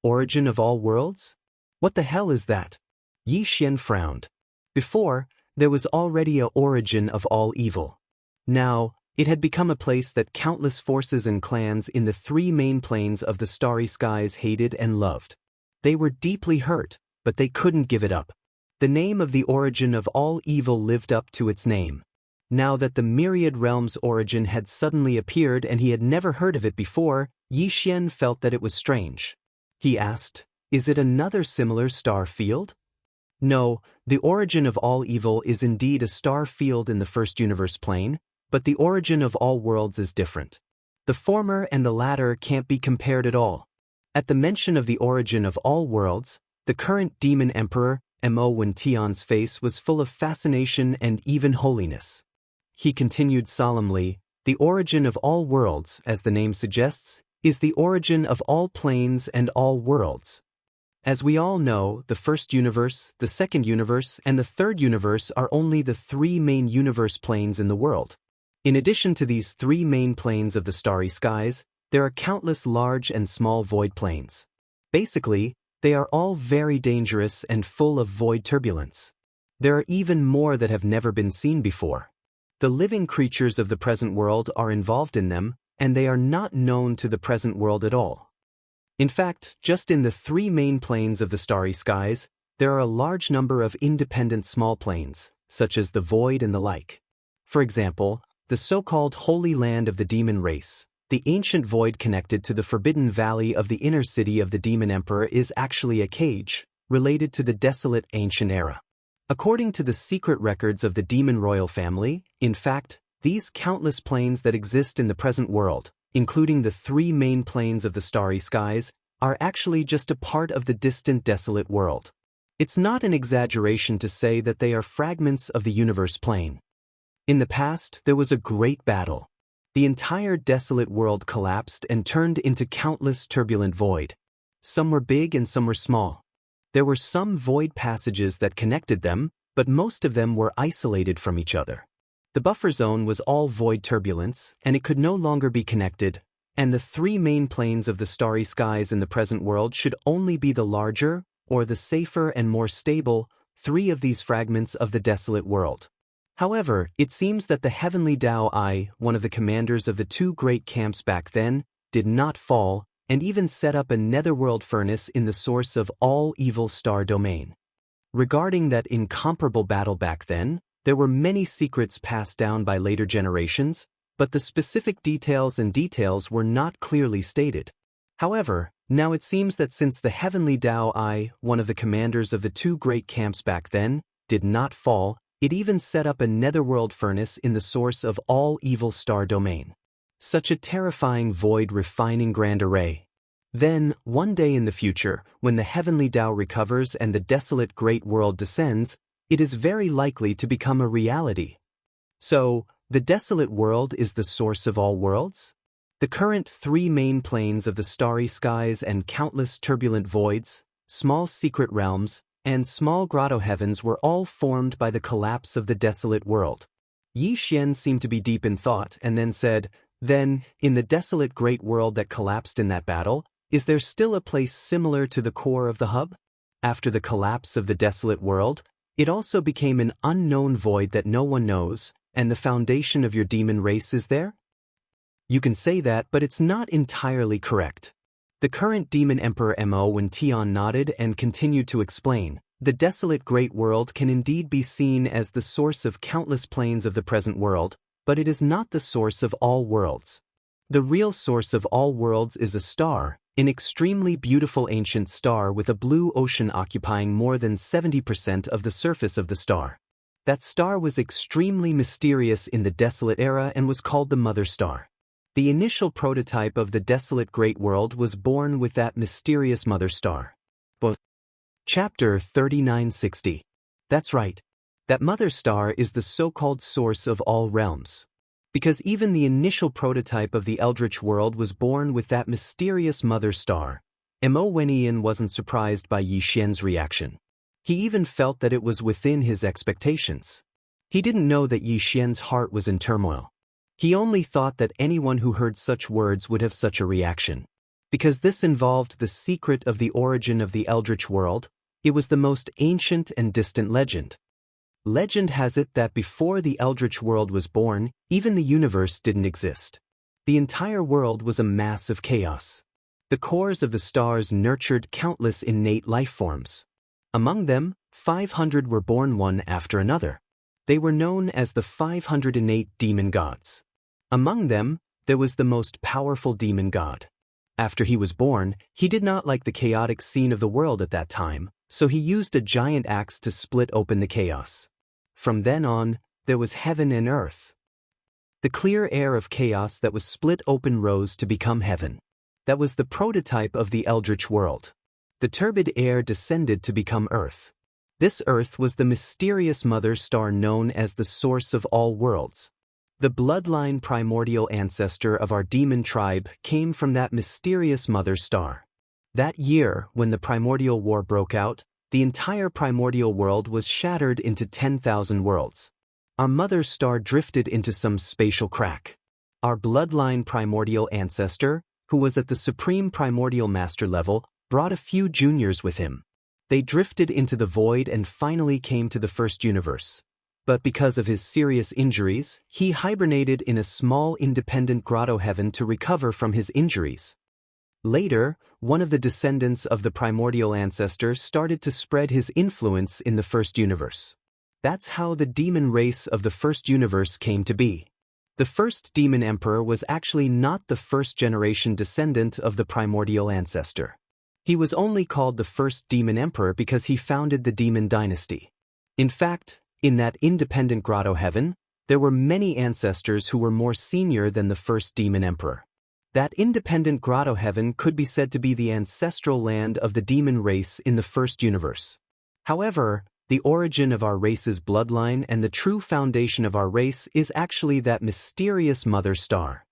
Origin of all worlds? What the hell is that? Yi Xian frowned. Before, there was already a origin of all evil. Now, it had become a place that countless forces and clans in the three main planes of the starry skies hated and loved. They were deeply hurt, but they couldn't give it up. The name of the origin of all evil lived up to its name. Now that the myriad realm's origin had suddenly appeared and he had never heard of it before, Yi Xian felt that it was strange. He asked, is it another similar star field? No, the origin of all evil is indeed a star field in the first universe plane, but the origin of all worlds is different. The former and the latter can't be compared at all. At the mention of the origin of all worlds, the current demon emperor, Wen's face was full of fascination and even holiness. He continued solemnly, the origin of all worlds, as the name suggests, is the origin of all planes and all worlds. As we all know, the first universe, the second universe, and the third universe are only the three main universe planes in the world. In addition to these three main planes of the starry skies, there are countless large and small void planes. Basically, they are all very dangerous and full of void turbulence. There are even more that have never been seen before. The living creatures of the present world are involved in them, and they are not known to the present world at all. In fact, just in the three main planes of the starry skies, there are a large number of independent small planes, such as the void and the like. For example, the so-called Holy Land of the Demon Race, the ancient void connected to the Forbidden Valley of the inner city of the Demon Emperor is actually a cage, related to the desolate ancient era. According to the secret records of the Demon Royal family, in fact, these countless planes that exist in the present world, including the three main planes of the starry skies, are actually just a part of the distant desolate world. It's not an exaggeration to say that they are fragments of the universe plane. In the past, there was a great battle. The entire desolate world collapsed and turned into countless turbulent void. Some were big and some were small. There were some void passages that connected them, but most of them were isolated from each other. The buffer zone was all void turbulence, and it could no longer be connected, and the three main planes of the starry skies in the present world should only be the larger, or the safer and more stable, three of these fragments of the desolate world. However, it seems that the heavenly Dao, one of the commanders of the two great camps back then, did not fall, and even set up a netherworld furnace in the source of all evil star domain. Regarding that incomparable battle back then, there were many secrets passed down by later generations, but the specific details were not clearly stated. However, now it seems that since the heavenly Dao, one of the commanders of the two great camps back then, did not fall, it even set up a netherworld furnace in the source of all evil star domain. Such a terrifying void refining grand array. Then, one day in the future, when the heavenly Dao recovers and the desolate great world descends, it is very likely to become a reality. So, the desolate world is the source of all worlds? The current three main planes of the starry skies and countless turbulent voids, small secret realms, and small grotto heavens were all formed by the collapse of the desolate world. Yi Xian seemed to be deep in thought and then said, "Then, in the desolate great world that collapsed in that battle, is there still a place similar to the core of the hub? After the collapse of the desolate world, it also became an unknown void that no one knows, and the foundation of your demon race is there?" You can say that, but it's not entirely correct. The current demon emperor Wen Tian nodded and continued to explain, "The desolate great world can indeed be seen as the source of countless planes of the present world, but it is not the source of all worlds. The real source of all worlds is a star, an extremely beautiful ancient star with a blue ocean occupying more than 70% of the surface of the star. That star was extremely mysterious in the desolate era and was called the Mother Star. The initial prototype of the desolate great world was born with that mysterious Mother Star." Chapter 3960. That's right. That Mother Star is the so-called source of all realms. Because even the initial prototype of the Eldritch world was born with that mysterious Mother Star, Wen Tian wasn't surprised by Yi Xian's reaction. He even felt that it was within his expectations. He didn't know that Yi Xian's heart was in turmoil. He only thought that anyone who heard such words would have such a reaction. Because this involved the secret of the origin of the Eldritch world, it was the most ancient and distant legend. Legend has it that before the Eldritch world was born, even the universe didn't exist. The entire world was a mass of chaos. The cores of the stars nurtured countless innate life forms. Among them, 500 were born one after another. They were known as the 500 innate demon gods. Among them, there was the most powerful demon god. After he was born, he did not like the chaotic scene of the world at that time, so he used a giant axe to split open the chaos. From then on, there was heaven and earth. The clear air of chaos that was split open rose to become heaven. That was the prototype of the Eldritch world. The turbid air descended to become earth. This earth was the mysterious mother star known as the source of all worlds. The bloodline primordial ancestor of our demon tribe came from that mysterious mother star. That year, when the primordial war broke out, the entire primordial world was shattered into 10,000 worlds. Our mother star drifted into some spatial crack. Our bloodline primordial ancestor, who was at the supreme primordial master level, brought a few juniors with him. They drifted into the void and finally came to the first universe. But because of his serious injuries, he hibernated in a small independent grotto heaven to recover from his injuries. Later, one of the descendants of the primordial ancestor started to spread his influence in the first universe. That's how the demon race of the first universe came to be. The first demon emperor was actually not the first-generation descendant of the primordial ancestor. He was only called the first demon emperor because he founded the demon dynasty. In fact, in that independent grotto heaven, there were many ancestors who were more senior than the first demon emperor. That independent grotto heaven could be said to be the ancestral land of the demon race in the first universe. However, the origin of our race's bloodline and the true foundation of our race is actually that mysterious mother star.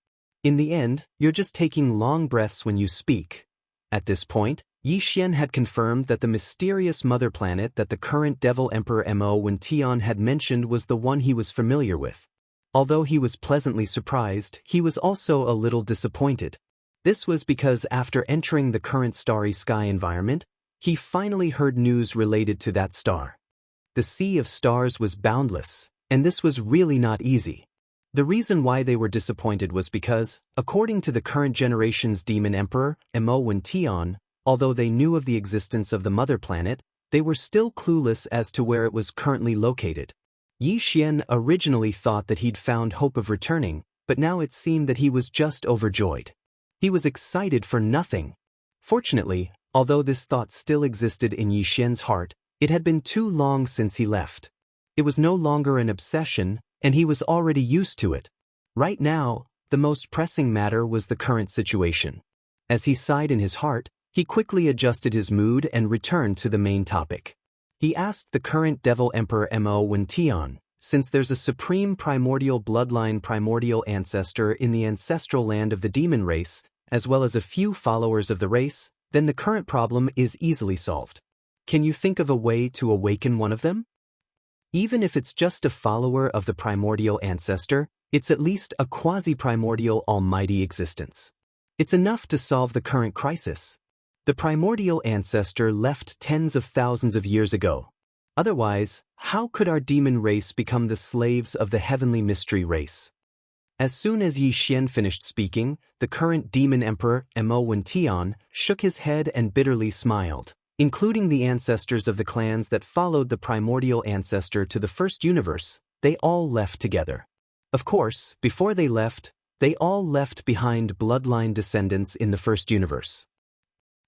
In the end, you're just taking long breaths when you speak. At this point, Yi Xian had confirmed that the mysterious mother planet that the current Devil Emperor Wen Tian had mentioned was the one he was familiar with. Although he was pleasantly surprised, he was also a little disappointed. This was because after entering the current starry sky environment, he finally heard news related to that star. The sea of stars was boundless, and this was really not easy. The reason why they were disappointed was because, according to the current generation's demon emperor, Wen Tian, although they knew of the existence of the mother planet, they were still clueless as to where it was currently located. Yi Xian originally thought that he'd found hope of returning, but now it seemed that he was just overjoyed. He was excited for nothing. Fortunately, although this thought still existed in Yi Xian's heart, it had been too long since he left. It was no longer an obsession, and he was already used to it. Right now, the most pressing matter was the current situation. As he sighed in his heart, he quickly adjusted his mood and returned to the main topic. He asked the current Devil Emperor Wang Lin, since there's a supreme primordial bloodline primordial ancestor in the ancestral land of the demon race, as well as a few followers of the race, then the current problem is easily solved. Can you think of a way to awaken one of them? Even if it's just a follower of the primordial ancestor, it's at least a quasi-primordial almighty existence. It's enough to solve the current crisis. The primordial ancestor left tens of thousands of years ago. Otherwise, how could our demon race become the slaves of the heavenly mystery race? As soon as Yi Xian finished speaking, the current demon emperor, Wang Lin, shook his head and bitterly smiled. Including the ancestors of the clans that followed the primordial ancestor to the first universe, they all left together. Of course, before they all left behind bloodline descendants in the first universe.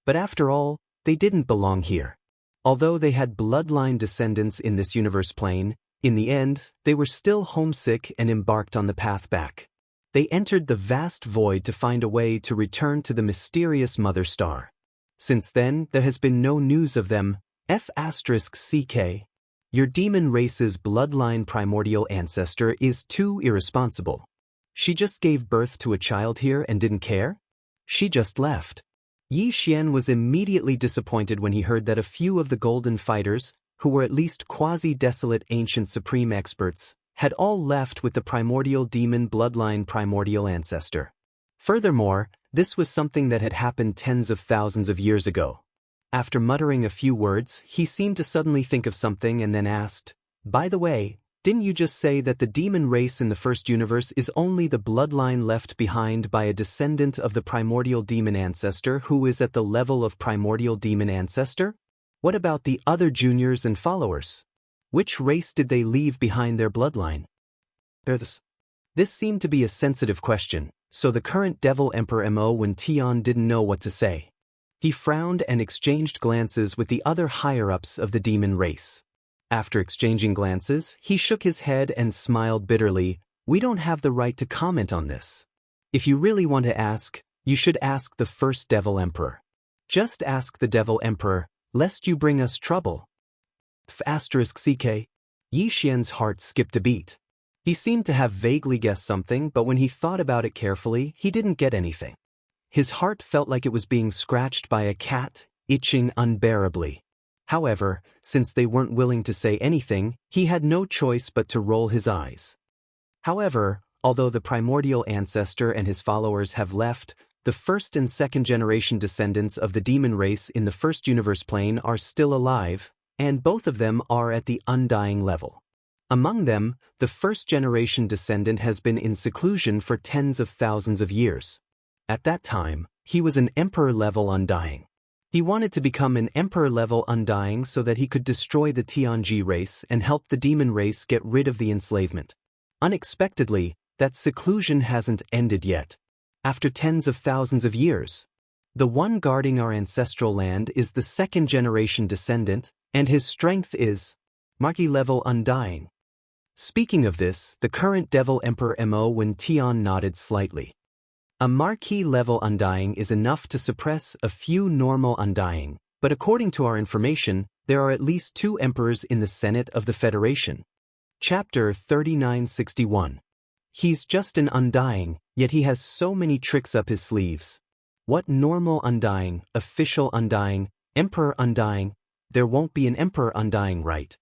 But after all, they didn't belong here. Although they had bloodline descendants in this universe plane, in the end, they were still homesick and embarked on the path back. They entered the vast void to find a way to return to the mysterious mother star. Since then, there has been no news of them. F***CK. Your demon race's bloodline primordial ancestor is too irresponsible. She just gave birth to a child here and didn't care? She just left. Yi Xian was immediately disappointed when he heard that a few of the golden fighters, who were at least quasi-desolate ancient supreme experts, had all left with the primordial demon bloodline primordial ancestor. Furthermore, this was something that had happened tens of thousands of years ago. After muttering a few words, he seemed to suddenly think of something and then asked, "By the way, didn't you just say that the demon race in the first universe is only the bloodline left behind by a descendant of the primordial demon ancestor who is at the level of primordial demon ancestor? What about the other juniors and followers? Which race did they leave behind their bloodline?" This seemed to be a sensitive question, so the current Devil Emperor Wang Lin didn't know what to say. He frowned and exchanged glances with the other higher-ups of the demon race. After exchanging glances, he shook his head and smiled bitterly. "We don't have the right to comment on this. If you really want to ask, you should ask the first Devil Emperor. Just ask the Devil Emperor, lest you bring us trouble." **CK. Yi Xian's heart skipped a beat. He seemed to have vaguely guessed something, but when he thought about it carefully, he didn't get anything. His heart felt like it was being scratched by a cat, itching unbearably. However, since they weren't willing to say anything, he had no choice but to roll his eyes. However, although the primordial ancestor and his followers have left, the first and second generation descendants of the demon race in the first universe plane are still alive, and both of them are at the undying level. Among them, the first-generation descendant has been in seclusion for tens of thousands of years. At that time, he was an emperor-level undying. He wanted to become an emperor-level undying so that he could destroy the Tianji race and help the demon race get rid of the enslavement. Unexpectedly, that seclusion hasn't ended yet. After tens of thousands of years, the one guarding our ancestral land is the second-generation descendant, and his strength is Marquis-level undying. Speaking of this, the current Devil Emperor Wang Lin nodded slightly. A Marquis-level undying is enough to suppress a few normal undying, but according to our information, there are at least 2 emperors in the Senate of the Federation. Chapter 3961. He's just an undying, yet he has so many tricks up his sleeves. What normal undying, official undying, emperor undying? There won't be an emperor undying, right?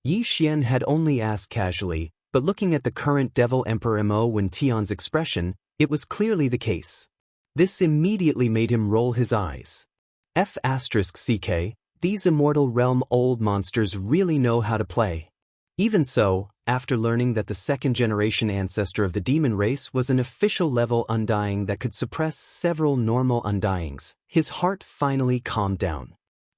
Yi Xian had only asked casually, but looking at the current Devil Emperor Wang Lin's expression, it was clearly the case. This immediately made him roll his eyes. F***CK, these immortal realm old monsters really know how to play. Even so, after learning that the second-generation ancestor of the demon race was an official-level undying that could suppress several normal undyings, his heart finally calmed down.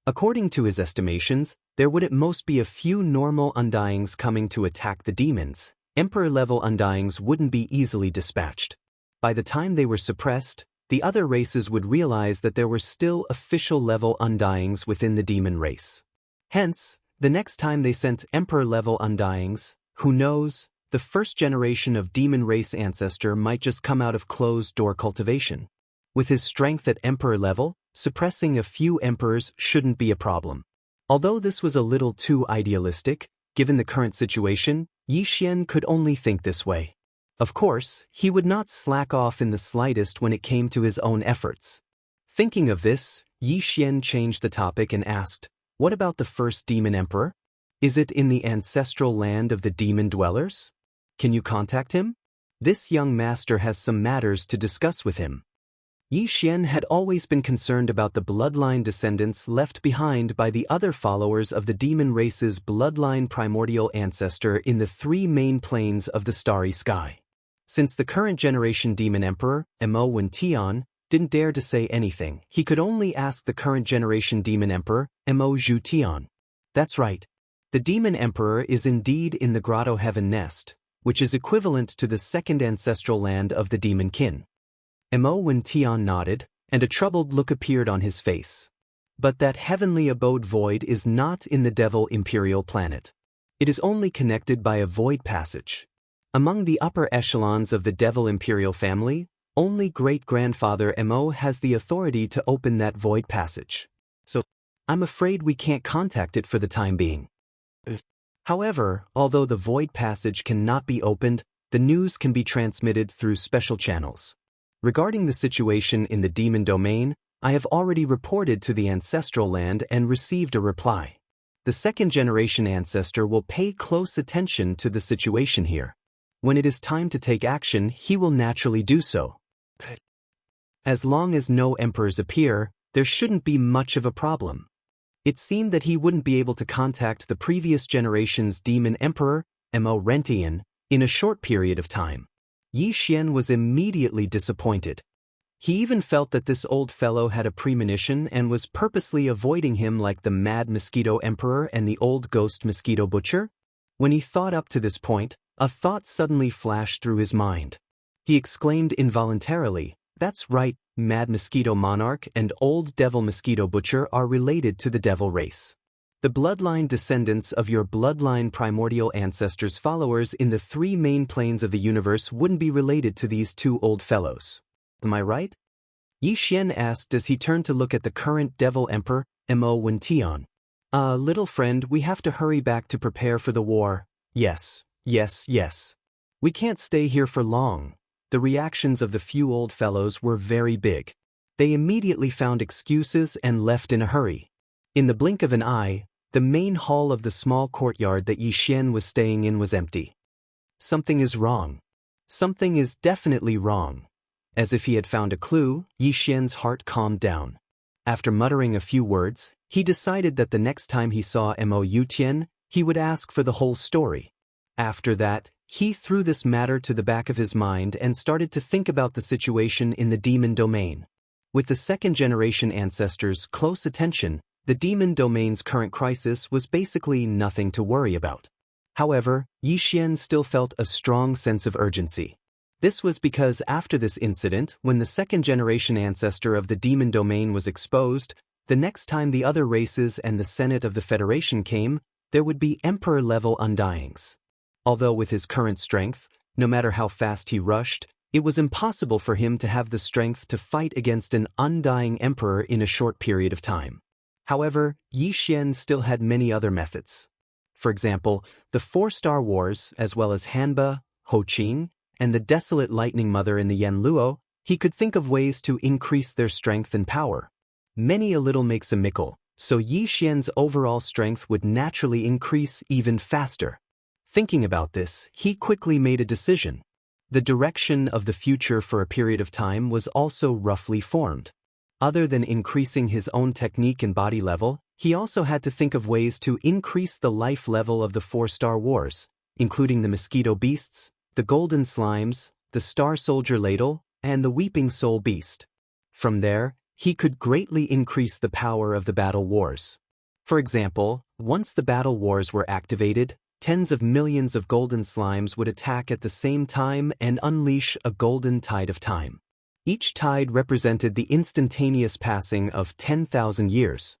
According to his estimations, there would at most be a few normal undyings coming to attack the demons, Emperor-level undyings wouldn't be easily dispatched. By the time they were suppressed, the other races would realize that there were still official-level undyings within the demon race. Hence, the next time they sent Emperor-level undyings, who knows, the first generation of demon race ancestor might just come out of closed-door cultivation. With his strength at Emperor level, suppressing a few emperors shouldn't be a problem. Although this was a little too idealistic, given the current situation, Yi Xian could only think this way. Of course, he would not slack off in the slightest when it came to his own efforts. Thinking of this, Yi Xian changed the topic and asked, "What about the first demon emperor? Is it in the ancestral land of the demon dwellers? Can you contact him? This young master has some matters to discuss with him." Yi Xian had always been concerned about the bloodline descendants left behind by the other followers of the demon race's bloodline primordial ancestor in the three main planes of the starry sky. Since the current generation demon emperor, Wen Tian, didn't dare to say anything, he could only ask the current generation demon emperor, Zhu Tian. That's right. The demon emperor is indeed in the grotto heaven nest, which is equivalent to the second ancestral land of the demon kin. Wen Tian nodded, and a troubled look appeared on his face. But that heavenly abode void is not in the devil imperial planet. It is only connected by a void passage. Among the upper echelons of the devil imperial family, only great-grandfather Mo has the authority to open that void passage. So, I'm afraid we can't contact it for the time being. However, although the void passage cannot be opened, the news can be transmitted through special channels. Regarding the situation in the demon domain, I have already reported to the ancestral land and received a reply. The second-generation ancestor will pay close attention to the situation here. When it is time to take action, he will naturally do so. As long as no emperors appear, there shouldn't be much of a problem. It seemed that he wouldn't be able to contact the previous generation's demon emperor, Rentian, in a short period of time. Yi Xian was immediately disappointed. He even felt that this old fellow had a premonition and was purposely avoiding him like the mad mosquito emperor and the old ghost mosquito butcher. When he thought up to this point, a thought suddenly flashed through his mind. He exclaimed involuntarily, "That's right, mad mosquito monarch and old devil mosquito butcher are related to the devil race. The bloodline descendants of your bloodline primordial ancestors' followers in the three main planes of the universe wouldn't be related to these two old fellows. Am I right?" Yi Xian asked as he turned to look at the current devil emperor, Wen Tian. Little friend, we have to hurry back to prepare for the war. Yes. We can't stay here for long. The reactions of the few old fellows were very big. They immediately found excuses and left in a hurry. In the blink of an eye, the main hall of the small courtyard that Yi Xian was staying in was empty. Something is wrong. Something is definitely wrong. As if he had found a clue, Yi Xian's heart calmed down. After muttering a few words, he decided that the next time he saw Mo Yutian, he would ask for the whole story. After that, he threw this matter to the back of his mind and started to think about the situation in the demon domain. With the second-generation ancestors' close attention, the demon domain's current crisis was basically nothing to worry about. However, Yi Xian still felt a strong sense of urgency. This was because after this incident, when the second-generation ancestor of the demon domain was exposed, the next time the other races and the Senate of the Federation came, there would be emperor-level undyings. Although with his current strength, no matter how fast he rushed, it was impossible for him to have the strength to fight against an undying emperor in a short period of time. However, Yi Xian still had many other methods. For example, the 4-star wars, as well as Hanba, Ho Qing, and the desolate lightning mother in the Yanluo, he could think of ways to increase their strength and power. Many a little makes a mickle, so Yi Xian's overall strength would naturally increase even faster. Thinking about this, he quickly made a decision. The direction of the future for a period of time was also roughly formed. Other than increasing his own technique and body level, he also had to think of ways to increase the life level of the 4-star wars, including the mosquito beasts, the golden slimes, the star soldier ladle, and the weeping soul beast. From there, he could greatly increase the power of the battle wars. For example, once the battle wars were activated, tens of millions of golden slimes would attack at the same time and unleash a golden tide of time. Each tide represented the instantaneous passing of 10,000 years.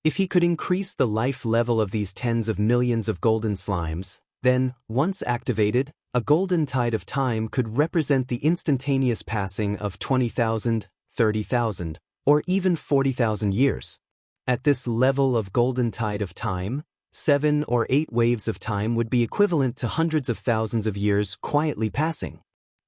If he could increase the life level of these tens of millions of golden slimes, then, once activated, a golden tide of time could represent the instantaneous passing of 20,000, 30,000, or even 40,000 years. At this level of golden tide of time, 7 or 8 waves of time would be equivalent to hundreds of thousands of years quietly passing.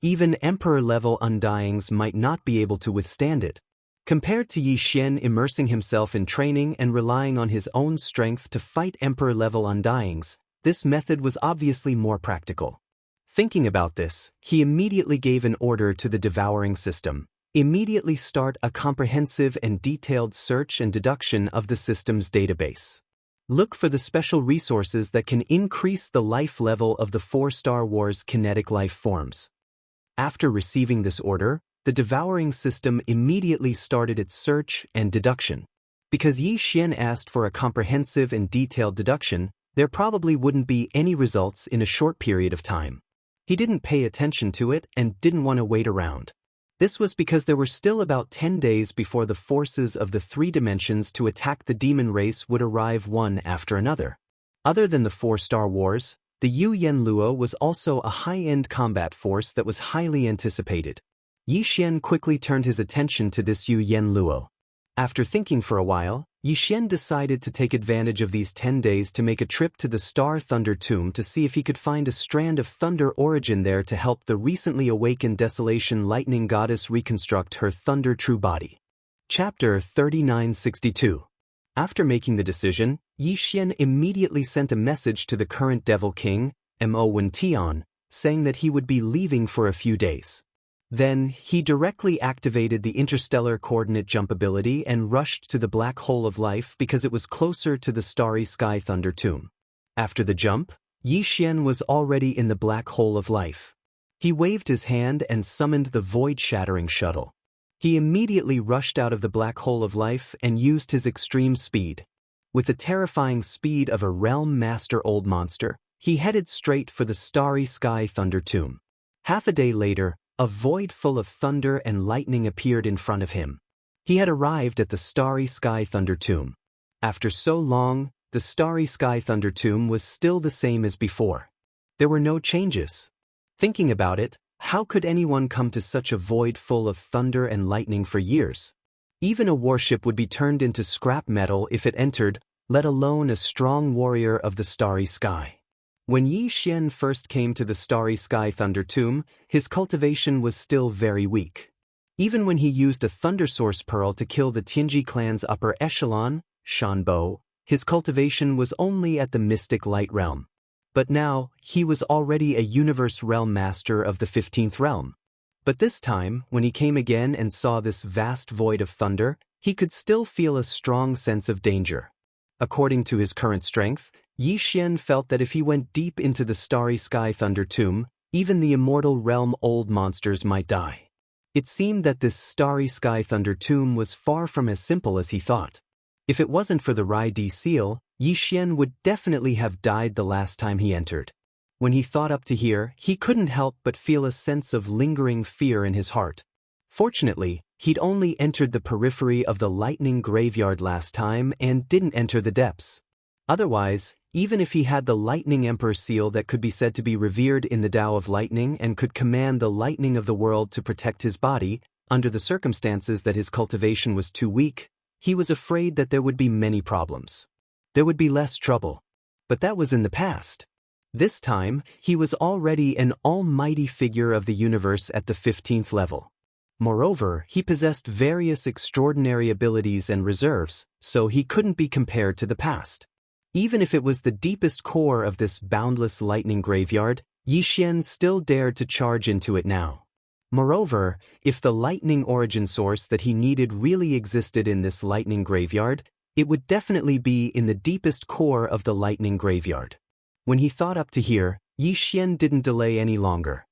Even Emperor-level undyings might not be able to withstand it. Compared to Yi Xian immersing himself in training and relying on his own strength to fight Emperor-level undyings, this method was obviously more practical. Thinking about this, he immediately gave an order to the devouring system. Immediately start a comprehensive and detailed search and deduction of the system's database. Look for the special resources that can increase the life level of the 4 Star Wars kinetic life forms. After receiving this order, the devouring system immediately started its search and deduction. Because Yi Xian asked for a comprehensive and detailed deduction, there probably wouldn't be any results in a short period of time. He didn't pay attention to it and didn't want to wait around. This was because there were still about 10 days before the forces of the 3 dimensions to attack the demon race would arrive one after another. Other than the 4 Star Wars, the Yu Yen Luo was also a high-end combat force that was highly anticipated. Yi Xian quickly turned his attention to this Yu Yen Luo. After thinking for a while, Yi Xian decided to take advantage of these 10 days to make a trip to the Star Thunder Tomb to see if he could find a strand of thunder origin there to help the recently awakened Desolation Lightning Goddess reconstruct her thunder true body. Chapter 3962. After making the decision, Yi Xian immediately sent a message to the current Devil King, Mo Wen Tian, saying that he would be leaving for a few days. Then, he directly activated the interstellar coordinate jump ability and rushed to the Black Hole of Life because it was closer to the Starry Sky Thunder Tomb. After the jump, Yi Xian was already in the Black Hole of Life. He waved his hand and summoned the void-shattering shuttle. He immediately rushed out of the Black Hole of Life and used his extreme speed. With the terrifying speed of a Realm Master Old Monster, he headed straight for the Starry Sky Thunder Tomb. Half a day later, a void full of thunder and lightning appeared in front of him. He had arrived at the Starry Sky Thunder Tomb. After so long, the Starry Sky Thunder Tomb was still the same as before. There were no changes. Thinking about it, how could anyone come to such a void full of thunder and lightning for years? Even a warship would be turned into scrap metal if it entered, let alone a strong warrior of the Starry Sky. When Yi Xian first came to the Starry Sky Thunder Tomb, his cultivation was still very weak. Even when he used a Thunder Source Pearl to kill the Tianji clan's upper echelon, Shanbo, his cultivation was only at the Mystic Light Realm. But now, he was already a Universe Realm Master of the 15th Realm. But this time, when he came again and saw this vast void of thunder, he could still feel a strong sense of danger. According to his current strength, Yi Xian felt that if he went deep into the Starry Sky Thunder Tomb, even the Immortal Realm old monsters might die. It seemed that this Starry Sky Thunder Tomb was far from as simple as he thought. If it wasn't for the Rai Di seal, Yi Xian would definitely have died the last time he entered. When he thought up to here, he couldn't help but feel a sense of lingering fear in his heart. Fortunately, he'd only entered the periphery of the Lightning Graveyard last time and didn't enter the depths. Otherwise, even if he had the Lightning Emperor seal that could be said to be revered in the Tao of Lightning and could command the lightning of the world to protect his body, under the circumstances that his cultivation was too weak, he was afraid that there would be many problems. There would be less trouble. But that was in the past. This time, he was already an almighty figure of the universe at the 15th level. Moreover, he possessed various extraordinary abilities and reserves, so he couldn't be compared to the past. Even if it was the deepest core of this boundless lightning graveyard, Yi Xian still dared to charge into it now. Moreover, if the lightning origin source that he needed really existed in this lightning graveyard, it would definitely be in the deepest core of the lightning graveyard. When he thought up to here, Yi Xian didn't delay any longer.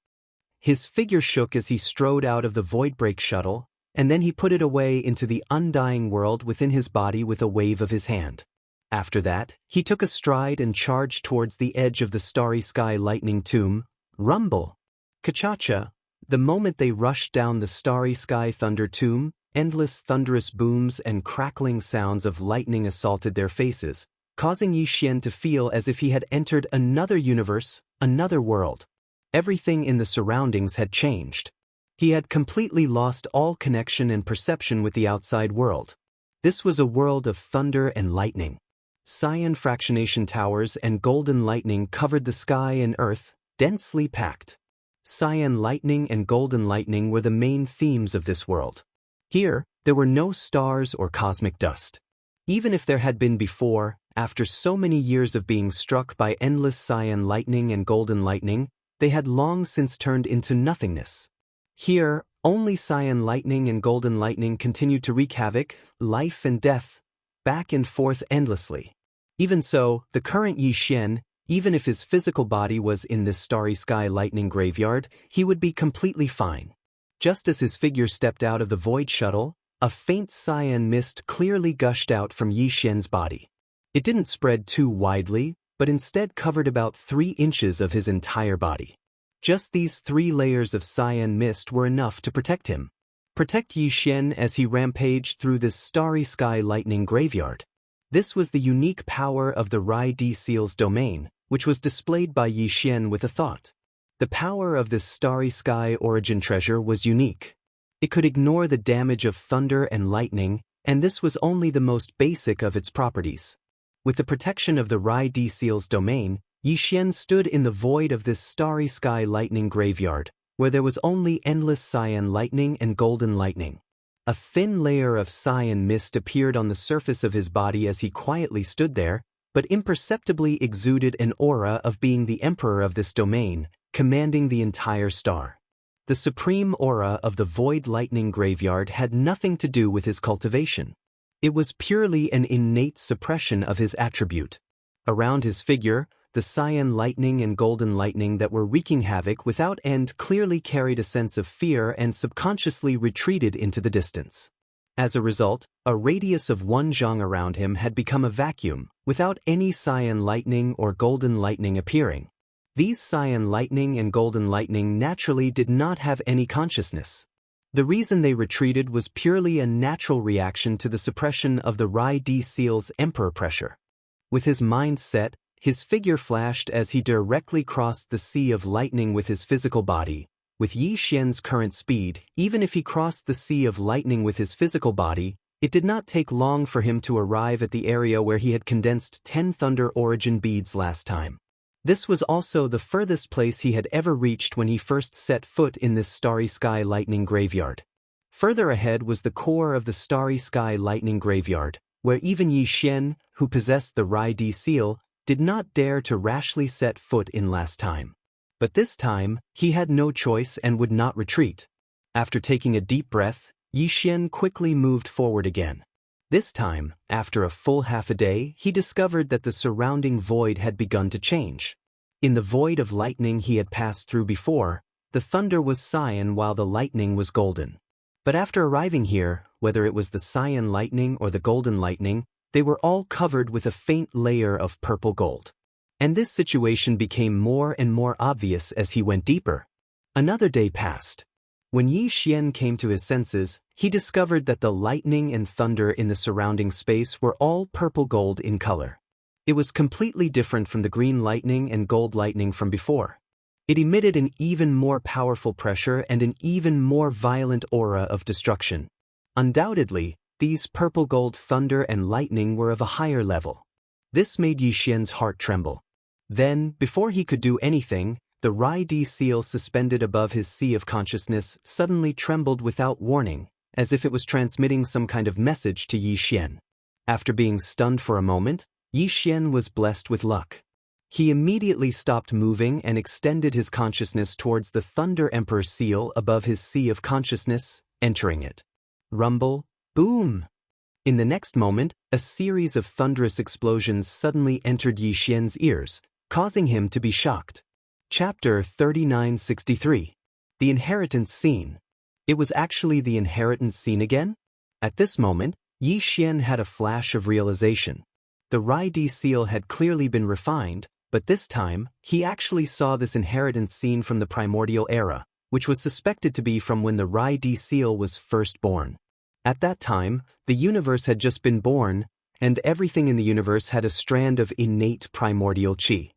His figure shook as he strode out of the Voidbreak shuttle, and then he put it away into the undying world within his body with a wave of his hand. After that, he took a stride and charged towards the edge of the starry sky lightning tomb. Rumble! Ka-cha-cha! The moment they rushed down the starry sky thunder tomb, endless thunderous booms and crackling sounds of lightning assaulted their faces, causing Yi Xian to feel as if he had entered another universe, another world. Everything in the surroundings had changed. He had completely lost all connection and perception with the outside world. This was a world of thunder and lightning. Cyan fractionation towers and golden lightning covered the sky and earth, densely packed. Cyan lightning and golden lightning were the main themes of this world. Here, there were no stars or cosmic dust. Even if there had been before, after so many years of being struck by endless cyan lightning and golden lightning, they had long since turned into nothingness. Here, only cyan lightning and golden lightning continued to wreak havoc, life and death, back and forth endlessly. Even so, the current Yi Xian, even if his physical body was in this starry sky lightning graveyard, he would be completely fine. Just as his figure stepped out of the void shuttle, a faint cyan mist clearly gushed out from Yi Xian's body. It didn't spread too widely, but instead covered about 3 inches of his entire body. Just these 3 layers of cyan mist were enough to protect him. Protect Yi Xian as he rampaged through this starry sky lightning graveyard. This was the unique power of the Rai D Seal's domain, which was displayed by Yi Xian with a thought. The power of this starry sky origin treasure was unique. It could ignore the damage of thunder and lightning, and this was only the most basic of its properties. With the protection of the Rai D Seal's domain, Yi Xian stood in the void of this starry sky lightning graveyard, where there was only endless cyan lightning and golden lightning. A thin layer of cyan mist appeared on the surface of his body as he quietly stood there, but imperceptibly exuded an aura of being the emperor of this domain, commanding the entire star. The supreme aura of the void lightning graveyard had nothing to do with his cultivation. It was purely an innate suppression of his attribute. Around his figure, the cyan lightning and golden lightning that were wreaking havoc without end clearly carried a sense of fear and subconsciously retreated into the distance. As a result, a radius of 1 zhang around him had become a vacuum, without any cyan lightning or golden lightning appearing. These cyan lightning and golden lightning naturally did not have any consciousness. The reason they retreated was purely a natural reaction to the suppression of the Rai D Seal's emperor pressure. With his mind set, his figure flashed as he directly crossed the sea of lightning with his physical body. With Yi Xian's current speed, even if he crossed the sea of lightning with his physical body, it did not take long for him to arrive at the area where he had condensed 10 thunder origin beads last time. This was also the furthest place he had ever reached when he first set foot in this starry sky lightning graveyard. Further ahead was the core of the starry sky lightning graveyard, where even Yi Xian, who possessed the Rai D Seal, did not dare to rashly set foot in last time. But this time, he had no choice and would not retreat. After taking a deep breath, Yi Xian quickly moved forward again. This time, after a full half a day, he discovered that the surrounding void had begun to change. In the void of lightning he had passed through before, the thunder was cyan while the lightning was golden. But after arriving here, whether it was the cyan lightning or the golden lightning, they were all covered with a faint layer of purple gold. And this situation became more and more obvious as he went deeper. Another day passed. When Yi Xian came to his senses, he discovered that the lightning and thunder in the surrounding space were all purple gold in color. It was completely different from the green lightning and gold lightning from before. It emitted an even more powerful pressure and an even more violent aura of destruction. Undoubtedly, these purple gold thunder and lightning were of a higher level. This made Yi Xian's heart tremble. Then, before he could do anything, the Rai D Seal suspended above his sea of consciousness suddenly trembled without warning, as if it was transmitting some kind of message to Yi Xian. After being stunned for a moment, Yi Xian was blessed with luck. He immediately stopped moving and extended his consciousness towards the Thunder Emperor seal above his sea of consciousness, entering it. Rumble, boom! In the next moment, a series of thunderous explosions suddenly entered Yi Xian's ears, causing him to be shocked. Chapter 3963. The Inheritance Scene. It was actually the inheritance scene again? At this moment, Yi Xian had a flash of realization. the Rai seal had clearly been refined, but this time, he actually saw this inheritance scene from the primordial era, which was suspected to be from when the Rai seal was first born. At that time, the universe had just been born, and everything in the universe had a strand of innate primordial qi.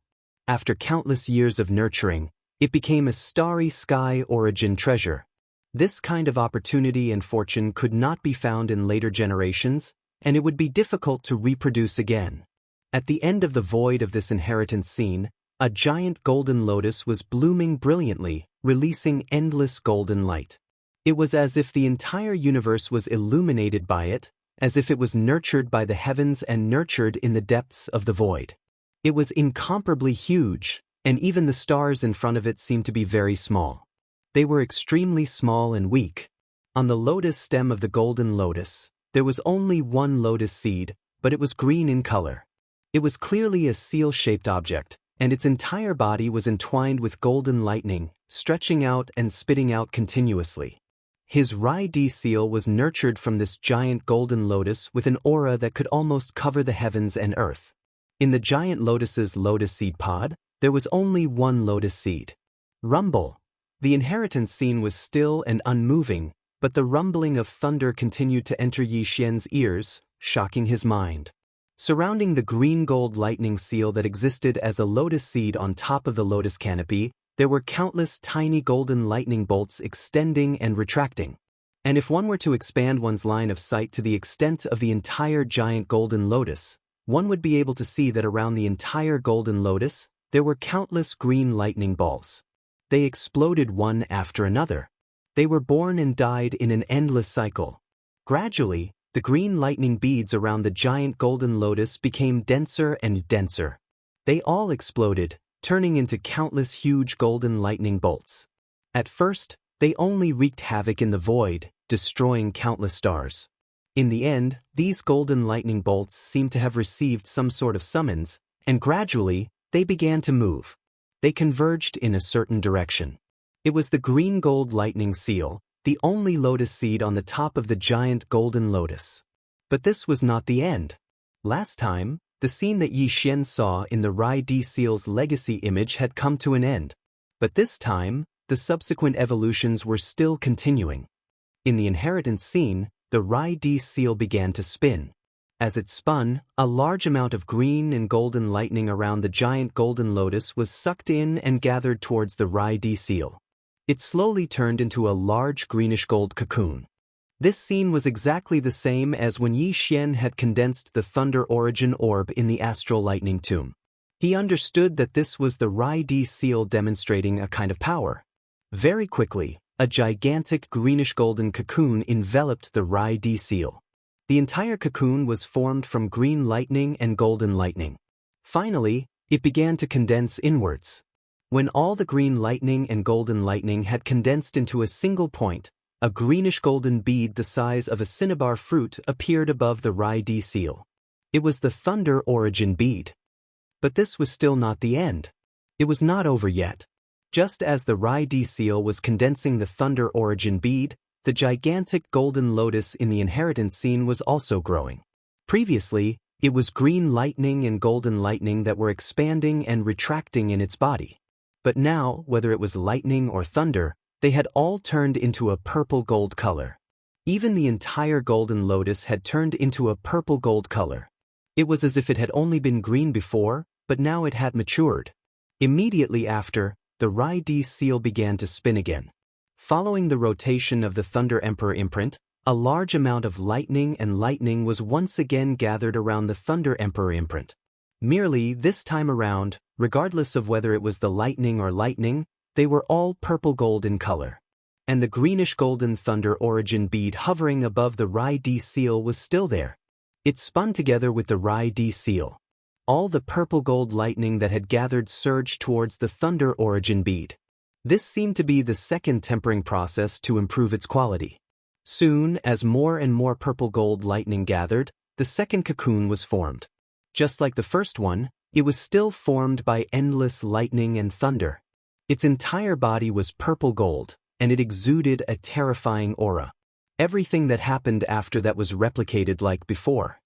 After countless years of nurturing, it became a starry sky origin treasure. This kind of opportunity and fortune could not be found in later generations, and it would be difficult to reproduce again. At the end of the void of this inheritance scene, a giant golden lotus was blooming brilliantly, releasing endless golden light. It was as if the entire universe was illuminated by it, as if it was nurtured by the heavens and nurtured in the depths of the void. It was incomparably huge, and even the stars in front of it seemed to be very small. They were extremely small and weak. On the lotus stem of the golden lotus, there was only one lotus seed, but it was green in color. It was clearly a seal-shaped object, and its entire body was entwined with golden lightning, stretching out and spitting out continuously. His Rai seal was nurtured from this giant golden lotus with an aura that could almost cover the heavens and earth. In the giant lotus's lotus seed pod, there was only one lotus seed. Rumble. The inheritance scene was still and unmoving, but the rumbling of thunder continued to enter Yi Xian's ears, shocking his mind. Surrounding the green-gold lightning seal that existed as a lotus seed on top of the lotus canopy, there were countless tiny golden lightning bolts extending and retracting. And if one were to expand one's line of sight to the extent of the entire giant golden lotus, one would be able to see that around the entire golden lotus, there were countless green lightning balls. They exploded one after another. They were born and died in an endless cycle. Gradually, the green lightning beads around the giant golden lotus became denser and denser. They all exploded, turning into countless huge golden lightning bolts. At first, they only wreaked havoc in the void, destroying countless stars. In the end, these golden lightning bolts seemed to have received some sort of summons, and gradually, they began to move. They converged in a certain direction. It was the green-gold lightning seal, the only lotus seed on the top of the giant golden lotus. But this was not the end. Last time, the scene that Yi Xian saw in the Rai seal's legacy image had come to an end. But this time, the subsequent evolutions were still continuing. In the inheritance scene, the Rai seal began to spin. As it spun, a large amount of green and golden lightning around the giant golden lotus was sucked in and gathered towards the Rai seal. It slowly turned into a large greenish-gold cocoon. This scene was exactly the same as when Yi Xian had condensed the Thunder Origin Orb in the Astral Lightning Tomb. He understood that this was the Rai seal demonstrating a kind of power. Very quickly, a gigantic greenish-golden cocoon enveloped the Rai seal. The entire cocoon was formed from green lightning and golden lightning. Finally, it began to condense inwards. When all the green lightning and golden lightning had condensed into a single point, a greenish-golden bead the size of a cinnabar fruit appeared above the Rai seal. It was the Thunder Origin bead. But this was still not the end. It was not over yet. Just as the Rai seal was condensing the Thunder Origin bead, the gigantic golden lotus in the inheritance scene was also growing. Previously, it was green lightning and golden lightning that were expanding and retracting in its body. But now, whether it was lightning or thunder, they had all turned into a purple-gold color. Even the entire golden lotus had turned into a purple-gold color. It was as if it had only been green before, but now it had matured. Immediately after, the Rai seal began to spin again. Following the rotation of the Thunder Emperor imprint, a large amount of lightning and lightning was once again gathered around the Thunder Emperor imprint. Merely, this time around, regardless of whether it was the lightning or lightning, they were all purple-gold in color. And the greenish-golden Thunder Origin bead hovering above the Rai seal was still there. It spun together with the Rai seal. All the purple-gold lightning that had gathered surged towards the Thunder Origin bead. This seemed to be the second tempering process to improve its quality. Soon, as more and more purple-gold lightning gathered, the second cocoon was formed. Just like the first one, it was still formed by endless lightning and thunder. Its entire body was purple-gold, and it exuded a terrifying aura. Everything that happened after that was replicated like before.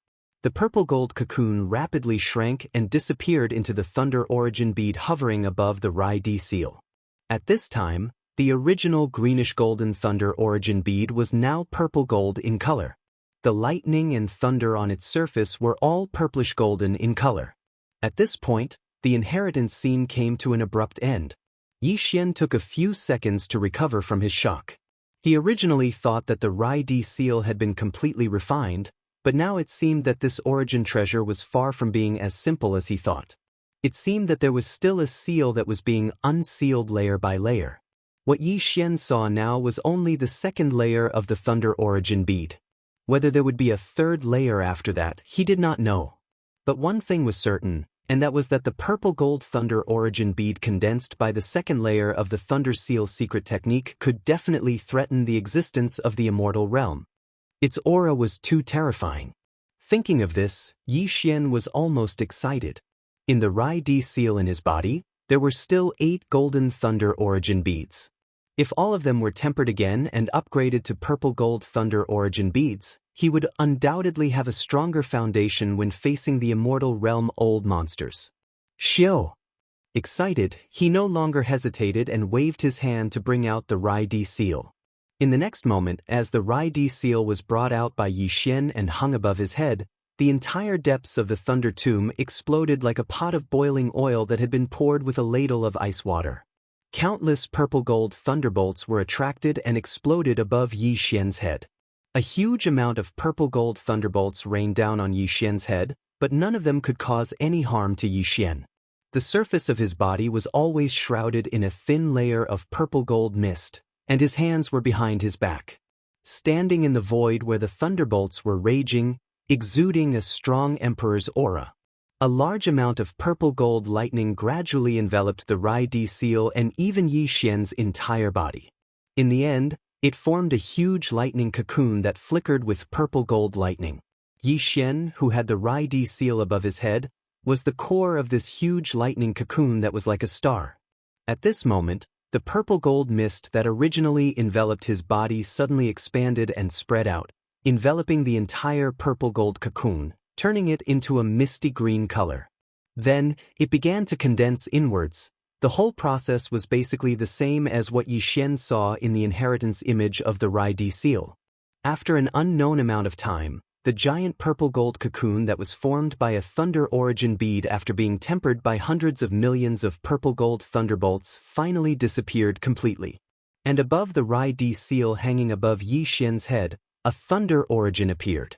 The purple gold cocoon rapidly shrank and disappeared into the thunder origin bead hovering above the Rai-D seal. At this time, the original greenish-golden thunder origin bead was now purple-gold in color. The lightning and thunder on its surface were all purplish-golden in color. At this point, the inheritance scene came to an abrupt end. Yi Xian took a few seconds to recover from his shock. He originally thought that the Rai-D seal had been completely refined, but now it seemed that this origin treasure was far from being as simple as he thought. It seemed that there was still a seal that was being unsealed layer by layer. What Yi Xian saw now was only the second layer of the thunder origin bead. Whether there would be a third layer after that, he did not know. But one thing was certain, and that was that the purple gold thunder origin bead condensed by the second layer of the thunder seal secret technique could definitely threaten the existence of the immortal realm. Its aura was too terrifying. Thinking of this, Yi Xian was almost excited. In the Rai-D seal in his body, there were still 8 golden thunder origin beads. If all of them were tempered again and upgraded to purple gold thunder origin beads, he would undoubtedly have a stronger foundation when facing the immortal realm old monsters. Xiao! Excited, he no longer hesitated and waved his hand to bring out the Rai-D seal. In the next moment, as the Rai-D seal was brought out by Yi Xian and hung above his head, the entire depths of the thunder tomb exploded like a pot of boiling oil that had been poured with a ladle of ice water. Countless purple-gold thunderbolts were attracted and exploded above Yi Xian's head. A huge amount of purple-gold thunderbolts rained down on Yi Xian's head, but none of them could cause any harm to Yi Xian. The surface of his body was always shrouded in a thin layer of purple-gold mist, and his hands were behind his back. Standing in the void where the thunderbolts were raging, exuding a strong emperor's aura. A large amount of purple-gold lightning gradually enveloped the Rai-D seal and even Yi Xian's entire body. In the end, it formed a huge lightning cocoon that flickered with purple-gold lightning. Yi Xian, who had the Rai-D seal above his head, was the core of this huge lightning cocoon that was like a star. At this moment, the purple-gold mist that originally enveloped his body suddenly expanded and spread out, enveloping the entire purple-gold cocoon, turning it into a misty green color. Then, it began to condense inwards. The whole process was basically the same as what Yi Xian saw in the inheritance image of the Rai-D seal. After an unknown amount of time, the giant purple-gold cocoon that was formed by a thunder origin bead after being tempered by hundreds of millions of purple-gold thunderbolts finally disappeared completely. And above the Rai-D seal hanging above Yi Xian's head, a thunder origin appeared.